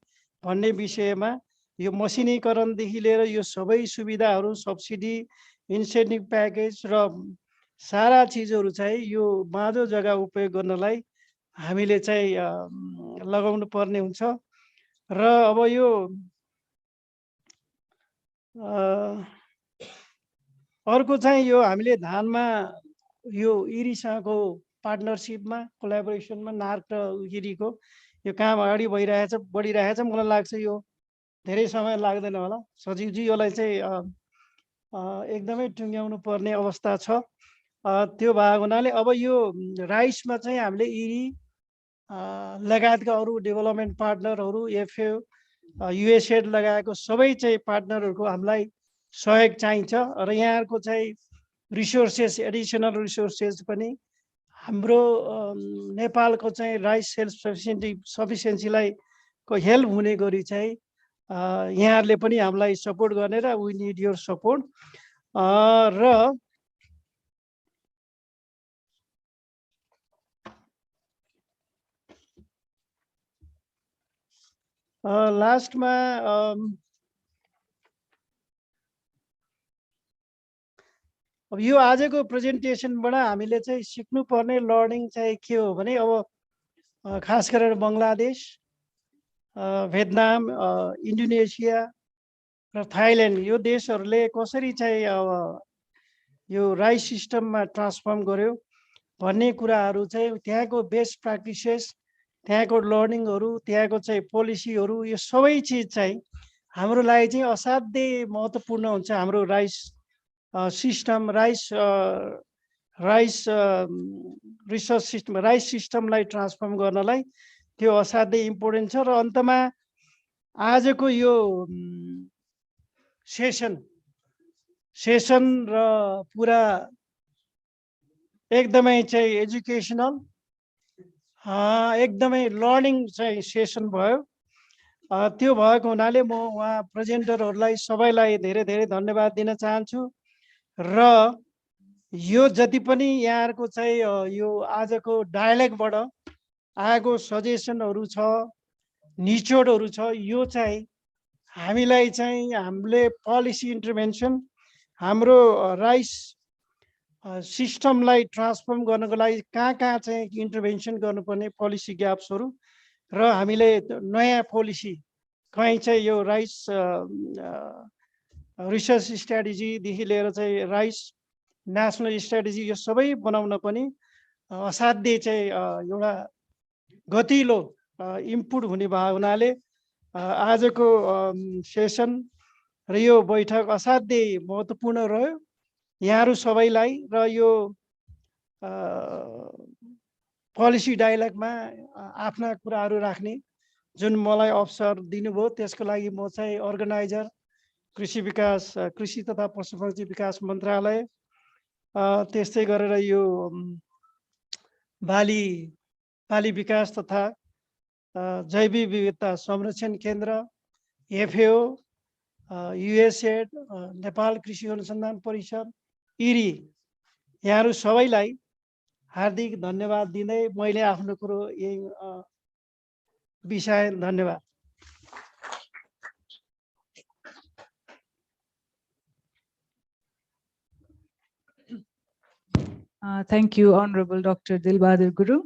Speaker 19: भन्ने विषयमा यो मसिनीकरणदेखि लिएर यो सबै सुविधाहरू सब्सिडी इन्सेन्टिभ प्याकेज र सारा चिजहरू चाहिँ यो बाँझो जग्गा उपयोग गर्नलाई हामीले चाहिँ लगाउनु पर्ने हुन्छ। र अब यो अर्को चाहिँ यो हामीले धानमा यो इरीसँगको पार्टनरसिपमा कोलाबोरेसनमा नार्क र इरीको यो काम अगाडि बढिरहेछ। मलाई लाग्छ यो धेरै समय लाग्दैन होला। सचिवजी यसलाई चाहिँ एकदमै टुङ्ग्याउनु पर्ने अवस्था छ। त्यो भएको हुनाले अब यो राइसमा चाहिँ हामीले इरी लगायतका अरू डेभलपमेन्ट पार्टनरहरू एफएओ युएसएड लगाएको सबै चाहिँ पार्टनरहरूको हामीलाई सहयोग चाहिन्छ र यहाँहरूको चाहिँ रिसोर्सेस एडिसनल रिसोर्सेस पनि हाम्रो नेपालको चाहिँ राइस सेल्फ सफिसियन्सीलाई को हेल्प हुने गरी चाहिँ यहाँहरूले पनि हामीलाई सपोर्ट गर्ने र वी निड योर सपोर्ट। र लास्टमा अब यो आजको प्रेजेन्टेसनबाट हामीले चाहिँ सिक्नुपर्ने लर्निङ चाहिँ के हो भने अब खास गरेर बङ्गलादेश, भियतनाम, इन्डोनेसिया र थाइल्यान्ड यो देशहरूले कसरी चाहिँ अब यो राइस सिस्टममा ट्रान्सफर्म गर्यो भन्ने कुराहरू चाहिँ त्यहाँको बेस्ट प्र्याक्टिसेस, त्यहाँको लर्निङहरू, त्यहाँको चाहिँ पोलिसीहरू यो सबै चिज चाहिँ हाम्रो लागि चाहिँ असाध्यै महत्त्वपूर्ण हुन्छ। हाम्रो rice system research system rice सिस्टमलाई ट्रान्सफर्म गर्नलाई त्यो असाध्यै इम्पोर्टेन्ट छ। र अन्तमा आजको यो सेसन र पुरा एकदमै चाहिँ एजुकेसनल एकदमै लर्निङ चाहिँ सेसन भयो। त्यो भएको हुनाले म उहाँ प्रेजेन्टरहरूलाई सबैलाई धेरै धेरै धन्यवाद दिन चाहन्छु। र यो जति पनि यहाँहरूको चाहिँ यो आजको डायलगबाट आएको सजेसनहरू छ, निचोडहरू छ, यो चाहिँ हामीलाई चाहिँ हामीले पोलिसी इन्टरभेन्सन हाम्रो राइस सिस्टमलाई ट्रान्सफर्म गर्नको लागि कहाँ चाहिँ इन्टरभेन्सन गर्नुपर्ने पोलिसी ग्याप्सहरू र हामीले नयाँ पोलिसी कहीँ चाहिँ यो राइस रिसर्च स्ट्राटेजीदेखि लिएर चाहिँ राइस नेसनल स्ट्राटेजी यो सबै बनाउन पनि असाध्यै चाहिँ एउटा गतिलो इनपुट हुने भएको हुनाले आजको सेसन र यो बैठक असाध्यै महत्त्वपूर्ण रह्यो यहाँहरू सबैलाई। र यो पोलिसी डायलगमा आफ्ना कुराहरू राख्ने जुन मलाई अवसर दिनुभयो त्यसको लागि म चाहिँ अर्गनाइजर कृषि तथा पशुपक्षी विकास मन्त्रालय त्यस्तै गरेर यो बाली विकास तथा जैविक विविधता संरक्षण केन्द्र एफएओ युएसएड नेपाल कृषि अनुसन्धान परिषद इरी यहाँहरू सबैलाई हार्दिक धन्यवाद दिँदै मैले आफ्नो कुरो यही विषय धन्यवाद।
Speaker 8: Thank you, Honorable Dr. Dilbadir Guru.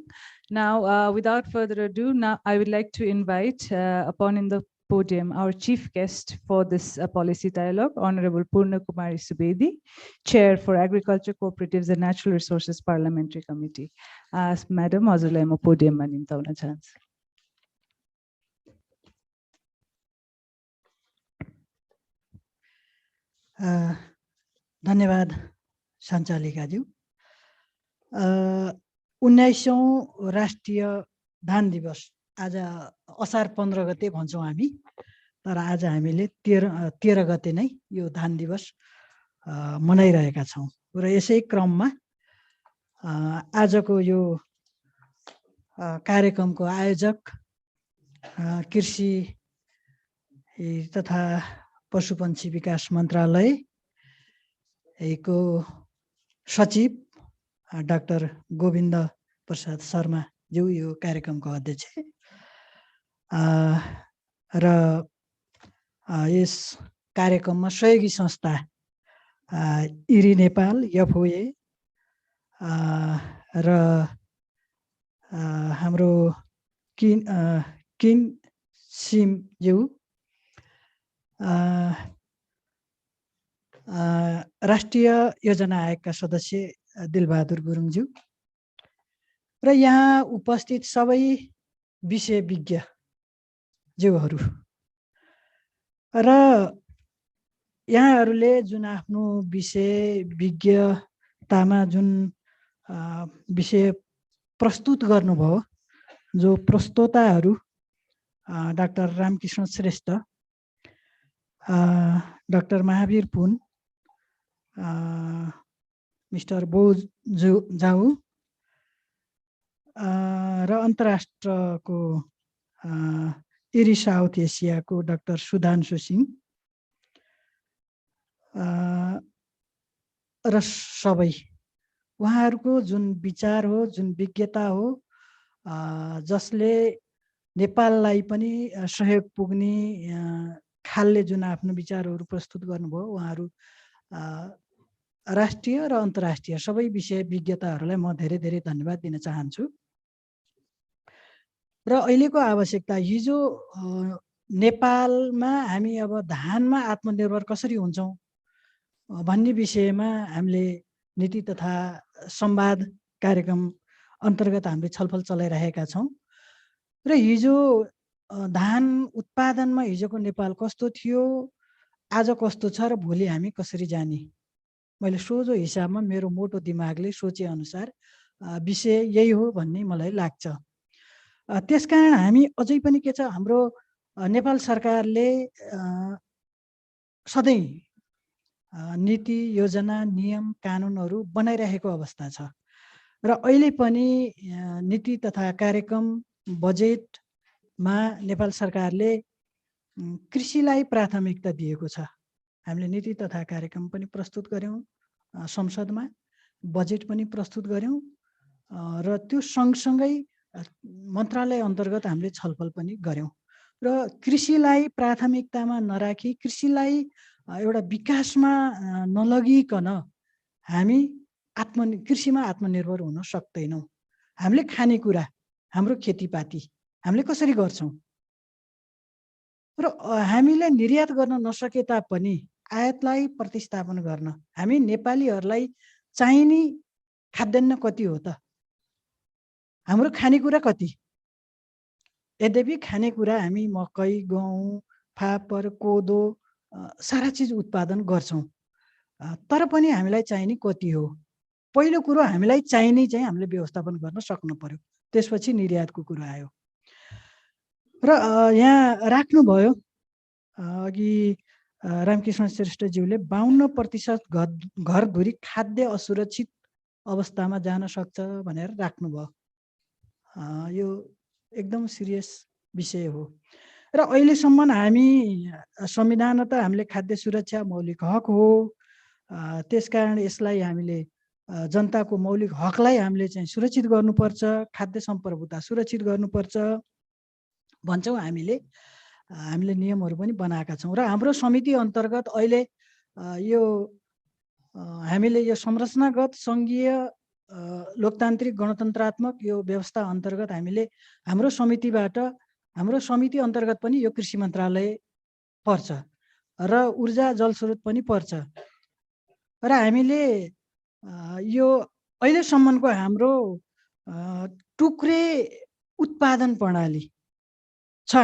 Speaker 8: Now, without further ado, now I would like to invite upon in the podium our chief guest for this policy dialogue, Honorable Purna Kumari Subedi, Chair for Agriculture Cooperatives and Natural Resources Parliamentary Committee. Madam, हजुरलाई म पोडियममा निम्ताउन चाहन्छु।
Speaker 20: धन्यवाद सञ्चालिकाज्यू। 19औं राष्ट्रिय धान दिवस आज असार 15 गते भन्छौँ हामी, तर आज हामीले 13 गते नै यो धान दिवस मनाइरहेका छौँ। र यसै क्रममा आजको यो कार्यक्रमको आयोजक कृषि तथा पशुपन्छी विकास मन्त्रालयको सचिव डाक्टर गोविन्द प्रसाद शर्मा ज्यू यो कार्यक्रमको अध्यक्ष र यस कार्यक्रममा सहयोगी संस्था इरी नेपाल एफओए र हाम्रो किन सिम ज्यू राष्ट्रिय योजना आयोगका सदस्य दिलबहादुर गुरुङज्यू र यहाँ उपस्थित सबै विषय विज्ञ ज्यूहरू र यहाँहरूले जुन आफ्नो विषय विज्ञतामा जुन विषय प्रस्तुत गर्नुभयो, जो प्रस्तोताहरू डाक्टर रामकृष्ण श्रेष्ठ, डाक्टर महावीर पुन, मिस्टर बो जाऊ र अन्तर्राष्ट्रको इरी साउथ एसियाको डाक्टर सुधांशु सिंह र सबै उहाँहरूको जुन विचार हो, जुन विज्ञता हो, जसले नेपाललाई पनि सहयोग पुग्ने खालले जुन आफ्नो विचारहरू प्रस्तुत गर्नुभयो, उहाँहरू राष्ट्रिय र अन्तर्राष्ट्रिय सबै विषय विज्ञताहरूलाई म धेरै धेरै धन्यवाद दिन चाहन्छु। र अहिलेको आवश्यकता, हिजो नेपालमा हामी अब धानमा आत्मनिर्भर कसरी हुन्छौँ भन्ने विषयमा हामीले नीति तथा संवाद कार्यक्रम अन्तर्गत हामीले छलफल चलाइरहेका छौँ। र हिजो धान उत्पादनमा हिजोको नेपाल कस्तो थियो, आज कस्तो छ र भोलि हामी कसरी जाने, मैले सोझो हिसाबमा मेरो मोटो दिमागले सोचे अनुसार विषय यही हो भन्ने मलाई लाग्छ। त्यसकारण हामी अझै पनि के छ, हाम्रो नेपाल सरकारले सधैँ नीति योजना नियम कानुनहरू बनाइरहेको अवस्था छ र अहिले पनि नीति तथा कार्यक्रम बजेटमा नेपाल सरकारले कृषिलाई प्राथमिकता दिएको छ। हामीले नीति तथा कार्यक्रम पनि प्रस्तुत गर्यौं, संसदमा बजेट पनि प्रस्तुत गर्यौं र त्यो सँगसँगै मन्त्रालय अन्तर्गत हामीले छलफल पनि गर्यौं र कृषिलाई प्राथमिकतामा नराखी, कृषिलाई एउटा विकासमा नलगिकन हामी कृषिमा आत्मनिर्भर हुन सक्दैनौँ। हामीले खानेकुरा, हाम्रो खेतीपाती हामीले कसरी गर्छौं र हामीले निर्यात गर्न नसके तापनि आयातलाई प्रतिस्थापन गर्न हामी नेपालीहरूलाई चाहिने खाद्यान्न कति हो त, हाम्रो खानेकुरा कति? यद्यपि खानेकुरा हामी मकै, गहुँ, फापर, कोदो सारा चिज उत्पादन गर्छौं, तर पनि हामीलाई चाहिने कति हो? पहिलो कुरो हामीलाई चाहिने चाहिँ हामीले व्यवस्थापन गर्न सक्नु पर्यो, त्यसपछि निर्यातको कुरा आयो। र र यहाँ राख्नुभयो अघि रामकृष्ण श्रेष्ठज्यूले 52% घरधुरी खाद्य असुरक्षित अवस्थामा जान सक्छ भनेर राख्नुभयो। यो एकदम सिरियस विषय हो र अहिलेसम्म हामी संविधान त हामीले खाद्य सुरक्षा मौलिक हक हो, त्यसकारण यसलाई हामीले जनताको मौलिक हकलाई हामीले चाहिँ सुरक्षित गर्नुपर्छ, खाद्य सम्प्रभुता सुरक्षित गर्नुपर्छ भन्छौँ। हामीले नियमहरू पनि बनाएका छौँ र हाम्रो समिति अन्तर्गत अहिले यो हामीले यो संरचनागत सङ्घीय लोकतान्त्रिक गणतन्त्रात्मक यो व्यवस्था अन्तर्गत हामीले हाम्रो समिति अन्तर्गत पनि यो कृषि मन्त्रालय पर्छ र ऊर्जा जलस्रोत पनि पर्छ र हामीले यो अहिलेसम्मको हाम्रो टुक्रे उत्पादन प्रणाली छ।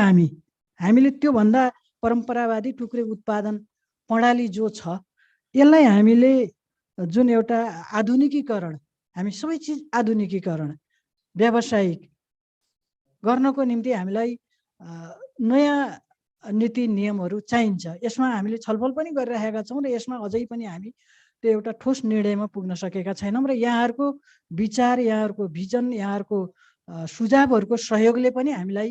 Speaker 20: हामीले त्योभन्दा परम्परावादी टुक्रे उत्पादन प्रणाली जो छ यसलाई हामीले जुन एउटा आधुनिकीकरण, हामी सबै चिज आधुनिकीकरण व्यावसायिक गर्नको निम्ति हामीलाई नयाँ नीति नियमहरू चाहिन्छ। यसमा हामीले छलफल पनि गरिरहेका छौँ र यसमा अझै पनि हामी त्यो एउटा ठोस निर्णयमा पुग्न सकेका छैनौँ र यहाँहरूको विचार, यहाँहरूको भिजन, यहाँहरूको सुझावहरूको सहयोगले पनि हामीलाई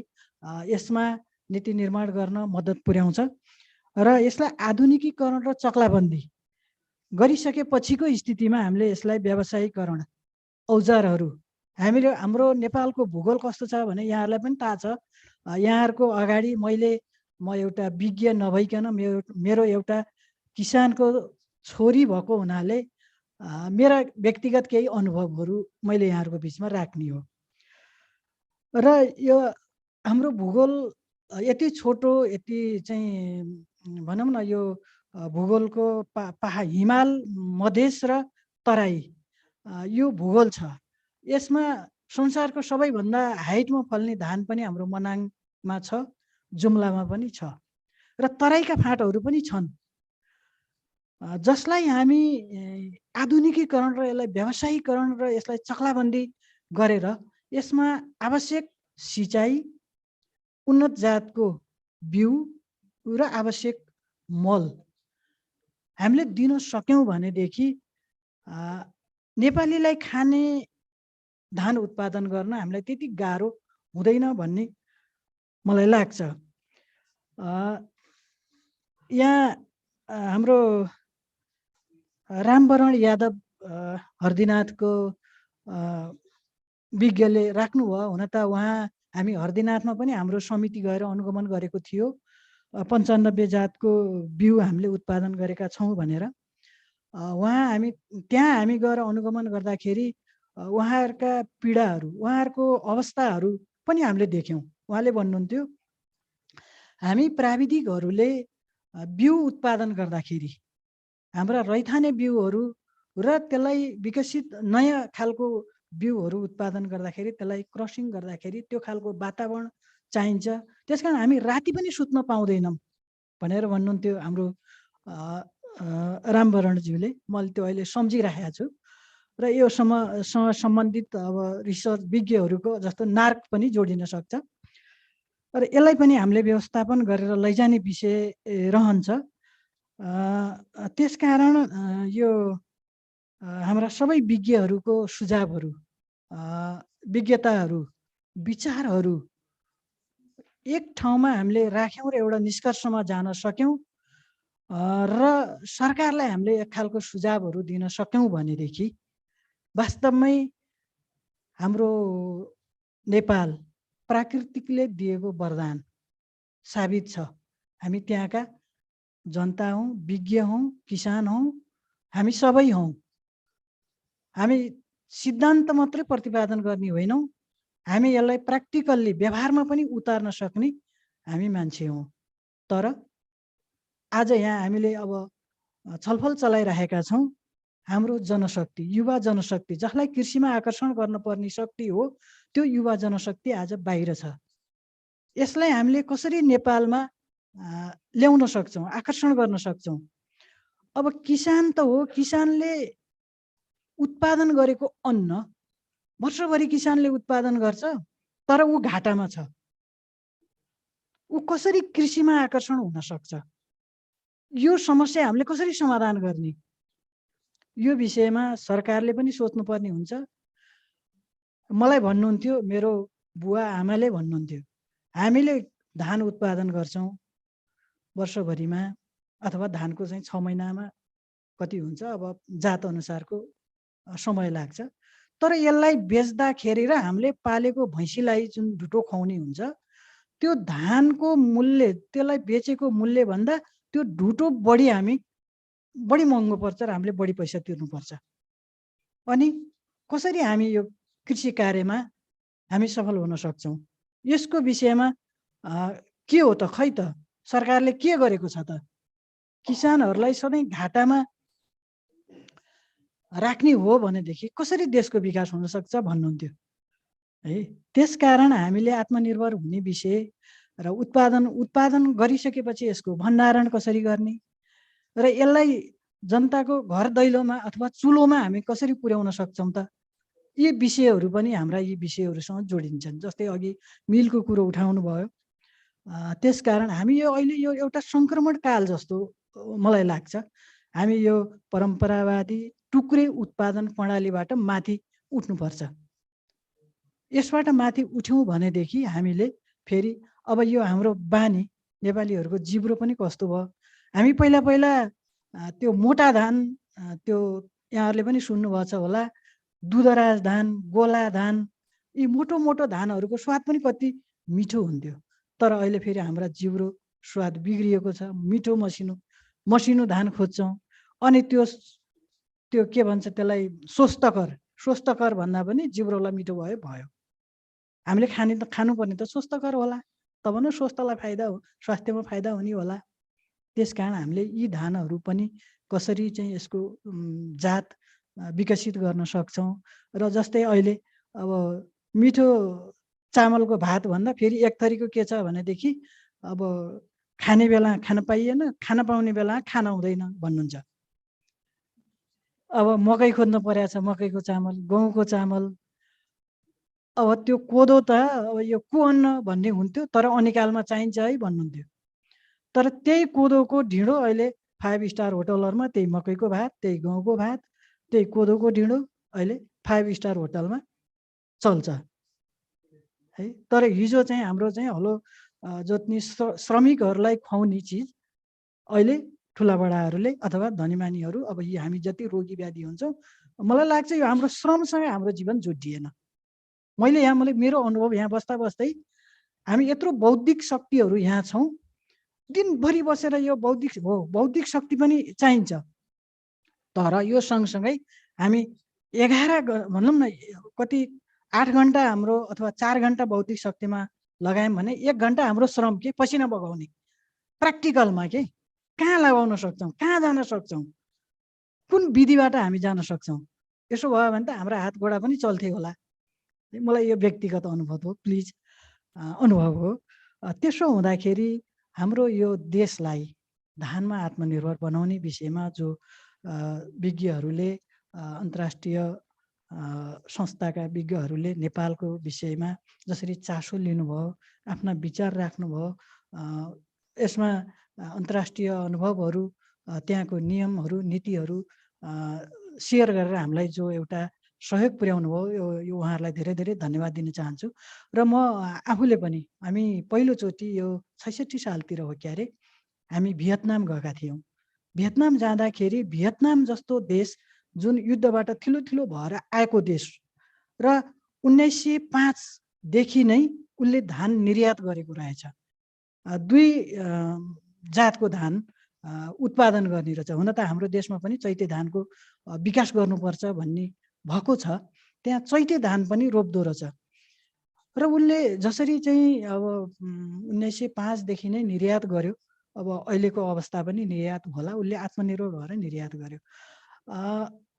Speaker 20: यसमा नीति निर्माण गर्न मद्दत पुर्याउँछ र यसलाई आधुनिकीकरण र चक्लाबन्दी गरिसकेपछिको स्थितिमा हामीले यसलाई व्यावसायिकरण औजारहरू हाम्रो नेपालको भूगोल कस्तो छ भने यहाँहरूलाई पनि थाहा छ। यहाँहरूको अगाडि म एउटा विज्ञ नभइकन मेरो एउटा किसानको छोरी भएको हुनाले मेरा व्यक्तिगत केही अनुभवहरू मैले यहाँहरूको बिचमा राख्ने हो र यो हाम्रो भूगोल यति छोटो, यति चाहिँ भनौँ न यो भूगोलको हिमाल, मधेस र तराई यो भूगोल छ। यसमा संसारको सबैभन्दा हाइटमा फल्ने धान पनि हाम्रो मनाङमा छ, जुम्लामा पनि छ र तराईका फाँटहरू पनि छन्, जसलाई हामी आधुनिकीकरण र यसलाई व्यावसायिकरण र यसलाई चक्लाबन्दी गरेर यसमा आवश्यक सिँचाइ, उन्नत जातको बिउ र आवश्यक मल हामीले दिन सक्यौँ भनेदेखि नेपालीलाई खाने धान उत्पादन गर्न हामीलाई त्यति गाह्रो हुँदैन भन्ने मलाई लाग्छ। यहाँ हाम्रो रामवरण यादव हर्दीनाथको विज्ञले राख्नुभयो। हुन त हामी हर्दीनाथमा पनि हाम्रो समिति गएर अनुगमन गरेको थियो, 95 जातको बिउ हामीले उत्पादन गरेका छौँ भनेर। त्यहाँ हामी गएर अनुगमन गर्दाखेरि उहाँहरूका पीडाहरू, उहाँहरूको अवस्थाहरू पनि हामीले देख्यौँ। उहाँले भन्नुहुन्थ्यो हामी प्राविधिकहरूले बिउ उत्पादन गर्दाखेरि हाम्रा रैथाने बिउहरू र त्यसलाई विकसित नयाँ खालको बिउहरू उत्पादन गर्दाखेरि त्यसलाई क्रसिङ गर्दाखेरि त्यो खालको वातावरण चाहिन्छ, त्यसकारण हामी राति पनि सुत्न पाउँदैनौँ भनेर भन्नुहुन्थ्यो हाम्रो रामवरणज्यूले। मैले त्यो अहिले सम्झिरहेको छु र यो सम्बन्धित अब रिसर्च विज्ञहरूको जस्तो नार्क पनि जोडिन सक्छ र यसलाई पनि हामीले व्यवस्थापन गरेर लैजाने विषय रहन्छ। त्यसकारण यो हाम्रा सबै विज्ञहरूको सुझावहरू, विज्ञताहरू, विचारहरू एक ठाउँमा हामीले राख्यौँ र एउटा निष्कर्षमा जान सक्यौँ र सरकारलाई हामीले एक खालको सुझावहरू दिन सक्यौँ भनेदेखि वास्तवमै हाम्रो नेपाल प्राकृतिकले दिएको वरदान साबित छ। हामी त्यहाँका जनता हौँ, विज्ञ हौँ, किसान हौँ, हामी सबै हौँ। हामी सिद्धान्त मात्रै प्रतिपादन गर्ने होइनौँ, हामी यसलाई प्र्याक्टिकल्ली व्यवहारमा पनि उतार्न सक्ने हामी मान्छे हौँ। तर आज यहाँ हामीले अब छलफल चलाइरहेका छौँ, हाम्रो जनशक्ति, युवा जनशक्ति, जसलाई कृषिमा आकर्षण गर्नुपर्ने शक्ति हो, त्यो युवा जनशक्ति आज बाहिर छ। यसलाई हामीले कसरी नेपालमा ल्याउन सक्छौँ, आकर्षण गर्न सक्छौँ? अब किसान त हो, किसानले उत्पादन गरेको अन्न वर्षभरि किसानले उत्पादन गर्छ, तर ऊ घाटामा छ। ऊ कसरी कृषिमा आकर्षण हुन सक्छ, यो समस्या हामीले कसरी समाधान गर्ने, यो विषयमा सरकारले पनि सोच्नुपर्ने हुन्छ। मलाई भन्नुहुन्थ्यो, मेरो बुवा आमाले भन्नुहुन्थ्यो, हामीले धान उत्पादन गर्छौँ वर्षभरिमा, अथवा धानको चाहिँ 6 महिनामा कति हुन्छ, अब जात अनुसारको समय लाग्छ, तर यसलाई बेच्दाखेरि र हामीले पालेको भैँसीलाई जुन ढुटो खुवाउने हुन्छ, त्यो धानको मूल्य, त्यसलाई बेचेको मूल्य भन्दा त्यो ढुटो बढी महँगो पर्छ र हामीले बढी पैसा तिर्नुपर्छ। अनि कसरी हामी यो कृषि कार्यमा हामी सफल हुन सक्छौँ, यसको विषयमा के हो त, खै त सरकारले के गरेको छ त? किसानहरूलाई सधैँ घाटामा राख्ने हो भनेदेखि कसरी देशको विकास हुन सक्छ भन्नुहुन्थ्यो है। त्यसकारण हामीले आत्मनिर्भर हुने विषय र उत्पादन गरिसकेपछि यसको भण्डारण कसरी गर्ने र यसलाई जनताको घर दैलोमा अथवा चुलोमा हामी कसरी पुर्याउन सक्छौँ त, यी विषयहरू पनि हाम्रा यी विषयहरूसँग जोडिन्छन्। जस्तै अघि मिलको कुरो उठाउनु भयो, त्यसकारण हामी यो अहिले यो एउटा सङ्क्रमण काल जस्तो मलाई लाग्छ। हामी यो परम्परावादी टुक्रे उत्पादन प्रणालीबाट माथि उठ्नुपर्छ। यसबाट माथि उठ्यौँ भनेदेखि हामीले फेरि अब यो हाम्रो बानी नेपालीहरूको जिब्रो पनि कस्तो भयो, हामी पहिला त्यो मोटा धान, त्यो यहाँहरूले पनि सुन्नुभएको छ होला, दुधराज धान, गोला धान, यी मोटो मोटो धानहरूको स्वाद पनि कति मिठो हुन्थ्यो। तर अहिले फेरि हाम्रा जिब्रो स्वाद बिग्रिएको छ, मिठो मसिनो धान खोज्छौँ। अनि त्यो के भन्छ त्यसलाई, स्वस्थकर भन्दा पनि जिब्रोलाई मिठो भयो। हामीले खानुपर्ने त स्वस्थकर होला, तब न स्वस्थलाई फाइदा हो, स्वास्थ्यमा फाइदा हुने होला। त्यसकारण हामीले यी धानहरू पनि कसरी चाहिँ यसको जात विकसित गर्न सक्छौँ। र जस्तै अहिले अब मिठो चामलको भात भन्दा फेरि एक थरीको के छ भनेदेखि, अब खाने बेला खान पाइएन, खान पाउने बेला खान हुँदैन भन्नुहुन्छ। अब मकै खोज्नु परेको छ, मकैको चामल, गहुँको चामल, अब त्यो कोदो त अब यो कुअन्न भन्ने हुन्थ्यो, तर अनिकालमा चाहिन्छ है भन्नुहुन्थ्यो। तर त्यही कोदोको ढिँडो अहिले 5 स्टार होटलहरूमा त्यही मकैको भात, त्यही गहुँको भात, त्यही कोदोको ढिँडो अहिले 5 स्टार होटलमा चल्छ है। तर हिजो चाहिँ हाम्रो चाहिँ हलो जोत्ने श्रमिकहरूलाई खुवाउने चिज अहिले ठुलाबडाहरूले अथवा धनीमानीहरू, अब यी हामी जति रोगी व्याधि हुन्छौँ, मलाई लाग्छ यो हाम्रो श्रमसँग हाम्रो जीवन जोडिएन। मैले मेरो अनुभव यहाँ बस्दै हामी यत्रो बौद्धिक शक्तिहरू यहाँ छौँ, दिनभरि बसेर यो बौद्धिक शक्ति पनि चाहिन्छ, तर यो सँगसँगै हामी 11 भनौँ न कति 8 घन्टा हाम्रो अथवा 4 घन्टा बौद्धिक शक्तिमा लगायौँ भने 1 घन्टा हाम्रो श्रम के पसिना बगाउने प्र्याक्टिकलमा के कहाँ लगाउन सक्छौँ, कहाँ जान सक्छौँ, कुन विधिबाट हामी जान सक्छौँ, यसो भयो भने त हाम्रो हात गोडा पनि चल्थे होला। मलाई यो व्यक्तिगत अनुभव हो, प्लिज अनुभव हो। त्यसो हुँदाखेरि हाम्रो यो देशलाई धानमा आत्मनिर्भर बनाउने विषयमा जो विज्ञहरूले, अन्तर्राष्ट्रिय संस्थाका विज्ञहरूले नेपालको विषयमा जसरी चासो लिनुभयो, आफ्ना विचार राख्नुभयो, यसमा अन्तर्राष्ट्रिय अनुभवहरू, त्यहाँको नियमहरू, नीतिहरू सेयर गरेर हामीलाई जो एउटा सहयोग पुर्याउनु भयो, यो उहाँहरूलाई धेरै धेरै धन्यवाद दिन चाहन्छु। र म आफूले पनि, हामी पहिलोचोटि यो 66 सालतिर हो क्यारे हामी भियतनाम गएका थियौँ। भियतनाम जाँदाखेरि भियतनाम जस्तो देश जुन युद्धबाट ठुलो भएर आएको देश र 1905 देखि नै उसले धान निर्यात गरेको रहेछ। 2 जातको धान उत्पादन गर्ने रहेछ। हुन त हाम्रो देशमा पनि चैते धानको विकास गर्नुपर्छ भन्ने भएको छ, त्यहाँ चैते धान पनि रोप्दो रहेछ। र उसले जसरी चाहिँ अब 1905 देखि नै निर्यात गर्यो, अब अहिलेको अवस्था पनि निर्यात होला, उसले आत्मनिर्भर भएर निर्यात गर्यो।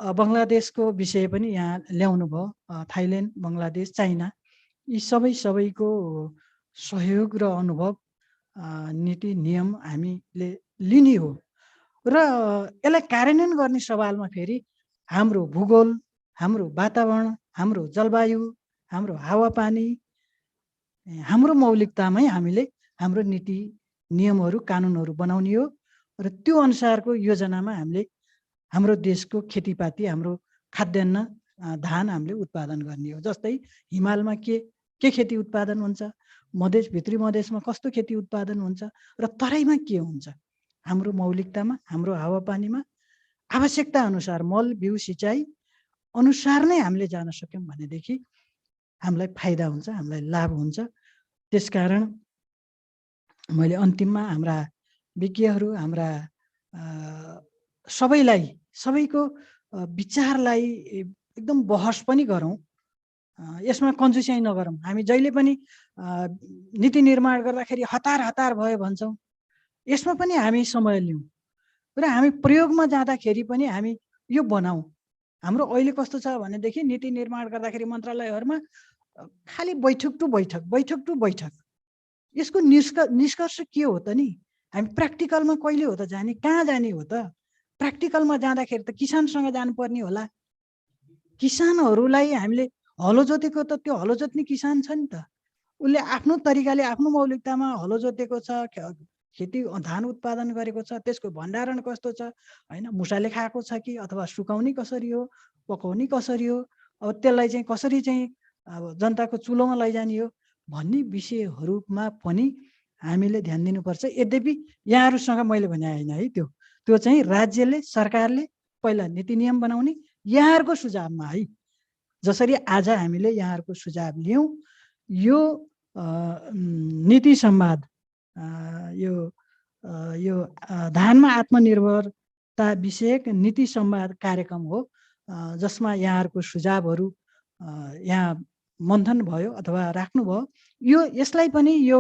Speaker 20: बङ्गलादेशको विषय पनि यहाँ ल्याउनु भयो, थाइल्यान्ड, बङ्गलादेश, चाइना, यी सबैको सहयोग र अनुभव, नीति नियम हामीले लिने हो। र यसलाई कार्यान्वयन गर्ने सवालमा फेरि हाम्रो भूगोल, हाम्रो वातावरण, हाम्रो जलवायु, हाम्रो हावापानी, हाम्रो मौलिकतामै हामीले हाम्रो नीति नियमहरू कानुनहरू बनाउने हो र त्यो अनुसारको योजनामा हामीले हाम्रो देशको खेतीपाती हाम्रो खाद्यान्न धान हामीले उत्पादन गर्ने हो। जस्तै हिमालमा के खेती उत्पादन हुन्छ, भित्री मधेसमा कस्तो खेती उत्पादन हुन्छ र तराईमा के हुन्छ, हाम्रो मौलिकतामा हाम्रो हावापानीमा आवश्यकता अनुसार मल बिउ सिँचाइ अनुसार नै हामीले जान सक्यौँ भनेदेखि हामीलाई फाइदा हुन्छ, हामीलाई लाभ हुन्छ। त्यसकारण मैले अन्तिममा हाम्रा विज्ञहरू हाम्रा सबैको विचारलाई एकदम बहस पनि गरौँ, यसमा कन्जुस्याइ नगरौँ। हामी जहिले पनि नीति निर्माण गर्दाखेरि हतार भयो भन्छौँ, यसमा पनि हामी समय लिउँ र हामी प्रयोगमा जाँदाखेरि पनि हामी यो बनाऊँ। हाम्रो अहिले कस्तो छ भनेदेखि नीति निर्माण गर्दाखेरि मन्त्रालयहरूमा खालि बैठक टु बैठक। यसको निष्कर्ष के हो त नि? हामी प्र्याक्टिकलमा कहिले हो त जाने, कहाँ जाने हो त? प्र्याक्टिकलमा जाँदाखेरि त किसानसँग जानुपर्ने होला। किसानहरूलाई हामीले हलो जोतेको त त्यो हलो जोत्ने किसान छ नि त, उसले आफ्नो तरिकाले आफ्नो मौलिकतामा हलो जोतेको छ, खेती धान उत्पादन गरेको छ, त्यसको भण्डारण कस्तो छ हैन, मुसाले खाएको छ कि अथवा सुकाउने कसरी हो, पकाउने कसरी हो, अब त्यसलाई चाहिँ कसरी चाहिँ अब जनताको चुलोमा लैजाने हो भन्ने विषयहरूमा पनि हामीले ध्यान दिनुपर्छ। यद्यपि यहाँहरूसँग मैले भने होइन है, त्यो चाहिँ राज्यले सरकारले पहिला नीति नियम बनाउने यहाँहरूको सुझावमा है। जसरी आज हामीले यहाँहरूको सुझाव लियौँ, यो नीति संवाद यो धानमा आत्मनिर्भरता विषयक नीति संवाद कार्यक्रम हो, जसमा यहाँहरूको सुझावहरू यहाँ मन्थन भयो अथवा राख्नुभयो। यसलाई पनि यो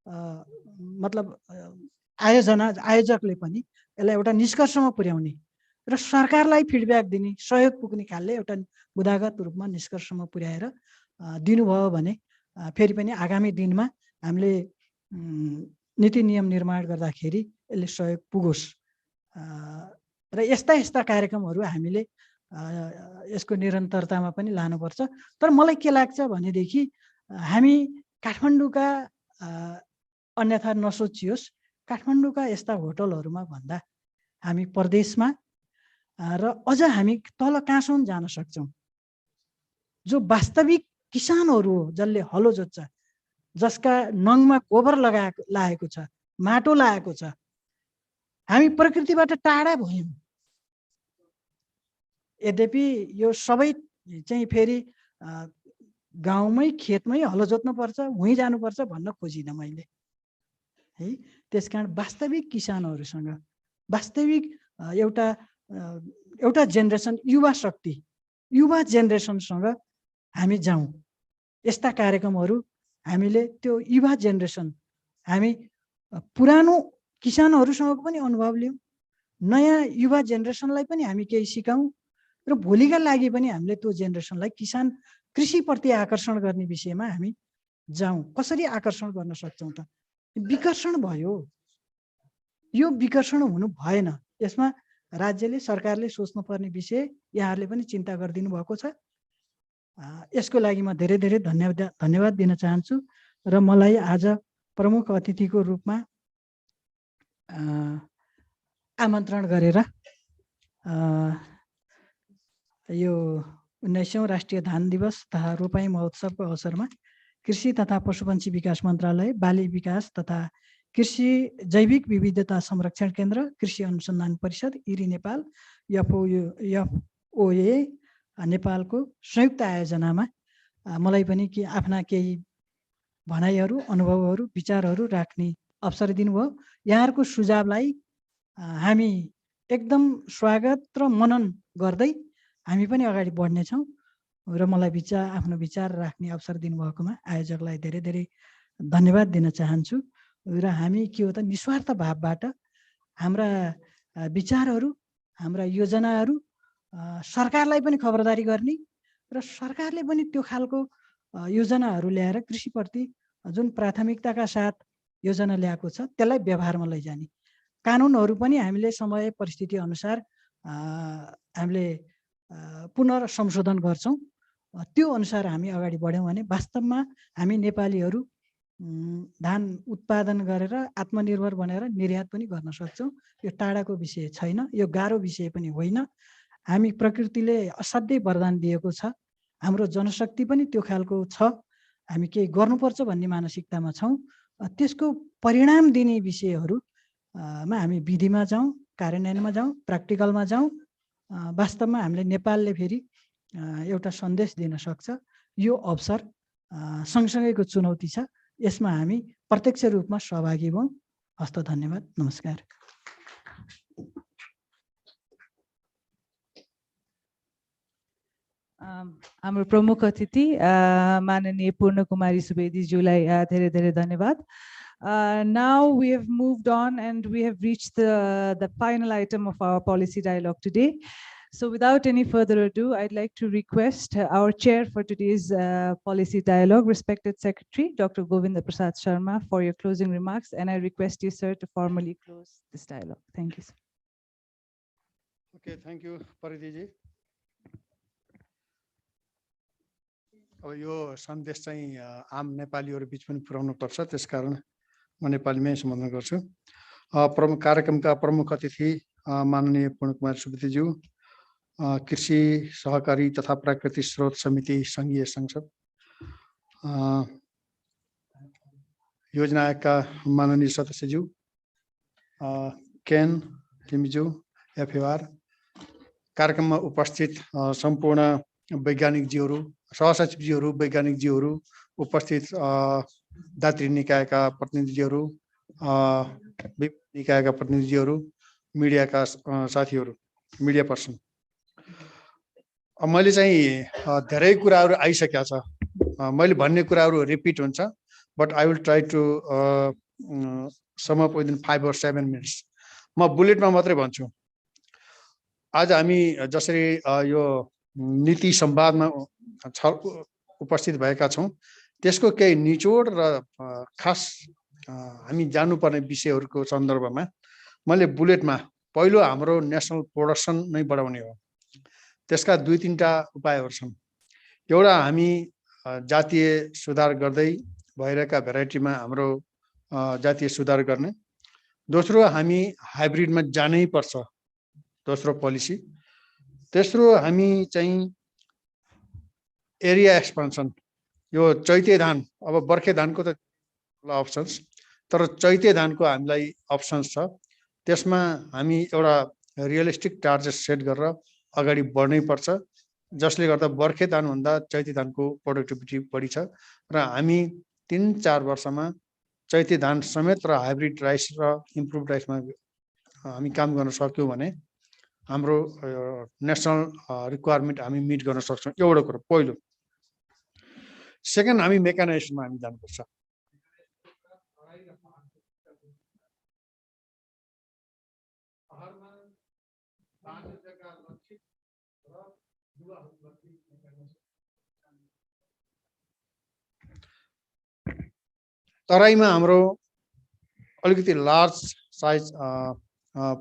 Speaker 20: मतलब आयोजकले पनि यसलाई एउटा निष्कर्षमा पुर्याउने र सरकारलाई फिडब्याक दिने, सहयोग पुग्ने खालले एउटा बुदागत रूपमा निष्कर्षमा पुर्याएर दिनुभयो भने फेरि पनि आगामी दिनमा हामीले नीति नियम निर्माण गर्दाखेरि यसले सहयोग पुगोस्। र यस्ता कार्यक्रमहरू हामीले यसको निरन्तरतामा पनि लानुपर्छ। तर मलाई के लाग्छ भनेदेखि हामी काठमाडौँका अन्यथा नसोचियोस्, काठमाडौँका यस्ता होटलहरूमा भन्दा हामी प्रदेशमा र अझ हामी तल कहाँसम्म जान सक्छौँ, जो वास्तविक किसानहरू हो, जसले हलो जोत्छ, जसका नङमा गोबर लागेको छ, माटो लागेको छ। हामी प्रकृतिबाट टाढा भयौँ। यद्यपि यो सबै चाहिँ फेरि गाउँमै खेतमै हलो जोत्नुपर्छ, उहीँ जानुपर्छ भन्न खोजिनँ मैले है। त्यसकारण वास्तविक किसानहरूसँग वास्तविक एउटा जेनेरेसन युवा शक्ति, युवा जेनेरेसनसँग हामी जाउँ। यस्ता कार्यक्रमहरू हामीले त्यो युवा जेनेरेसन, हामी पुरानो किसानहरूसँग पनि अनुभव लियौँ, नयाँ युवा जेनेरेसनलाई पनि हामी केही सिकाउँ र भोलिका लागि पनि हामीले त्यो जेनेरेसनलाई कृषिप्रति आकर्षण गर्ने विषयमा हामी जाउँ। कसरी आकर्षण गर्न सक्छौँ त? विकर्षण भयो, यो विकर्षण हुनु भएन। यसमा राज्यले सरकारले सोच्नुपर्ने विषय यहाँहरूले पनि चिन्ता गरिदिनु भएको छ। यसको लागि म धेरै धेरै धन्यवाद दिन चाहन्छु र मलाई आज प्रमुख अतिथिको रूपमा आमन्त्रण गरेर यो 19औं राष्ट्रिय धान दिवस तथा रोपाई महोत्सवको अवसरमा कृषि तथा पशुपन्छी विकास मन्त्रालय, बाली विकास तथा कृषि जैविक विविधता संरक्षण केन्द्र, कृषि अनुसन्धान परिषद, इरी नेपाल, एफओए नेपालको संयुक्त आयोजनामा मलाई पनि आफ्ना केही भनाइहरू, अनुभवहरू, विचारहरू राख्ने अवसर दिनुभयो। यहाँहरूको सुझावलाई हामी एकदम स्वागत र मनन गर्दै हामी पनि अगाडि बढ्नेछौँ र मलाई आफ्नो विचार राख्ने अवसर दिनुभएकोमा आयोजकलाई धेरै धेरै धन्यवाद दिन चाहन्छु। र हामी के हो त निस्वार्थ भावबाट हाम्रा विचारहरू, हाम्रा योजनाहरू सरकारलाई पनि खबरदारी गर्ने र सरकारले पनि त्यो खालको योजनाहरू ल्याएर कृषिप्रति जुन प्राथमिकताका साथ योजना ल्याएको छ त्यसलाई व्यवहारमा लैजाने। कानुनहरू पनि हामीले समय परिस्थिति अनुसार हामीले पुनर्संशोधन गर्छौँ। त्यो अनुसार हामी अगाडि बढ्यौँ भने वास्तवमा हामी नेपालीहरू धान उत्पादन गरेर आत्मनिर्भर बनेर निर्यात पनि गर्न सक्छौँ। यो टाढाको विषय छैन, यो गाह्रो विषय पनि होइन। हामी प्रकृतिले असाध्यै वरदान दिएको छ, हाम्रो जनशक्ति पनि त्यो खालको छ, हामी केही गर्नुपर्छ भन्ने मानसिकतामा छौँ। त्यसको परिणाम दिने विषयहरूमा हामी विधिमा जाउँ, कार्यान्वयनमा जाउँ, प्र्याक्टिकलमा जाउँ। वास्तवमा हामीले नेपालले फेरि एउटा सन्देश दिन सक्छ। यो अवसर सँगसँगैको चुनौती छ, यसमा हामी प्रत्यक्ष रूपमा सहभागी हौँ। हस्त धन्यवाद, नमस्कार।
Speaker 8: हाम्रो प्रमुख अतिथि माननीय पूर्ण कुमारी सुवेदीज्यूलाई धेरै धेरै धन्यवाद। Now we have moved on and we have reached the final item of our policy dialogue today. So without any further ado, I'd like to request our chair for today's policy dialogue, respected Secretary, Dr. Govinda Prasad Sharma, for your closing remarks. And I request you, sir, to formally close this dialogue. Thank you, sir.
Speaker 14: Okay, thank you, Paridiji. अब यो सन्देश चाहिँ आम नेपालीहरु बीच पनि पुर्याउनु पर्छ, त्यसकारण म नेपालीमै सम्बोधन गर्छु। प्रमुख कार्यक्रमका प्रमुख अतिथि माननीय पूर्ण कुमारी सुवेदीज्यू, कृषि सहकारी तथा प्राकृतिक स्रोत समिति संघीय संसद, योजना आयोगका माननीय सदस्यज्यू, केन तिमीज्यू, एफएआर, कार्यक्रममा उपस्थित सम्पूर्ण वैज्ञानिकज्यूहरू, सहसचिवज्यूहरू, वैज्ञानिकज्यूहरू, उपस्थित दात्री निकायका प्रतिनिधिज्यूहरू, निकायका प्रतिनिधिज्यूहरू, मिडियाका साथीहरू, मिडिया पर्सन, मैले चाहिँ धेरै कुराहरू आइसकेका छ। मैले भन्ने कुराहरू रिपिट हुन्छ, but I will try to sum up within 5 or 7 minutes। म बुलेटमा मात्रै भन्छु। आज हामी जसरी यो नीति संवादमा उपस्थित भएका छौं, त्यसको केही निचोड र खास हामी जानुपर्ने विषयहरूको सन्दर्भमा मैले बुलेटमा पहिलो हाम्रो नेशनल प्रोडक्सन नै बढाउने हो। त्यसका 2-3टा उपायहरू छन्। एउटा हामी जातीय सुधार गर्दै भइरहेका भेराइटीमा हाम्रो जातीय सुधार गर्ने। दोस्रो हामी हाइब्रिडमा जानै पर्छ, दोस्रो पोलिसी। तेस्रो हामी चाहिँ एरिया एक्सपेन्सन, यो चैते धान, अब बर्खे धानको त अप्सन्स, तर चैते धानको हामीलाई अप्सन्स छ। त्यसमा हामी एउटा रियलिस्टिक टार्गेट सेट गरेर अगाडि बढ्नै पर्छ, जसले गर्दा बर्खे धान भन्दा चैते धानको प्रोडक्टिभिटी बढी छ र हामी 3-4 वर्षमा चैते धान समेत र हाइब्रिड राइस र इम्प्रुभ राइसमा हामी काम गर्न सक्यौं भने हाम्रो नेशनल रिक्वायरमेन्ट हामी मिट गर्न सक्छौं। एउटा कुरा पहिलो। सेकेन्ड, हामी मेकानाइजेसनमा हामी जानुपर्छ। तराईमा हाम्रो अलिकति लार्ज साइज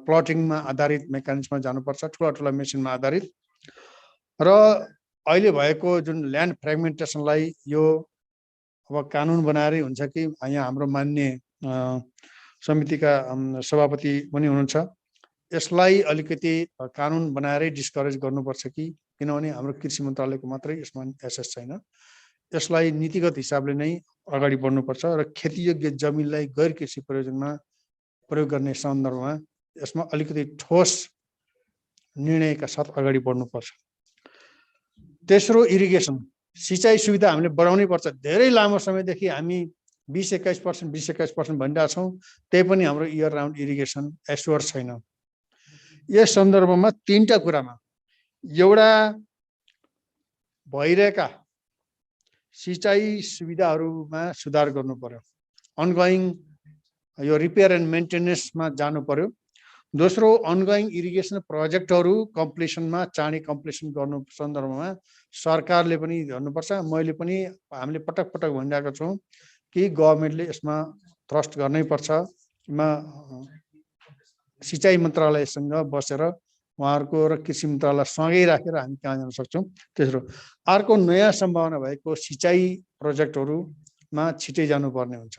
Speaker 14: प्लटिङमा आधारित मेकानिजममा जानुपर्छ, ठुला ठुला मेसिनमा आधारित। र अहिले भएको जुन ल्यान्ड फ्रेगमेन्टेसनलाई यो अब कानुन बनाएरै हुन्छ कि यहाँ हाम्रो माननीय समितिका सभापति पनि हुनुहुन्छ, यसलाई अलिकति कानुन बनाएरै डिस्करेज गर्नुपर्छ कि, किनभने हाम्रो कृषि मन्त्रालयको मात्रै यसमा एसेस छैन। यसलाई नीतिगत हिसाबले नै अगाडि बढ्नुपर्छ र खेतीयोग्य जमिनलाई गैर कृषि प्रयोजनमा प्रयोग गर्ने सन्दर्भमा यसमा अलिकति ठोस निर्णयका साथ अगाडि बढ्नुपर्छ। तेस्रो, इरिगेसन, सिंचाई सुविधा हामीले बढाउनै पर्छ। धेरै लामो समयदेखि हामी 20-21% भनिरहेका छौं, त्यही पनि हाम्रो इयर राउन्ड इरिगेसन एस्योर छैन। यस सन्दर्भमा 3टा कुरामा, एउटा भइरहेका सिंचाई सुविधाहरूमा सुधार गर्नु पर्यो, अनगोइङ यो रिपेयर एन्ड मेन्टेनेन्समा जानु पर्यो। दोस्रो, अनगोइङ इरिगेसन प्रोजेक्टहरू कम्प्लिसनमा चाँडै कम्प्लिसन गर्नु सन्दर्भमा सरकारले पनि हेर्नुपर्छ। मैले पनि हामीले पटक पटक भनिरहेका छौं कि गभर्नमेन्टले यसमा थ्रस्ट गर्नै पर्छ। सिंचाई मन्त्रालयसँग बसेर उहाँहरूको र कृषि मन्त्रालय सँगै राखेर हामी कहाँ जान सक्छौं। तेस्रो, अर्को नयाँ सम्भावना भएको सिंचाई प्रोजेक्टहरू
Speaker 21: मा छिटै जानुपर्ने हुन्छ।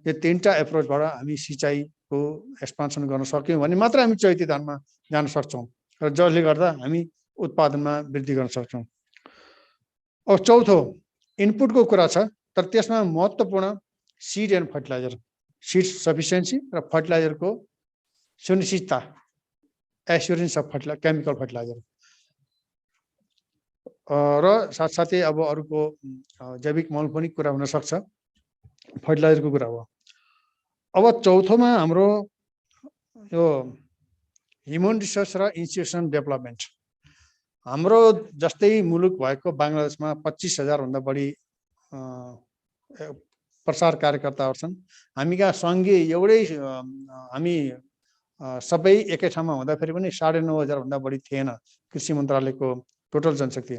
Speaker 21: यो तीनटा एप्रोचबाट हामी सिँचाइको एक्सपान्सन गर्न सक्यौँ भने मात्र हामी चैती धानमा जान सक्छौँ र जसले गर्दा हामी उत्पादनमा वृद्धि गर्न सक्छौँ। अब चौथो इनपुटको कुरा छ, तर त्यसमा महत्त्वपूर्ण सिड एन्ड फर्टिलाइजर, सिड सफिसियन्सी र फर्टिलाइजरको सुनिश्चितता, एस्युरेन्स अफ केमिकल फर्टिलाइजर र साथसाथै अब अरूको जैविक मल पनि कुरा हुन सक्छ, फर्टिलाइजरको कुरा हो। अब चौथोमा हाम्रो यो ह्युमन रिसोर्स र इन्स्टिट्युसन डेभलपमेन्ट। हाम्रो जस्तै मुलुक भएको बङ्गलादेशमा 25,000 भन्दा बढी प्रसार कार्यकर्ताहरू छन्। हामी कहाँ सङ्घीय एउटै हामी सबै एकै ठाउँमा हुँदाखेरि पनि 9,500 भन्दा बढी थिएन कृषि मन्त्रालयको टोटल जनशक्ति।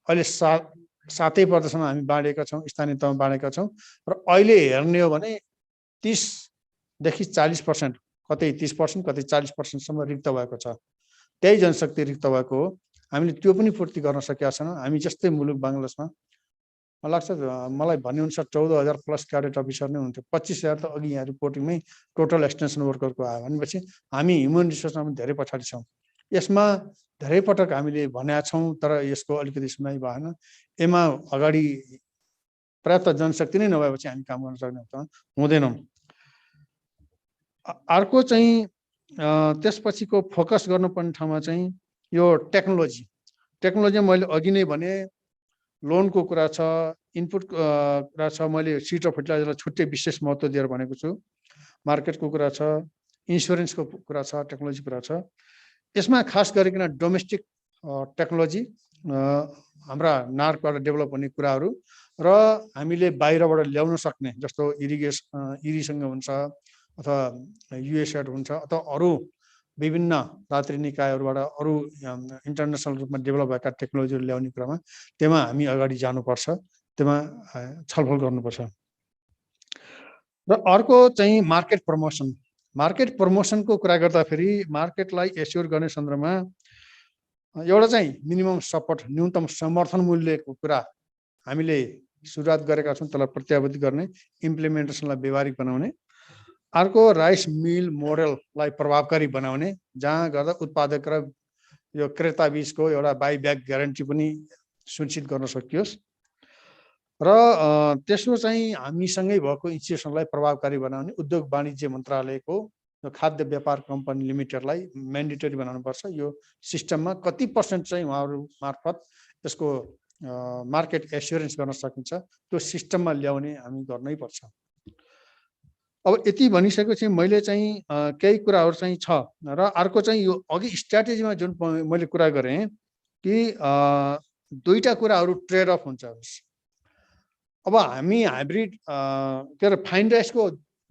Speaker 21: अहिले 7 प्रदेशमा हामी बाँडेका छौँ, स्थानीय तहमा बाँडेका छौँ र अहिले हेर्ने हो भने 30 देखि 40%, कतै 30%, कतै 40%सम्म रिक्त भएको छ। त्यही जनशक्ति रिक्त भएको हो। हामीले त्यो पनि पूर्ति गर्न सकेका छैनौँ। हामी जस्तै मुलुक बङ्गलादेशमा मलाई लाग्छ, मलाई भन्नेअनुसार 14,000 प्लस क्याडेट अफिसर नै हुन्थ्यो। 25,000 त अघि यहाँ रिपोर्टिङमै टोटल एक्सटेन्सन वर्करको आयो भनेपछि हामी ह्युमन रिसोर्समा पनि धेरै पछाडि छौँ। यसमा धेरै पटक हामीले भनेका छौँ, तर यसको अलिकति सुनाइ भएन। यसमा अगाडि पर्याप्त जनशक्ति नै नभएपछि हामी काम गर्न सक्ने हुँदैनौँ। अर्को चाहिँ त्यसपछिको फोकस गर्नुपर्ने ठाउँमा चाहिँ यो टेक्नोलोजी मैले अघि नै भने लोनको कुरा छ, इनपुट कुरा छ, मैले सिड र फर्टिलाइजरलाई छुट्टै विशेष महत्त्व दिएर भनेको छु। मार्केटको कुरा छ, इन्सुरेन्सको कुरा छ, टेक्नोलोजी कुरा छ। यसमा खास गरिकन डोमेस्टिक टेक्नोलोजी हाम्रा नार्कबाट डेभलप हुने कुराहरू र हामीले बाहिरबाट ल्याउन सक्ने, जस्तो इरिसँग हुन्छ अथवा युएसएड हुन्छ अथवा अरू विभिन्न राष्ट्रिय निकायहरूबाट अरू इन्टरनेसनल रूपमा डेभलप भएका टेक्नोलोजीहरू ल्याउने क्रममा त्यसमा हामी अगाडि जानुपर्छ, त्यसमा छलफल गर्नुपर्छ। र अर्को चाहिँ मार्केट प्रमोसन। मार्केट प्रमोसनको कुरा गर्दाखेरि मार्केटलाई एस्योर गर्ने सन्दर्भमा एउटा चाहिँ मिनिमम सपोर्ट, न्यूनतम समर्थन मूल्यको कुरा हामीले सुरुवात गरेका छौँ। त्यसलाई प्रत्यावर्ती गर्ने, इम्प्लिमेन्टेसनलाई व्यवहारिक बनाउने। अर्को राइस मिल मोडललाई प्रभावकारी बनाउने, जहाँ गर्दा उत्पादक र यो क्रेता बीचको एउटा बाइब्याक ग्यारेन्टी पनि सुनिश्चित गर्न सकियोस्। र त्यसो चाहिँ हामीसँगै भएको इन्स्टिट्युसनलाई प्रभावकारी बनाउने, उद्योग वाणिज्य मन्त्रालयको खाद्य व्यापार कम्पनी लिमिटेडलाई म्यान्डेटरी बनाउनुपर्छ। यो सिस्टममा कति % चाहिँ उहाँहरू मार्फत यसको मार्केट एस्युरेन्स गर्न सकिन्छ, त्यो सिस्टममा ल्याउने हामी गर्नै पर्छ। अब यति भनिसकेपछि मैले चाहिँ केही कुराहरू चाहिँ छ र अर्को चाहिँ यो अघि स्ट्र्याटेजीमा जुन मैले कुरा गरेँ कि दुईटा कुराहरू ट्रेड अफ हुन्छ। अब हामी हाइब्रिड के अरे फाइन राइसको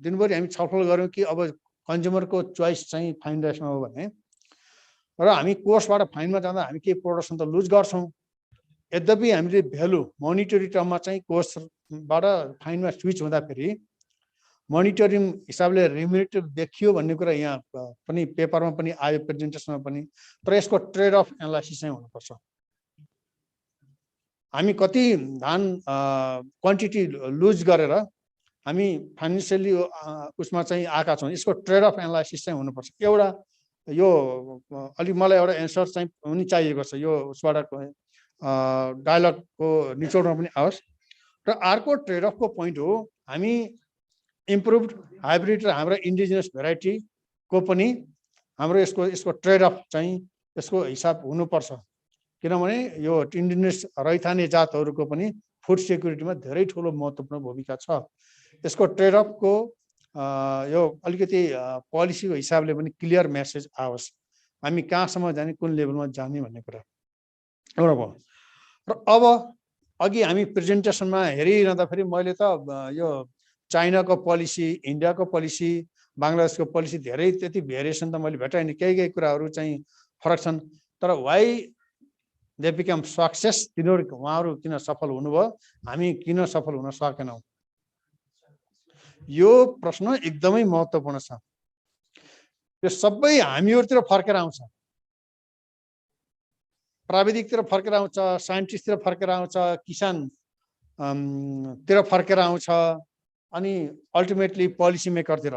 Speaker 21: दिनभरि हामी छलफल गऱ्यौँ कि अब कन्ज्युमरको चोइस चाहिँ फाइन राइसमा हो भने, र हामी कोर्सबाट फाइनमा जाँदा हामी केही प्रोडक्सन त लुज गर्छौँ। यद्यपि हामीले भ्यालु मोनिटरी टर्ममा चाहिँ कोर्सबाट फाइनमा स्विच हुँदाखेरि मोनिटरिङ हिसाबले रिम्युनेटिभ देखियो भन्ने कुरा यहाँ पनि पेपरमा पनि आयो, प्रेजेन्टेसनमा पनि। तर यसको ट्रेड अफ एनालाइसिस चाहिँ हुनुपर्छ। हामी कति धान क्वान्टिटी लुज गरेर हामी फाइनेन्सियली उसमा चाहिँ आएका छौँ, यसको ट्रेड अफ एनालाइसिस चाहिँ हुनुपर्छ। एउटा यो अलिक मलाई एउटा एन्सर चाहिँ पनि चाहिएको छ, यो उसबाट डायलगको निचोडमा पनि आओस्। र अर्को ट्रेड अफको पोइन्ट हो, हामी इम्प्रुभड हाइब्रिड र हाम्रो इन्डिजिनियस भेराइटीको पनि हाम्रो यसको ट्रेड अफ चाहिँ यसको हिसाब हुनुपर्छ। किनभने यो इन्डिजिनियस रैथाने जातहरूको पनि फुड सेक्युरिटीमा धेरै ठुलो महत्त्वपूर्ण भूमिका छ। यसको ट्रेड अफको यो अलिकति पोलिसीको हिसाबले पनि क्लियर मेसेज आओस्, हामी कहाँसम्म जाने, कुन लेभलमा जाने भन्ने कुरा एउटा भयो। र अब अघि हामी प्रेजेन्टेसनमा हेरिरहँदाखेरि मैले त यो चाइनाको पोलिसी, इन्डियाको पोलिसी, बङ्गलादेशको पोलिसी धेरै त्यति भेरिएसन त मैले भेटाइनँ। केही कुराहरू चाहिँ फरक छन्, तर वाइ दे बिकम सक्सेस, उहाँहरू किन सफल हुनुभयो, हामी किन सफल हुन सकेनौँ, यो प्रश्न एकदमै महत्त्वपूर्ण छ। यो सबै हामीहरूतिर फर्केर आउँछ, प्राविधिकतिर फर्केर आउँछ, साइन्टिस्टतिर फर्केर आउँछ, किसान तिर फर्केर आउँछ अनि अल्टिमेटली पोलिसी मेकरतिर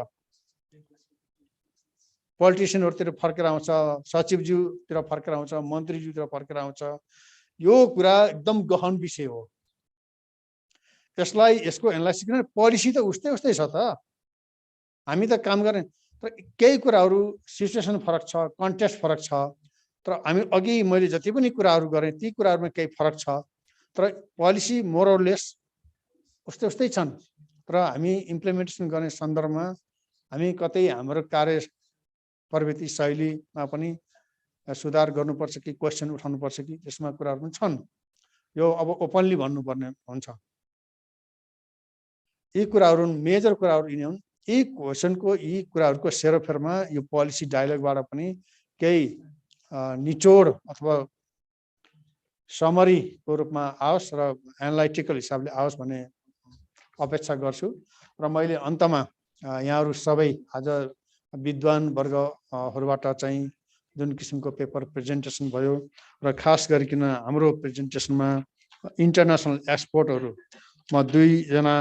Speaker 21: पोलिटिसियनहरुतिर फर्केर आउँछ सचिवज्यूतिर फर्केर आउँछ मन्त्रीज्यूतिर फर्केर आउँछ यो कुरा एकदम गहन विषय हो त्यसलाई यसको एनालाइसिस गर्न पोलिसी त उस्तै उस्तै छ त हामी त काम गर्ने तर केही कुराहरु सिचुएसन फरक छ कन्टेक्स्ट फरक छ तर हामी अघि मैले जति पनि कुराहरु गरे ती कुराहरुमा केही फरक छ तर पोलिसी मोर अर लेस उस्तै उस्तै छन् तर हामी इम्प्लिमेन्टेसन गर्ने सन्दर्भमा हामी कतै हाम्रो कार्य प्रवृत्ति शैलीमा पनि सुधार गर्नुपर्छ कि क्वेशन उठाउनुपर्छ कि त्यसमा कुराहरु पनि छन् यो अब ओपनली भन्नुपर्ने हुन्छ यी कुराहरु मेजर कुराहरु यिनी हुन् यी क्वेशनको यी कुराहरुको सेरोफेरमा यो पोलिसी डायलगबाट पनि केही निचोड अथवा समरीको रूपमा आओस् र एनालाइटिकल हिसाबले आओस् भन्ने अपेक्षा गर्छु र मैले अन्तमा यहाँहरु सबै आज विद्वान वर्गहरुबाट चाहिँ जुन किसिमको पेपर प्रेजेन्टेसन भयो र खास गरिकन हाम्रो प्रेजेन्टेसनमा इन्टरनेशनल एक्सपर्टहरु म दुई जना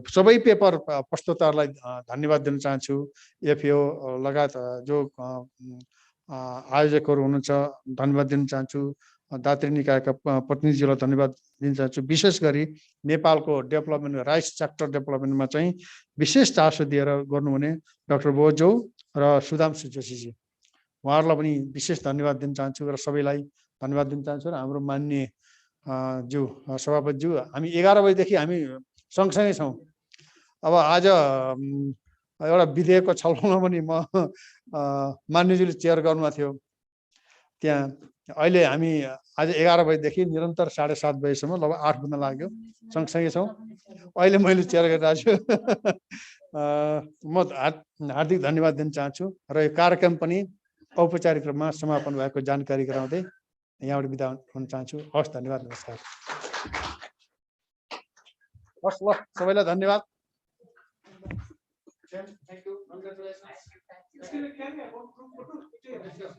Speaker 21: सबै पेपर प्रस्तुतहरुलाई धन्यवाद दिन चाहन्छु एफएओ लगायत जो आयोजकहरु हुनुहुन्छ धन्यवाद दिन चाहन्छु दात्री निकायका प्रतिनिधिहरूलाई धन्यवाद दिन चाहन्छु विशेष गरी नेपालको डेभलपमेन्ट राइस सेक्टर डेभलपमेन्टमा चाहिँ विशेष चासो दिएर गर्नुहुने डाक्टर बोजो र सुधांशु जोशीजी उहाँहरूलाई पनि विशेष धन्यवाद दिन चाहन्छु र सबैलाई धन्यवाद दिन चाहन्छु र हाम्रो माननीय ज्यू सभापतिज्यू हामी 11 बजेदेखि हामी सँगसँगै छौँ अब आज एउटा विधेयकको छलफलमा पनि म मान्यज्यूले चेयर गर्नुभएको थियो त्यहाँ अहिले हामी आज 11 बजेदेखि निरन्तर 7:30 बजेसम्म लगभग 8 बज्न लाग्यो सँगसँगै छौँ अहिले मैले चेयर गरिरहेको छु म हार्दिक धन्यवाद दिन चाहन्छु र यो कार्यक्रम पनि औपचारिक रूपमा समापन भएको जानकारी गराउँदै यहाँबाट बिदा हुन चाहन्छु हस् धन्यवाद नमस्कार हस् ल सबैलाई धन्यवाद Thank you.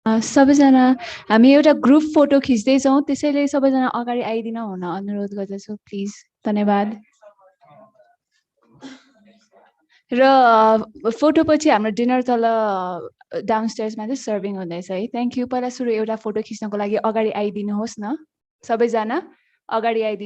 Speaker 3: सबैजना हामी एउटा ग्रुप फोटो खिच्दै छौं त्यसैले सबैजना अगाडि आइदिन हुन अनुरोध गर्दछु प्लिज धन्यवाद र फोटो पछि हाम्रो डिनर तल डाउनस्टेयर्समा चाहिँ सर्भिङ हुँदैछ है थ्यांक यू पहिला सुरु एउटा फोटो खिच्नको लागि अगाडि आइदिनुहोस् न सबैजना अगाडि आइदिनु